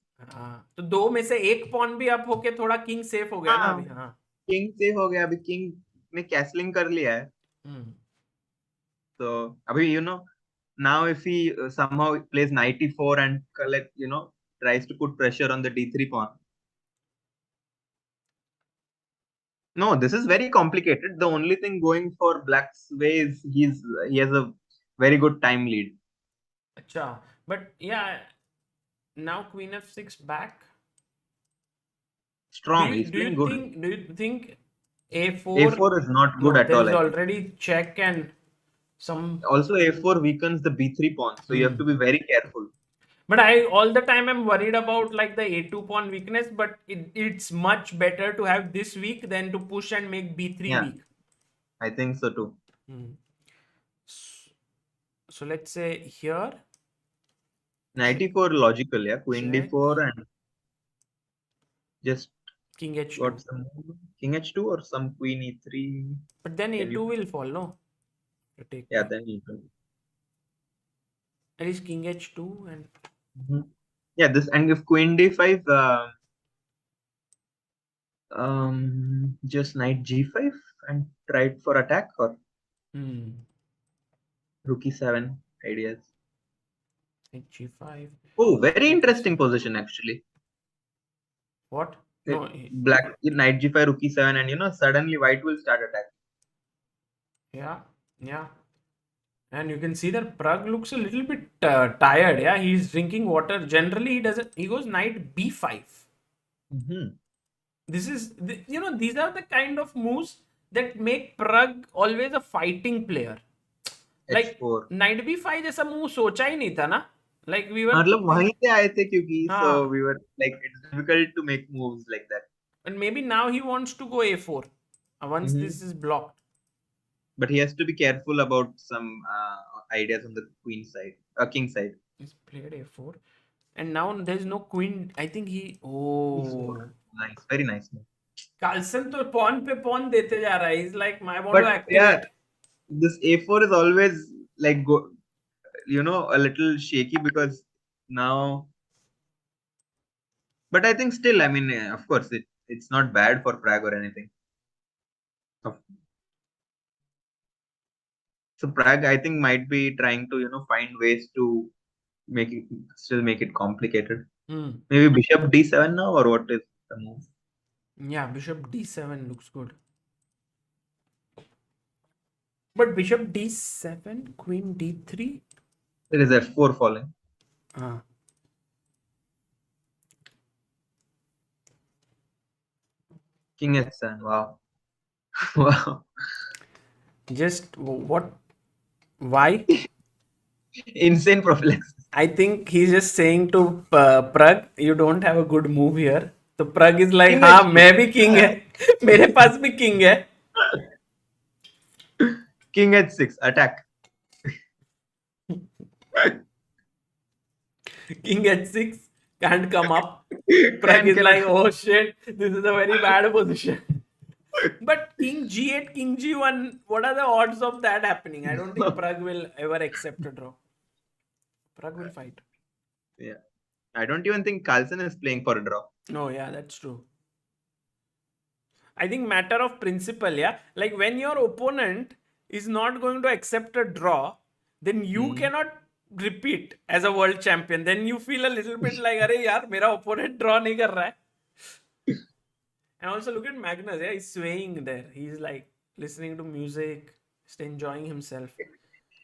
तो 2 में से एक pawn भी up होके थोड़ा king safe हो गया ना अभी. हाँ. King safe हो गया, अभी king ने castling कर लिया है. So अभी now if he somehow plays knight e4 and tries to put pressure on the d3 pawn. No, this is very complicated. The only thing going for black's way is he has a very good time lead. Acha, but yeah, now queen f6 back. Strong. Do you think A4 is not good at all. There is already check and some. Also, A4 weakens the B3 pawn, so you have to be very careful. But I all the time I'm worried about like the A2 pawn weakness, but it's much better to have this weak than to push and make B3 weak. I think so too. So let's say here. Knight e4 logical, yeah. Queen d4 and just king h2. Got some king h2 or some queen e3. But then a2 will fall, no? Yeah, then e2. At least king h2 and. Yeah, this, and if queen d5, just knight g5 and try for attack, or rook e7 ideas. Knight g5. Oh, very interesting position actually. What? No, black knight g5, rook e7, and suddenly white will start attack. Yeah. And you can see that Pragg looks a little bit tired. Yeah, he's drinking water. Generally, he doesn't. He goes knight b5. This is, these are the kind of moves that make Pragg always a fighting player. Like H4. knight b5 जैसा move सोचा ही नहीं था ना. Like we were. मतलब वहीं से आए थे क्योंकि so we were like, it's difficult to make moves like that. And maybe now he wants to go a4 once this is blocked. But he has to be careful about some ideas on the queen side, king side. He's played a4, and now there's no queen. I think he. Oh, nice, very nice. Carlsen तो pawn पे pawn देते जा रहा है. He's like, I want to activate. Yeah, this a4 is always like a little shaky because now. But I think still, I mean, of course, it's not bad for Pragg or anything. So Pragg, I think, might be trying to find ways to make it complicated. Maybe bishop d7 now, or what is the move? Yeah, bishop d7 looks good. But bishop d7, queen d3. There is f4 falling. King h7. Wow. Wow. Just what? Why? Insane prophylaxis. I think he's just saying to Pragg, you don't have a good move here. So Pragg is like, हाँ मैं भी king है, मेरे पास भी king है. King h6 attack. King h6 can't come up. Pragg is like, oh shit, this is a very bad position. But King G8, King G1, what are the odds of that happening? I don't think Pragg will ever accept a draw. Pragg will fight. Yeah. I don't even think Carlsen is playing for a draw. No, yeah, that's true. I think matter of principle, yeah. Like when your opponent is not going to accept a draw, then you cannot repeat as a world champion. Then you feel a little bit like, "Arey yaar, mera opponent draw nahi kar raha hai." And also look at Magnus, yeah, he's swaying there. He's like listening to music, just enjoying himself.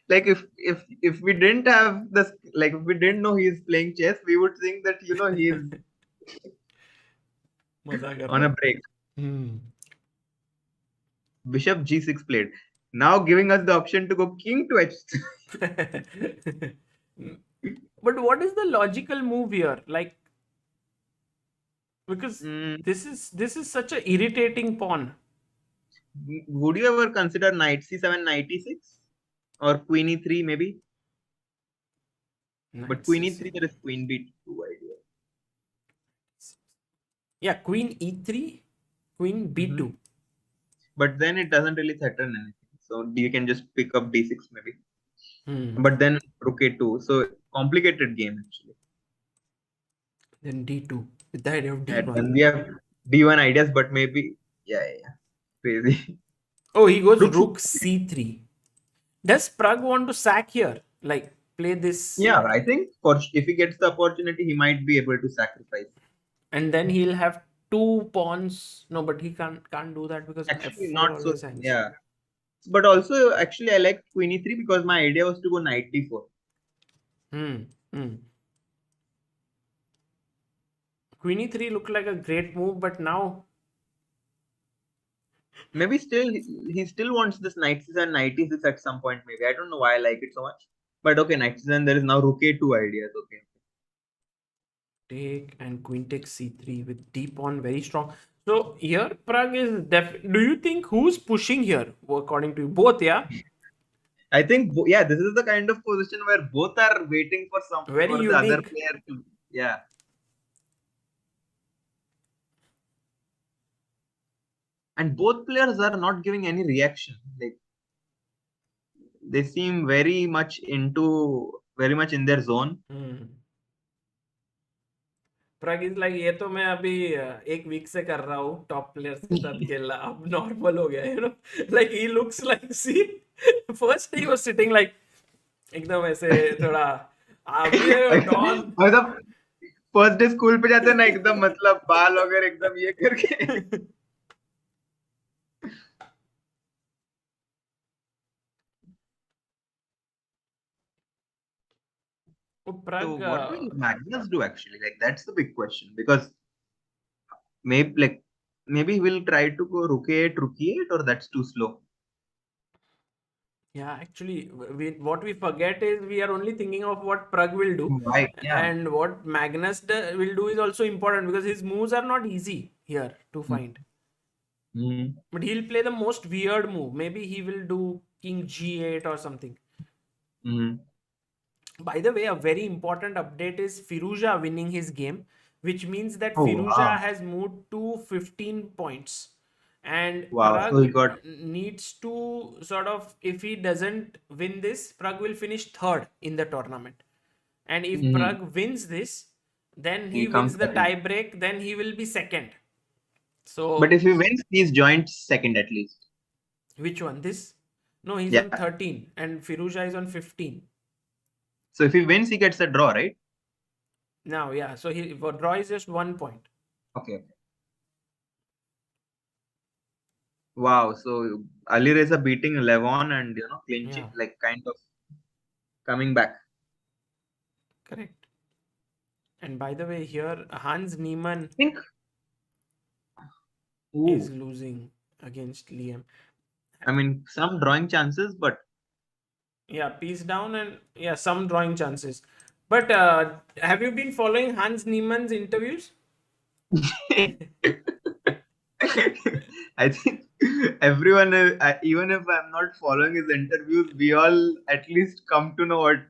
Like if we didn't have this, like if we didn't know he's playing chess, we would think that he's on a break. Bishop G6 played. Now giving us the option to go king to H3. But what is the logical move here? Like, because this is such a irritating pawn. Would you ever consider knight c7, knight e6, or queen e3 maybe? But queen e3, there is queen b2 idea. Yeah, queen e3, queen b2. But then it doesn't really threaten anything. So you can just pick up d6 maybe. But then rook a2. So complicated game actually. Then d2 with the idea of d1. And we have d1 ideas, but maybe crazy. Oh, he goes rook c3. Does Pragg want to sack here? Like play this? Yeah, I think if he gets the opportunity, he might be able to sacrifice. And then he'll have two pawns. No, but he can't do that because actually not so. Yeah, but also actually I like queen e3 because my idea was to go knight d4. Queen e3 looked like a great move, but now maybe still he still wants this knight c7, knight e6 at some point. Maybe I don't know why I like it so much. But okay, knight c7, there is now rook a2 ideas. Okay. Take and queen takes c3 with d pawn very strong. So here Pragg is do you think who's pushing here according to you? Both, yeah? I think this is the kind of position where both are waiting for the other player to and both players are not giving any reaction. Like they seem very much in their zone. Pragg is like, ये तो मैं अभी एक week से कर रहा हूँ top players के साथ खेलना, अब नॉर्मल हो गया, you know, like he looks like, see, first he was sitting like एकदम ऐसे थोड़ा डॉन, मतलब फर्स्ट डे स्कूल पे जाते हैं ना एकदम, मतलब बाल वगैरह एकदम ये करके. Pragg, so what will Magnus do actually? Like that's the big question, because maybe he will try to go rook a8, rook e8, or that's too slow. Yeah, actually, what we forget is we are only thinking of what Pragg will do. Right, yeah. And what Magnus will do is also important because his moves are not easy here to find. But he'll play the most weird move. Maybe he will do king g8 or something. By the way, a very important update is Firouzja winning his game, which means that Firouzja has moved to 15 points. And Pragg needs to sort of, if he doesn't win this, Pragg will finish third in the tournament. And if Pragg wins this, then he wins the tie break, then he will be second. So, but if he wins, he's joined second at least. Which one? This? No, he's on 13 and Firouzja is on 15. So if he wins, he gets a draw, right? Now, yeah. So for draw is just 1 point. Okay. Wow. So Ali Reza beating Levon and clinching, like kind of coming back. Correct. And by the way, here Hans Niemann is losing against Liam. I mean, some drawing chances, but yeah, piece down and some drawing chances. But have you been following Hans Niemann's interviews? I think everyone, even if I'm not following his interviews, we all at least come to know what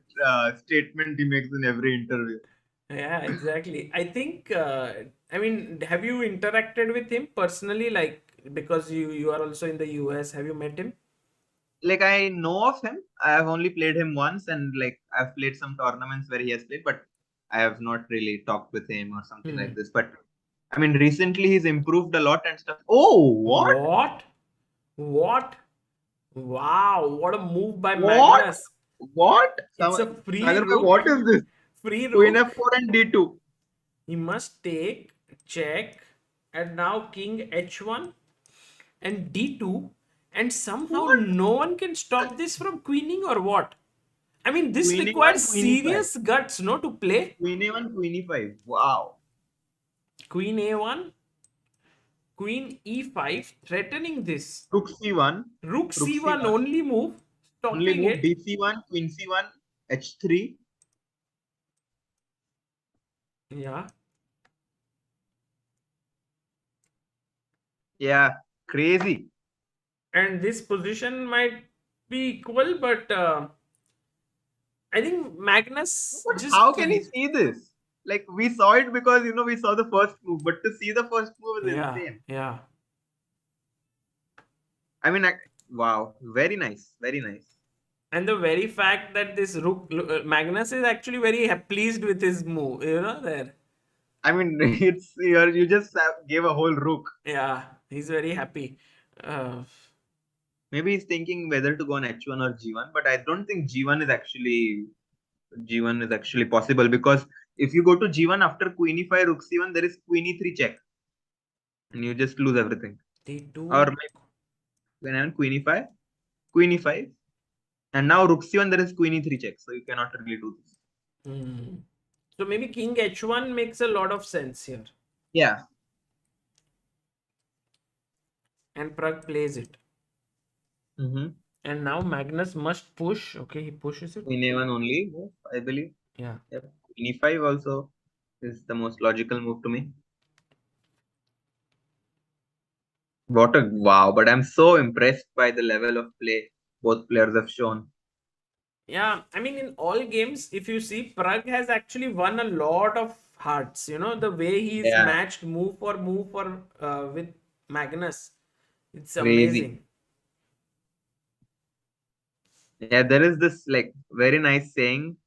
statement he makes in every interview. Yeah, exactly. I think, I mean, have you interacted with him personally? Like, because you are also in the US, have you met him? Like I know of him. I have only played him once, and like I've played some tournaments where he has played, but I have not really talked with him or something like this. But I mean, recently he's improved a lot and stuff. Oh, what? What? What? Wow, what a move by What? Magnus. What? It's a free Sagar, rook. what is this? Free Queen rook. F4 and D2. He must take, check, and now king h1 and d2, and somehow What? no one can stop this from queening or what? I mean, this Queen requires E1, Queen E5. serious guts, no, to play. Queen E1, Queen E5. Wow. Queen a1, queen e5, threatening this. Rook C1. Rook Rook c1 C1. only move, Only stopping move it. DC1, Queen C1, H3. Yeah. Yeah, crazy. And this position might be equal, but I think Magnus But just how can he see this? Like we saw it because we saw the first move, but to see the first move is insane. Yeah. I mean, wow, very nice, very nice. And the very fact that this rook, Magnus is actually very pleased with his move, there. I mean, it's you just gave a whole rook. Yeah, he's very happy. Maybe he's thinking whether to go on H1 or G1, but I don't think G1 is actually possible, because if you go to G1 after Queen E5, Rook C1, there is Queen E3 check, and you just lose everything. D2. Or maybe when I have Queen E5, Queen E5, and now Rook C1, there is Queen E3 check, so you cannot really do this. So maybe King H1 makes a lot of sense here. Yeah. And Pragg plays it. And now Magnus must push. Okay, he pushes it. Queen A1 only move, I believe. Yeah. Yep. Queen E5 also is the most logical move to me. What a wow, but I'm so impressed by the level of play both players have shown. Yeah, I mean, in all games, if you see, Pragg has actually won a lot of hearts. The way he's matched move for with Magnus. It's amazing. Yeah, there is this like very nice saying,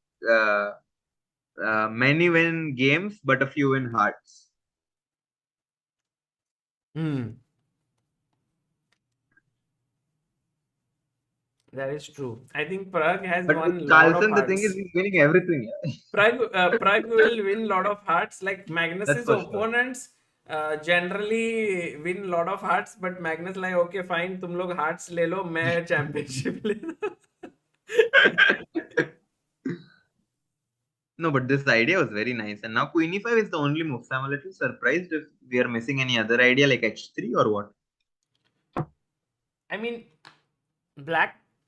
many win games, but a few win hearts. That is true. I think Pragg has but won with lot of Carlsen, hearts. the thing is he's winning everything. Pragg will win lot of hearts. Like Magnus's opponents generally win lot of hearts, but Magnus like, okay, fine, तुम लोग hearts ले लो, मैं championship ले No, but this idea was very nice. And now Queen E5 is the only move. So I'm a little surprised if we are missing any other idea like H3 or what. I mean,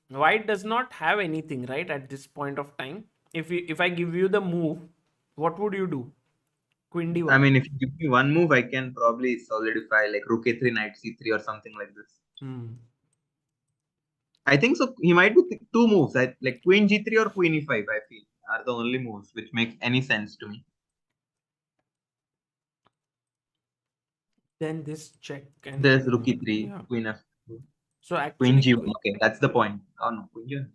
White does not have anything, right, at this point of time. If I give you the move, what would you do? Queen D1. I mean, if you give me one move, I can probably solidify like Rook A3, Knight C3 or something like this. I think so. He might be two moves, like Queen G3 or Queen E5, I feel, are the only moves which make any sense to me. Then this check. And there's Rook E3, Queen F2. So actually, Queen G1. Okay, that's the point. Oh no, Queen G1.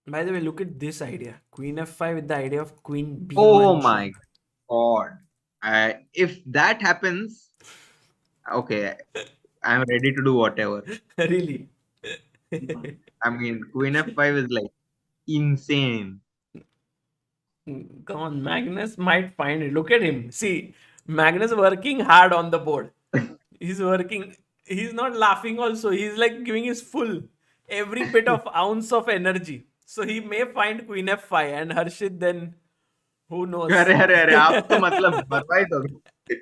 By the way, look at this idea. Queen F5 with the idea of Queen B1. Oh my God. If that happens, okay, I'm ready to do whatever. Really? I mean, Queen F5 is like insane. Come on, Magnus might find it. Look at him. See, Magnus working hard on the board. He's working. He's not laughing also. He's like giving his full, every bit of ounce of energy. So he may find Queen F5 and Harshit then, who knows? अरे आप तो मतलब बर्बाद हो गए.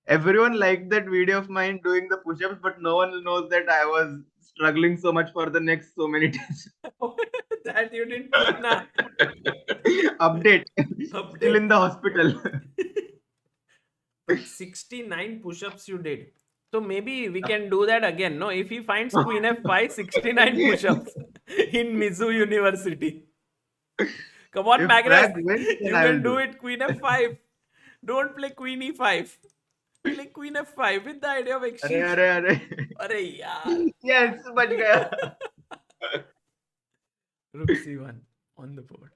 Everyone liked that video of mine doing the push-ups, but no one knows that I was struggling so much for the next so many days. That you didn't put now. Update. Still in the hospital. 69 push-ups you did. So maybe we can do that again. No, if he finds Queen F5, 69 push-ups in Mizu University. Come on, If Magnus. Pragg wins, then You I can will do do it. Queen f5. Don't play Queen e5. Play Queen f5 with the idea of exchange. अरे अरे यार. yes, बच गया. Rook c1 on the board.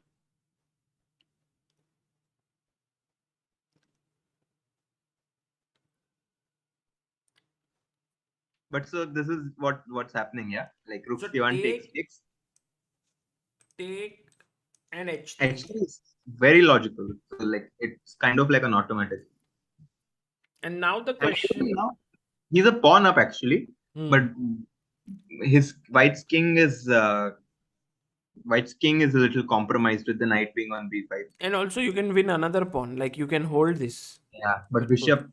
But so this is what's happening, yeah? Like rook So c1 takes. Take and h3. H3 is very logical. So like it's kind of like an automatic. And now the And question. now he's a pawn up actually, but his White's king is a little compromised with the knight being on b5. And also you can win another pawn. Like you can hold this. Yeah, but bishop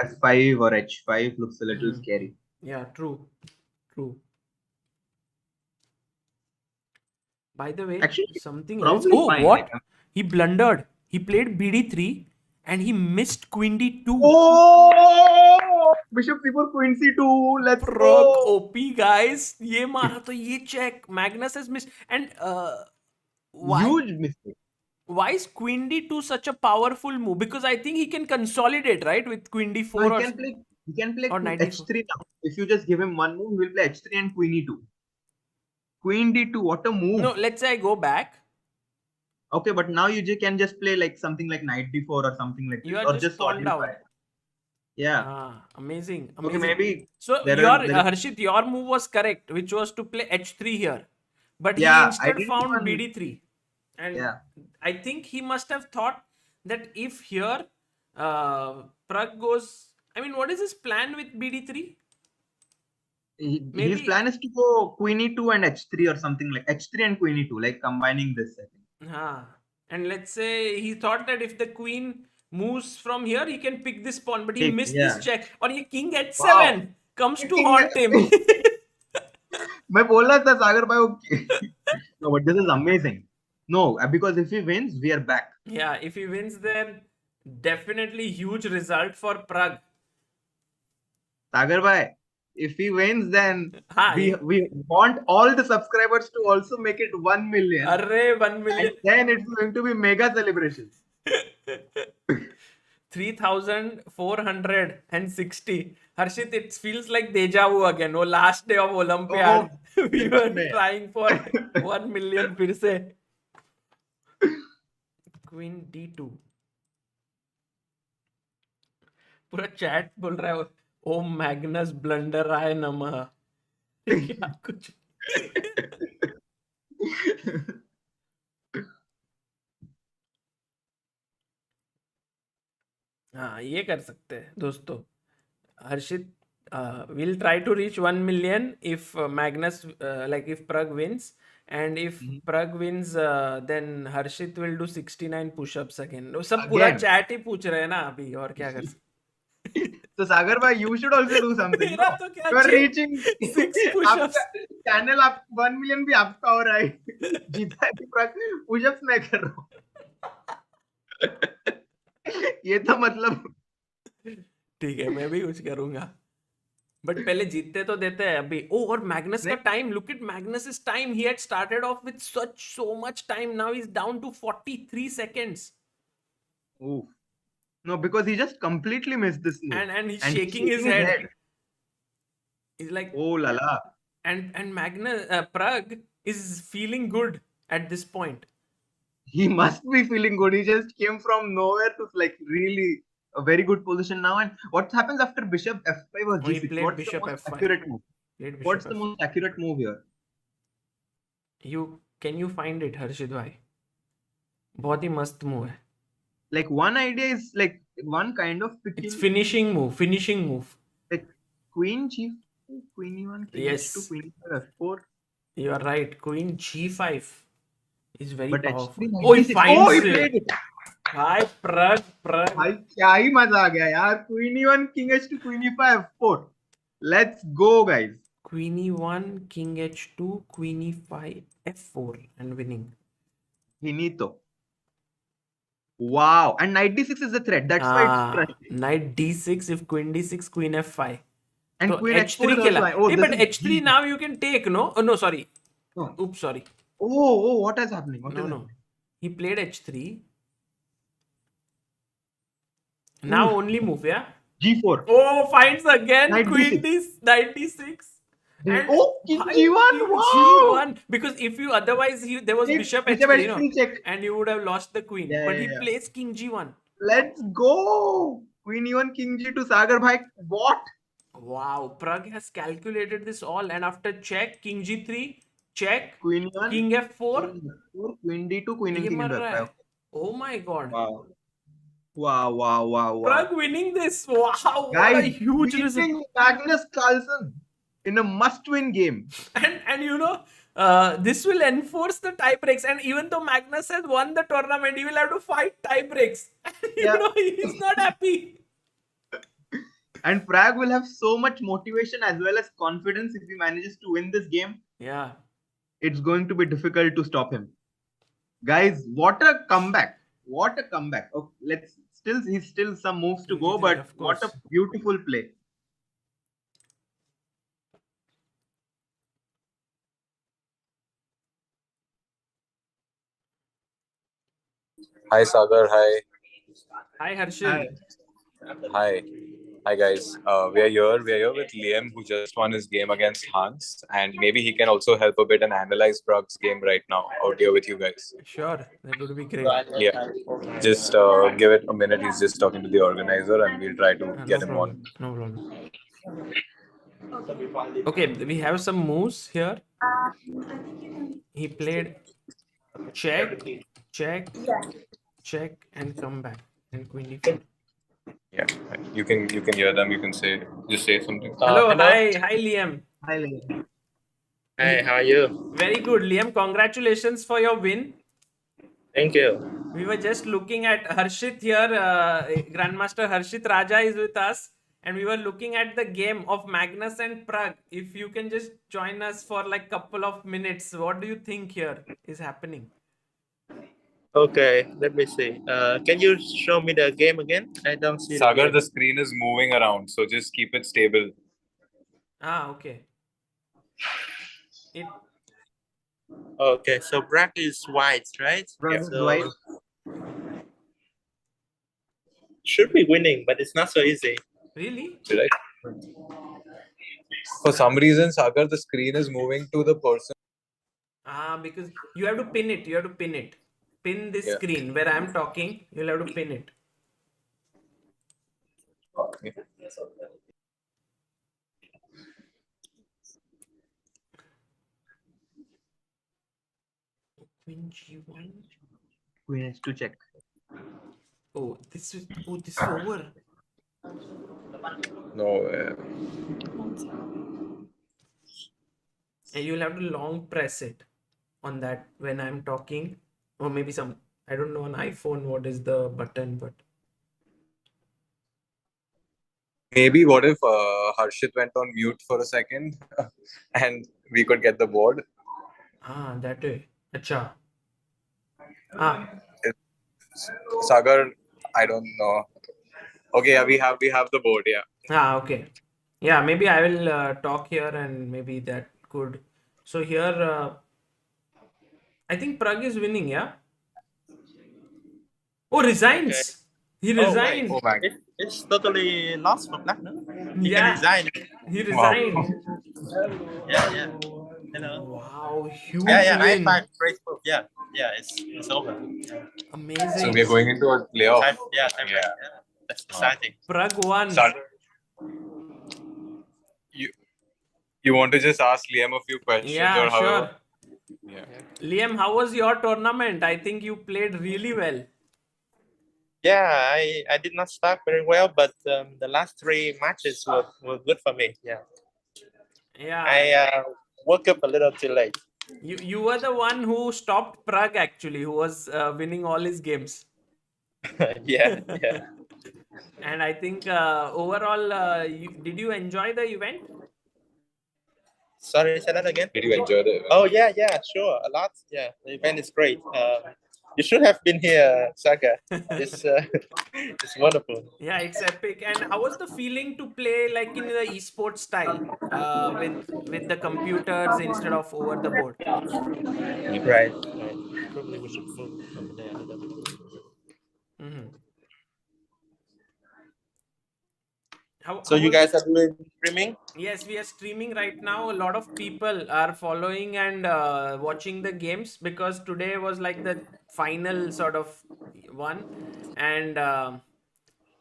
f5 or h5 looks a little scary. Yeah, true. By the way, Actually, something else. probably Oh, fine, what? like, He blundered. He played bd3 and he missed queen d2. oh, bishop c4 queen c2. Let's Pragg go. OP, guys. ये मारा तो ये check. Magnus has missed. And Huge mistake. why is queen d2 such a powerful move? Because I think he can consolidate, right, with queen d4 No, or he can play or knight d4. h3 now. If you just give him one move, he'll play h3 and queen e2. Queen d2, what a move. No, let's say I go back. Okay, but now you can just play like something like knight d4 or something like You this. are Or just pawn down. Yeah. Amazing. Okay, maybe. So Harshit, your move was correct, which was to play h3 here. But he instead found bd3. And I think he must have thought that if here Pragg goes... I mean, what is his plan with bd3? His plan is to go queen e2 and h3 or something like h3 and queen e2, like combining this, I think. And let's say he thought that if the queen moves from here, he can pick this pawn, but he missed this check. Or your king h7 comes to haunt him. मैं बोल रहा था सागर भाई. No, but this is amazing. No, because if he wins, we are back. Yeah, if he wins, then definitely huge result for Pragg. Sagar bhai, if he wins, then we want all the subscribers to also make it 1 million. Arre, 1 million. And then it's going to be mega celebrations. 3,460. Harshit, it feels like deja vu again. Oh, last day of Olympiad. We were trying for 1 million फिर से. Queen d2. पूरा chat बोल रहा है ओम Magnus blunder आए नमः. क्या कुछ. हाँ, ये कर सकते हैं दोस्तों. Harshit will try to reach 1 million if Magnus, like if Pragg wins. And if Pragg wins, then Harshit will do 69 push-ups again. सब पूरा chat ही पूछ रहे हैं ना अभी, और क्या कर सकते. So Sagar bhai, you should also do something. मेरा तो क्या You are reaching 6 push-ups. Channel आप 1 million भी आपका हो रहा है. जीता है Pragg, push-ups मैं कर रहा हूँ. ये तो मतलब ठीक है, मैं भी कुछ करूंगा. बट पहले जीतते तो देते हैं अभी. ओ, और मैग्नस का time, look at Magnus time. He had started off with so much time. Now he's down to 43 seconds. Oh. No, because he just completely missed this move. And he's shaking his head. He's like, oh la la. And Magnus Pragg is feeling good at this point. He must be feeling good. He just came from nowhere to like really a very good position now. And what happens after bishop f5 or g6? What's bishop the most f5. accurate move? What's the most accurate move here? Can you find it, Harshit bhai? बहुत ही मस्त move है. Like one idea is like one kind of picking. It's finishing move. Like queen g5, queen e1, king h2, queen e5, f4. You are right. Queen g5 is very powerful. H3, oh, he finds he it. played it. Hi, Pragg. भाई क्या ही मजा आ गया यार. Queen e1, king h2, queen e5, f4. Let's go, guys. Queen e1, king h2, queen e5, f4 and winning. Finito. Wow. And knight d6 is the threat. That's why it's frustrating. Knight d6, if queen d6, queen f5. And so queen h3 h4 is also. but h3 now you can take, no? Oh, no, sorry. No. Oops, sorry. Oh, what is happening? No. He played h3. Now only move, yeah? G4. Oh, finds again Knight Queen D6. D96. And King why G1. King Wow. G1? Because if you otherwise there was Hey, Bishop Bishop H3, no? H3 check. And you would have lost the Queen. Yeah, But yeah, he yeah. plays King G1. Let's go. Queen E1, King G2, Sagar bhai. What? Wow, Pragg has calculated this all, and after check, King G3, check, Queen E1, King F4, Queen D2, Queen and ये King मर in रहा है. back. Oh my god. Wow. Wow. Pragg winning this. Wow, what a Guys, huge result. beating Magnus Carlsen in a must-win game. And you know, this will enforce the tie breaks. And even though Magnus has won the tournament, he will have to fight tie breaks. You know, he's not happy. And Pragg will have so much motivation as well as confidence if he manages to win this game. Yeah. It's going to be difficult to stop him. Guys, what a comeback. What a comeback. Oh, he's still some moves to go, but what a beautiful play. Hi Sagar, hi. Hi Harshit. Hi guys. We are here with Liam, who just won his game against Hans, and maybe he can also help a bit and analyze Pragg's game right now out here with you guys. Sure, that would be great. Yeah, just give it a minute. He's just talking to the organizer, and we'll try to get him on. No problem. Okay, we have some moves here. He played check, and come back, and Queen D4. Yeah, you can hear them. You can say something. Hello. Hi Liam. Hi Liam. Hey, how are you? Very good, Liam. Congratulations for your win. Thank you. We were just looking at Harshit here. Grandmaster Harshit Raja is with us, and we were looking at the game of Magnus and Pragg. If you can just join us for like couple of minutes, what do you think here is happening? Okay, let me see. Can you show me the game again? I don't see. Sagar, the screen is moving around, so just keep it stable. Okay. Okay, so Pragg is white, right? Pragg is white. Should be winning, but it's not so easy. Really? Right. For some reason, Sagar, the screen is moving to the person. Because you have to pin it. Pin this screen where I'm talking. You'll have to pin it. Okay. Queen G1. Queen H2 check. Oh, this is over. No. And you'll have to long press it on that when I'm talking, or maybe I don't know on iPhone what is the button, but Maybe what if Harshit went on mute for a second and we could get the board? That way. Acha. Sagar, I don't know. Okay, yeah, we have the board, yeah. Okay. Yeah, maybe I will talk here and maybe that could. So here, I think Pragg is winning, yeah? Oh, resigns. Okay. He resigned. Oh my. It's totally lost for Pragg, no? He Yeah. can resign. He resigned. Wow. Yeah. Hello. Wow, huge Yeah. I win. find Facebook. Yeah. It's over. Amazing. So we're going into a playoff. Time. That's exciting. Pragg won. You want to just ask Liam a few questions? Yeah, or however? sure. Yeah. Liam, how was your tournament? I think you played really well. Yeah, I did not start very well, but the last 3 matches were good for me. Yeah. I woke up a little too late. You were the one who stopped Pragg actually, who was winning all his games. yeah. And I think overall, did you enjoy the event? Sorry, say that again. Did you enjoy the event? Oh yeah, sure, a lot. Yeah, the event is great. You should have been here, Saga. It's wonderful. Yeah, it's epic. And how was the feeling to play like in the esports style, with the computers instead of over the board? Right. probably we should move over there. Mm-hmm. So you guys are doing streaming? Yes, we are streaming right now. A lot of people are following and watching the games because today was like the final sort of one, and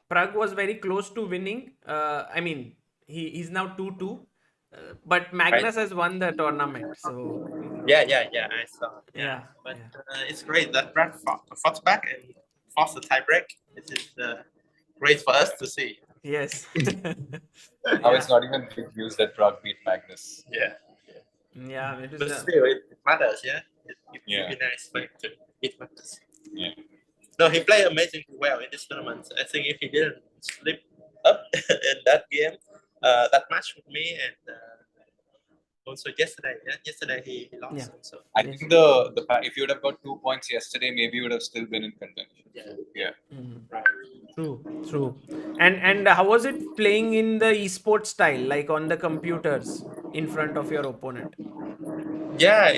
Pragg was very close to winning. I mean, he's now 2-2, but Magnus has won the tournament. So Yeah, I saw. yeah, But yeah. it's great that Brad fought back and forced the tiebreak. This is great for us to see. Yes. Now it's not even big news that Pragg beat Magnus. Yeah. Yeah, it is. But still, it matters. Yeah. It would be nice for him to beat Magnus. Yeah. No, he played amazingly well in this tournament. I think if he didn't slip up in that game, that match with me, and also yesterday, he lost. Yeah. Also. I think the if you would have got 2 points yesterday, maybe you would have still been in contention. Yeah. Right. True. And how was it playing in the esports style, like on the computers in front of your opponent? Yeah,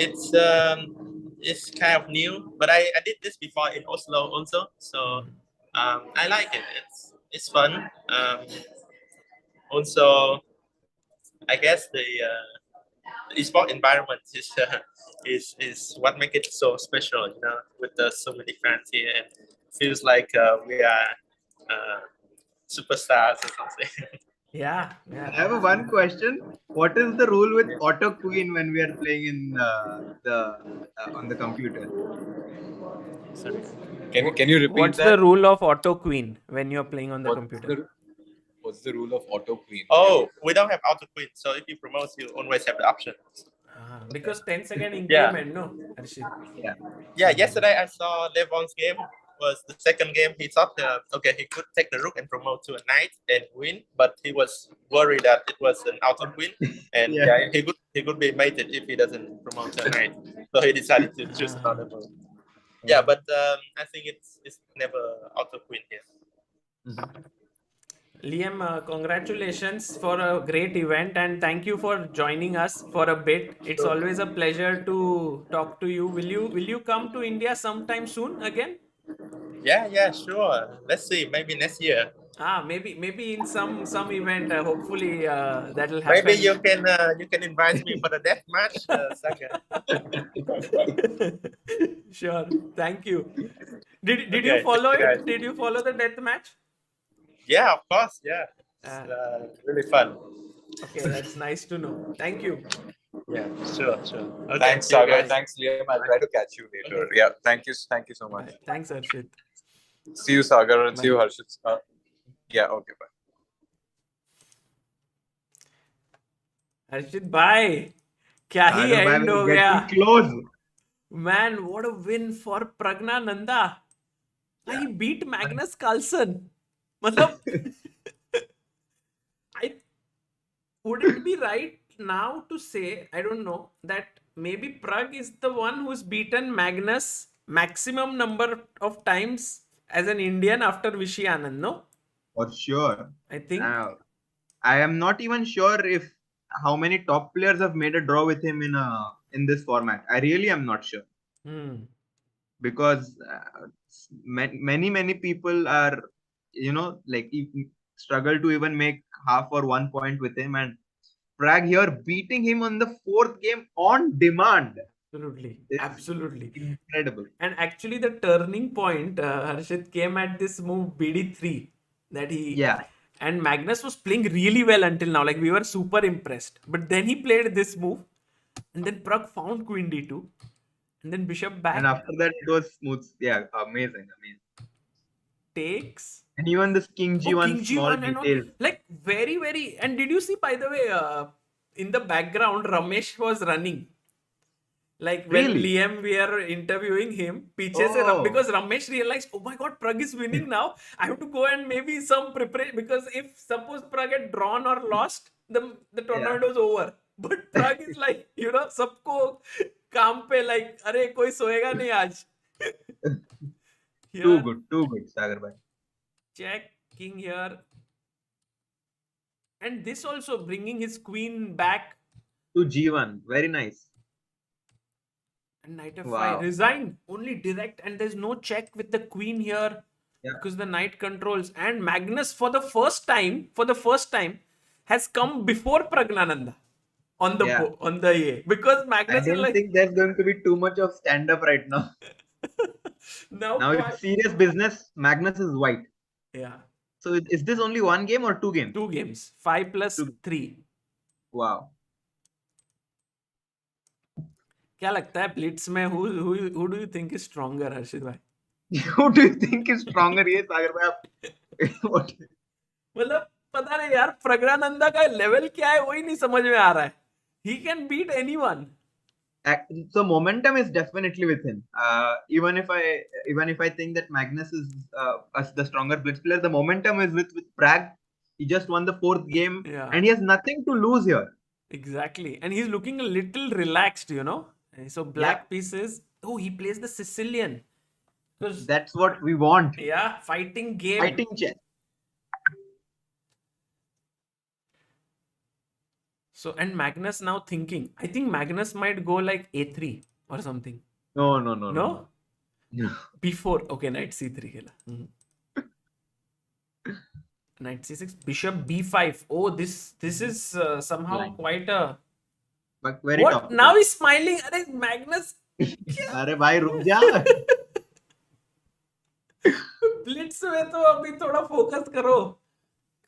it's kind of new, but I did this before in Oslo also, so I like it. It's fun. Also, I guess the esport environment is what makes it so special. You know, with so many fans here, and feels like we are superstars or something. Yeah. I have one question. What is the rule with auto queen when we are playing in on the computer? Sorry. Can you repeat What's that? the rule of auto queen when you're playing on the computer? What's the rule of auto queen? Oh, we don't have auto queen, so if you promote, you always have the option. Because 10-second increment, no, Harshit? Yeah. Yesterday I saw Levon's game. Was the second game. He thought he could take the rook and promote to a knight and win, but he was worried that it was an auto queen, and he could be mated if he doesn't promote to a knight. So he decided to choose another move. Yeah, but I think it's never auto queen here. Liam, congratulations for a great event, and thank you for joining us for a bit. It's always a pleasure to talk to you. Will you come to India sometime soon again? Yeah, sure. Let's see, maybe next year. Maybe in some event. Hopefully that'll happen. Maybe you can invite me for the death match, Sagar. Sure. Thank you. Did you follow it? Did you follow the death match? Yeah, of course. Yeah, it's really fun. Okay, that's nice to know. Thank you. Yeah, sure. Okay, thanks, Sagar. Thanks, Liam. I'll try to catch you later. Okay. Yeah, thank you so much. Bye. Thanks, Harshit. See you, Sagar, and Bye. see you, Harshit. Yeah, okay, bye. Harshit, bye. क्या ही end हो गया. Close. Man, what a win for Pragnananda. He beat Magnus Carlsen. Matlab, would it be right now to say, I don't know, that maybe Pragg is the one who's beaten Magnus maximum number of times as an Indian after Vishy Anand, no? For sure. I think. I am not even sure if how many top players have made a draw with him in this format. I really am not sure. Because many people are, struggle to even make half or 1 point with him, and Pragg here beating him on the 4th game on demand. Absolutely. Incredible. And actually the turning point, Harshit, came at this move BD3 that he... Yeah. And Magnus was playing really well until now. Like, we were super impressed. But then he played this move. And then Pragg found Queen D2. And then Bishop back. And after that, it was smooth. Yeah, amazing. Takes. And even this King G1 small detail. Like, very, very... And did you see, by the way, in the background, Ramesh was running. Like, when Liam, we are interviewing him, because Ramesh realized, oh my god, Pragg is winning now. I have to go and maybe some preparation, because if suppose Pragg had drawn or lost, the tournament was over. But Pragg is like, sabko kaam pe, like, arey, koi soega nahi aaj. Too good, Sagar bhai. Check, king here. And this also bringing his queen back. To G1, very nice. And knight f5 Wow. resigned, only direct, and there's no check with the queen here. Yeah. Because the knight controls. And Magnus for the first time has come before Pragnananda on the Yeah. on the A, because I Magnus is don't like think there's going to be too much of stand up right now. now Now it's serious business. Magnus is white. yeah, So is this only one game or two games? 2 games, 5 plus Two. 3. Wow. क्या लगता है Blitz में who do you think is stronger, हर्षित भाई? Who do you think is stronger? Yes, Sagar bhai, what? मतलब पता नहीं यार, प्रज्ञानंदा का लेवल क्या है वही नहीं समझ में आ रहा है. He can beat anyone. So momentum is definitely with him. Even if I think that Magnus is the stronger blitz player, the momentum is with Pragg. He just won the 4th game, and he has nothing to lose here. Exactly, and he's looking a little relaxed, you know. So black pieces. Oh, he plays the Sicilian. That's what we want. Yeah, fighting game. Fighting chess. So, and Magnus now thinking. I think Magnus might go like a3 or something. No. Before, okay, knight c3 खेला. Knight c6, bishop b5. Oh, this is somehow quite a. But very what? tough. Now he's smiling. Arey, Magnus. अरे भाई रुक जा. Blitz में तो अभी थोड़ा focus करो.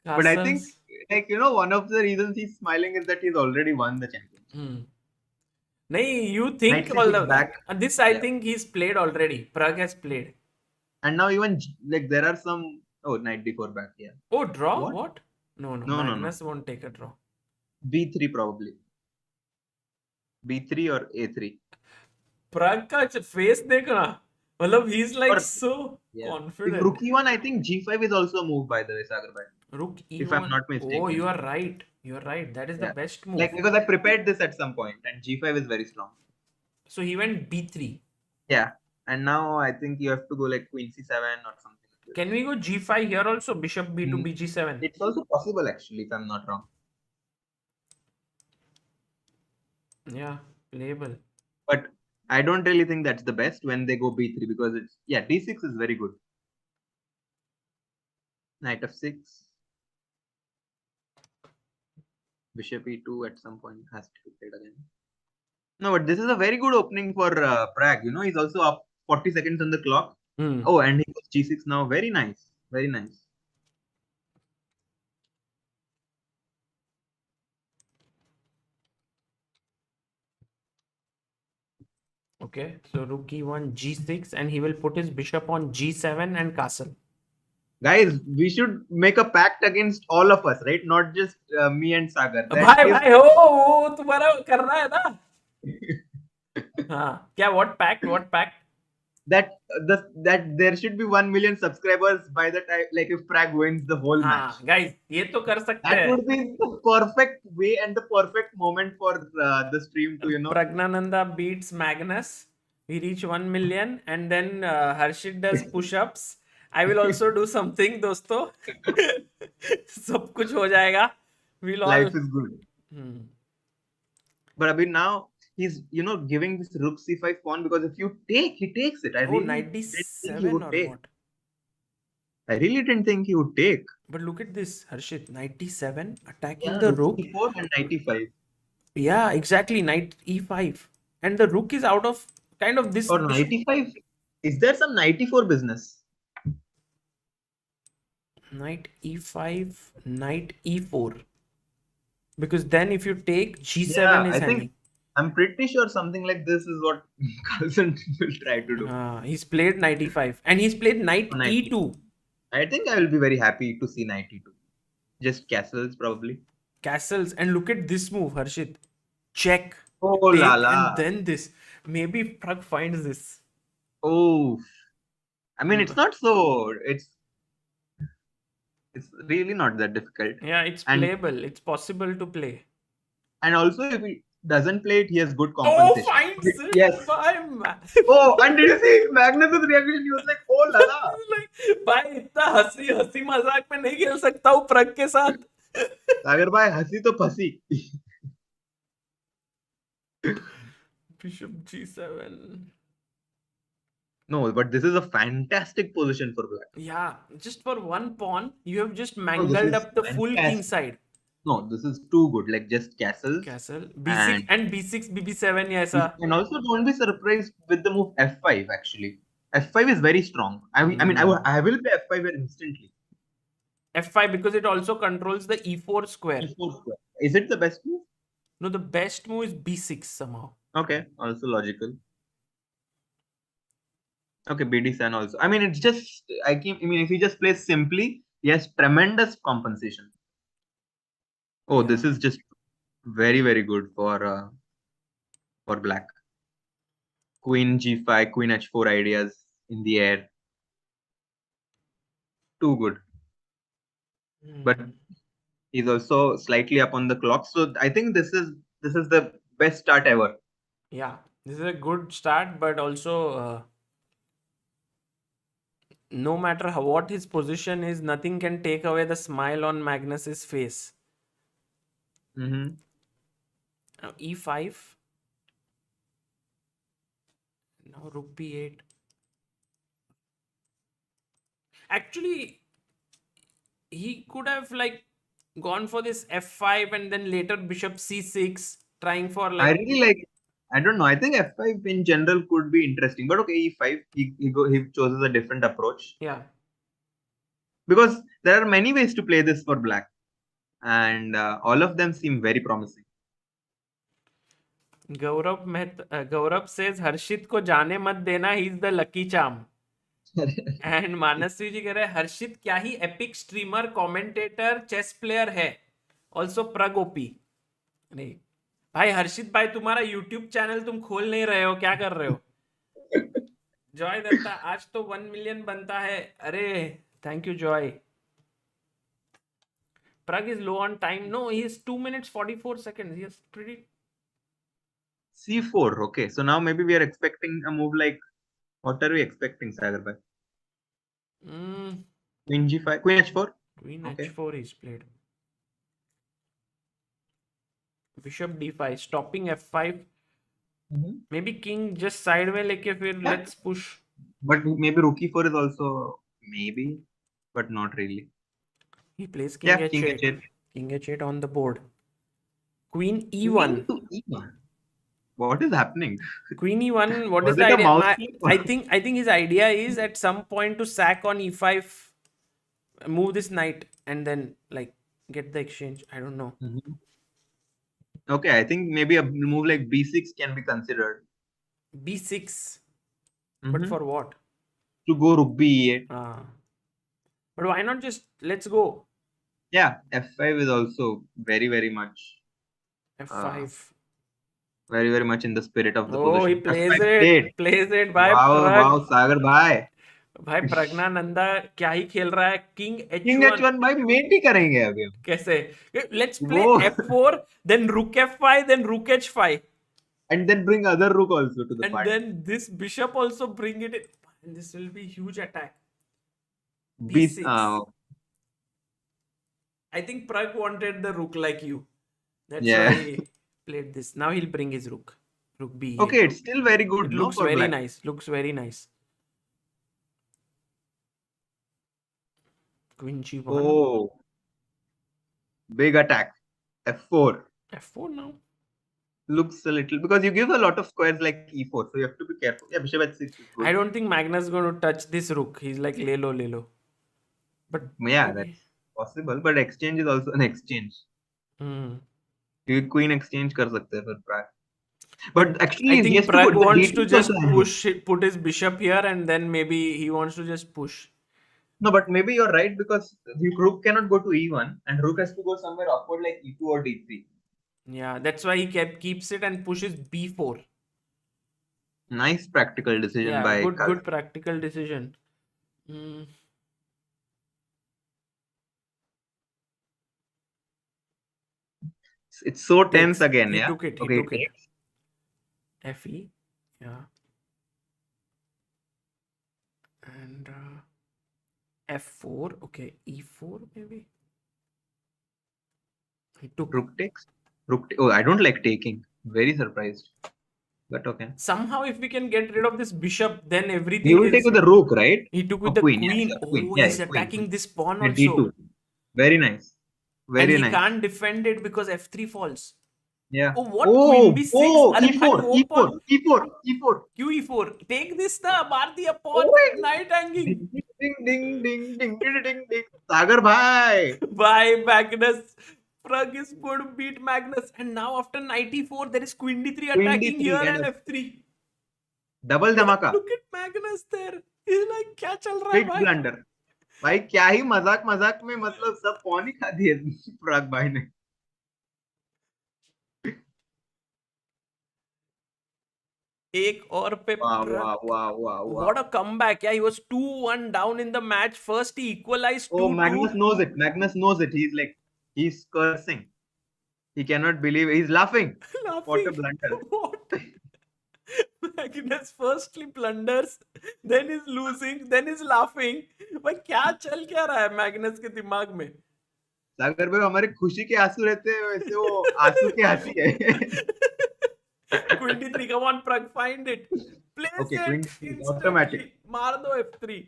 But I think, like, you know, one of the reasons he's smiling is that he's already won the championship. No, you think all the back. And this I think he's played already. Pragg has played. And now even like there are some knight d4 back here. Oh, draw? What? No. Magnus won't take a draw. b3 probably. b3 or a3. Pragg का face देखना. मतलब he's like so confident. If rook e1, I think g5 is also a move, by the way, Sagar bhai. Rook e1. If I'm not mistaken. Oh, you are right. That is the best move. Like, because I prepared this at some point, and g5 is very strong. So he went b3. Yeah, and now I think you have to go like queen c7 or something. Can we go g5 here also? Bishop b2 bg7. It's also possible actually, if I'm not wrong. Yeah, playable. But I don't really think that's the best when they go b3, because it's d6 is very good. Knight f6. Bishop e2 at some point has to be played again. No, but this is a very good opening for Pragg. You know, he's also up 40 seconds on the clock. Oh, and he goes g6 now. Very nice. Very nice. Okay, so rook e1, g6, and he will put his bishop on g7 and castle. Guys, we should make a pact against all of us, right? Not just me and Sagar. भाई वो तुम्हारा कर रहा है ना? हाँ, क्या? What pact? That there should be 1 million subscribers by the time, like if Pragg wins the whole match. Guys, ये तो कर सकते हैं. That would be the perfect way and the perfect moment for the stream to, you know. Pragnananda beats Magnus. We reach 1 million, and then Harshit does push-ups. I will also do something, दोस्तों. सब कुछ हो जाएगा. Life is good. But Abhi, now he's, you know, giving this rook c5 pawn, because if you take, he takes it. Knight d7 or what? I really didn't think he would take. But look at this, Harshit. Knight d7 attacking the rook. e4 and knight e5. Yeah, exactly. Knight e5. And the rook is out of kind of this. Or knight e5. Is there some knight e4 business? Knight e5, knight e4. Because then if you take g7 is hanging. I'm pretty sure something like this is what Carlsen will try to do. He's played knight e5 and he's played knight e2. I think I will be very happy to see knight e2. Just castles probably. Castles, and look at this move, Harshit. Check. Oh take, la la. And then this. Maybe Pragg finds this. Oh. I mean, it's not so. It's really not that difficult. Yeah, it's playable. It's possible to play. And also, if he doesn't play it, he has good compensation. Oh, finds it! Yes. Oh, and did you see Magnus's reaction? He was like, oh la la. भाई इतना हंसी मजाक में नहीं खेल सकता हूँ प्रग के साथ. सागर भाई हंसी तो फंसी. Bishop G7. No, but this is a fantastic position for black. Yeah, just for one pawn, you have just No, mangled up the full king side. No, this is too good. Like just castles. Castle. B6 and B6, BB7, yes. And also don't be surprised with the move F5 actually. F5 is very strong. I mean, I will play F5 here instantly. F5 because it also controls the E4 square. E4 square. Is it the best move? No, the best move is B6 somehow. Okay, also logical. Okay, BD7 also. I mean, it's just, if he just plays simply, he has tremendous compensation. Oh, this is just very, very good for black. Queen G5, Queen H4 ideas in the air. Too good. But he's also slightly up on the clock. So I think this is the best start ever. Yeah, this is a good start, but also no matter what his position is, nothing can take away the smile on Magnus's face. Now E5. Now Rook B8. Actually, he could have gone for this F5 and then later Bishop C6, trying for I really like. I don't know. I think F5 in general could be interesting, but okay, E5 he chooses a different approach. Yeah. Because there are many ways to play this for black, and all of them seem very promising. Gaurav says Harshit को जाने मत देना, he is the lucky charm. And Manasvi ji कह रहे हैं हर्षित क्या ही epic streamer commentator chess player है ऑल्सो प्रग ओपी नहीं भाई हर्षित भाई तुम्हारा यूट्यूब चैनल तुम खोल नहीं रहे हो क्या कर रहे हो जॉय दत्ता आज तो 1 मिलियन बनता है अरे thank you Joy Pragg is low on time. No, he is 2 minutes 44 seconds. He is pretty. C4. Okay, so now maybe we are expecting a move like. What are we expecting, Sagar bhai? Queen G5, Queen H4. Queen H4 is played. Bishop D5, stopping F5. Maybe King just sideways लेके फिर let's push. But maybe Rook E4 is also maybe, but not really. He plays King H8. King H8 on the board. Queen E1. Queen to E1. What is happening? Queen E1. What is the idea? I think his idea is at some point to sack on E5, move this knight, and then get the exchange. I don't know. Okay, I think maybe a move like B6 can be considered. B6. But for what? To go Rook B8. But why not just let's go? Yeah, F5 is also very, very much. F5. Very, very much in the spirit of the position. Oh, he plays F5 it. Plays it. Bye, wow, Sagar bhai. भाई प्रज्ञानंदा क्या ही खेल रहा है king H1 भाई met ही करेंगे अभी हम कैसे let's play F4 then Rook F5 then Rook H5 and then bring other rook also to the party. And then this bishop also bring it in. And this will be huge attack. B6. I think Pragg wanted the rook like you. That's why he played this. Now he'll bring his rook. Rook B. Okay, it's still very good. It looks very nice. Looks very nice. Queen G1. Oh. Big attack. F4. F4 now. Looks a little because you give a lot of squares like E4, so you have to be careful. Yeah, Bishop H6 is good. I don't think Magnus is going to touch this rook. He's like lelo. But yeah, that's possible. But exchange is also an exchange. You queen exchange kar sakte hai for Pragg. But actually, I think Pragg wants to just put his bishop here, and then maybe he wants to just push. No, but maybe you're right because the rook cannot go to E1 and rook has to go somewhere upward like E2 or D3. Yeah, that's why he keeps it and pushes B4. Nice practical decision by Carlsen. Good practical decision. It's so tense again. He yeah. Took it. Okay. Took it. FE. Yeah. And F4. Okay. E4 maybe. He took rook takes. Oh, I don't like taking. Very surprised. But okay. Somehow, if we can get rid of this bishop, then everything He will is. take with the rook, right? He took Or with the queen. queen. Yeah, Oh, queen. Yeah, he's queen. attacking this pawn Yeah, also. D2. Very nice. And Very he nice. can't defend it because F3 falls. Yeah. Oh, what? Queen B6? Arey bhai, E4, wo pawn. E4, E4. QE4. Take this na, मार दिया pawn. Oh, Knight hanging. ding, ding, ding, ding, ding, ding, ding, ding. Sagar bhai. Bye, Magnus. Pragg is going to beat Magnus. And now after knight e4, there is queen d3 Queen attacking D3 here kind and of f3. double dhamaka. Look at Magnus there. He's like, क्या चल रहा है Big भाई? blunder. भाई क्या ही मजाक में मतलब सब पॉन ही खा दिए प्राग भाई ने. एक और पे Wow. What a comeback. Yeah, he was 2-1 down in the match. First he equalized 2-2. Oh, Magnus knows it. He's like, he's cursing. He cannot believe it. He's laughing. What a blunder. What? Magnus firstly blunders, then is losing, then is laughing. भाई क्या चल क्या रहा है Magnus के दिमाग में? सागर भाई हमारे खुशी के आंसू रहते हैं वैसे वो आंसू के हंसी है. Queen d3, come on, Pragg, find it. Place Okay, it Queen d3, instantly. automatic. मार दो f3.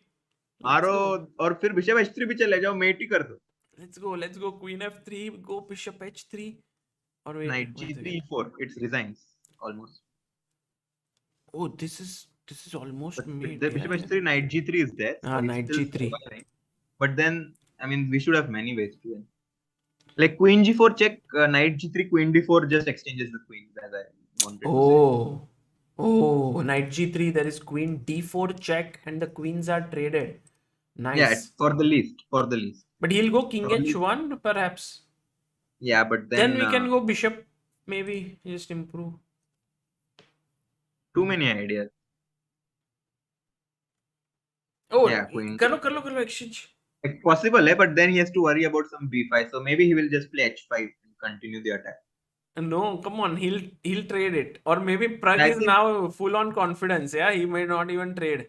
मारो और फिर बिशप h3 भी चले जाओ, मेट ही कर दो. Let's go. Queen f3, go bishop h3. Or wait, Knight g3 e4. It resigns almost. Oh, this is almost made. The bishop h3, knight g3 is there. Ah, knight g3. Surviving. But then, I mean, we should have many ways to win. Like queen g4 check, knight g3, queen d4 just exchanges the queens as I wanted to say. Oh, knight g3, there is queen d4 check and the queens are traded. Nice. Yeah, for the least. But he'll go king Probably. h1 perhaps. Yeah, but then we can go bishop, maybe just improve. Too many ideas. Oh, yeah, queen. Karo exchange. It's possible, but then he has to worry about some b5. So maybe he will just play h5 and continue the attack. No, come on, he'll trade it. Or maybe Pragg is now full on confidence. Yeah, he may not even trade.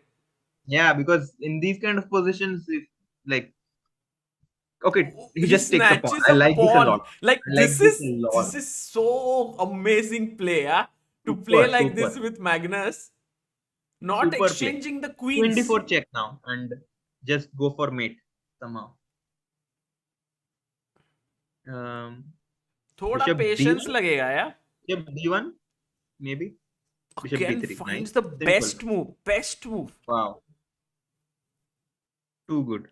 Yeah, because in these kind of positions, if like, okay, he just takes a pawn. I like this a lot. Like this is so amazing play, yeah? To play like this with Magnus, not Super exchanging the queens. 24 check now and just go for mate somehow. थोड़ा patience लगेगा, yeah? Bishop d1, maybe. Bishop Again d3. finds nice. the Simple. best move. Wow. Too good.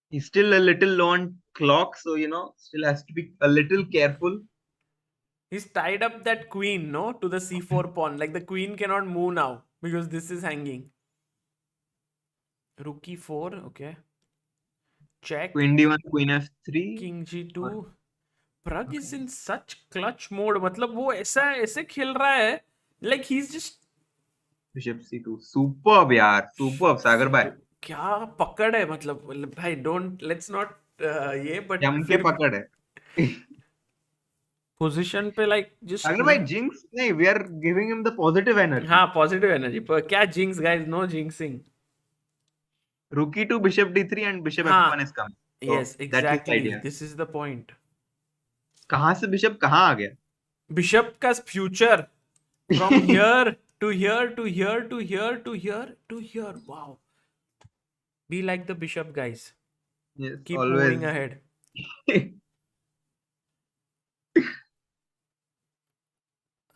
He's still a little low on clock, so still has to be a little careful. He's tied up that queen, no, to the c4 pawn. Like the queen cannot move now because this is hanging. Rook e4, okay. Check. Queen d1, queen f3. King g2. Pragg is in such clutch mode. मतलब वो ऐसे खेल रहा है. Like he's just. Bishop c2. Superb, yaar. Superb, Sagar bhai. क्या पकड़ है मतलब भाई let's not but जम के पकड़ है. Position पे like just. Sagar bhai, jinx नहीं, we are giving him the positive energy. हाँ, positive energy. पर क्या jinx guys, no jinxing. Rook e2, bishop d3 and bishop f1 is coming. So yes, exactly. This is the point. कहाँ से bishop कहाँ आ गया? Bishop का future from here to here to here to here to here to here. Wow. Be like the bishop, guys. Yes, keep always. moving ahead.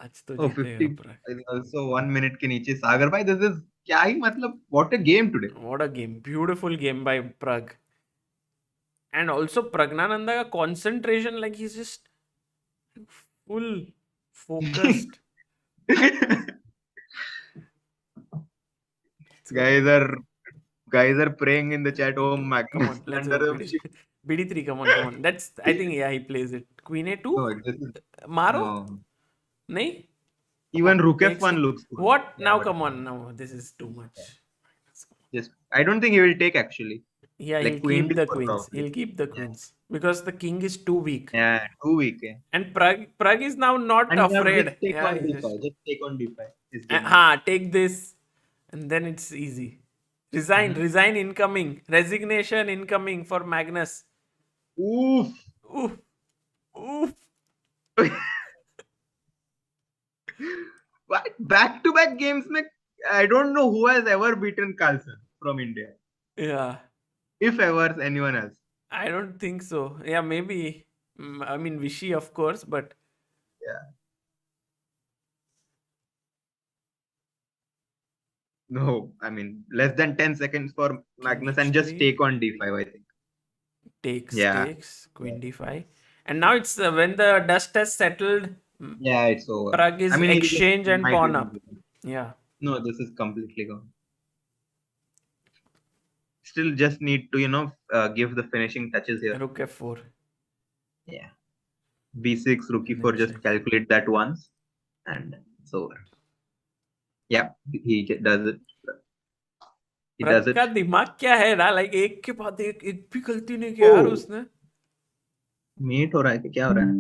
आज तो Oh, 50. I think also 1 minute के नीचे. Sagar bhai, this is क्या ही मतलब, what a game today. What a game. Beautiful game by Pragg. And also Pragnananda ka concentration, like he's just full focused. Guys are praying in the chat. Oh, Magnus. Come on, let's go. BD3, come on. That's, I think, yeah, he plays it. Queen A2? No, Maro? No. Nahin? Even Rook F1 looks good. What? Yeah, now, come on. No, this is too much. Yes. I don't think he will take actually. Yeah, like he'll keep the queens. He'll keep the queens. Because the king is too weak. Yeah, too weak. Yeah. And Pragg is now not afraid. Just take on D5. Just take on D5. Take this. And then it's easy. Resign incoming. Resignation incoming for Magnus. Oof. What? Back-to-back games, I don't know who has ever beaten Carlsen from India. Yeah. If ever anyone else. I don't think so. Yeah, maybe. I mean, Vishy, of course, but Yeah. No, I mean, less than 10 seconds for Magnus and just H3. take on d5, I think. Takes, Queen d5. And now it's when the dust has settled, Yeah, it's over. Pragg is exchange and might pawn even up. be gone. Yeah. No, this is completely gone. Still just need to, give the finishing touches here. Rook f4. Yeah. b6, rook And e4, then just check. calculate that once. And it's over. Yeah, he does it. He does प्रग it. का दिमाग क्या है ना, like एक के बाद एक भी गलती नहीं किया यार उसने. मेट हो रहा है कि क्या हो रहा है?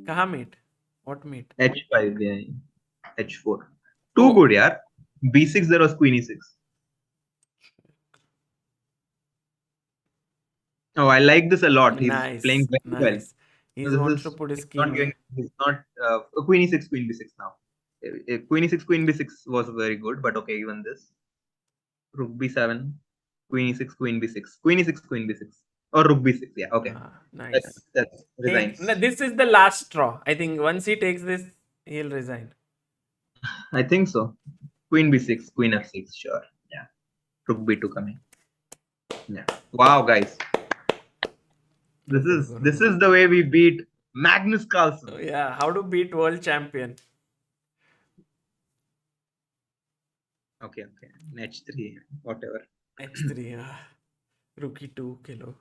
कहाँ met? What mate? h5, yeah. h4. Too good, yaar. b6, there was queen e6. Oh, I like this a lot. He's playing very well. He wants to put his king. He's not queen e6, queen b6 now. Queen e6, queen b6 was very good, but okay, even this. Rook b7, queen e6, queen b6, queen e6, queen b6, or rook b6. Yeah, okay. Nice. That's resigns. This is the last straw. I think once he takes this, he'll resign. I think so. Queen b6, queen f6, sure. Yeah. Rook b2 coming. Yeah. Wow, guys. This is the way we beat Magnus Carlsen. Yeah, how to beat world champion. Okay. h3, whatever. h3, yeah. Rook e2, kilo.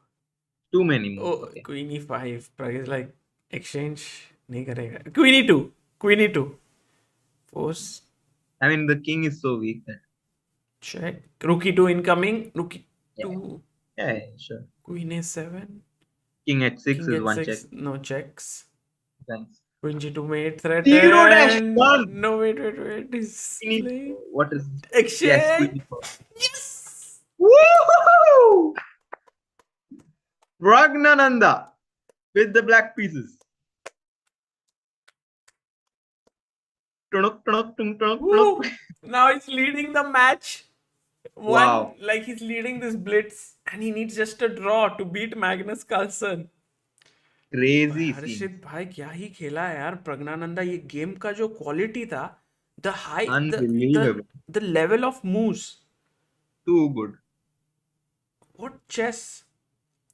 Too many moves. Oh, okay. Queen e5. Pragg is like, exchange nahi karega. Queen e2. Queen e2. Force. I mean, the king is so weak that. Check. Rook e2 incoming. Rook e2. Yeah, sure. Queen a7. King h6 King is h6, one check. no checks. Thanks. Queen g2 mate threat. 0-1. No, wait. He's playing. What is Exchange. Yes. Woohoo! Ragnananda with the black pieces. Woo. Now he's leading the match. Wow. Like he's leading this blitz and he needs just a draw to beat Magnus Carlsen. Crazy. हर्षित भाई क्या ही खेला है यार प्रज्ञानंदा. ये game का जो quality था, Unbelievable. the level of moves. Too good. What chess?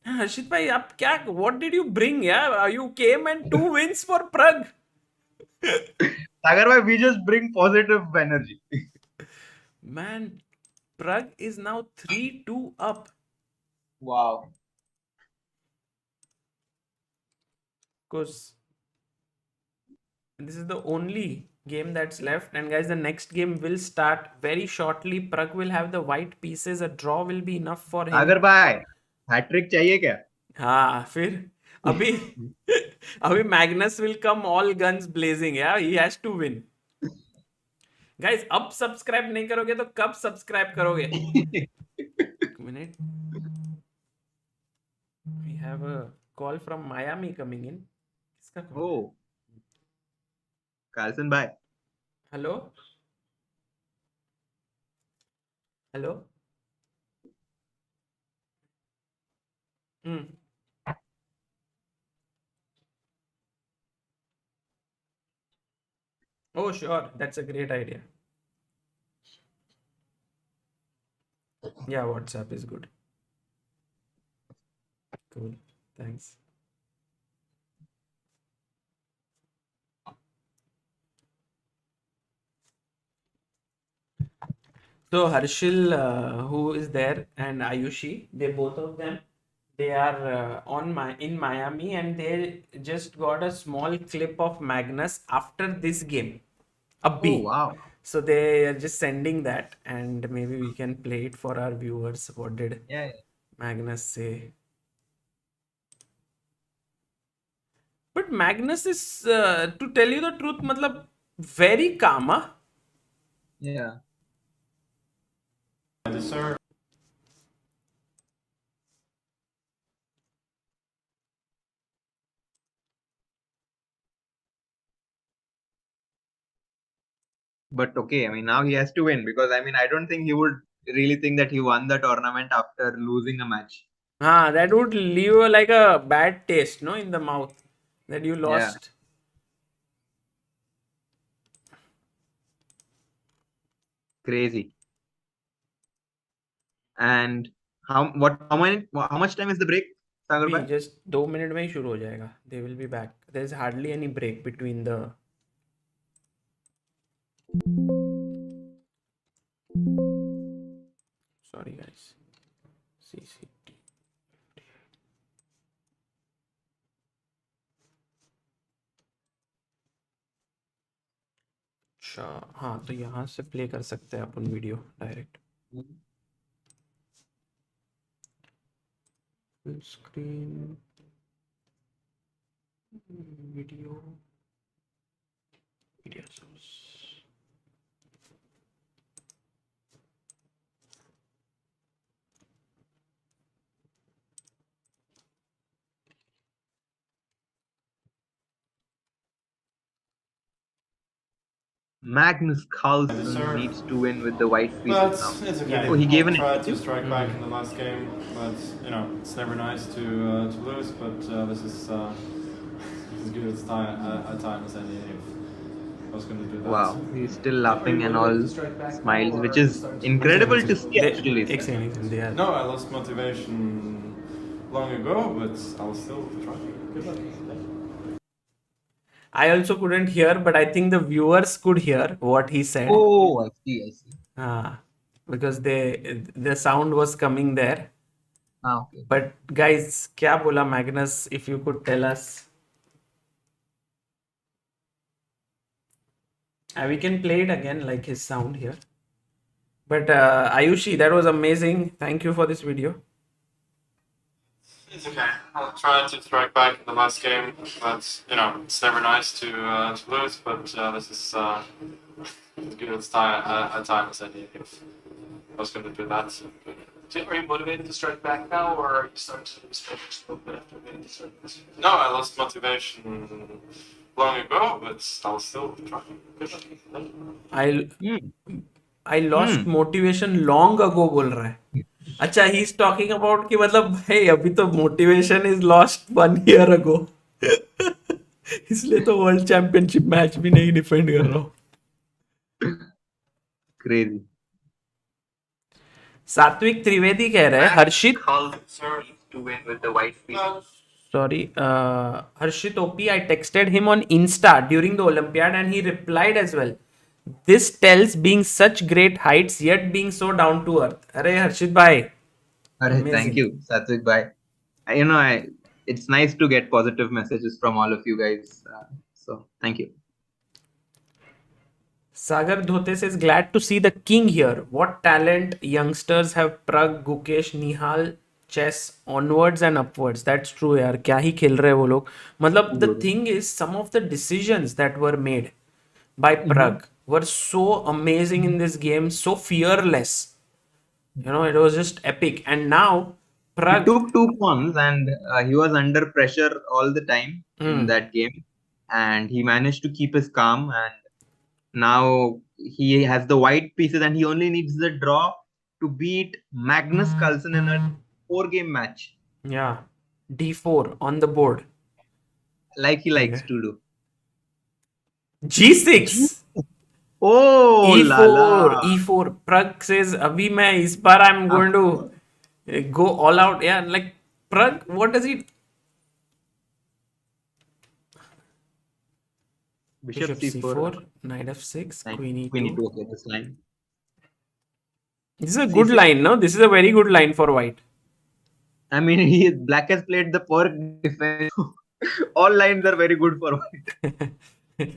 Harshit bhai, आप क्या? What did you bring? Yeah, you came and 2 wins for Pragg. Sagar bhai, we just bring positive energy. Man, Pragg is now 3-2 up. Wow. Because this is the only game that's left, and guys, the next game will start very shortly. Pragg will have the white pieces. A draw will be enough for him. Sagar bhai, hat-trick चाहिए क्या? हाँ, फिर अभी Magnus will come all guns blazing. Yeah, he has to win. Guys, अब subscribe नहीं करोगे तो कब सब्सक्राइब करोगे? एक minute. We have a call from Miami coming in. किसका call? Oh. Carlsen bhai. Hello? Oh, sure. That's a great idea. Yeah, WhatsApp is good. Cool. Thanks. So Harshil, who is there, and Ayushi, both of them, they are in Miami, and they just got a small clip of Magnus after this game. Oh, wow. So they are just sending that, and maybe we can play it for our viewers. What did Magnus say? But Magnus is, to tell you the truth, matlab, very calm, huh? Yeah. Sir. But okay, I mean, now he has to win because I mean, I don't think he would really think that he won the tournament after losing a match. That would leave like a bad taste, no, in the mouth that you Yeah, lost. crazy. And how much time is the break, Sagar अभी bhai? just 2 minute में ही शुरू हो जाएगा. They will be back. There's hardly any break between the. Sorry guys. CCT. अच्छा हाँ, तो यहाँ से प्ले कर सकते हैं अपन video direct. Full screen video media source. Magnus Carlsen needs to win with the white pieces now. It's okay. Oh, he gave an tried to interview? strike back in the last game, but you know it's never nice to lose. But this is as good as a time as any. If I was going to do that. Wow, he's still laughing and all smiles, which is incredible to see actually. No, I lost motivation long ago, but I'll still try. Good luck. I also couldn't hear, but I think the viewers could hear what he said. Oh, I see. Because the sound was coming there. Okay. But guys, क्या बोला Magnus? If you could tell us. We can play it again, like his sound here. But Ayushi, that was amazing. Thank you for this video. It's okay. I'll try to strike back in the last game, but you know it's never nice to lose. But this is as good as a time as any. If I was going to do that. Are you motivated to strike back now, or are you starting to lose focus a little bit after winning the service? No, I lost motivation long ago, but I'll still try. Good luck. I lost motivation long ago बोल रहा है. अच्छा, he is talking about कि मतलब भाई अभी तो motivation is lost 1 year ago. इसलिए तो वर्ल्ड चैंपियनशिप मैच भी नहीं डिफेंड कर रहा हूँ. Crazy. सात्विक त्रिवेदी कह रहे हैं हर्षित. Sorry, Harshit OP, I texted him on Insta during the Olympiad and he replied as well. This tells being such great heights yet being so down to earth. Arey Harshit bhai. Thank you, Satvik bhai. You know, it's nice to get positive messages from all of you guys. So thank you. Sagar Dhote says, glad to see the king here. What talent youngsters have. Pragg, Gukesh, Nihal, chess onwards and upwards. That's true यार. क्या ही खेल रहे हैं वो लोग. मतलब the thing is, some of the decisions that were made by Pragg were so amazing in this game, so fearless. You know, it was just epic. And now Pragg he took 2 pawns and he was under pressure all the time in that game, and he managed to keep his calm. And now he has the white pieces and he only needs the draw to beat Magnus Carlsen in a 4-game match. Yeah, D4 on the board, like he likes to do. G6. Oh, E4, E4. Pragg says, "Abhi main is bar I'm going to go all out." Yeah, like Pragg, what does he? Bishop C4, Knight F6, Queen E2. Okay, this line. This is a good line, no? This is a very good line for white. I mean, black has played the poor defense. All lines are very good for white.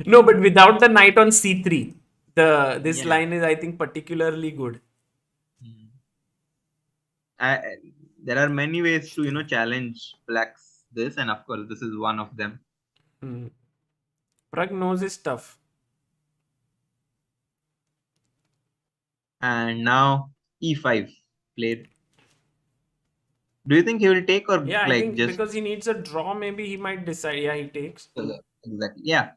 No, but without the knight on C3, this line is, I think, particularly good. There are many ways to challenge blacks this, and of course, this is one of them. Pragg knows his stuff. And now E5 played. Do you think he will take, or I like think just because he needs a draw, maybe he might decide. Yeah, he takes. Exactly. Yeah,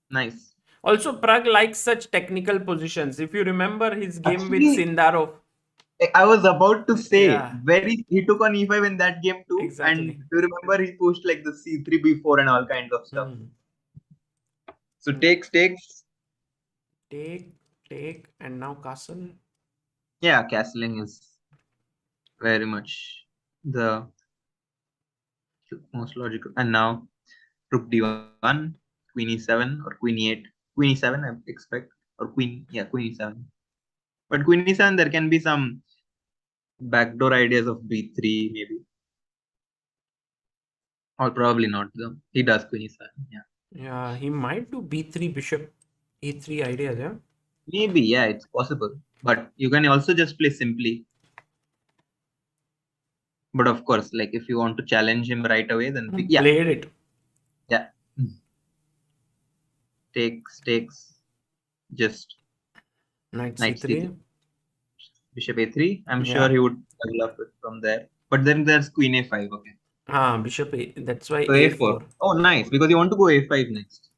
nice. Also, Pragg likes such technical positions. If you remember his game with Actually, Sindarov. I was about to say, Yeah. he took on e5 in that game too. And Exactly. do you remember he pushed like the c3, b4 and all kinds of stuff. So takes. Take, and now castle. Yeah, castling is very much the most logical. And now rook d1, queen e7 or queen e8. Queen e7 I expect, or queen e7. But queen e7 there can be some backdoor ideas of b3 maybe. Or probably not though. He does queen e7. Yeah, he might do b3 bishop e3 ideas, yeah. Maybe, yeah, it's possible. But you can also just play simply. But of course, like if you want to challenge him right away, then played it. Yeah. Takes. Just knight c3. Bishop a3. I'm sure he would develop it from there. But then there's queen a5. Okay. Bishop a. That's why So a4. Oh, nice. Because you want to go a5 next.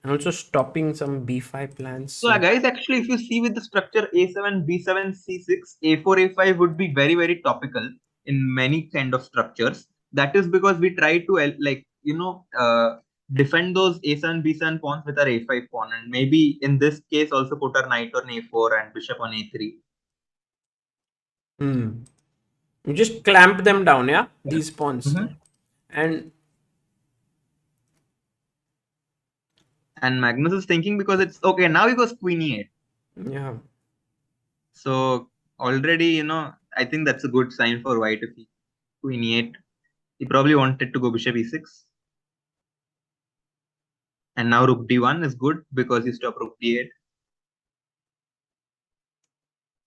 And also stopping some b5 plans. So guys, actually, if you see with the structure a7, b7, c6, a4, a5 would be very, very topical in many kind of structures. That is because we try to defend those a7, b7 pawns with our a5 pawn, and maybe in this case also put our knight on a4 and bishop on a3. You just clamp them down, yeah, these pawns. And Magnus is thinking because it's okay. Now he goes queen e8. Yeah. So already, I think that's a good sign for white if he queen e8. He probably wanted to go bishop e6. And now rook d1 is good because you stop rook d8.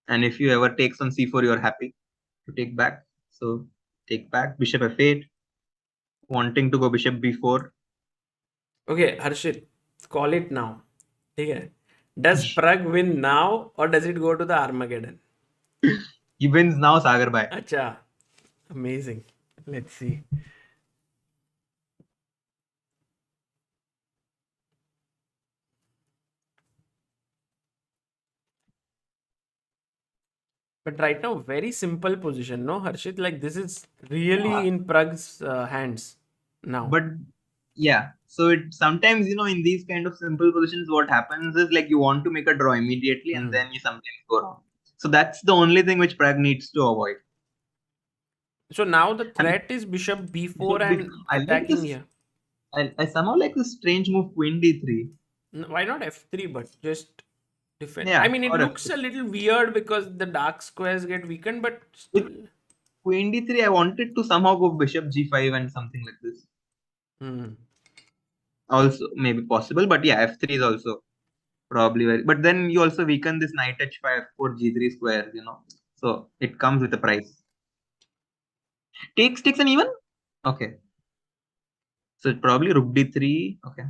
And if you ever takes on c4, you're happy to take back. So take back, bishop f8. Wanting to go bishop b4. Okay, Harshit, call it now. Okay. Does Pragg win now or does it go to the Armageddon? He wins now, Sagar bhai. Acha. Amazing. Let's see. But right now, very simple position, no, Harshit? Like this is really in Pragg's hands now. But yeah, so it sometimes, in these kind of simple positions, what happens is like you want to make a draw immediately and then you sometimes go wrong. So that's the only thing which Pragg needs to avoid. So now the threat is bishop b4 and attacking here. I somehow like this strange move queen d3. Why not f3 but just defend? Yeah, I mean, it or looks a little weird because the dark squares get weakened, but still. Queen d3, I wanted to somehow go bishop g5 and something like this. Also maybe possible, but yeah, f3 is also probably very. But then you also weaken this knight h5 for g3 squares, So it comes with a price. Takes and even? Okay. So probably rook d3. Okay.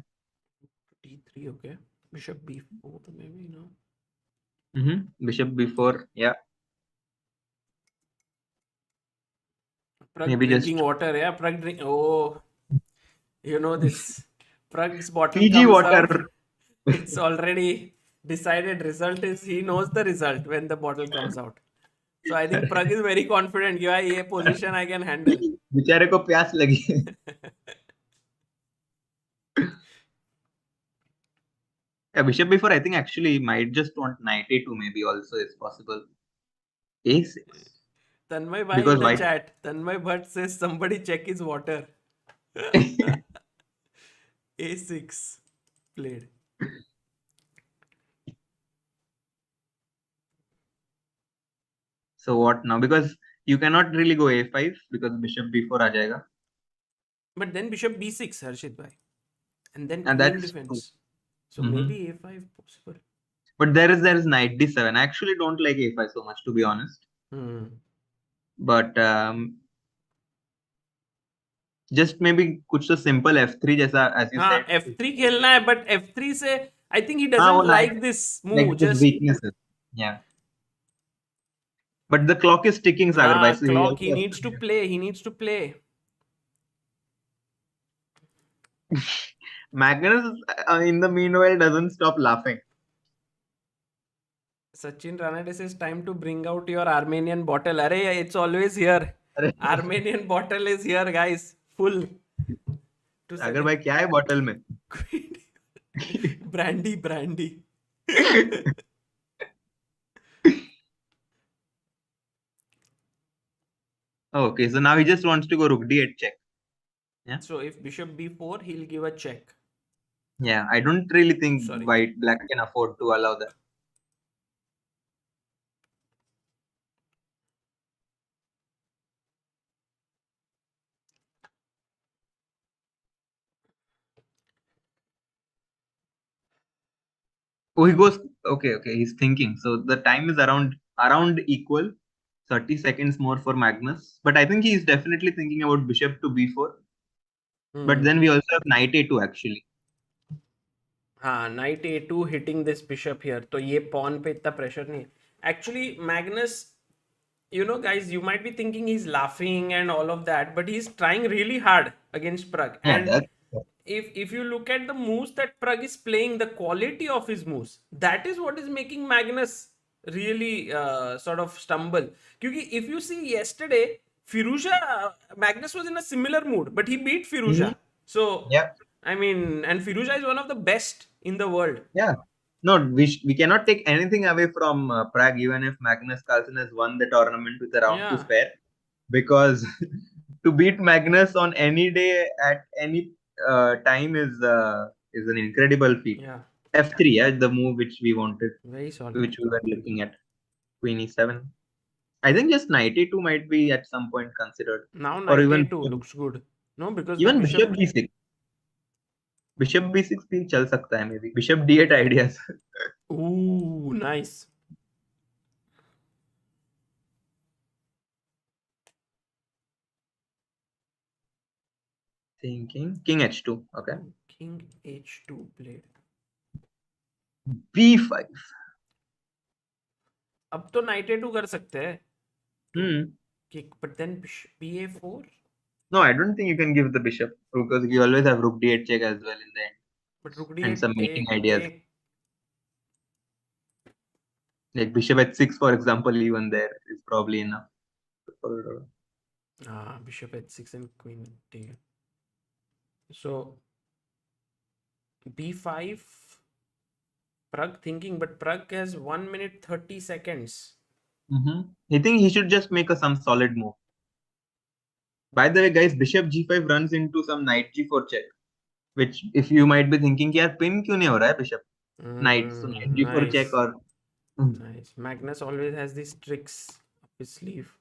d3, okay. Bishop b4 maybe, no? Bishop b4, yeah. Pragg maybe drinking just water, yeah. Pragg drink. Oh, you know this. Pragg's bottle PG comes water. out. It's already decided. Result is he knows the result when the bottle comes out. So I think Pragg is very confident. Yeah, ये position I can handle. बेचारे को प्यास लगी. Yeah, bishop b4, I think actually might just want knight a2 maybe also is possible. A6. Tanmay bhai in the chat. Tanmay Bhatt says somebody check his water. A6 played. So what now? Because you cannot really go a5 because bishop b4 aa jayega. But then bishop b6, Harshit bhai. And then queen defense. So maybe a5 possible. But there is knight d7. I actually don't like a5 so much, to be honest. But just maybe kuch so simple f3 jaisa as you said. f3 खेलना है, but f3 से I think he doesn't like this move. Like just weaknesses. Yeah. But the clock is ticking, Sagar bhai. So clock. He needs to play. Magnus, in the meanwhile, doesn't stop laughing. Sachin Ranade says time to bring out your Armenian bottle. Arey, it's always here. Armenian bottle is here, guys. Full. Sagar bhai, क्या है bottle में? brandy. Okay, so now he just wants to go rook d8 check. Yeah. So if bishop b4, he'll give a check. Yeah, I don't really think black can afford to allow that. Oh, he goes. Okay. He's thinking. So the time is around equal. 30 seconds more for Magnus. But I think he's definitely thinking about bishop to b4. But then we also have knight a2 actually. Knight a2 hitting this bishop here. So ये pawn पे इतना pressure नहीं. Actually, Magnus, you know, guys, you might be thinking he's laughing and all of that, but he's trying really hard against Pragg. And if you look at the moves that Pragg is playing, the quality of his moves, that is what is making Magnus really sort of stumble. Because if you see yesterday, Firouzja, Magnus was in a similar mood, but he beat Firouzja. So, yeah. I mean, and Firouzja is one of the best in the world. Yeah. No, we cannot take anything away from Pragg, even if Magnus Carlsen has won the tournament with a round to spare. Because to beat Magnus on any day at any time is an incredible feat. Yeah. F3, the move which we wanted. Very solid. Which we were looking at. Queen e7. I think just knight a2 might be at some point considered. Now knight a2 looks good. No, because even bishop b6. Bishop b6 भी चल सकता है maybe. Bishop d8 ideas. Ooh, nice. Thinking king h2. Okay. King h2 played. b5. अब तो knight a2 कर सकते हैं. But then ba4. No, I don't think you can give the bishop because you always have rook d8 check as well in the end. But rook d8 and some mating ideas. Like bishop h6, for example, even there is probably enough. Bishop h6 and queen d8. So b5. Pragg thinking, but Pragg has 1 minute 30 seconds. I think he should just make some solid move. By the way, guys, bishop g5 runs into some knight g4 check, which if you might be thinking, यार pin क्यों नहीं हो रहा है bishop? Knight, so knight g4 check or. Nice. Magnus always has these tricks up his sleeve.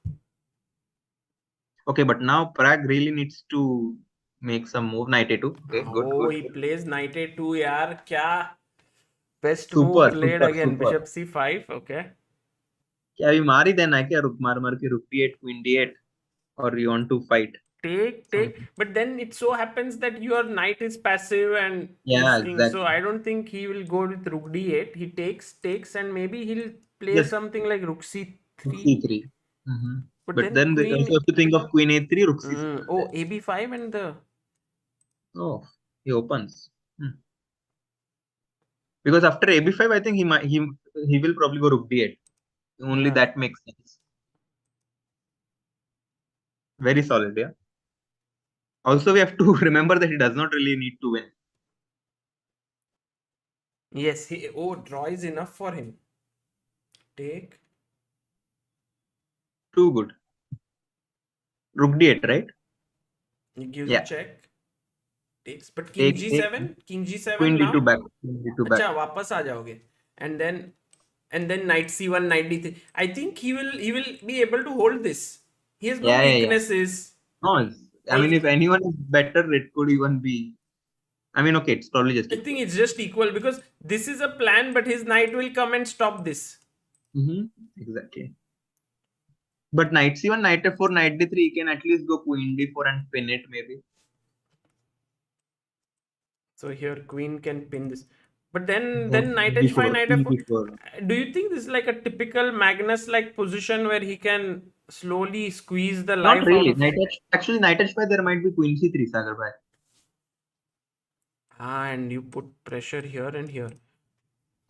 Okay, but now Pragg really needs to make some move. Knight a2. Okay, good. He plays knight a2, yaar. Kya best move played again. Bishop c5. Okay. क्या अभी मार ही देना है क्या? रुक मार के rook d8, queen d8, or you want to fight? Take. But then it so happens that your knight is passive and exactly. So I don't think he will go with rook d8. He takes, and maybe he'll play something like rook c3. c3. But then they also have to think of queen a3, rook c6. Oh, ab5 and the. Oh, he opens. Because after ab5, I think he will probably go rook d8. Only that makes sense. Very solid, yeah. Also, we have to remember that he does not really need to win. Yes, draw is enough for him. Take. Too good. Rook d8, right? He gives a check. Takes, but king g7. King g7 queen now. d2 back. Queen d2 back. अच्छा, वापस आ जाओगे. And then knight c1, knight d3. I think he will be able to hold this. He has no weaknesses. No, I mean, if anyone is better, it could even be. I mean, okay, it's probably just. I think it's just equal because this is a plan, but his knight will come and stop this. Exactly. But knight c1, knight f4, knight d3, he can at least go queen d4 and pin it, maybe. So here, queen can pin this. But then knight h5, knight f4. Do you think this is like a typical Magnus-like position where he can slowly squeeze the life? Not really. Actually, knight h5, there might be queen c3, Sagar bhai. And you put pressure here and here.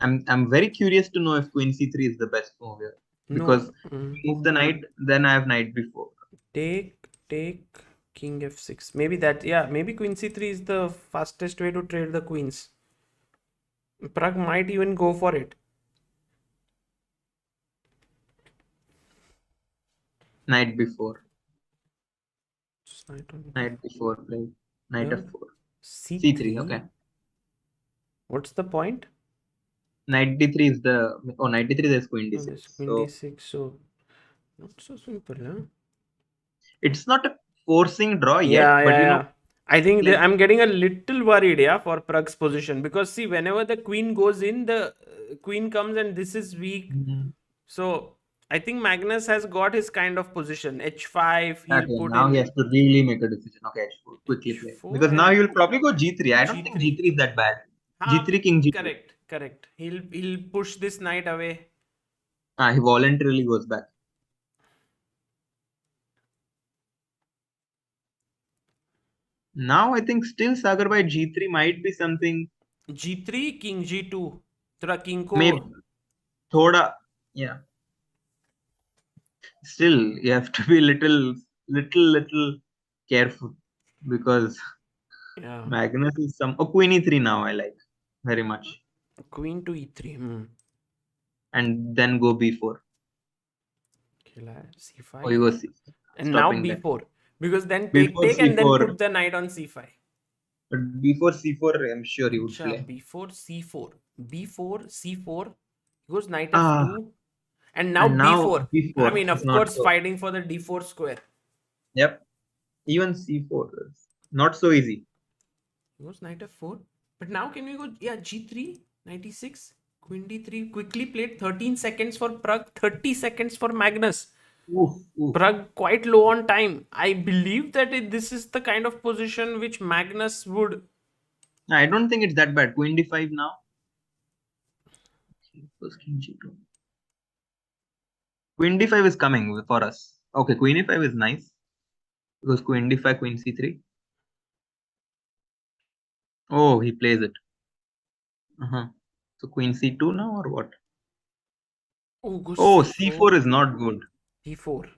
I'm very curious to know if Queen C3 is the best move here. Because move the knight, then I have knight b4. Take king f6. Maybe that, yeah, maybe queen c3 is the fastest way to trade the queens. Pragg might even go for it. Knight b4. Knight b4, play. Knight f4. C3. Okay. What's the point? Knight d3 is the... Oh, knight d3 there's queen d6. There's queen d6, so not so simple, huh? It's not a forcing draw yet, but you know... I think I'm getting a little worried, for Pragg's position, because see, whenever the queen goes in, the queen comes and this is weak. So I think Magnus has got his kind of position. H5, he'll put now in. he has to really make a decision. Okay, H4, quickly play. Because now you'll probably go G3. I don't think G3 is that bad. G3, king G3. Correct. He'll push this knight away. He voluntarily goes back. Now I think still Sagar by G3 might be something. G3, king G2. Thoda king ko. Maybe. Thoda, yeah. Still, you have to be little careful because Magnus is some. Oh, queen e3 now I like very much. Queen to e3. And then go b4. C5. Oh, you go c. And now b4. Because then take and then put the knight on c5. But before c4, I'm sure he would play. Before c4. Before c4. He goes knight f2. And now b4. I mean, of course, fighting for the d4 square. Yep. Even c4 is not so easy. He goes knight f4. But now can we go, g3, 96, queen d3. Quickly played 13 seconds for Pragg, 30 seconds for Magnus. Pragg quite low on time. I believe that this is the kind of position which Magnus would. I don't think it's that bad. Queen d5 now. First king g2. Queen d5 is coming for us. Okay, queen e5 is nice. Because queen d5, queen c3. Oh, he plays it. So queen c2 now or what? Oh, c4 is not good. c4.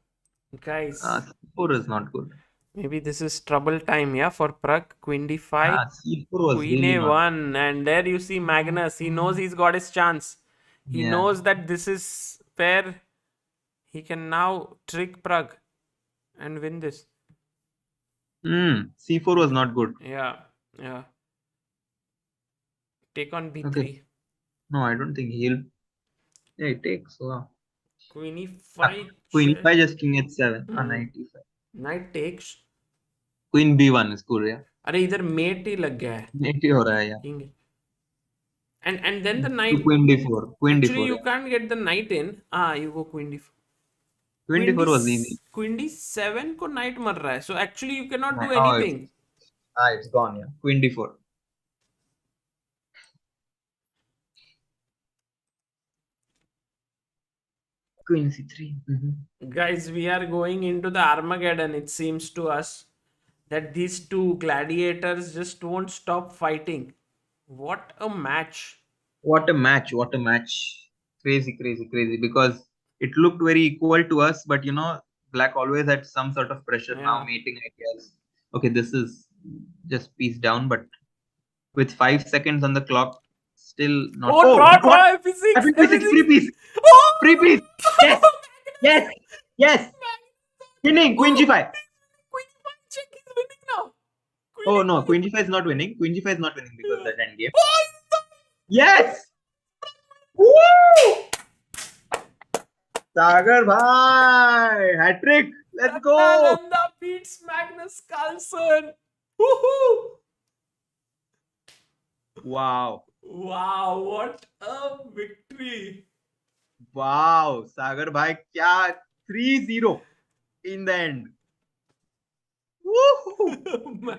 Guys. c4 is not good. Maybe this is trouble time, for Pragg. Queen d5. C4 was queen really a1. And there you see Magnus. He knows he's got his chance. He knows that this is fair. He can now trick Pragg and win this. C4 was not good. Yeah. Take on b3. Okay. No, I don't think he'll. Yeah, he takes. Wow. Queen e5. Queen e5 just king h7. Knight e5. Knight takes. Queen b1 is cool, yeah. अरे इधर mate ही लग गया है. Mate ही हो रहा है, yeah. King. And then the knight. Queen d4. Queen Actually, d4. you can't get the knight in. You go queen d4. Queen d4 was easy. Queen d7 को knight मर रहा है. So actually you cannot do anything. It's gone, yeah. Queen d4. Queen c3. Guys, we are going into the Armageddon. It seems to us that these two gladiators just won't stop fighting. What a match. What a match. Crazy. Because it looked very equal to us, but Black always had some sort of pressure now, mating ideas. Okay, this is just piece down, but with 5 seconds on the clock, still not. F6, free piece. Free piece. Yes. Winning. Queen g5. Queen g5 check is winning now. Oh no, Queen g5 is not winning. Queen g5 is not winning because that endgame. Yes. Woo! Sagar bhai, hat trick. Let's go. Nanda beats Magnus Carlsen. Woohoo! Wow, what a victory. Wow, Sagar bhai, kya 3-0 in the end. Woohoo!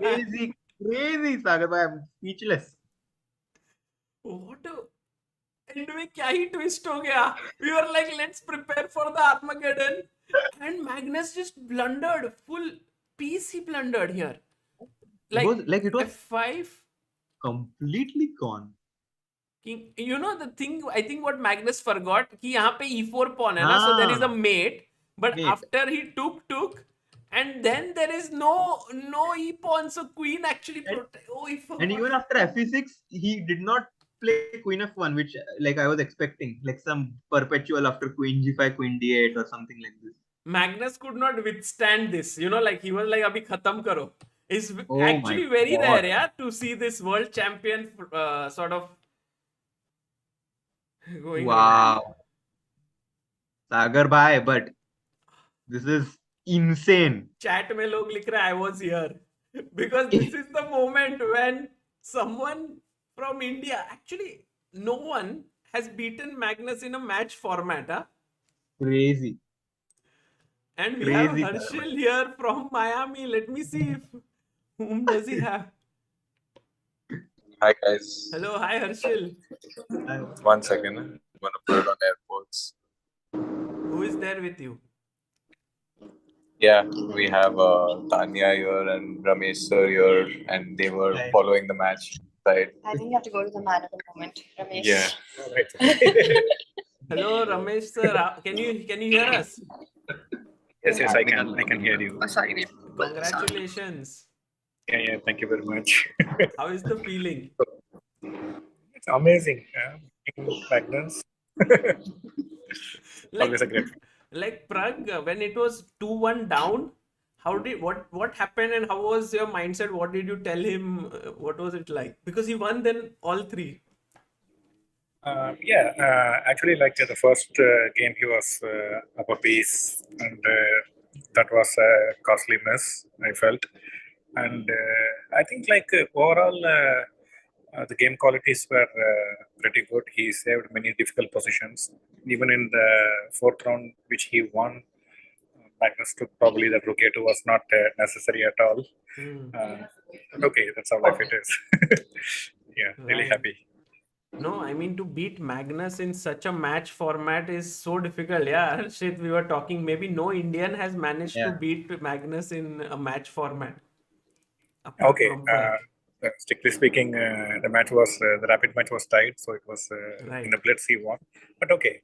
Crazy, Sagar bhai. I'm speechless. What a end में क्या ही twist हो गया. We were like, let's prepare for the Armageddon, and Magnus just blundered. Full piece he blundered here. Like it was F5. completely gone. You know the thing, I think what Magnus forgot, कि यहाँ पे e4 pawn है ना, so there is a mate, but after he took, and then there is no e pawn, so queen actually and even after fe6, he did not play queen f1, which like I was expecting, like some perpetual after queen g5, queen d8 or something like this. Magnus could not withstand this, you know, like he was like, abhi khatam karo. It's actually very rare, yeah, to see this world champion sort of going wow. Sagar bhai, but this is insane. Chat में लोग लिख रहे I was here because this is the moment when someone from India, actually no one has beaten Magnus in a match format, huh? Crazy. And we have Harshit here from Miami. Let me see if whom does he have. Hi guys. Hello, hi Harshit. 1 second. I'm gonna put it on AirPods. Who is there with you? Yeah, we have Tanya here and Ramesh sir here, and they were following the match side. I think you have to go to the man at the moment, Ramesh. Yeah. Hello, Ramesh sir. Can you hear us? Yes, I can hear you. Oh, sorry. Congratulations. Yeah, thank you very much. How is the feeling? It's amazing. Magnus. Always a great. Like Pragg, when it was 2-1 down, what happened and how was your mindset? What did you tell him? What was it like? Because he won then all three. Actually, like the first game, he was up a piece, and that was a costly miss, I felt. And I think like overall, the game qualities were pretty good. He saved many difficult positions. Even in the fourth round, which he won, Magnus took probably that rook a2 was not necessary at all. But okay, that's how life it is. Yeah, really happy. No, I mean to beat Magnus in such a match format is so difficult. Yeah, Harshit, we were talking, maybe no Indian has managed to beat Magnus in a match format. Okay. Strictly speaking, the rapid match was tied, so it was in the blitz he won. But okay,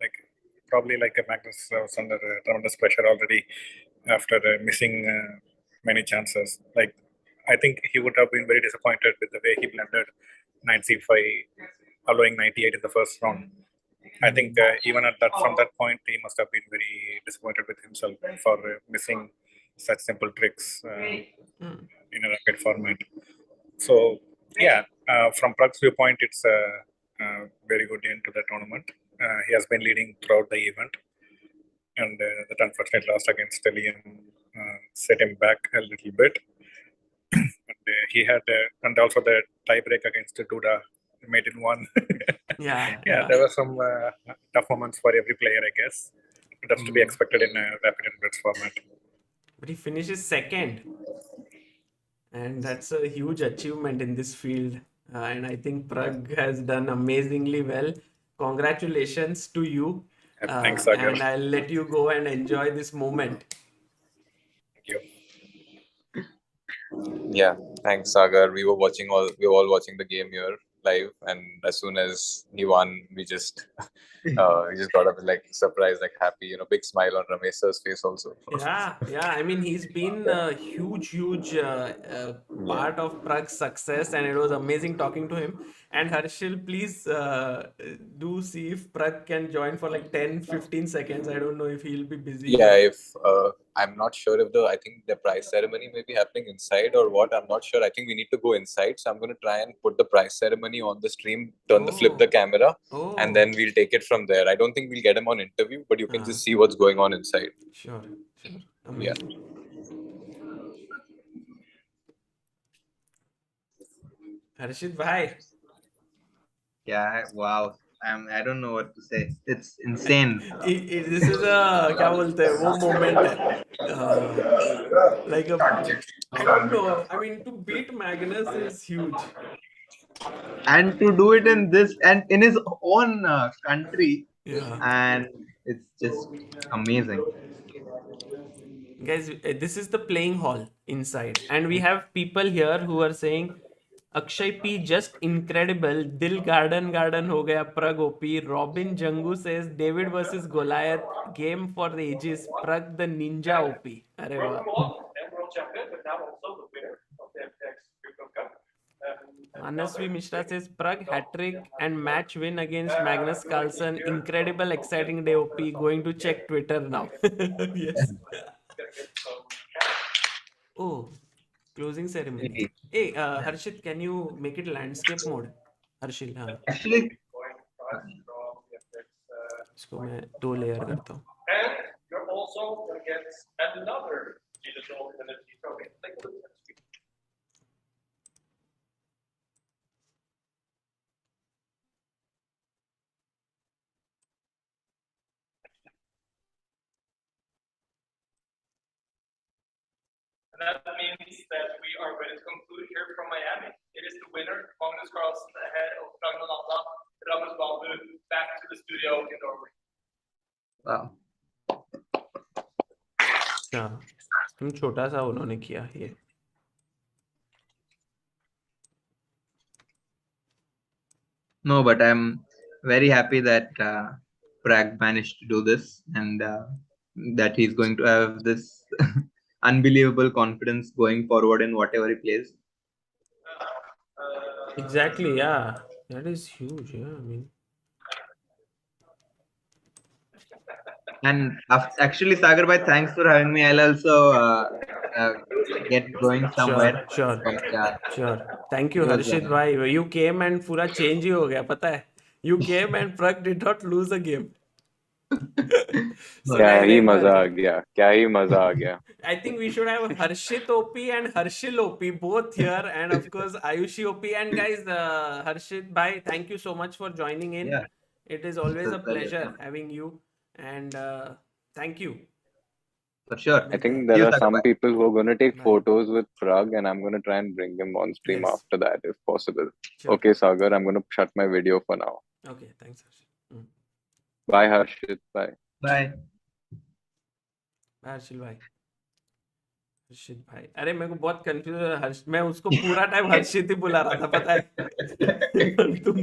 like probably like Magnus was under tremendous pressure already after missing many chances. Like I think he would have been very disappointed with the way he blended knight c5, allowing 98 in the first round. I think even from that point, he must have been very disappointed with himself for missing such simple tricks in a rapid format. So yeah, from Pragg's viewpoint, it's a very good end to the tournament. He has been leading throughout the event, and that unfortunate loss against Liam set him back a little bit. And he had, and also the tiebreak against Duda, made in one. Yeah, there were some tough moments for every player, I guess. That's to be expected in a rapid and blitz format. But he finishes second. And that's a huge achievement in this field. And I think Pragg has done amazingly well. Congratulations to you. Thanks, Sagar. And I'll let you go and enjoy this moment. Thank you. Yeah, thanks, Sagar. We were all watching the game here live, and as soon as he won, we just got up like surprised, like happy, big smile on Ramesh sir's face also. Yeah. I mean, he's been a huge part of Pragg's success, and it was amazing talking to him. And Harshil, please do see if Pragg can join for like 10-15 seconds. I don't know if he'll be busy. Yeah, if I'm not sure if I think the prize ceremony may be happening inside or what. I'm not sure. I think we need to go inside. So I'm going to try and put the prize ceremony on the stream, flip the camera, and then we'll take it from there. I don't think we'll get him on interview, but you can just see what's going on inside. Sure. Yeah. Harshit bhai. Yeah, wow. I don't know what to say. It's insane. This is a क्या बोलते हैं वो moment है. Like I don't know. I mean, to beat Magnus is huge. And to do it in this and in his own country, and it's just amazing. Guys, this is the playing hall inside, and we have people here who are saying Akshay P just incredible. दिल garden हो गया. Pragg OP. Robin Jangu says David versus Goliath game for the ages. Pragg the ninja OP. अरे वाह. World champion, but now also the winner of the FTX Crypto Cup. Manasvi Mishra says Pragg hat-trick and match win against Magnus Carlsen. Incredible, exciting day OP. Going to check Twitter now. Yes. Oh, closing ceremony. Hey, Harshit, can you make it landscape mode? Harshil, हाँ. Actually, इसको मैं 2 layer करता हूँ. And you're also going to get another digital NFT token. Take a look at the screen. And that means that we are ready to conclude here from Miami. It is the winner, Magnus Carlsen, ahead of Pragg Ramus Babu, back to the studio in Norway. wow. अच्छा, तुम छोटा सा उन्होंने किया ये. No, but I'm very happy that Pragg managed to do this, and that he's going to have this unbelievable confidence going forward in whatever he plays. Exactly, yeah. That is huge, yeah. I mean, And actually, Sagar bhai, thanks for having me. I'll also get going somewhere. sure. But, Sure. Thank you, it was, Harshit bhai. You came and पूरा change ही हो गया, पता है? You came and Pragg did not lose a game. So क्या guys, ही एक बार- मजा आ गया, क्या ही मजा आ गया. I think we should have Harshit OP and Harshil OP both here, and of course Ayushi OP. And guys, Harshit bhai, thank you so much for joining in. Yeah. It is always It's a a pleasure. pleasure having you, and thank you. For sure. I think there You, are Sagar some bhai. people who are going to take Bye. photos with Pragg, and I'm going to try and bring him on stream Yes. after that if possible. Sure. Okay, Sagar, I'm going to shut my video for now. Okay, thanks, Harshit. Bye, Harshit. Bye. Bye. Harsil भाई. हर्षित भाई, अरे मेरे को बहुत confuse है. हर्ष, मैं उसको पूरा टाइम हर्षित ही बुला रहा था, पता है? तुम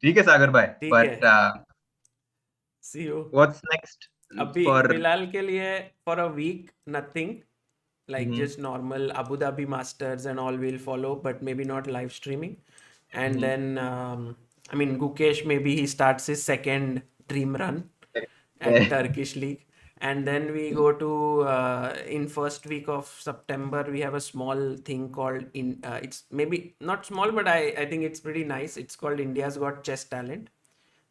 ठीक है सागर भाई. ठीक But see you. what's next? अभी For फिलहाल के लिए for a week nothing, like just normal Abu Dhabi Masters and all will follow, but maybe not live streaming. And then I mean Gukesh, maybe he starts his second dream run at Turkish League, and then we go to in first week of September we have a small thing called it's maybe not small, but I think it's pretty nice. It's called India's Got Chess Talent.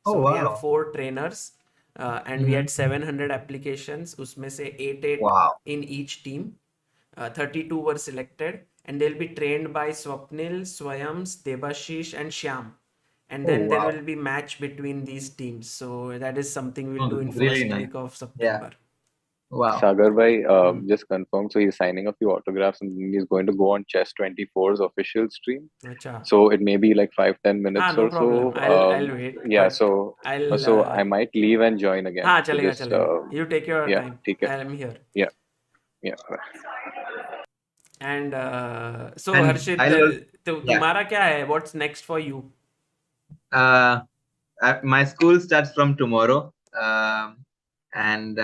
So we have 4 trainers and we had 700 applications. उसमें से 8 in each team. 32 were selected, and they'll be trained by Swapnil, Swayams, Debashish, and Shyam. And then there will be match between these teams. So that is something we'll do in really first nice. week of September. Wow. Sagar bhai, just confirm. So he's signing a few autographs and he's going to go on Chess 24's official stream. Acha. So it may be like 5-10 minutes no or problem. so. I'll wait. Yeah. but So I'll I might leave and join again. हाँ So चलेगा just, चलेगा. You take your yeah, time. ठीक है. I'm here. Yeah. And so And Harshit, yeah. तुम्हारा क्या है? What's next for you? My school starts from tomorrow, and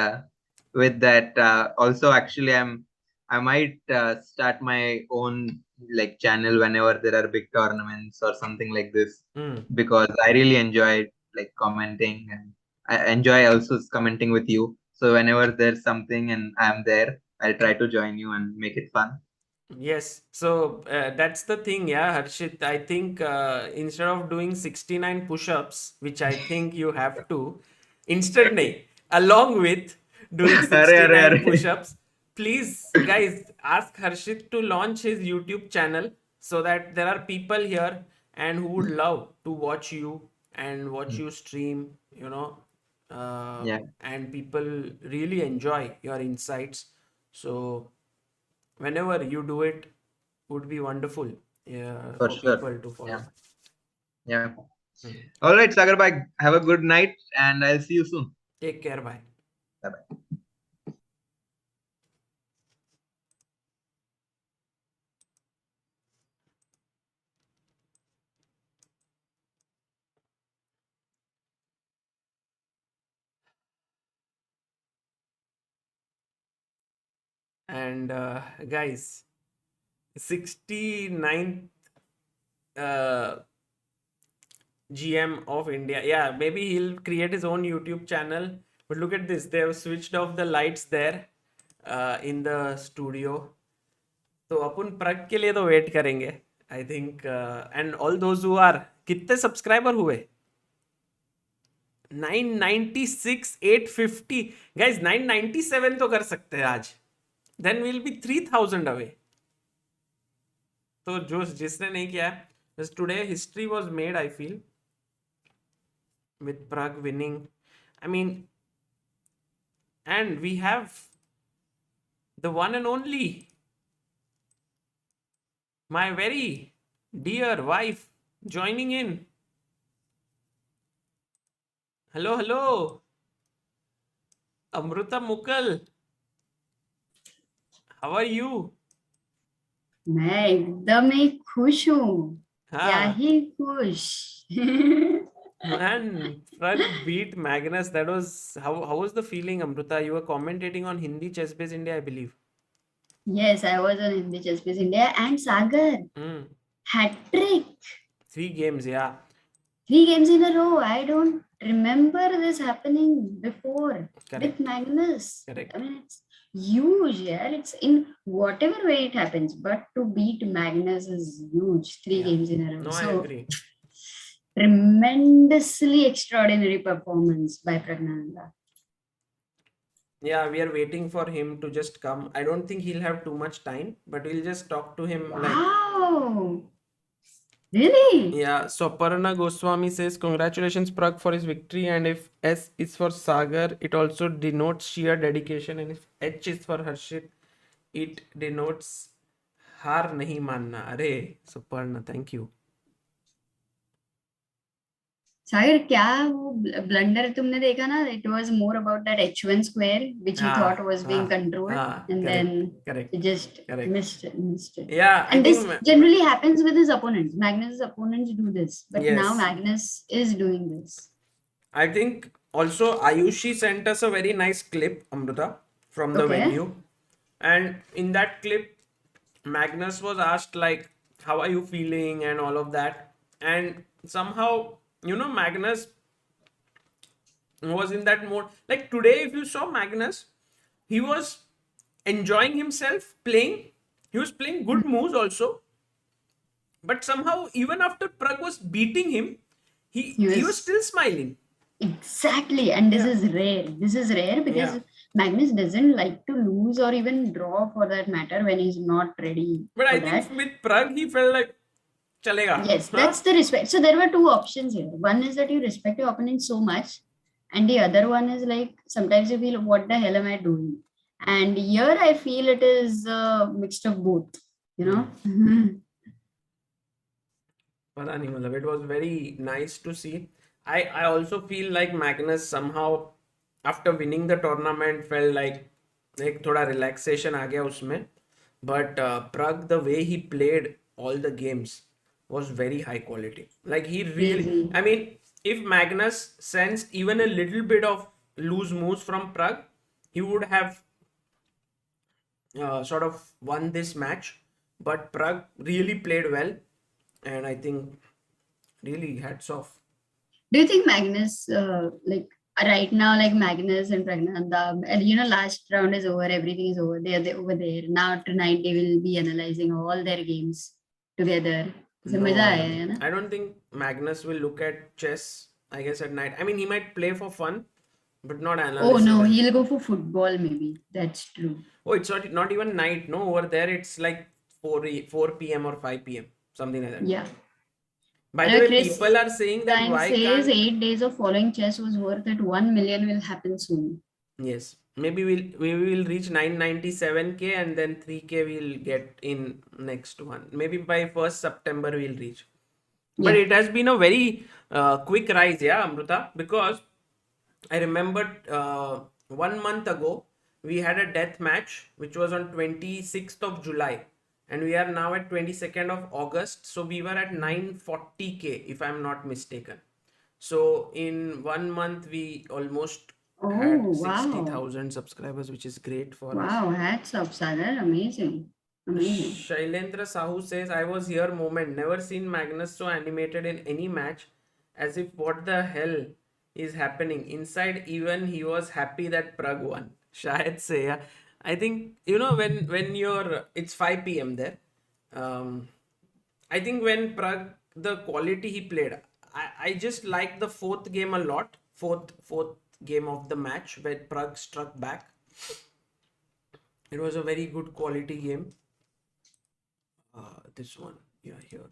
with that also actually I might start my own like channel whenever there are big tournaments or something like this, because I really enjoy like commenting, and I enjoy also commenting with you. So whenever there's something and I'm there, I'll try to join you and make it fun. Yes, so that's the thing, yeah, Harshit. I think instead of doing 69 push-ups, which I think you have to, instead, nahi, along with doing 69 push-ups, please, guys, ask Harshit to launch his YouTube channel so that there are people here and who would love to watch you and watch you stream, you know, and people really enjoy your insights. So whenever you do it, would be wonderful for sure. people to follow. Yeah. All right, Sagar bhai, have a good night, and I'll see you soon. Take care. Bye. Bye-bye. And guys, 69th GM of India. Yeah, maybe he'll create his own YouTube channel. But look at this. They have switched off the lights there in the studio. तो अपन प्रग के लिए तो wait करेंगे I think and all those who are कितने subscriber हुए 996 850 guys 997 तो कर सकते हैं आज देन विल बी 3000 अवे तो जो जिसने नहीं किया है today history was made I feel with Pragg winning. I mean, and we have the one and only, my very dear wife joining in. Hello, hello. Amruta Mukal. How are you? मैं एकदम ही खुश हूँ क्या ही खुश Man, Pragg beat Magnus. That was how was the feeling, Amruta? You were commentating on Hindi Chess Base India, I believe. Yes, I was on Hindi Chess Base India and Sagar. Hat trick. 3 games, yeah. 3 games in a row. I don't remember this happening before. Correct. With Magnus. Correct. I mean, it's huge, yeah. It's in whatever way it happens, but to beat Magnus is huge. 3 games in a row. No, so, I agree. Tremendously extraordinary performance by Pragnananda. Yeah, we are waiting for him to just come. I don't think he'll have too much time, but we'll just talk to him. Wow! Really? Yeah, so Aparna Goswami says, congratulations Pragg for his victory, and if S is for Sagar, it also denotes sheer dedication, and if H is for Harshit, it denotes haar nahi manna. Arey, so Aparna, thank you. सागर क्या वो blunder तुमने देखा ना it was more about that h1 square which he thought was being controlled and correct, then he just missed it. Yeah, and this generally happens with his opponents. Magnus's opponents do this, but Yes. now Magnus is doing this. I think also Ayushi sent us a very nice clip, Amruta, from the venue, and in that clip Magnus was asked like, how are you feeling and all of that, and somehow, you know, Magnus was in that mode. Like today, if you saw Magnus, he was enjoying himself playing. He was playing good moves also. But somehow, even after Pragg was beating him, he was still smiling. Exactly. And this is rare. This is rare because Magnus doesn't like to lose or even draw for that matter when he's not ready. But I think with Pragg, he felt like, chalega. Yes, that's the respect. So there were 2 options here. One is that you respect your opponent so much, and the other one is like sometimes you feel, what the hell am I doing? And here I feel it is mixed of both, you know. It was very nice to see. I also feel like Magnus somehow after winning the tournament felt like thoda relaxation aa gaya usme. But Pragg, the way he played all the games was very high quality. Like he really, I mean, if Magnus sensed even a little bit of loose moves from Pragg, he would have sort of won this match. But Pragg really played well, and I think really hats off. Do you think Magnus, like right now, like Magnus and Pragnananda, and you know, last round is over, everything is over. They're over there. Now tonight they will be analyzing all their games together. So No, मजा आया ना? I don't think Magnus will look at chess, I guess, at night. I mean, he might play for fun, but not analyze. Oh no, he'll go for football maybe. That's true. Oh, it's not even night. No, over there it's like 4 p.m. or 5 p.m. Something like that. Yeah. By the way, people are saying that why says can't... 8 days of following chess was worth it. 1 million will happen soon. Yes. Maybe we will reach 997k and then 3k we'll get in next one. Maybe by 1st September we'll reach. But it has been a very quick rise, yeah, Amruta, because I remembered 1 month ago we had a death match which was on 26th of July. And we are now at 22nd of August. So we were at 940k if I'm not mistaken. So in 1 month we almost had Oh, wow. 60,000 subscribers, which is great for us. Wow, hats off, Sagar. Amazing. Amazing. Shailendra Sahu says, I was here moment. Never seen Magnus so animated in any match. As if what the hell is happening. Inside even he was happy that Pragg won. Shayad se, yeah. I think, when you're, it's 5 p.m. there. I think when Pragg, the quality he played, I just like the fourth game a lot. Fourth game of the match where Pragg struck back. It was a very good quality game. This one, yeah, here.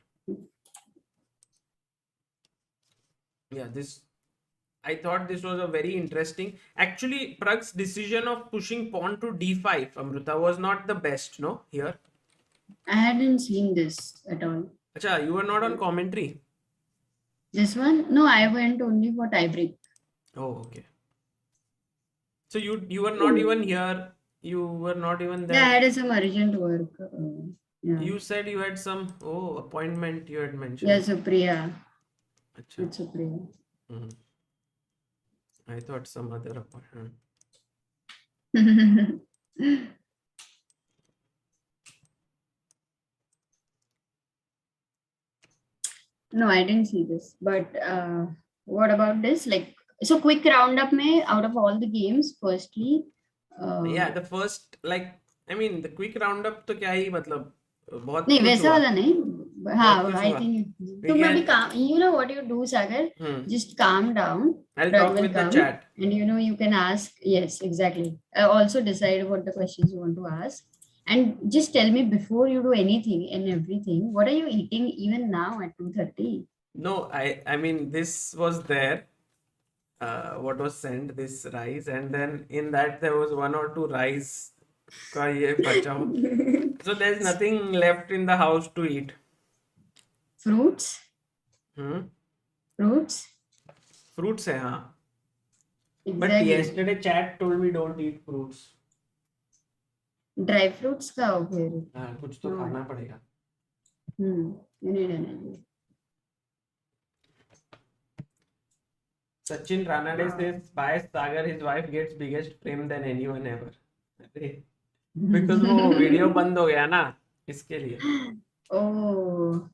Yeah, I thought this was a very interesting. Actually, Pragg's decision of pushing pawn to d5, Amruta, was not the best, no? Here. I hadn't seen this at all. Acha, you were not on commentary. This one? No, I went only for tiebreak. Oh, okay. So you were not even here. You were not even there. Yeah, I had some urgent work. Yeah. You said you had some appointment you had mentioned. Yeah, Supriya. Achha. It's Supriya. I thought some other appointment. No, I didn't see this. But what about this? Like, so quick roundup mein, out of all the games, firstly. Yeah, the first, like, I mean, the quick roundup तो क्या ही मतलब बहुत नहीं कुछ वैसा हुआ. वाला नहीं हाँ कुछ I हुआ. think We तुम अभी can- calm, you know what you do Sagar, just calm down. I'll Pragg talk will with the come, chat. and you can ask. Yes, exactly. Also decide what the questions you want to ask, and just tell me before you do anything and everything. What are you eating even now at 2:30? No, I mean, this was there. What was sent, this rice, and then in that there was 1 or 2 rice का ये बचा हुआ. So there's nothing left in the house to eat. Fruits. Fruits. Fruits है हाँ. But Exactly. yesterday chat told me don't eat fruits. Dry fruits खाओ फिर. हाँ, कुछ तो खाना पड़ेगा. You need energy. Sachin Ranade says, by Sagar, his wife gets biggest fame than anyone ever. Because वो वीडियो बंद हो गया ना इसके लिए. Oh.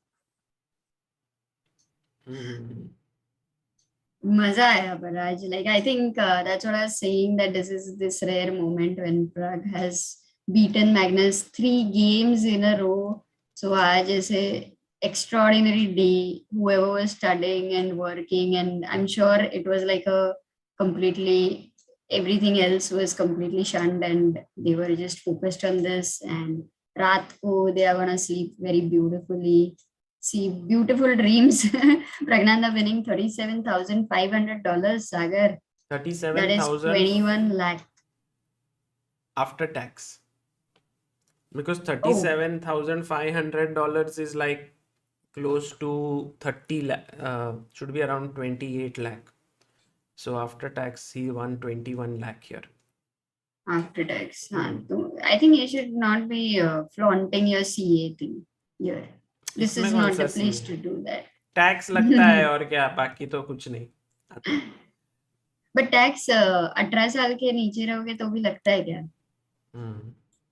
मजा आया पर आज like I think that's what I was saying, that this is this rare moment when Pragg has beaten Magnus 3 games in a row. So आज ऐसे extraordinary day, whoever was studying and working, and I'm sure it was like a completely, everything else was completely shunned and they were just focused on this, and raat ko they are gonna sleep very beautifully, see beautiful dreams. Pragnanda winning $37,500, Sagar. 37,000. That is 21 lakh. After tax. Because $37,500 is like close to 30 lakh, should be around 28 lakh. So after tax, he won 21 lakh here. After tax. I think you should not be flaunting your CA thing here. This is not the place to do that. Tax लगता है और क्या, बाकी तो कुछ नहीं. But tax 18 साल के नीचे रहोगे तो भी लगता है क्या?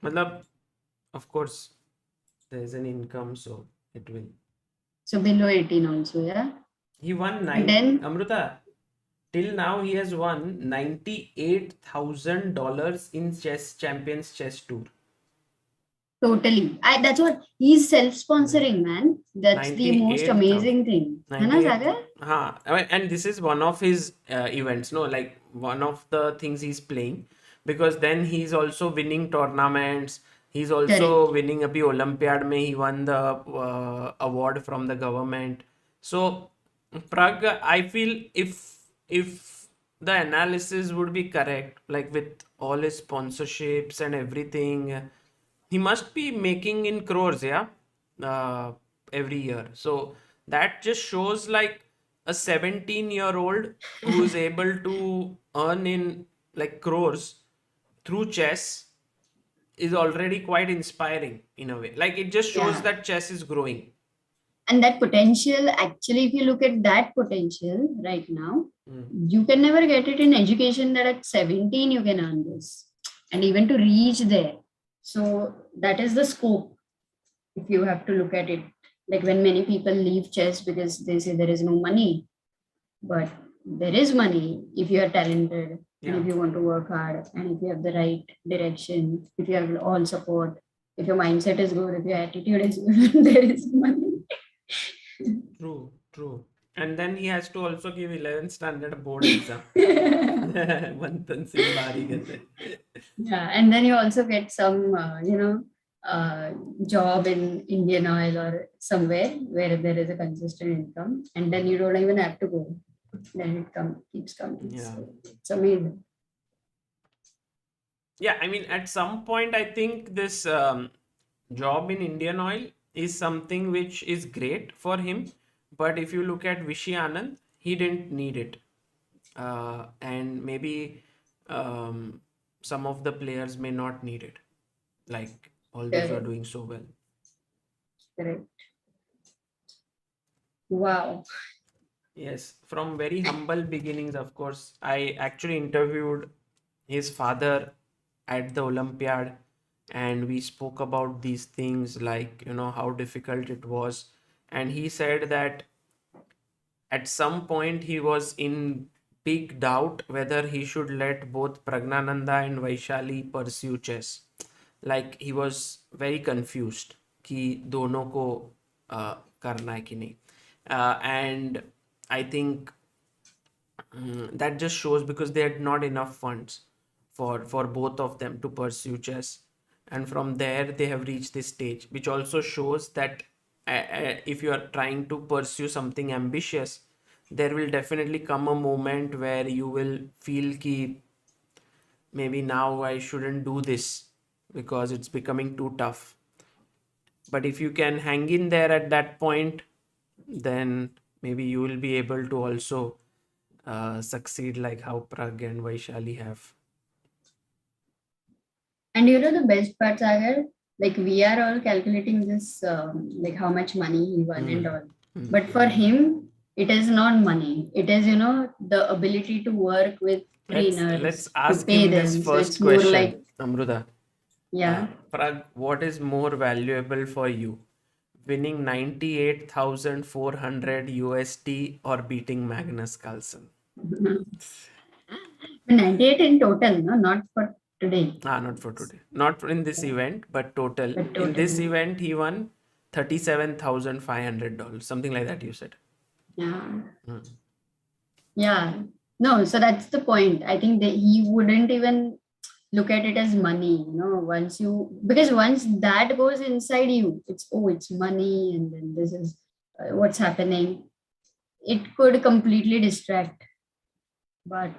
मतलब of course there is an income, so it will. So below 18 also, yeah? He won 9. Amruta, till now he has won $98,000 in Champions Chess Tour. Totally. That's what he's self-sponsoring, man. That's the most amazing thing. है ना Sagar? हाँ, and this is one of his events, no? Like one of the things he's playing, because then he's also winning tournaments. He's also winning a Olympiad. He won the award from the government. So Pragg, I feel if the analysis would be correct, like with all his sponsorships and everything, he must be making in crores, yeah, every year. So that just shows like a 17-year-old who is able to earn in like crores through chess is already quite inspiring in a way. Like it just shows that chess is growing. And that potential, actually, if you look at that potential right now, You can never get it in education that at 17 you can earn this, and even to reach there. So that is the scope. If you have to look at it, like when many people leave chess because they say there is no money, but there is money if you are talented and if you want to work hard and if you have the right direction, if you have all support, if your mindset is good, if your attitude is good, there is money. True. And then he has to also give 11th standard board exam. Bantan Singh Bari कहते हैं. Yeah, and then you also get some, job in Indian Oil or somewhere where there is a consistent income, and then you don't even have to go. Then it keeps coming. Yeah. So it's amazing. Yeah, I mean, at some point, I think this job in Indian Oil is something which is great for him. But if you look at Vishy Anand, he didn't need it. And maybe some of the players may not need it. Like all those are doing so well. Correct. Wow. Yes, from very humble beginnings, of course. I actually interviewed his father at the Olympiad, and we spoke about these things, like, how difficult it was. And he said that at some point he was in big doubt whether he should let both Pragnananda and Vaishali pursue chess. Like, he was very confused कि दोनों को करना है कि नहीं. And I think that just shows because they had not enough funds for both of them to pursue chess, and from there they have reached this stage, which also shows that if you are trying to pursue something ambitious, there will definitely come a moment where you will feel ki maybe now I shouldn't do this because it's becoming too tough. But if you can hang in there at that point, then maybe you will be able to also succeed like how Pragg and Vaishali have. And the best part, Sagar, like we are all calculating this, like how much money he won and all. But for him, it is not money. It is, the ability to work with trainers. Let's ask to pay him them. this So first it's more question, like, Amruta. Yeah. Pragg, what is more valuable for you? Winning 98,400 USD or beating Magnus Carlsen? 98 in total, no, not for today. Not for today. Not in this event, but total. In this event, he won $37,500, something like that. You said. Yeah. Yeah. No, so that's the point. I think that he wouldn't even look at it as money, because once that goes inside you, it's money, and then this is what's happening. It could completely distract, but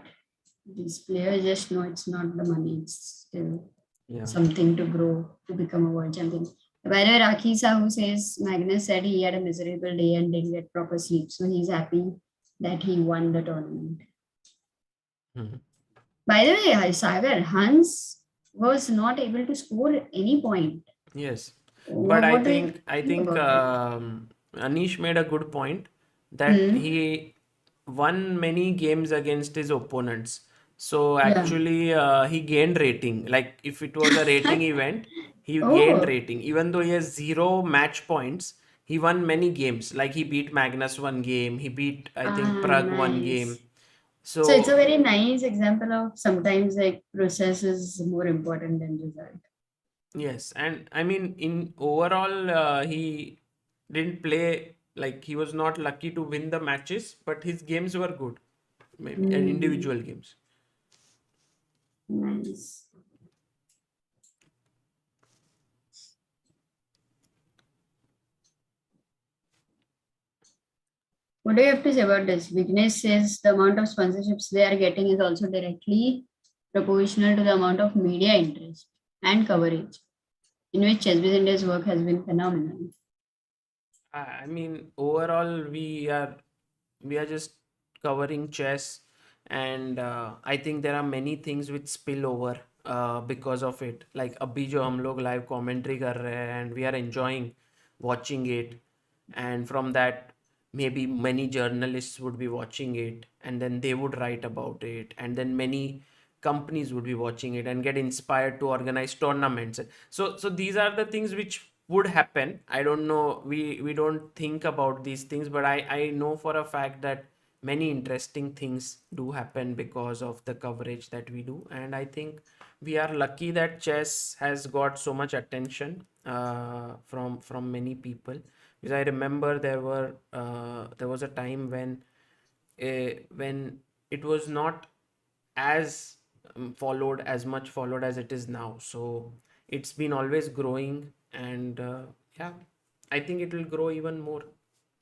these players just know it's not the money, it's still something to grow, to become a world champion. By the way, Rakhi Sahu says Magnus said he had a miserable day and didn't get proper sleep, so he's happy that he won the tournament. By the way, Sagar, Hans was not able to score any point. Yes, but I think Anish made a good point that he won many games against his opponents. So actually, he gained rating. Like if it was a rating event, he gained rating. Even though he has 0 match points, he won many games. Like he beat Magnus one game. He beat, I think, Pragg one game. So it's a very nice example of sometimes like process is more important than result. Yes, and I mean in overall he didn't play, like he was not lucky to win the matches, but his games were good, maybe and individual games. Nice. What do you have to say about this? Vignesh says the amount of sponsorships they are getting is also directly proportional to the amount of media interest and coverage, in which ChessBase India's work has been phenomenal. I mean, overall, we are just covering chess, and I think there are many things which spill over because of it. Like अभी जो हम लोग live commentary कर रहे हैं, and we are enjoying watching it, and from that maybe many journalists would be watching it, and then they would write about it, and then many companies would be watching it and get inspired to organize tournaments. So these are the things which would happen. I don't know, we don't think about these things, but I know for a fact that many interesting things do happen because of the coverage that we do. And I think we are lucky that chess has got so much attention from many people, because I remember there was a time when it was not as followed, as much followed as it is now. So it's been always growing, and yeah, I think it will grow even more.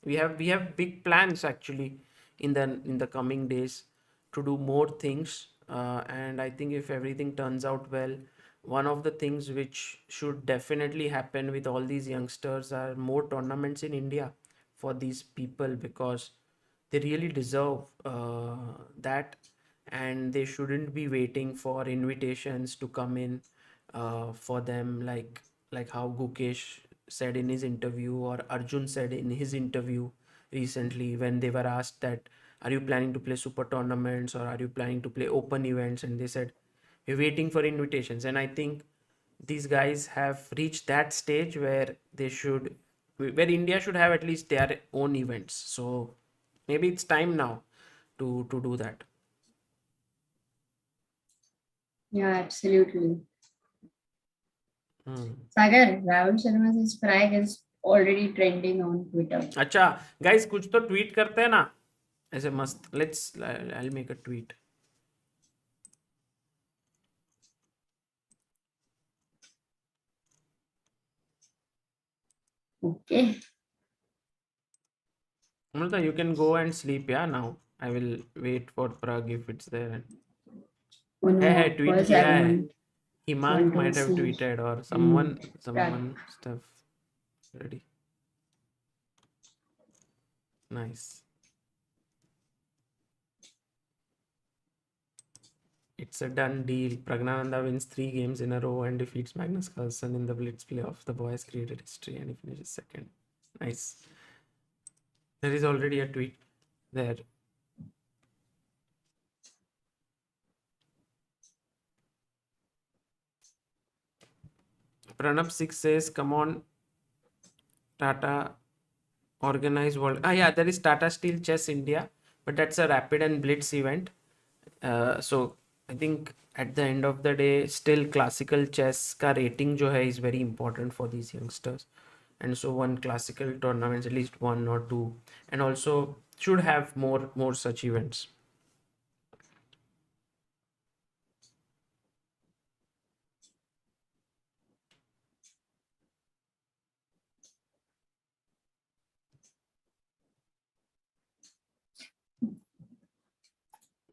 We have big plans actually in the coming days to do more things, and I think if everything turns out well, one of the things which should definitely happen with all these youngsters are more tournaments in India for these people, because they really deserve that, and they shouldn't be waiting for invitations to come in for them, like how Gukesh said in his interview, or Arjun said in his interview recently, when they were asked that, are you planning to play super tournaments, or are you planning to play open events, and they said, we're waiting for invitations. And I think these guys have reached that stage where where India should have at least their own events. So maybe it's time now to do that. Yeah, absolutely. Sagar, Rahul Sharma's Pragg is already trending on Twitter. अच्छा guys, कुछ तो tweet करते हैं ना ऐसे मस्त. I'll make a tweet. Okay. Amrita, you can go and sleep, yeah, now. I will wait for Pragg if it's there. Oh no, Hey, tweet first किया I है. Himank want to might have see. tweeted, or someone Pragg. stuff ready. Nice. It's a done deal. Pragnananda wins 3 games in a row and defeats Magnus Carlsen in the Blitz playoff. The boys created history and he finishes second. Nice. There is already a tweet there. Pranab 6 says, come on, Tata, organize world. Yeah, there is Tata Steel Chess India, but that's a rapid and blitz event. So I think at the end of the day, still classical chess ka rating jo hai is very important for these youngsters. And so one classical tournaments, at least 1 or 2, and also should have more such events.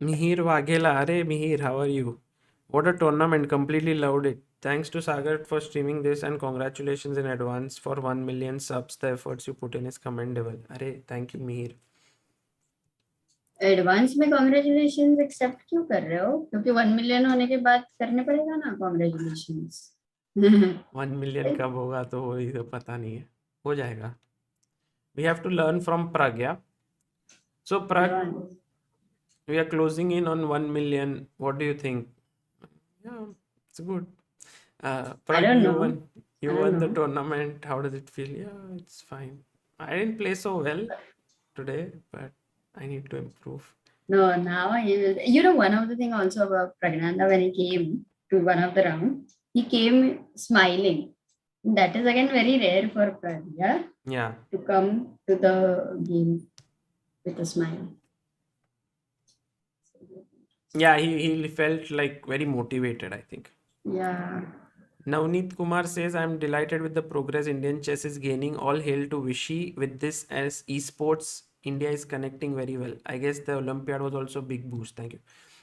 Mihir Waghela, Are Mihir, how are you? What a tournament, completely loved it. Thanks to Sagar for streaming this, and congratulations in advance for 1 million subs. The efforts you put in is commendable. Are, thank you Mihir. Advance में congratulation accept क्यों कर रहे हो? क्योंकि 1 million होने के बाद करने पड़ेगा ना कॉन्ग्रेचुलेशंस. 1 million कब होगा तो वही तो पता नहीं है. हो जाएगा. We have to learn from Pragg, yeah. So Pragg, we are closing in on 1 million. What do you think? Yeah, it's good. Pragg, I don't know. You won the tournament. How does it feel? Yeah, it's fine. I didn't play so well today, but I need to improve. No, now he will. You know, one of the thing also about Pragnanda, when he came to one of the round, he came smiling. That is again very rare for Pragg, yeah? Yeah. To come to the game with a smile. Yeah, he felt like very motivated, I think. Yeah. Navneet Kumar says, I'm delighted with the progress Indian chess is gaining. All hail to Vishy. With this as esports, India is connecting very well. I guess the Olympiad was also a big boost. Thank you.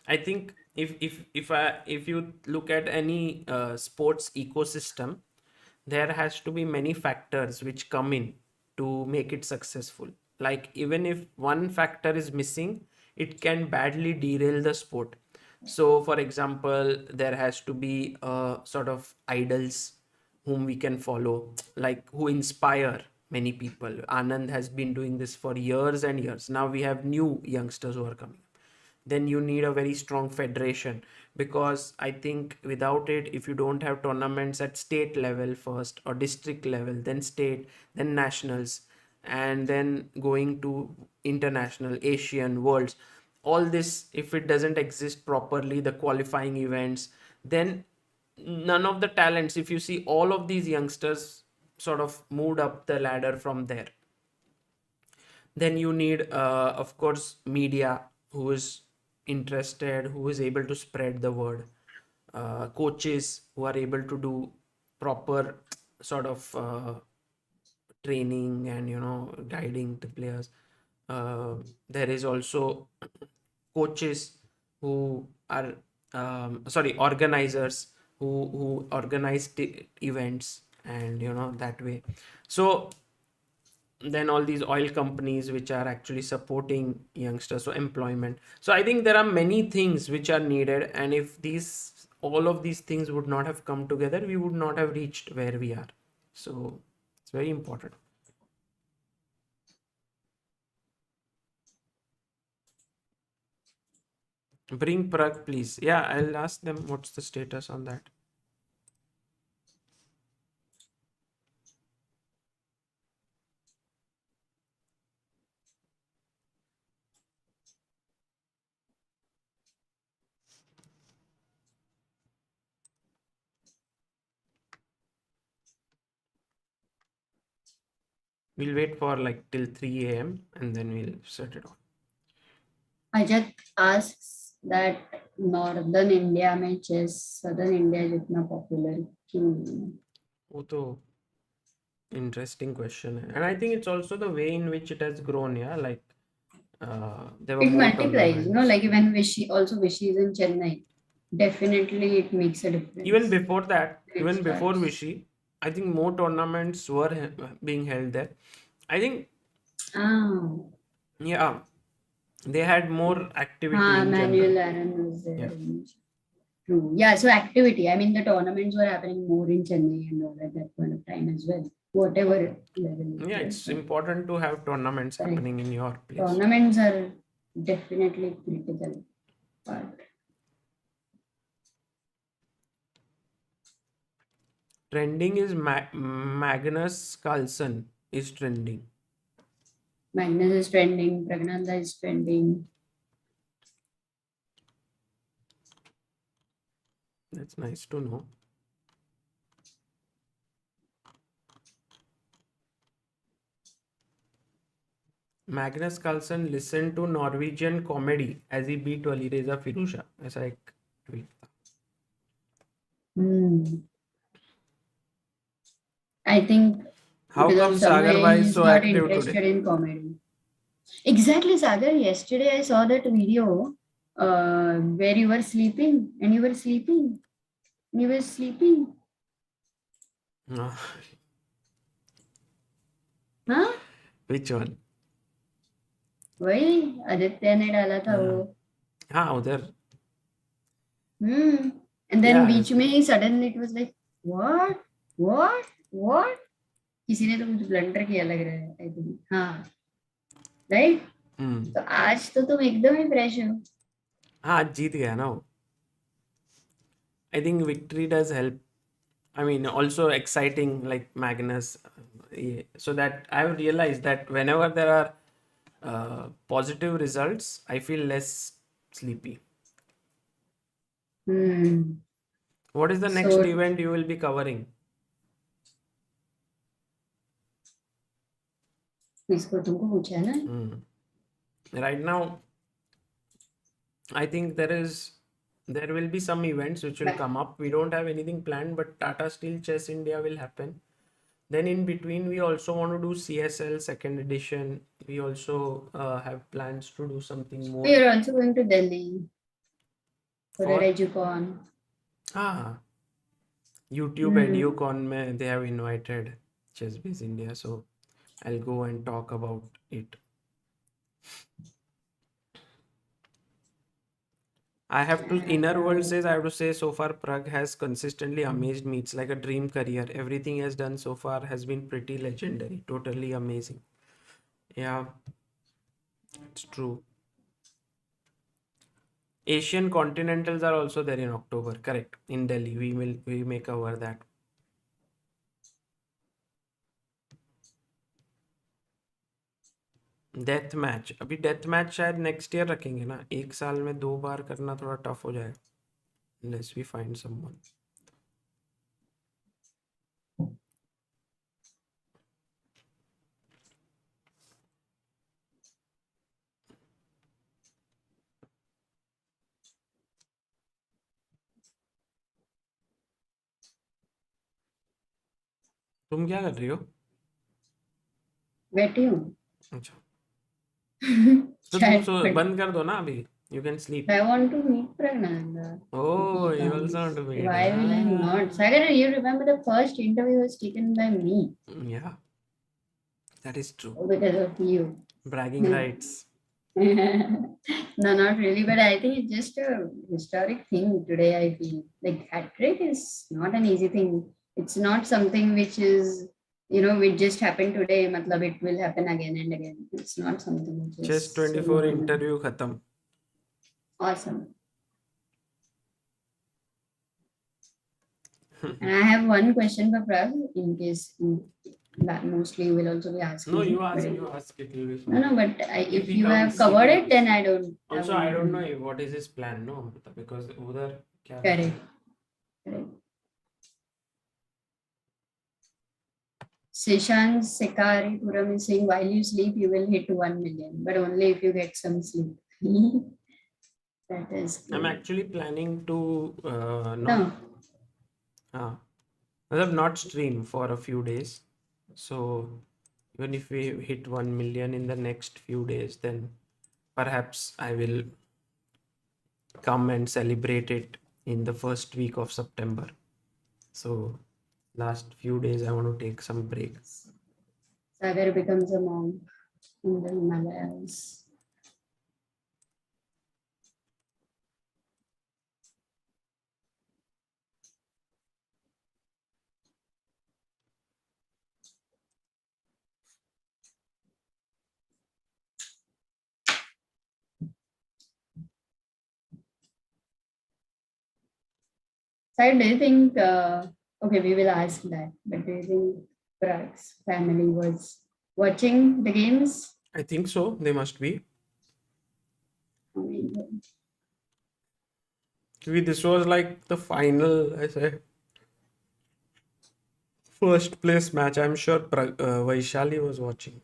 I think if you look at any sports ecosystem, there has to be many factors which come in to make it successful. Like even if one factor is missing, it can badly derail the sport. So for example, there has to be sort of idols whom we can follow, like who inspire many people. Anand has been doing this for years and years. Now we have new youngsters who are coming. Then you need a very strong federation, because I think without it, if you don't have tournaments at state level first or district level, then state, then nationals, and then going to international, Asian, worlds, all this, if it doesn't exist properly, the qualifying events, then none of the talents, if you see all of these youngsters sort of moved up the ladder from there. Then you need of course media who is interested, who is able to spread the word, coaches who are able to do proper sort of training and guiding the players. There is also coaches who are organizers who organize events, and that way. So then all these oil companies which are actually supporting youngsters, so employment. So I think there are many things which are needed, and if all of these things would not have come together, we would not have reached where we are. So it's very important. Bring Pragg, please. Yeah, I'll ask them what's the status on that. We'll wait for like till 3 a.m. and then we'll set it off. Ajat asks that Northern India में chess Southern India जितना popular क्यों नहीं? वो तो interesting question, and I think it's also the way in which it has grown. Yeah, like there were It more multiplies, tournaments. like when Vishy is in Chennai, definitely it makes a difference. Even before that, It even before starts. Vishy, I think more tournaments were being held there. I think yeah, they had more activity in Manuel general. Aaron was there. Yeah. True. Yeah, so activity. I mean, the tournaments were happening more in Chennai and all at that point of time as well. Whatever level. Yeah, it's important to have tournaments happening in your place. Tournaments are definitely critical part. Trending is Magnus Carlsen is trending. Magnus is trending. Pragnanda is trending. That's nice to know. Magnus Carlsen listened to Norwegian comedy as he beat Alireza Firuzha. ऐसा एक tweet था. I think How come Sagar bhai is so not active interested today? in comedy. Exactly, Sagar. Yesterday I saw that video where you were sleeping and you were sleeping. You were sleeping. No. Huh? Which one? वही आदित्य ने डाला था वो. हाँ उधर. And then बीच में ही suddenly it was like what? किसी ने तो कुछ ब्लंडर किया लग रहा है. I think. हाँ. Right? तो आज तो तुम एकदम ही फ्रेश हो. हाँ जीत गया ना वो. I think victory does help. I mean, also exciting like Magnus. So that I've realized that whenever there are positive results, I feel less sleepy. What is the next event you will be covering? इसको तुमको पूछा है ना? Right now, I think there will be some events which will come up. We don't have anything planned, but Tata Steel Chess India will happen. Then in between, we also want to do CSL second edition. We also have plans to do something more. We are also going to Delhi for a EduCon. YouTube EduCon mein they have invited ChessBase India, so I'll go and talk about it. I have to, Inner World says, I have to say so far Pragg has consistently amazed me. It's like a dream career. Everything he has done so far has been pretty legendary. Totally amazing. Yeah, it's true. Asian Continentals are also there in October. Correct. In Delhi. We may cover that. Death match अभी death match शायद next year रखेंगे ना, एक साल में 2 बार करना थोड़ा tough हो जाएगा unless we find someone. तुम क्या कर रही हो? बैठी हूँ. अच्छा तो तुम बंद कर दो ना अभी. You can sleep. I want to meet Pragg. Oh, you also want to meet. Why will I not? Sagar, you remember the first interview was taken by me. Yeah, that is true. Because of you. Bragging rights. No, not really, but I think it's just a historic thing today. I feel like hat trick is not an easy thing. It's not something which is, which just happened today. Matlab it will happen again and again. It's not something which is Just 24 interview khatam. Awesome. And I have one question for Pragg in case that mostly you will also be asking. No, you ask it will be fine. No, but if you have covered it, then I don't. Also, I don't know what is his plan, no, because udhar kya. Correct. Seshan Sekari Puram is saying, while you sleep, you will hit 1 million, but only if you get some sleep. That is good. I'm actually planning to not stream for a few days. So even if we hit 1 million in the next few days, then perhaps I will come and celebrate it in the first week of September. So last few days I want to take some break. Sagar becomes a monk in the Himalayas. So do you think, okay, we will ask that, but do you think Pragg's family was watching the games? I think so. They must be. Amazing. This was like the final, I say, first place match. I'm sure Vaishali was watching.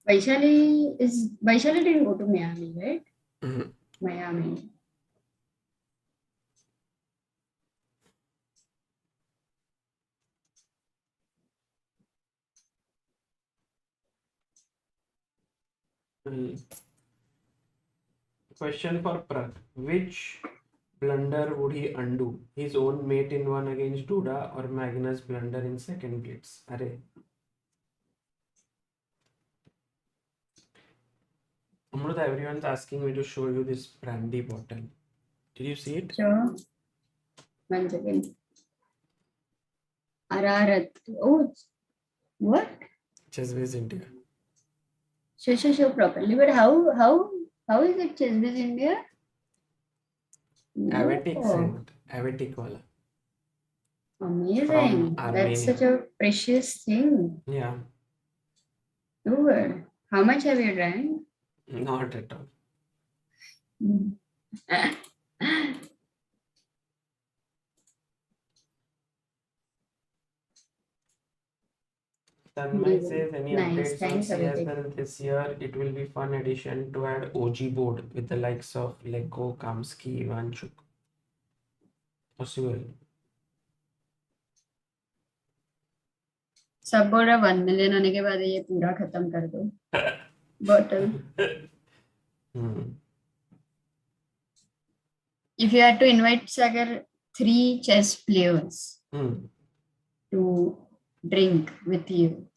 Vaishali didn't go to Miami, right? Mm-hmm. Miami. Question for Pragg. Which blunder would he undo? His own mate in one against Duda or Magnus blunder in second blitz? Arey. Amrut, everyone's asking me to show you this brandy bottle. Did you see it? Sure. 1 second. Ararat. Oh, what? ChessBase India. Show properly. But how is it ChessBase India? Avetic wala. Amazing. That's such a precious thing. Yeah. Good. How much have you drank? Not at all. Tanmay says any updates on CSL this year? It will be fun addition to add OG board with the likes of Lego, Kamsky, Ivanchuk. Possible. सब बोल रहा 1 million होने के बाद ये पूरा खत्म कर दो bottle. If you had to invite Sagar 3 chess players to drink with you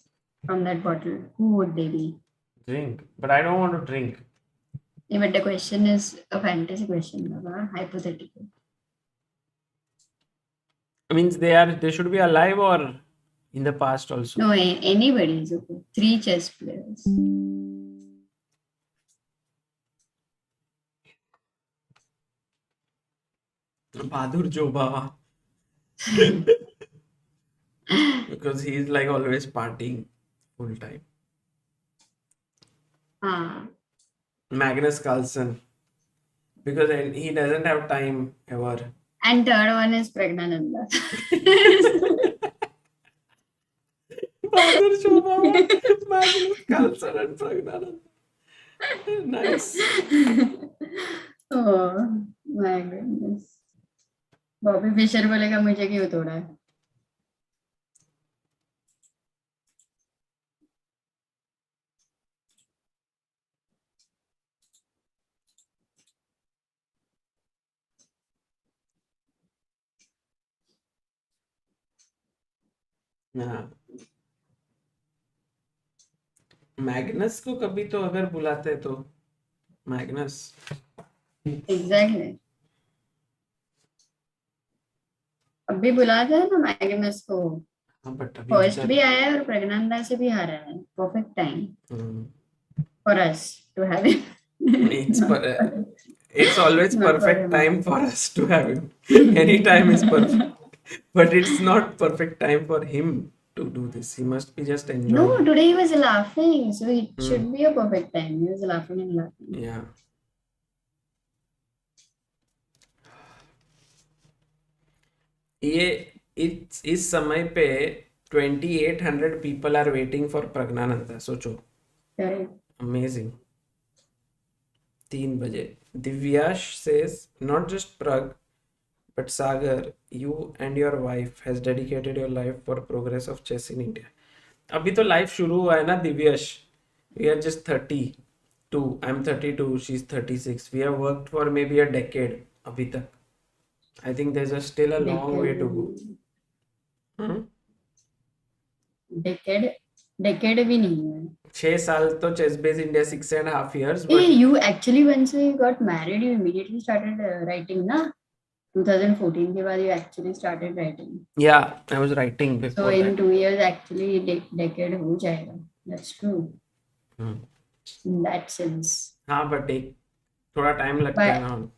from that bottle, who would they be? Drink, but I don't want to drink. Yeah, but the question is a fantasy question, hypothetical. I mean, they should be alive or in the past also. No, anybody is okay. 3 chess players. Bahadur Joba. Because he's like always partying full time. Magnus Carlsen. Because he doesn't have time ever. And third one is Pragnananda. Bahadur Joba, Magnus Carlsen and Pragnananda. Nice. Oh my goodness. Bobby Fischer बोलेगा मुझे क्यों तोड़ा है? Magnus को कभी तो अगर बुलाते तो मैग्नस एग्जैक्टली अभी बुलाते हैं ना मैग्नस को. फर्स्ट भी आया है और प्रज्ञानंदा से भी हारा है. Perfect time for us to have him. It's always perfect time for us to have him. Any time is perfect, but it's not perfect time for him to do this. He must be just enjoying. No, today he was laughing, so it should be a perfect time. He was laughing and laughing. Yeah. इस समय पे 2800 people are waiting for Pragnananda. सोचो. Amazing. 3 बजे. Divyash says, not just Pragg, but Sagar, you and your wife has dedicated your life for progress of chess in India. अभी तो life शुरू हुआ है ना दिव्याश. We are just 32. I'm 32. She's 36. We have worked for maybe a decade अभी तक. I think there's still a long way to go. Decade भी नहीं है. 6 साल तो chess base India 6.5 years. Hey, you actually once you got married, you immediately started writing, na? 2014 के बाद you actually started writing. Yeah, I was writing before. So in 2 years actually decade हो जाएगा. That's true. In that sense. हाँ, but थोड़ा time लगता है ना.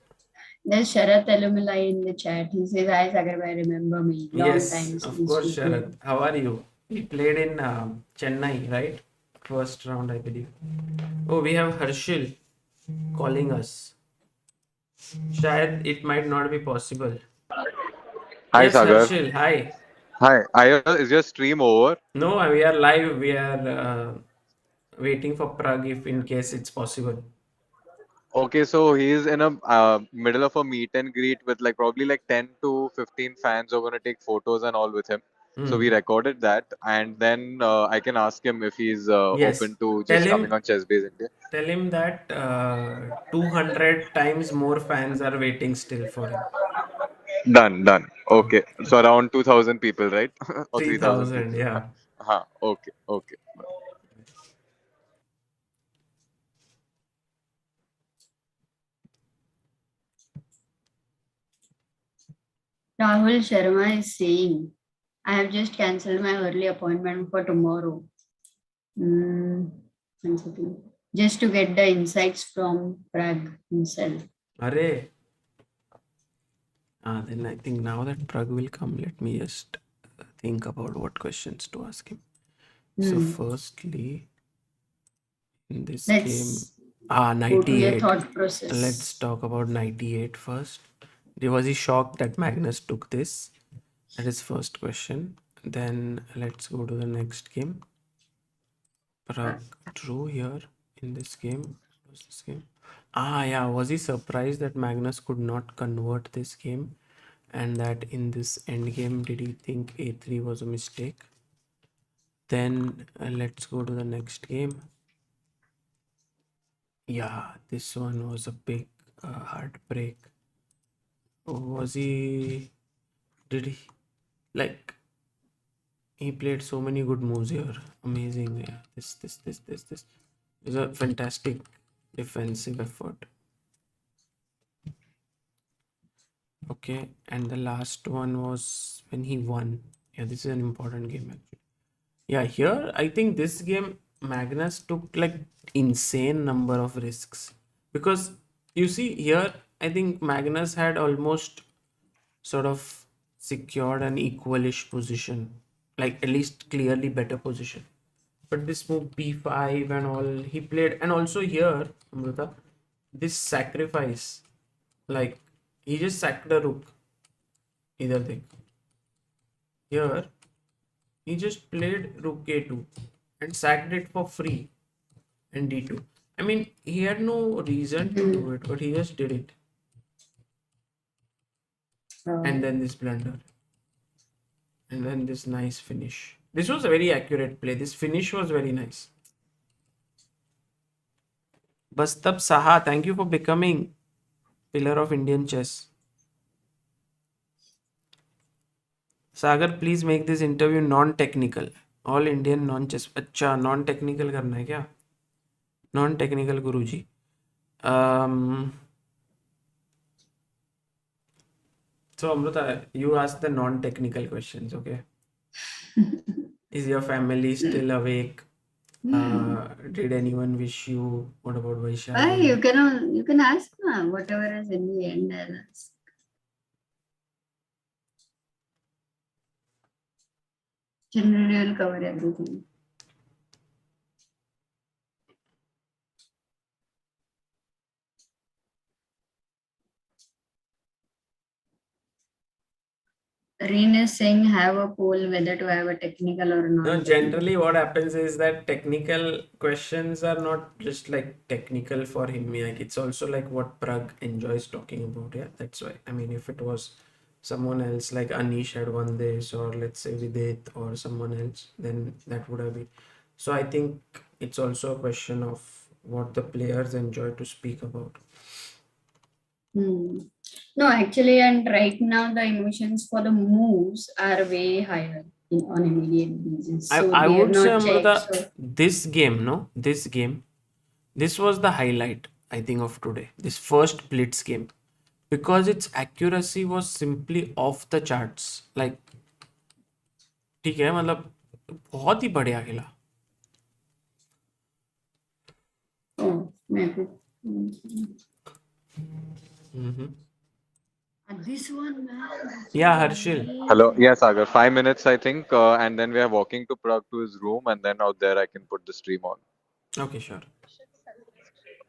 There's Sharat Elumilai in the chat. He says, "Hi Sagar, I remember me." Long Yes, time of course, Sharat. How are you? He played in Chennai, right? First round, I believe. Oh, we have Harshit calling us. Shayad it might not be possible. Hi, yes, Sagar. Harshit, hi. Hi. Is your stream over? No, we are live. We are waiting for Pragg if in case it's possible. Okay, so he's in a middle of a meet and greet with like probably like 10 to 15 fans who are going to take photos and all with him. So we recorded that, and then I can ask him if he's Yes. open to just coming on ChessBase India. Tell him that 200 times more fans are waiting still for him. Done. Okay, so around 2,000 people, right? Or 3,000, yeah. Okay. Rahul Sharma is saying, I have just cancelled my early appointment for tomorrow. Just to get the insights from Pragg himself. Array. Then I think now that Pragg will come, let me just think about what questions to ask him. So firstly, in this game, 98. Thought process. Let's talk about 98 first. Was he shocked that Magnus took this? That is first question. Then let's go to the next game. Pragg drew here in this game. What was this game? Yeah. Was he surprised that Magnus could not convert this game? And that in this end game, did he think a3 was a mistake? Then let's go to the next game. Yeah, this one was a big heartbreak. Did he, like, he played so many good moves here. Amazing. Yeah. This is a fantastic defensive effort. Okay, and the last one was when he won. Yeah, this is an important game actually. Yeah, here I think this game Magnus took like insane number of risks, because you see here I think Magnus had almost sort of secured an equalish position, like at least clearly better position. But this move b5 and all he played, and also here, Amrita, this sacrifice, like he just sacked the rook. Either thing. Here, he just played rook a2 and sacked it for free and d2. I mean, he had no reason to do it, but he just did it. And then this blunder. And then this nice finish. This was a very accurate play. This finish was very nice. Bastab Saha, thank you for becoming pillar of Indian chess. Sagar, please make this interview non-technical. All Indian non-chess. अच्छा, non-technical करना है क्या? Non-technical Guruji. So Amrita, you ask the non-technical questions, okay? Is your family still awake? Did anyone wish you? What about Vaishali? Why you can ask whatever is in the end. I'll ask. Generally, I'll cover everything. Reen is saying have a poll whether to have a technical or not. No, generally what happens is that technical questions are not just like technical for him. Like it's also like what Pragg enjoys talking about. Yeah, that's why. I mean, if it was someone else like Anish had won this, or let's say Vidit or someone else, then that would have been. So I think it's also a question of what the players enjoy to speak about. No, actually, and right now the emotions for the moves are way higher on immediate basis. So I would say, Amrita, so this game, this was the highlight, I think, of today. This first Blitz game. Because its accuracy was simply off the charts. Like, ठीक है, मतलब बहुत ही बढ़िया खेला. Oh, maybe. This one, man. Yeah, Harshit. Hello. Yeah, Sagar. 5 minutes, I think. And then we are walking to Pragg to his room. And then out there, I can put the stream on. Okay, sure.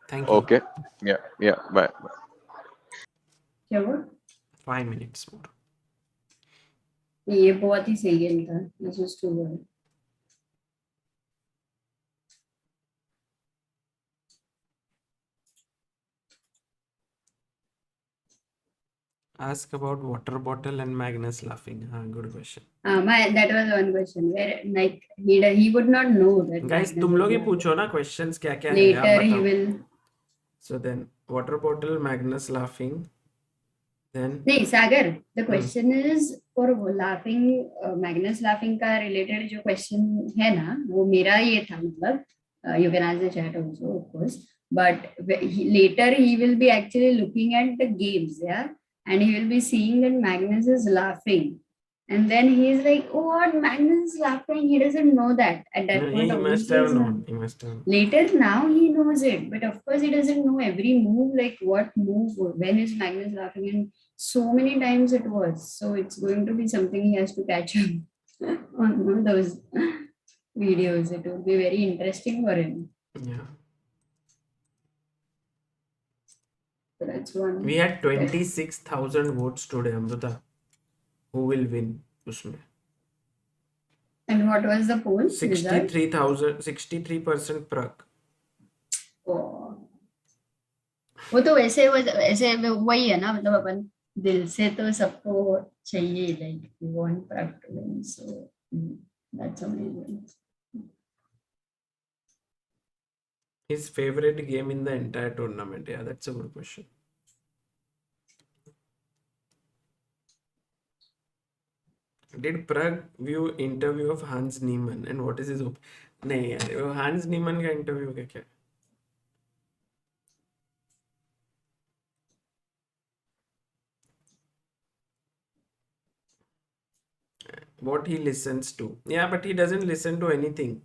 Thank you. Okay. Yeah. Yeah. Bye. क्या हुआ? 5 minutes more. ये बहुत ही सही game था. This was too good. Ask about water bottle and Magnus laughing. Good question. That was one question where like he would not know that. Guys, तुम लोग ही पूछो ना questions क्या क्या है. Later he will. So then water bottle, Magnus laughing. Then. नहीं Sagar, the question is for laughing, Magnus laughing का related जो question है ना, वो मेरा ये था मतलब. You can ask the chat also, of course. But later he will be actually looking at the games, yeah. And he will be seeing that Magnus is laughing. And then he is like, oh, what? Magnus is laughing. He doesn't know that. At that point, he must have known. He must have. Later, now he knows it. But of course, he doesn't know every move, like what move, when is Magnus laughing. And so many times it was. So it's going to be something he has to catch up on those videos. It will be very interesting for him. Yeah. So that's one. We had 26,000 votes today, Amrita. Who will win? Usme. And what was the poll? 63% Pragg. Oh. वो तो वैसे वही है ना, मतलब अपन दिल से तो सबको चाहिए, like we want Pragg to win, so that's amazing. His favorite game in the entire tournament? Yeah, that's a good question. Did Pragg view interview of Hans Niemann and what is his नहीं यार, Hans Niemann का interview क्या? What he listens to. Yeah, but he doesn't listen to anything.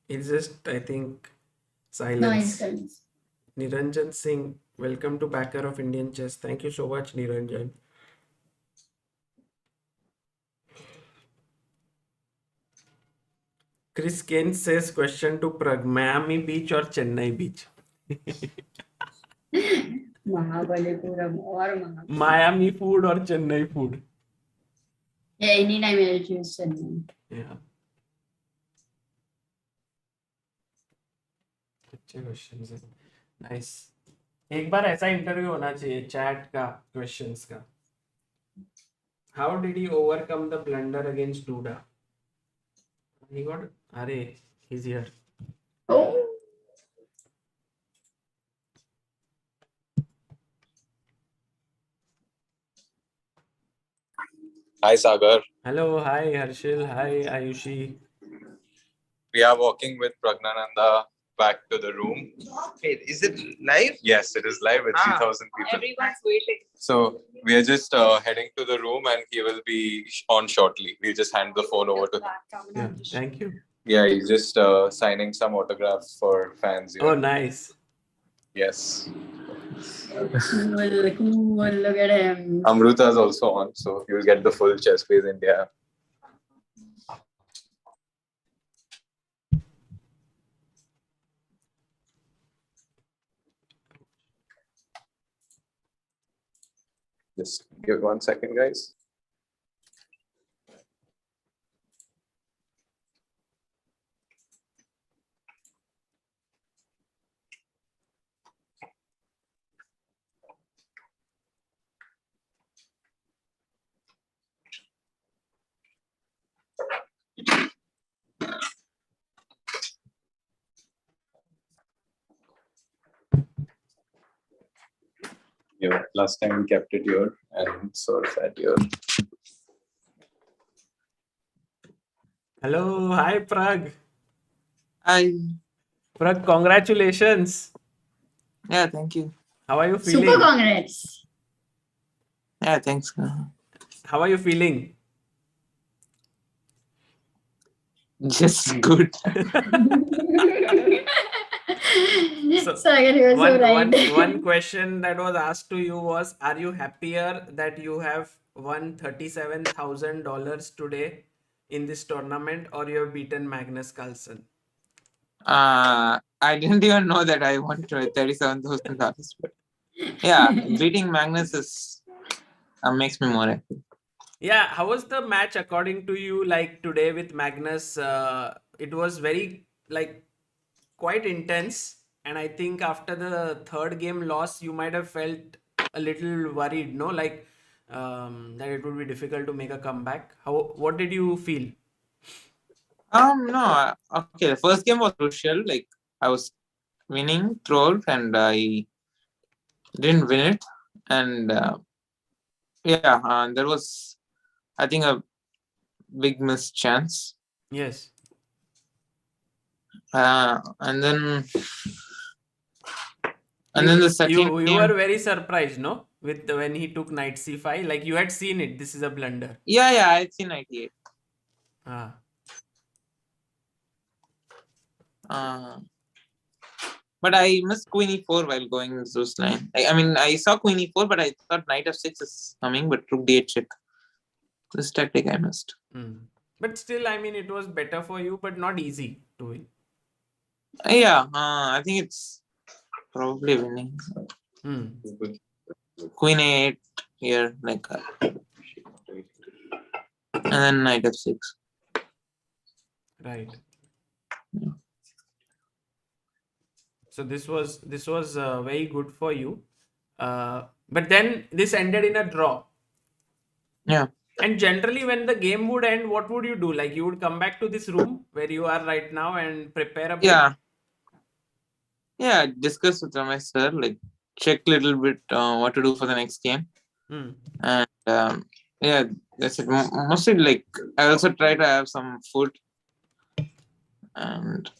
It's just, I think, silence. Nice. Niranjan Singh, welcome to Backer of Indian Chess. Thank you so much, Niranjan. Chris Kane says question to Pragg, Miami Beach or Chennai Beach? Mahabalipuram or Mahabalipuram. Miami food or Chennai food? Yeah, anytime I'll choose Chennai. Yeah. अच्छे questions हैं. Nice. एक बार ऐसा interview होना चाहिए chat का questions का. How did he overcome the blunder against Duda? He got he's here. Oh. Hi, Sagar. Hello, hi Harshit, hi Ayushi. We are walking with Pragnananda back to the room. Wait, is it live? Yes, it is live with 3,000 people. Everyone's waiting. So we are just heading to the room and he will be on shortly. We'll just hand the phone over to him. Yeah, thank you. Yeah, he's just signing some autographs for fans here. Oh, nice. Yes. Cool, look at him. Amruta is also on, so you'll get the full chess phase India. Just give 1 second, guys. Yeah, last time we kept it here and sort of at here. Hello, hi Pragg. Hi. Pragg, congratulations. Yeah, thank you. How are you feeling? Super congrats. Yeah, thanks. How are you feeling? Just good. Sagar, you're so right. One question that was asked to you was, are you happier that you have won $37,000 today in this tournament, or you have beaten Magnus Carlsen? I didn't even know that I won $37,000. But yeah, beating Magnus makes me more happy. Yeah, how was the match according to you? Like today with Magnus, it was very quite intense, and I think after the third game loss, you might have felt a little worried, no? That it would be difficult to make a comeback. What did you feel? No. Okay, the first game was crucial. Like I was winning throughout, and I didn't win it, and there was, I think, a big missed chance. Yes. And then the second you game, were very surprised, no? With when he took knight c5, like you had seen it. This is a blunder. Yeah, I had seen knight e8. But I missed queen e4 while going this line. I mean, I saw queen e4, but I thought knight f6 is coming, but rook d8 check. This tactic I missed. But still, I mean, it was better for you, but not easy to win. Yeah, I think it's probably winning. Queen a8 here, like that. And then knight f6. Right. Yeah. So this was very good for you. But then this ended in a draw. Yeah. And generally, when the game would end, what would you do? Like you would come back to this room where you are right now and prepare a bit? Yeah, discuss with Ramesh sir, like check a little bit what to do for the next game. And that's it. Mostly, like I also try to have some food. And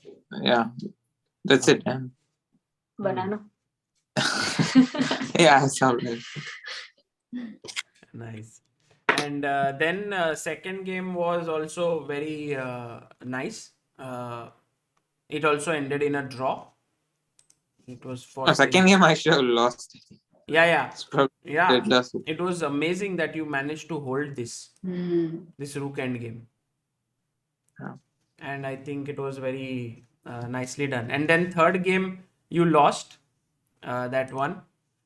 yeah, that's it. Banana. Yeah, something. Nice. And then second game was also very nice. It also ended in a draw. It was for second game I should have lost. Yeah. It was amazing that you managed to hold this rook end game. and I think it was very nicely done. And then third game you lost that one,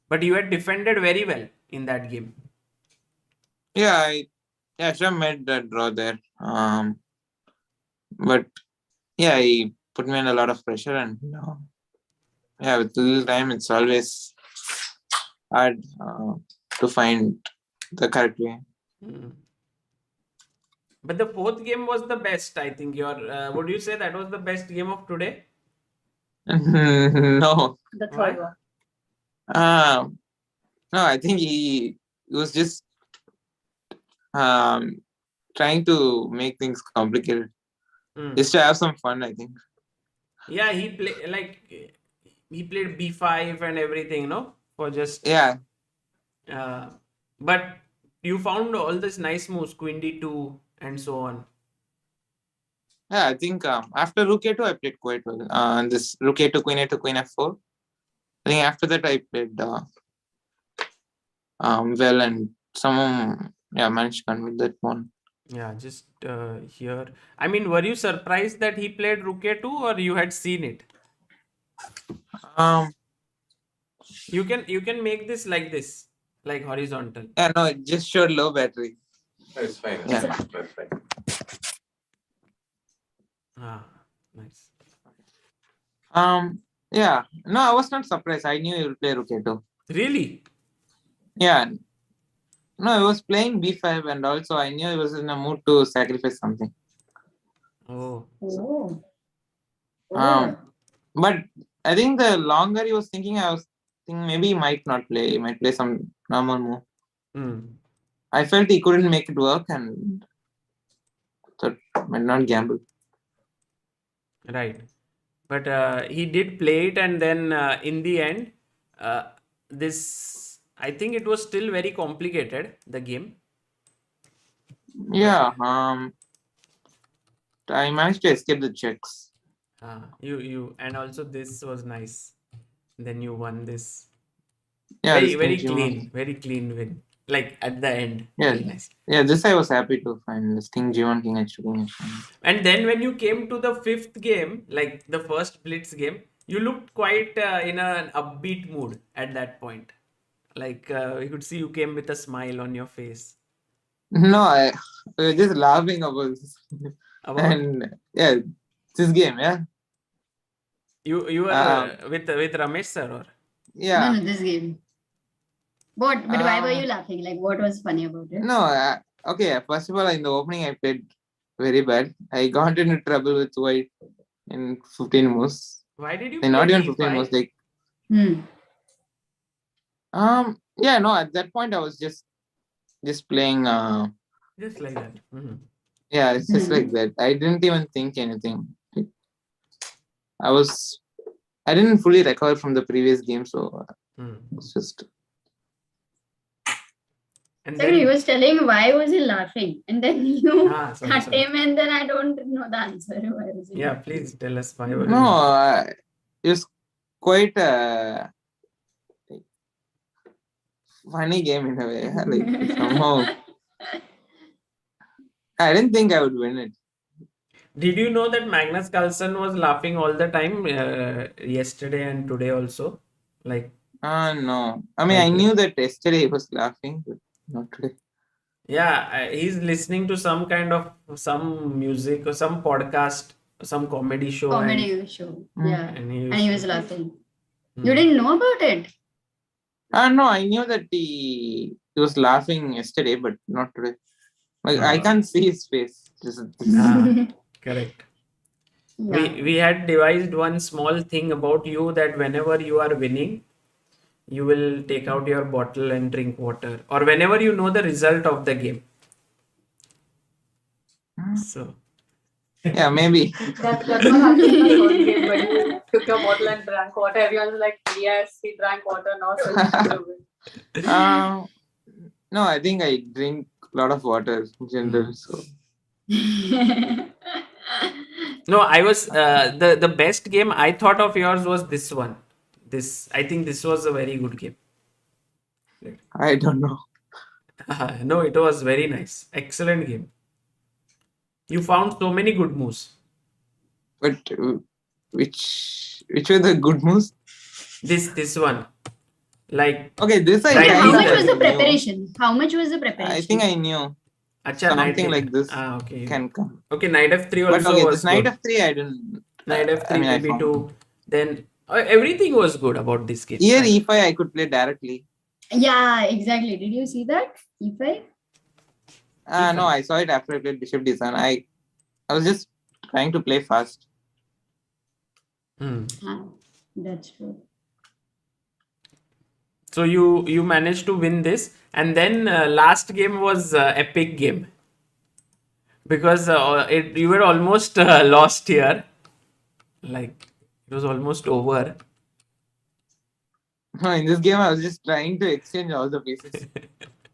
but you had defended very well in that game. Yeah, I should have made that draw there. But yeah, he put me under a lot of pressure, and yeah, with little time, it's always hard to find the correct way. But the fourth game was the best, I think. Would you say that was the best game of today? No. The third one. No, I think he was just trying to make things complicated. Just to have some fun, I think. Yeah, he played b5 and everything, no? For just yeah. But you found all this nice moves, queen d2 and so on. Yeah, I think after rook a2 I played quite well. This rook a2, queen f4. I think after that I played well, and someone managed to convert that one. Yeah, just here. I mean, were you surprised that he played rook a2, or you had seen it? You can make this like this, like horizontal. Yeah, no, it just showed low battery. It's fine. Yeah. That's fine. Nice. Yeah. No, I was not surprised. I knew he would play rook a2. Really? Yeah. No, he was playing b5, and also I knew he was in a mood to sacrifice something. Oh. But I think the longer he was thinking, I was thinking maybe he might not play. He might play some normal move. I felt he couldn't make it work, and thought might not gamble. Right. But he did play it, and then in the end, I think it was still very complicated, the game. Yeah. I managed to escape the checks. And also this was nice. Then you won this. Yeah, very clean win. Like at the end. Yeah, very nice. Yeah. This I was happy to find, this king g1, king h2, king h1. And then when you came to the fifth game, like the first blitz game, you looked quite in an upbeat mood at that point. Like we could see you came with a smile on your face. No, I was just laughing about this. And yeah, this game, yeah. You were with Ramesh sir, or? Yeah. No, this game. But why were you laughing? Like, what was funny about it? No, okay. First of all, in the opening, I played very bad. I got into trouble with white in 15 moves. Why did you? Not even 15 moves. Like. Yeah. No. At that point, I was just playing. Just like that. Yeah, it's just like that. I didn't even think anything. I didn't fully recover from the previous game, so it's just. And then he was telling why was he laughing, and then you sorry. him, and then I don't know the answer. Yeah, please tell us why. No, it was quite a funny game in a way. Like somehow, I didn't think I would win it. Did you know that Magnus Carlsen was laughing all the time yesterday and today also? Like. No. I mean, I knew that yesterday he was laughing, but not today. Yeah, he's listening to some music or some podcast, some comedy show. Yeah. And he was laughing. You didn't know about it? No, I knew that he was laughing yesterday, but not today. Like I can't see his face. Correct. Yeah. We had devised one small thing about you, that whenever you are winning, you will take out your bottle and drink water, or whenever you know the result of the game. So. Yeah, maybe. That's what happened in the first game, when you took your bottle and drank water. Everyone was like, yes, he drank water now, so he should win. No, I think I drink a lot of water in general. So. No, I was the best game I thought of yours was this one. I think this was a very good game. I don't know. No, it was very nice. Excellent game. You found so many good moves. But which were the good moves? This one. Like okay, this I Okay, how much kinda was the knew. preparation? How much was the I preparation? think I knew Acha, something like this okay. can come. Okay, knight f3 But also okay, was this knight good. f3 I didn't. Knight I f3, mean, I maybe found. 2. Then everything was good about this game. Here e5 I could play directly. Yeah, exactly. Did you see that? E5? No, I saw it after I played bishop d7. I was just trying to play fast. That's true. So you managed to win this, and then last game was epic game, because you were almost lost here. Like it was almost over. In this game, I was just trying to exchange all the pieces.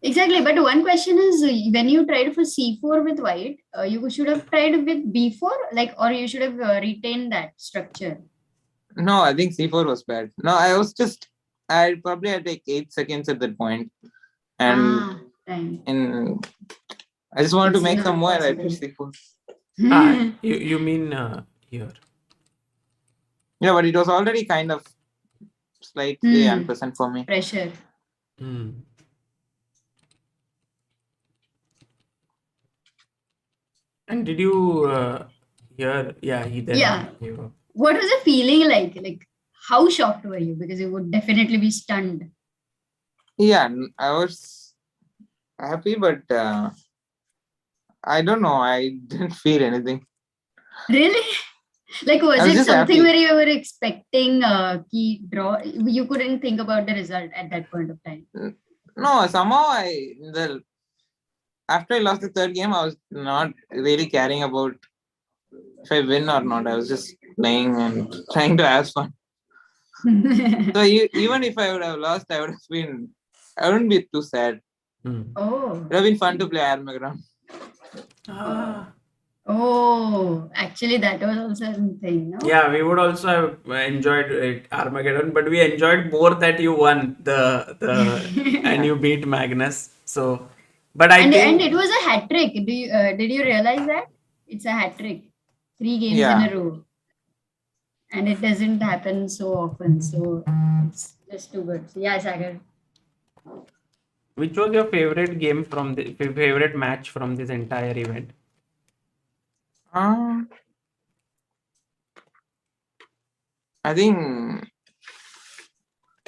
Exactly, but one question is, when you tried for c4 with white, you should have tried with b4, like, or you should have retained that structure. No, I think c4 was bad. No, I probably had like 8 seconds at that point, and I just wanted to make some more, and I pushed c4. You mean here? Yeah, but it was already kind of slightly unpleasant for me. Pressure. And did you hear? Yeah, he then. Yeah. What was the feeling like? Like, how shocked were you? Because you would definitely be stunned. Yeah, I was happy, but I don't know. I didn't feel anything. Really? Like, was it something happy. where you were expecting a key draw? You couldn't think about the result at that point of time. No, somehow after I lost the third game, I was not really caring about if I win or not. I was just playing and trying to have fun. So even if I would have lost, I wouldn't be too sad. Oh. It would have been fun to play Armageddon. Oh, actually, that was also something, no? Yeah, we would also have enjoyed it, Armageddon, but we enjoyed more that you won and you beat Magnus. So, but I think, and it was a hat trick. Did you realize that it's a hat trick, 3 games in a row, and it doesn't happen so often. So it's just too good. So, yeah, Sagar. Which was your favorite game favorite match from this entire event? I think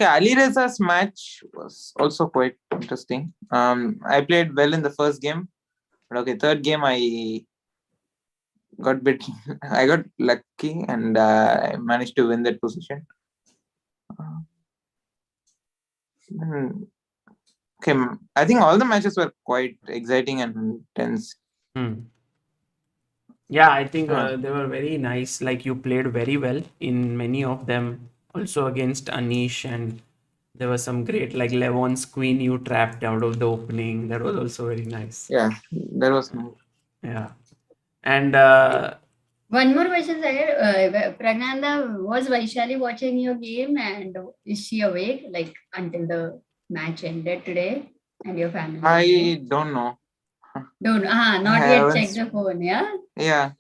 Ali Reza's match was also quite interesting. I played well in the first game, but third game I got lucky and I managed to win that position. I think all the matches were quite exciting and tense. Yeah, I think they were very nice. Like, you played very well in many of them. Also against Anish, and there was some great, like Levon's queen you trapped out of the opening. That was also very nice. Yeah, that was nice. Yeah. And one more question, Sagar. Pragnanda, was Vaishali watching your game, and is she awake like until the match ended today? And your family? I don't know. Not yet checked the phone, yeah? Yeah.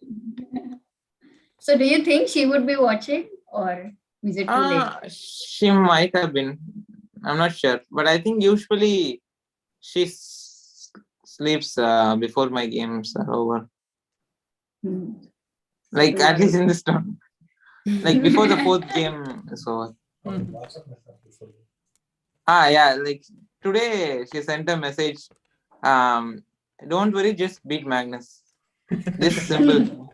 So do you think she would be watching, or is it too late? She might have been. I'm not sure. But I think usually she sleeps before my games are over. Like, at least in this tournament. Like, before the 4th game is over. Yeah. Like, today she sent a message. Don't worry, just beat Magnus. This simple.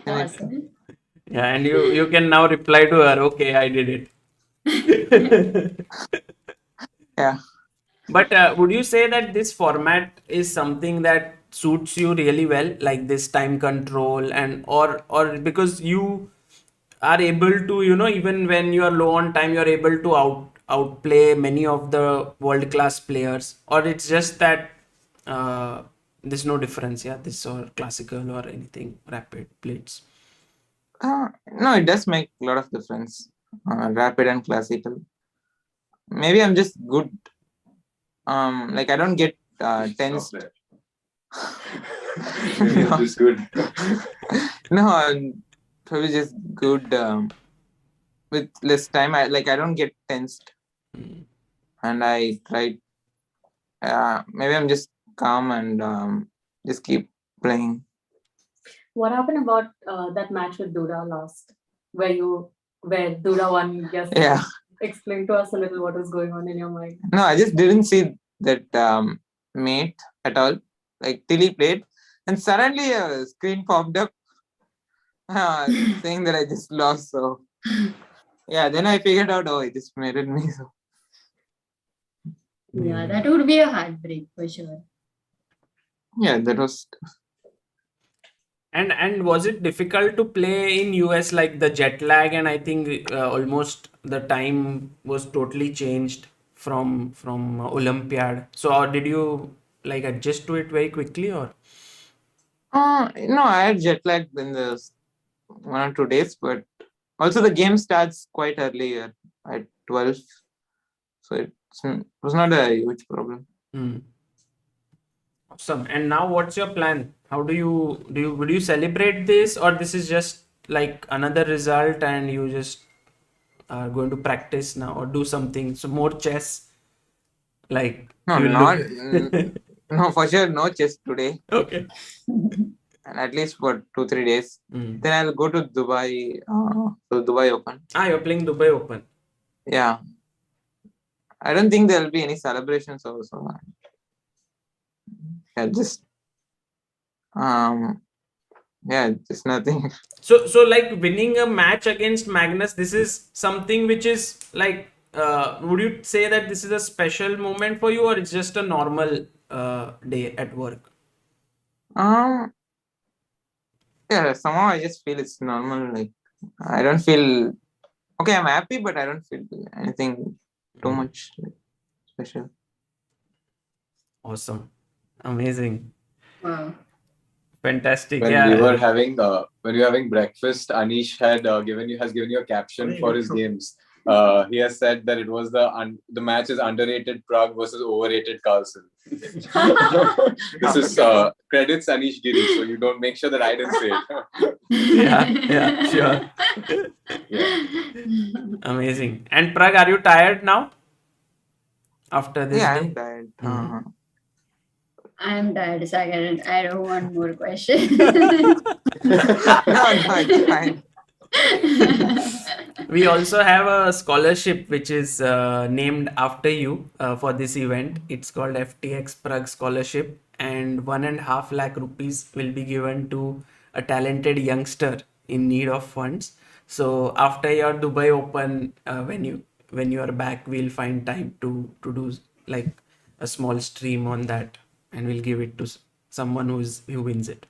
Awesome. Yeah, and you can now reply to her, okay, I did it. Yeah. But would you say that this format is something that suits you really well, like this time control, and or because you are able to, even when you are low on time, you're able to outplay many of the world class players, or it's just that there's no difference, this or classical or anything rapid plates? No, it does make a lot of difference. Rapid and classical. Maybe I'm just good. Like, I don't get tensed. It's just good. No, I'm probably just good with less time. I don't get tensed, and I try. Maybe I'm just calm and just keep playing. What happened about that match with Duda last, where Duda won? Just Yeah. explain to us a little what was going on in your mind. No, I just didn't see that mate at all. Like till he played, and suddenly a screen popped up saying that I just lost. So yeah, then I figured out, oh, it just mated me. So Yeah, that would be a heartbreak for sure. yeah, that was. And was it difficult to play in US, like the jet lag, and I think almost the time was totally changed from Olympiad. So or did you like adjust to it very quickly, or? No, I had jet lag in the 1 or 2 days, but also the game starts quite early at 12, so it was not a huge problem. Awesome. And now what's your plan? How would you celebrate this, or this is just like another result and you just are going to practice now or do something? So more chess, like No, you will not look- no, for sure no chess today. Okay. And at least for 2-3 days. Then I'll go to Dubai, to Dubai Open. You're playing Dubai Open. Yeah. I don't think there'll be any celebrations also. Yeah, just just nothing. So like winning a match against Magnus, this is something which is like, would you say that this is a special moment for you, or it's just a normal day at work? Yeah, somehow I just feel it's normal. Like I don't feel okay. I'm happy, but I don't feel anything too much special. Awesome, amazing. Wow. Fantastic. When yeah. we were having breakfast, Anish has given you a caption for his games. He has said that it was the match is underrated Pragg versus overrated Carlsen. This is credits Anish Giri, so you don't make sure that I didn't say it. yeah, sure. Yeah. Amazing. And Pragg, are you tired now? After this Yeah, day? I'm tired. I'm tired, Sagar. I don't want more questions. No, it's fine. We also have a scholarship which is named after you for this event. It's called FTX Pragg Scholarship, and 1.5 lakh rupees will be given to a talented youngster in need of funds. So after your Dubai Open, when you are back, we'll find time to do like a small stream on that, and we'll give it to someone who wins it.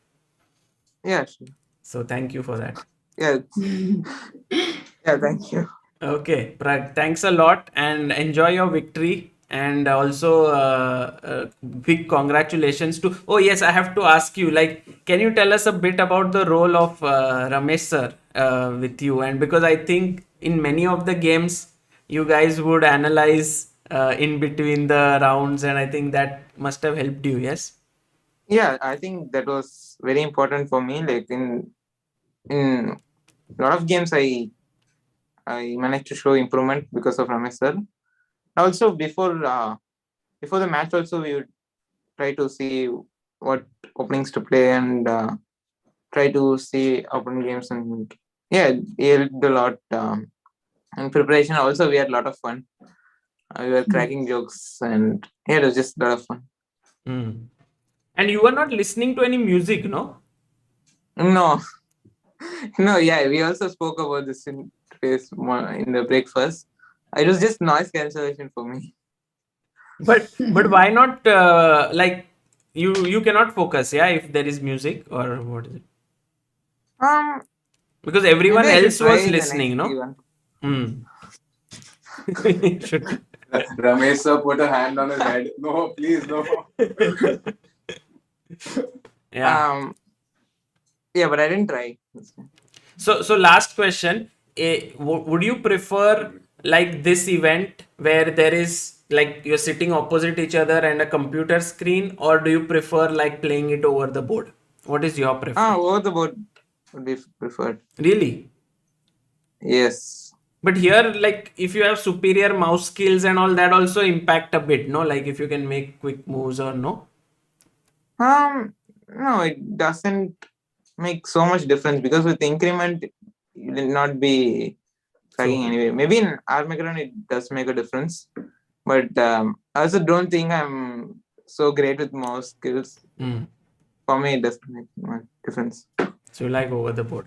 Yeah, sure. So thank you for that. Yeah. Yeah, thank you. Okay, Pragg, thanks a lot and enjoy your victory. And also big congratulations to... Oh yes, I have to ask you, like, can you tell us a bit about the role of Ramesh sir with you? And because I think in many of the games, you guys would analyze in between the rounds, and I think that must have helped you, yes? Yeah, I think that was very important for me. Like in a lot of games, I managed to show improvement because of Ramesh sir. Also, before the match, also we would try to see what openings to play and try to see open games, and yeah, it helped a lot. In preparation, also we had a lot of fun. We were cracking jokes, and yeah, it was just a lot of fun. And you were not listening to any music, no? No, yeah, we also spoke about this in the breakfast. It was just noise cancellation for me. But why not? Like you cannot focus, yeah, if there is music, or what is it? Because everyone else was listening, no? Ramesh sir put a hand on his head. No, please, no. Yeah. Yeah, but I didn't try. So last question: would you prefer like this event where there is like you're sitting opposite each other and a computer screen, or do you prefer like playing it over the board? What is your preference? Over the board would be preferred. Really? Yes. But here, like if you have superior mouse skills and all, that also impact a bit, no? Like if you can make quick moves or no? No, it doesn't make so much difference because with increment, you will not be fragging anyway. Maybe in Armageddon it does make a difference, but I also don't think I'm so great with mouse skills. For me, it doesn't make much difference. So you like over the board.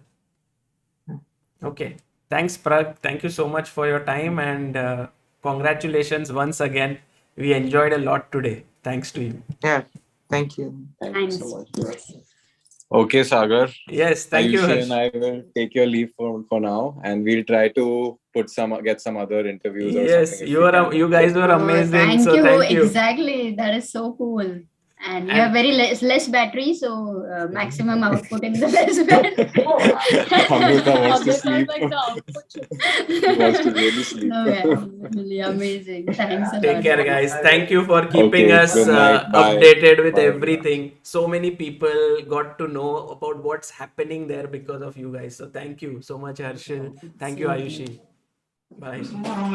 Okay. Thanks, Pragg. Thank you so much for your time, and congratulations once again. We enjoyed a lot today. Thanks to you. Yeah. Thank you. Thanks. So much. Okay, Sagar. Yes, thank you, Ayushi Harsh. and I will take your leave for now, and we'll try to get some other interviews or Yes, something. you guys were amazing. Thank so you. thank you. Exactly. That is so cool. And you have very less battery, so maximum output in the less battery. Amrita wants to sleep. He wants to really sleep. No, yeah, really amazing. Thanks a lot. Take care, guys. Thank you for keeping us good night. Bye. updated with Bye. everything. So many people got to know about what's happening there because of you guys. So thank you so much, Harshit. Thank you, Ayushi. Bye.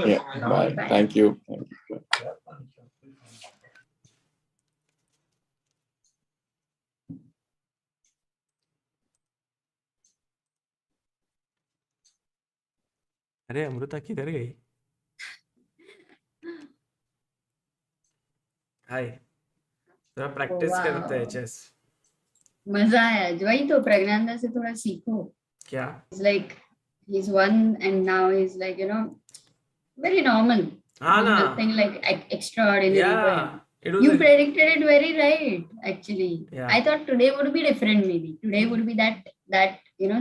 Yeah, bye. Thank you. अरे अमृता किधर गई? हाय, थोड़ा practice करते हैं chess. मजा आया. वही तो प्रज्ञानदा से थोड़ा सीखो. क्या? It's like he's won and now he's like, very normal. Nothing like extraordinary. Yeah. You predicted it very right, actually. Yeah. I thought today would be different, maybe. Today would be that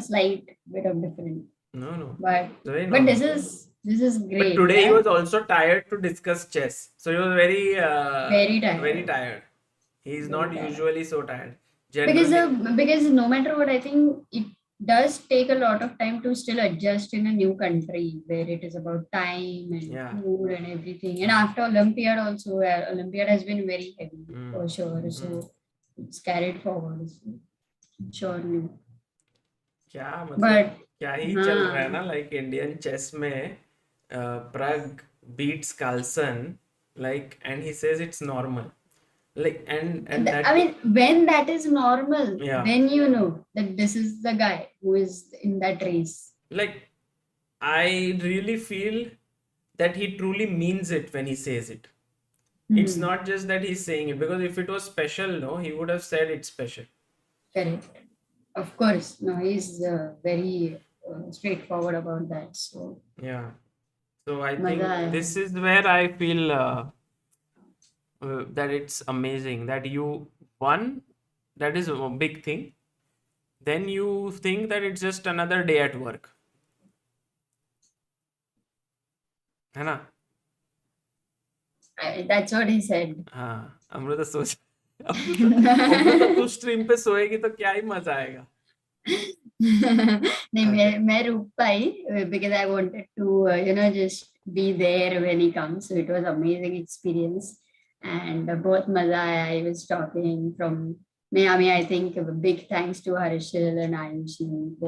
slight bit of different. No. But normal. this is great. But today yeah? he was also tired to discuss chess. So he was very tired. Very tired. He is not usually so tired. Because no matter what, I think it does take a lot of time to still adjust in a new country where it is about time and food and everything. And after Olympiad also, Olympiad has been very heavy for sure. So it's carried forward. Surely. क्या ही चल रहा है ना, like Indian chess में Pragg beats Carlsen, like, and he says it's normal. Like and that, I mean, when that is normal, then you know that this is the guy who is in that race. Like, I really feel that he truly means it when he says it. It's not just that he's saying it, because if it was special, no, he would have said it's special. Correct. Of course. No, he's very straightforward about that. So yeah. So I think this is where I feel that it's amazing that you won. That is a big thing. Then you think that it's just another day at work. है ना? That's what he said. हाँ, अमृता सोच अमृता तू stream पे सोएगी तो क्या ही मजा आएगा. नहीं, मैं रुक पाई because I wanted to just be there when he comes. So it was amazing experience and बहुत मजा आया. I was talking from Miami. I think a big thanks to Harshit and Anish.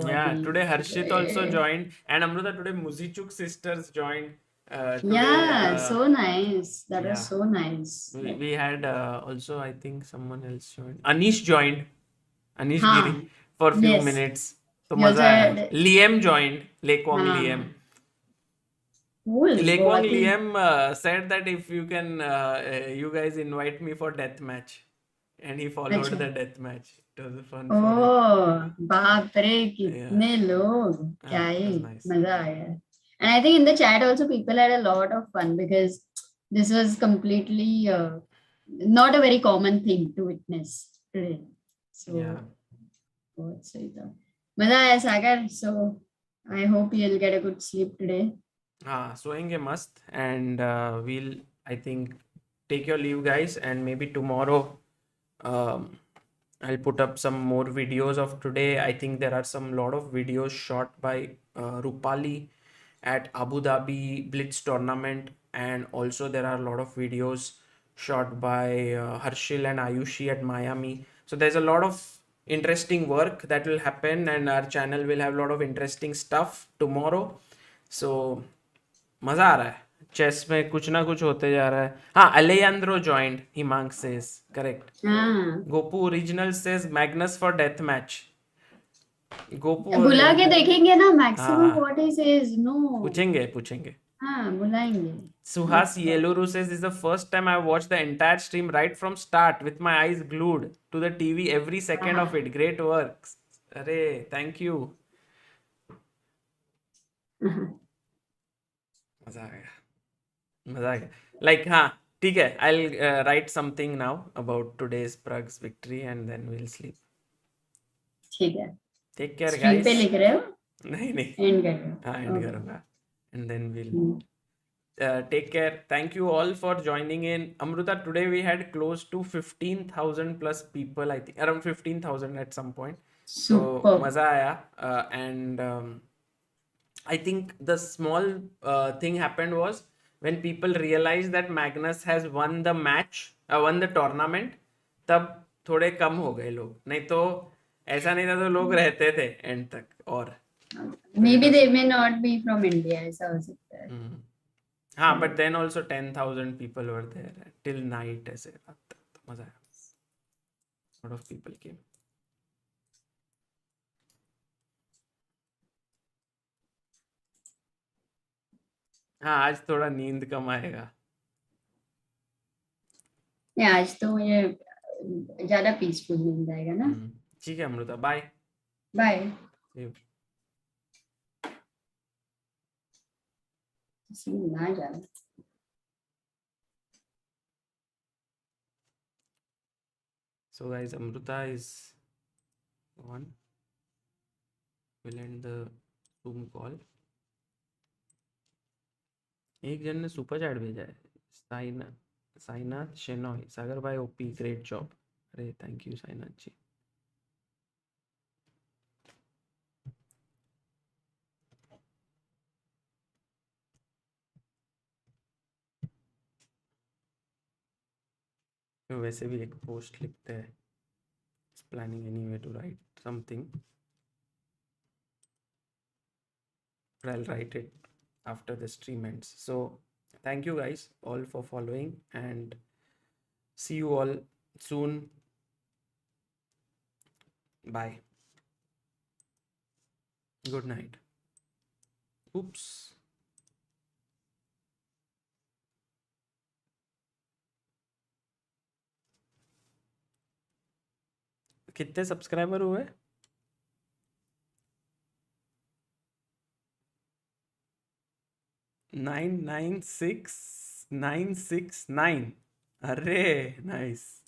Yeah, today Harshit also joined, and Amrita, today Muzichuk sisters joined. Today, so nice. That was so nice. We had also, I think someone else joined. Anish joined. Anish Giri for a few minutes. So maza aaya. Liam joined. Lekwang Liam. Cool. Lekwang Liam said that if you can, you guys invite me for death match, and he followed the death match. It was fun. Oh, baap re, kitne log. Kya hi, maza aaya. And I think in the chat also people had a lot of fun because this was completely not a very common thing to witness today. So, maza aaya, Sagar. So I hope you'll get a good sleep today. Soenge mast, and we'll, I think, take your leave, guys, and maybe tomorrow I'll put up some more videos of today. I think there are some lot of videos shot by Rupali at Abu Dhabi Blitz tournament, and also there are a lot of videos shot by Harshil and Ayushi at Miami. So there's a lot of interesting work that will happen, and our channel will have a lot of interesting stuff tomorrow. So मजा आ रहा है chess में, कुछ ना कुछ होते जा रहा है. हाँ, Alejandro joined, Himang says. Correct. Gopu Original says Magnus for death match. Gopu बुला के देखेंगे ना हाँ. Maximum what he says. No पूछेंगे. हाँ, बुलाएंगे. Suhas Yeluru says, this is the first time I watched the entire stream right from start with my eyes glued to the TV every second of it. Great work. Arey, thank you. मजा आ गया. Like, हाँ, ठीक है. I'll write something now about today's Pragg's victory and then we'll sleep. ठीक है. Take care, screen guys. पे लिख रहे हो? नहीं. एंड कर रहे हो? हाँ, end करूँगा. And then we'll take care. Thank you all for joining in. Amruta, today we had close to 15,000 plus people, I think around 15,000 at some point. Super. So maza aaya. And I think the small thing happened was when people realized that Magnus has won the match, won the tournament, तब थोड़े कम हो गए लोग. नहीं तो ऐसा नहीं था, तो लोग रहते थे एंड तक. और maybe they may not be from India, ऐसा हो सकता है. हाँ, but then also 10,000 people were there till night ऐसे रात तक. तो मजा आया. lot of people came. हाँ, आज थोड़ा नींद कम आएगा. आज तो मुझे ज्यादा पीसफुल नींद आएगा ना. ठीक है अमृता, बाय. बाय. ना जाना. So guys, Amruta is on. We'll end the Zoom call. एक जन ने सुपर चैट भेजा है, साइनाथ शेनॉय. सागर भाई ओपी, ग्रेट जॉब. अरे थैंक यू साइनाथ जी. तो वैसे भी एक पोस्ट लिखते हैं. Planning anyway to write something, but I'll write it after the stream ends. So thank you guys all for following, and see you all soon. Bye. Good night. Oops. कितने subscriber हुए? 996,969. अरे nice.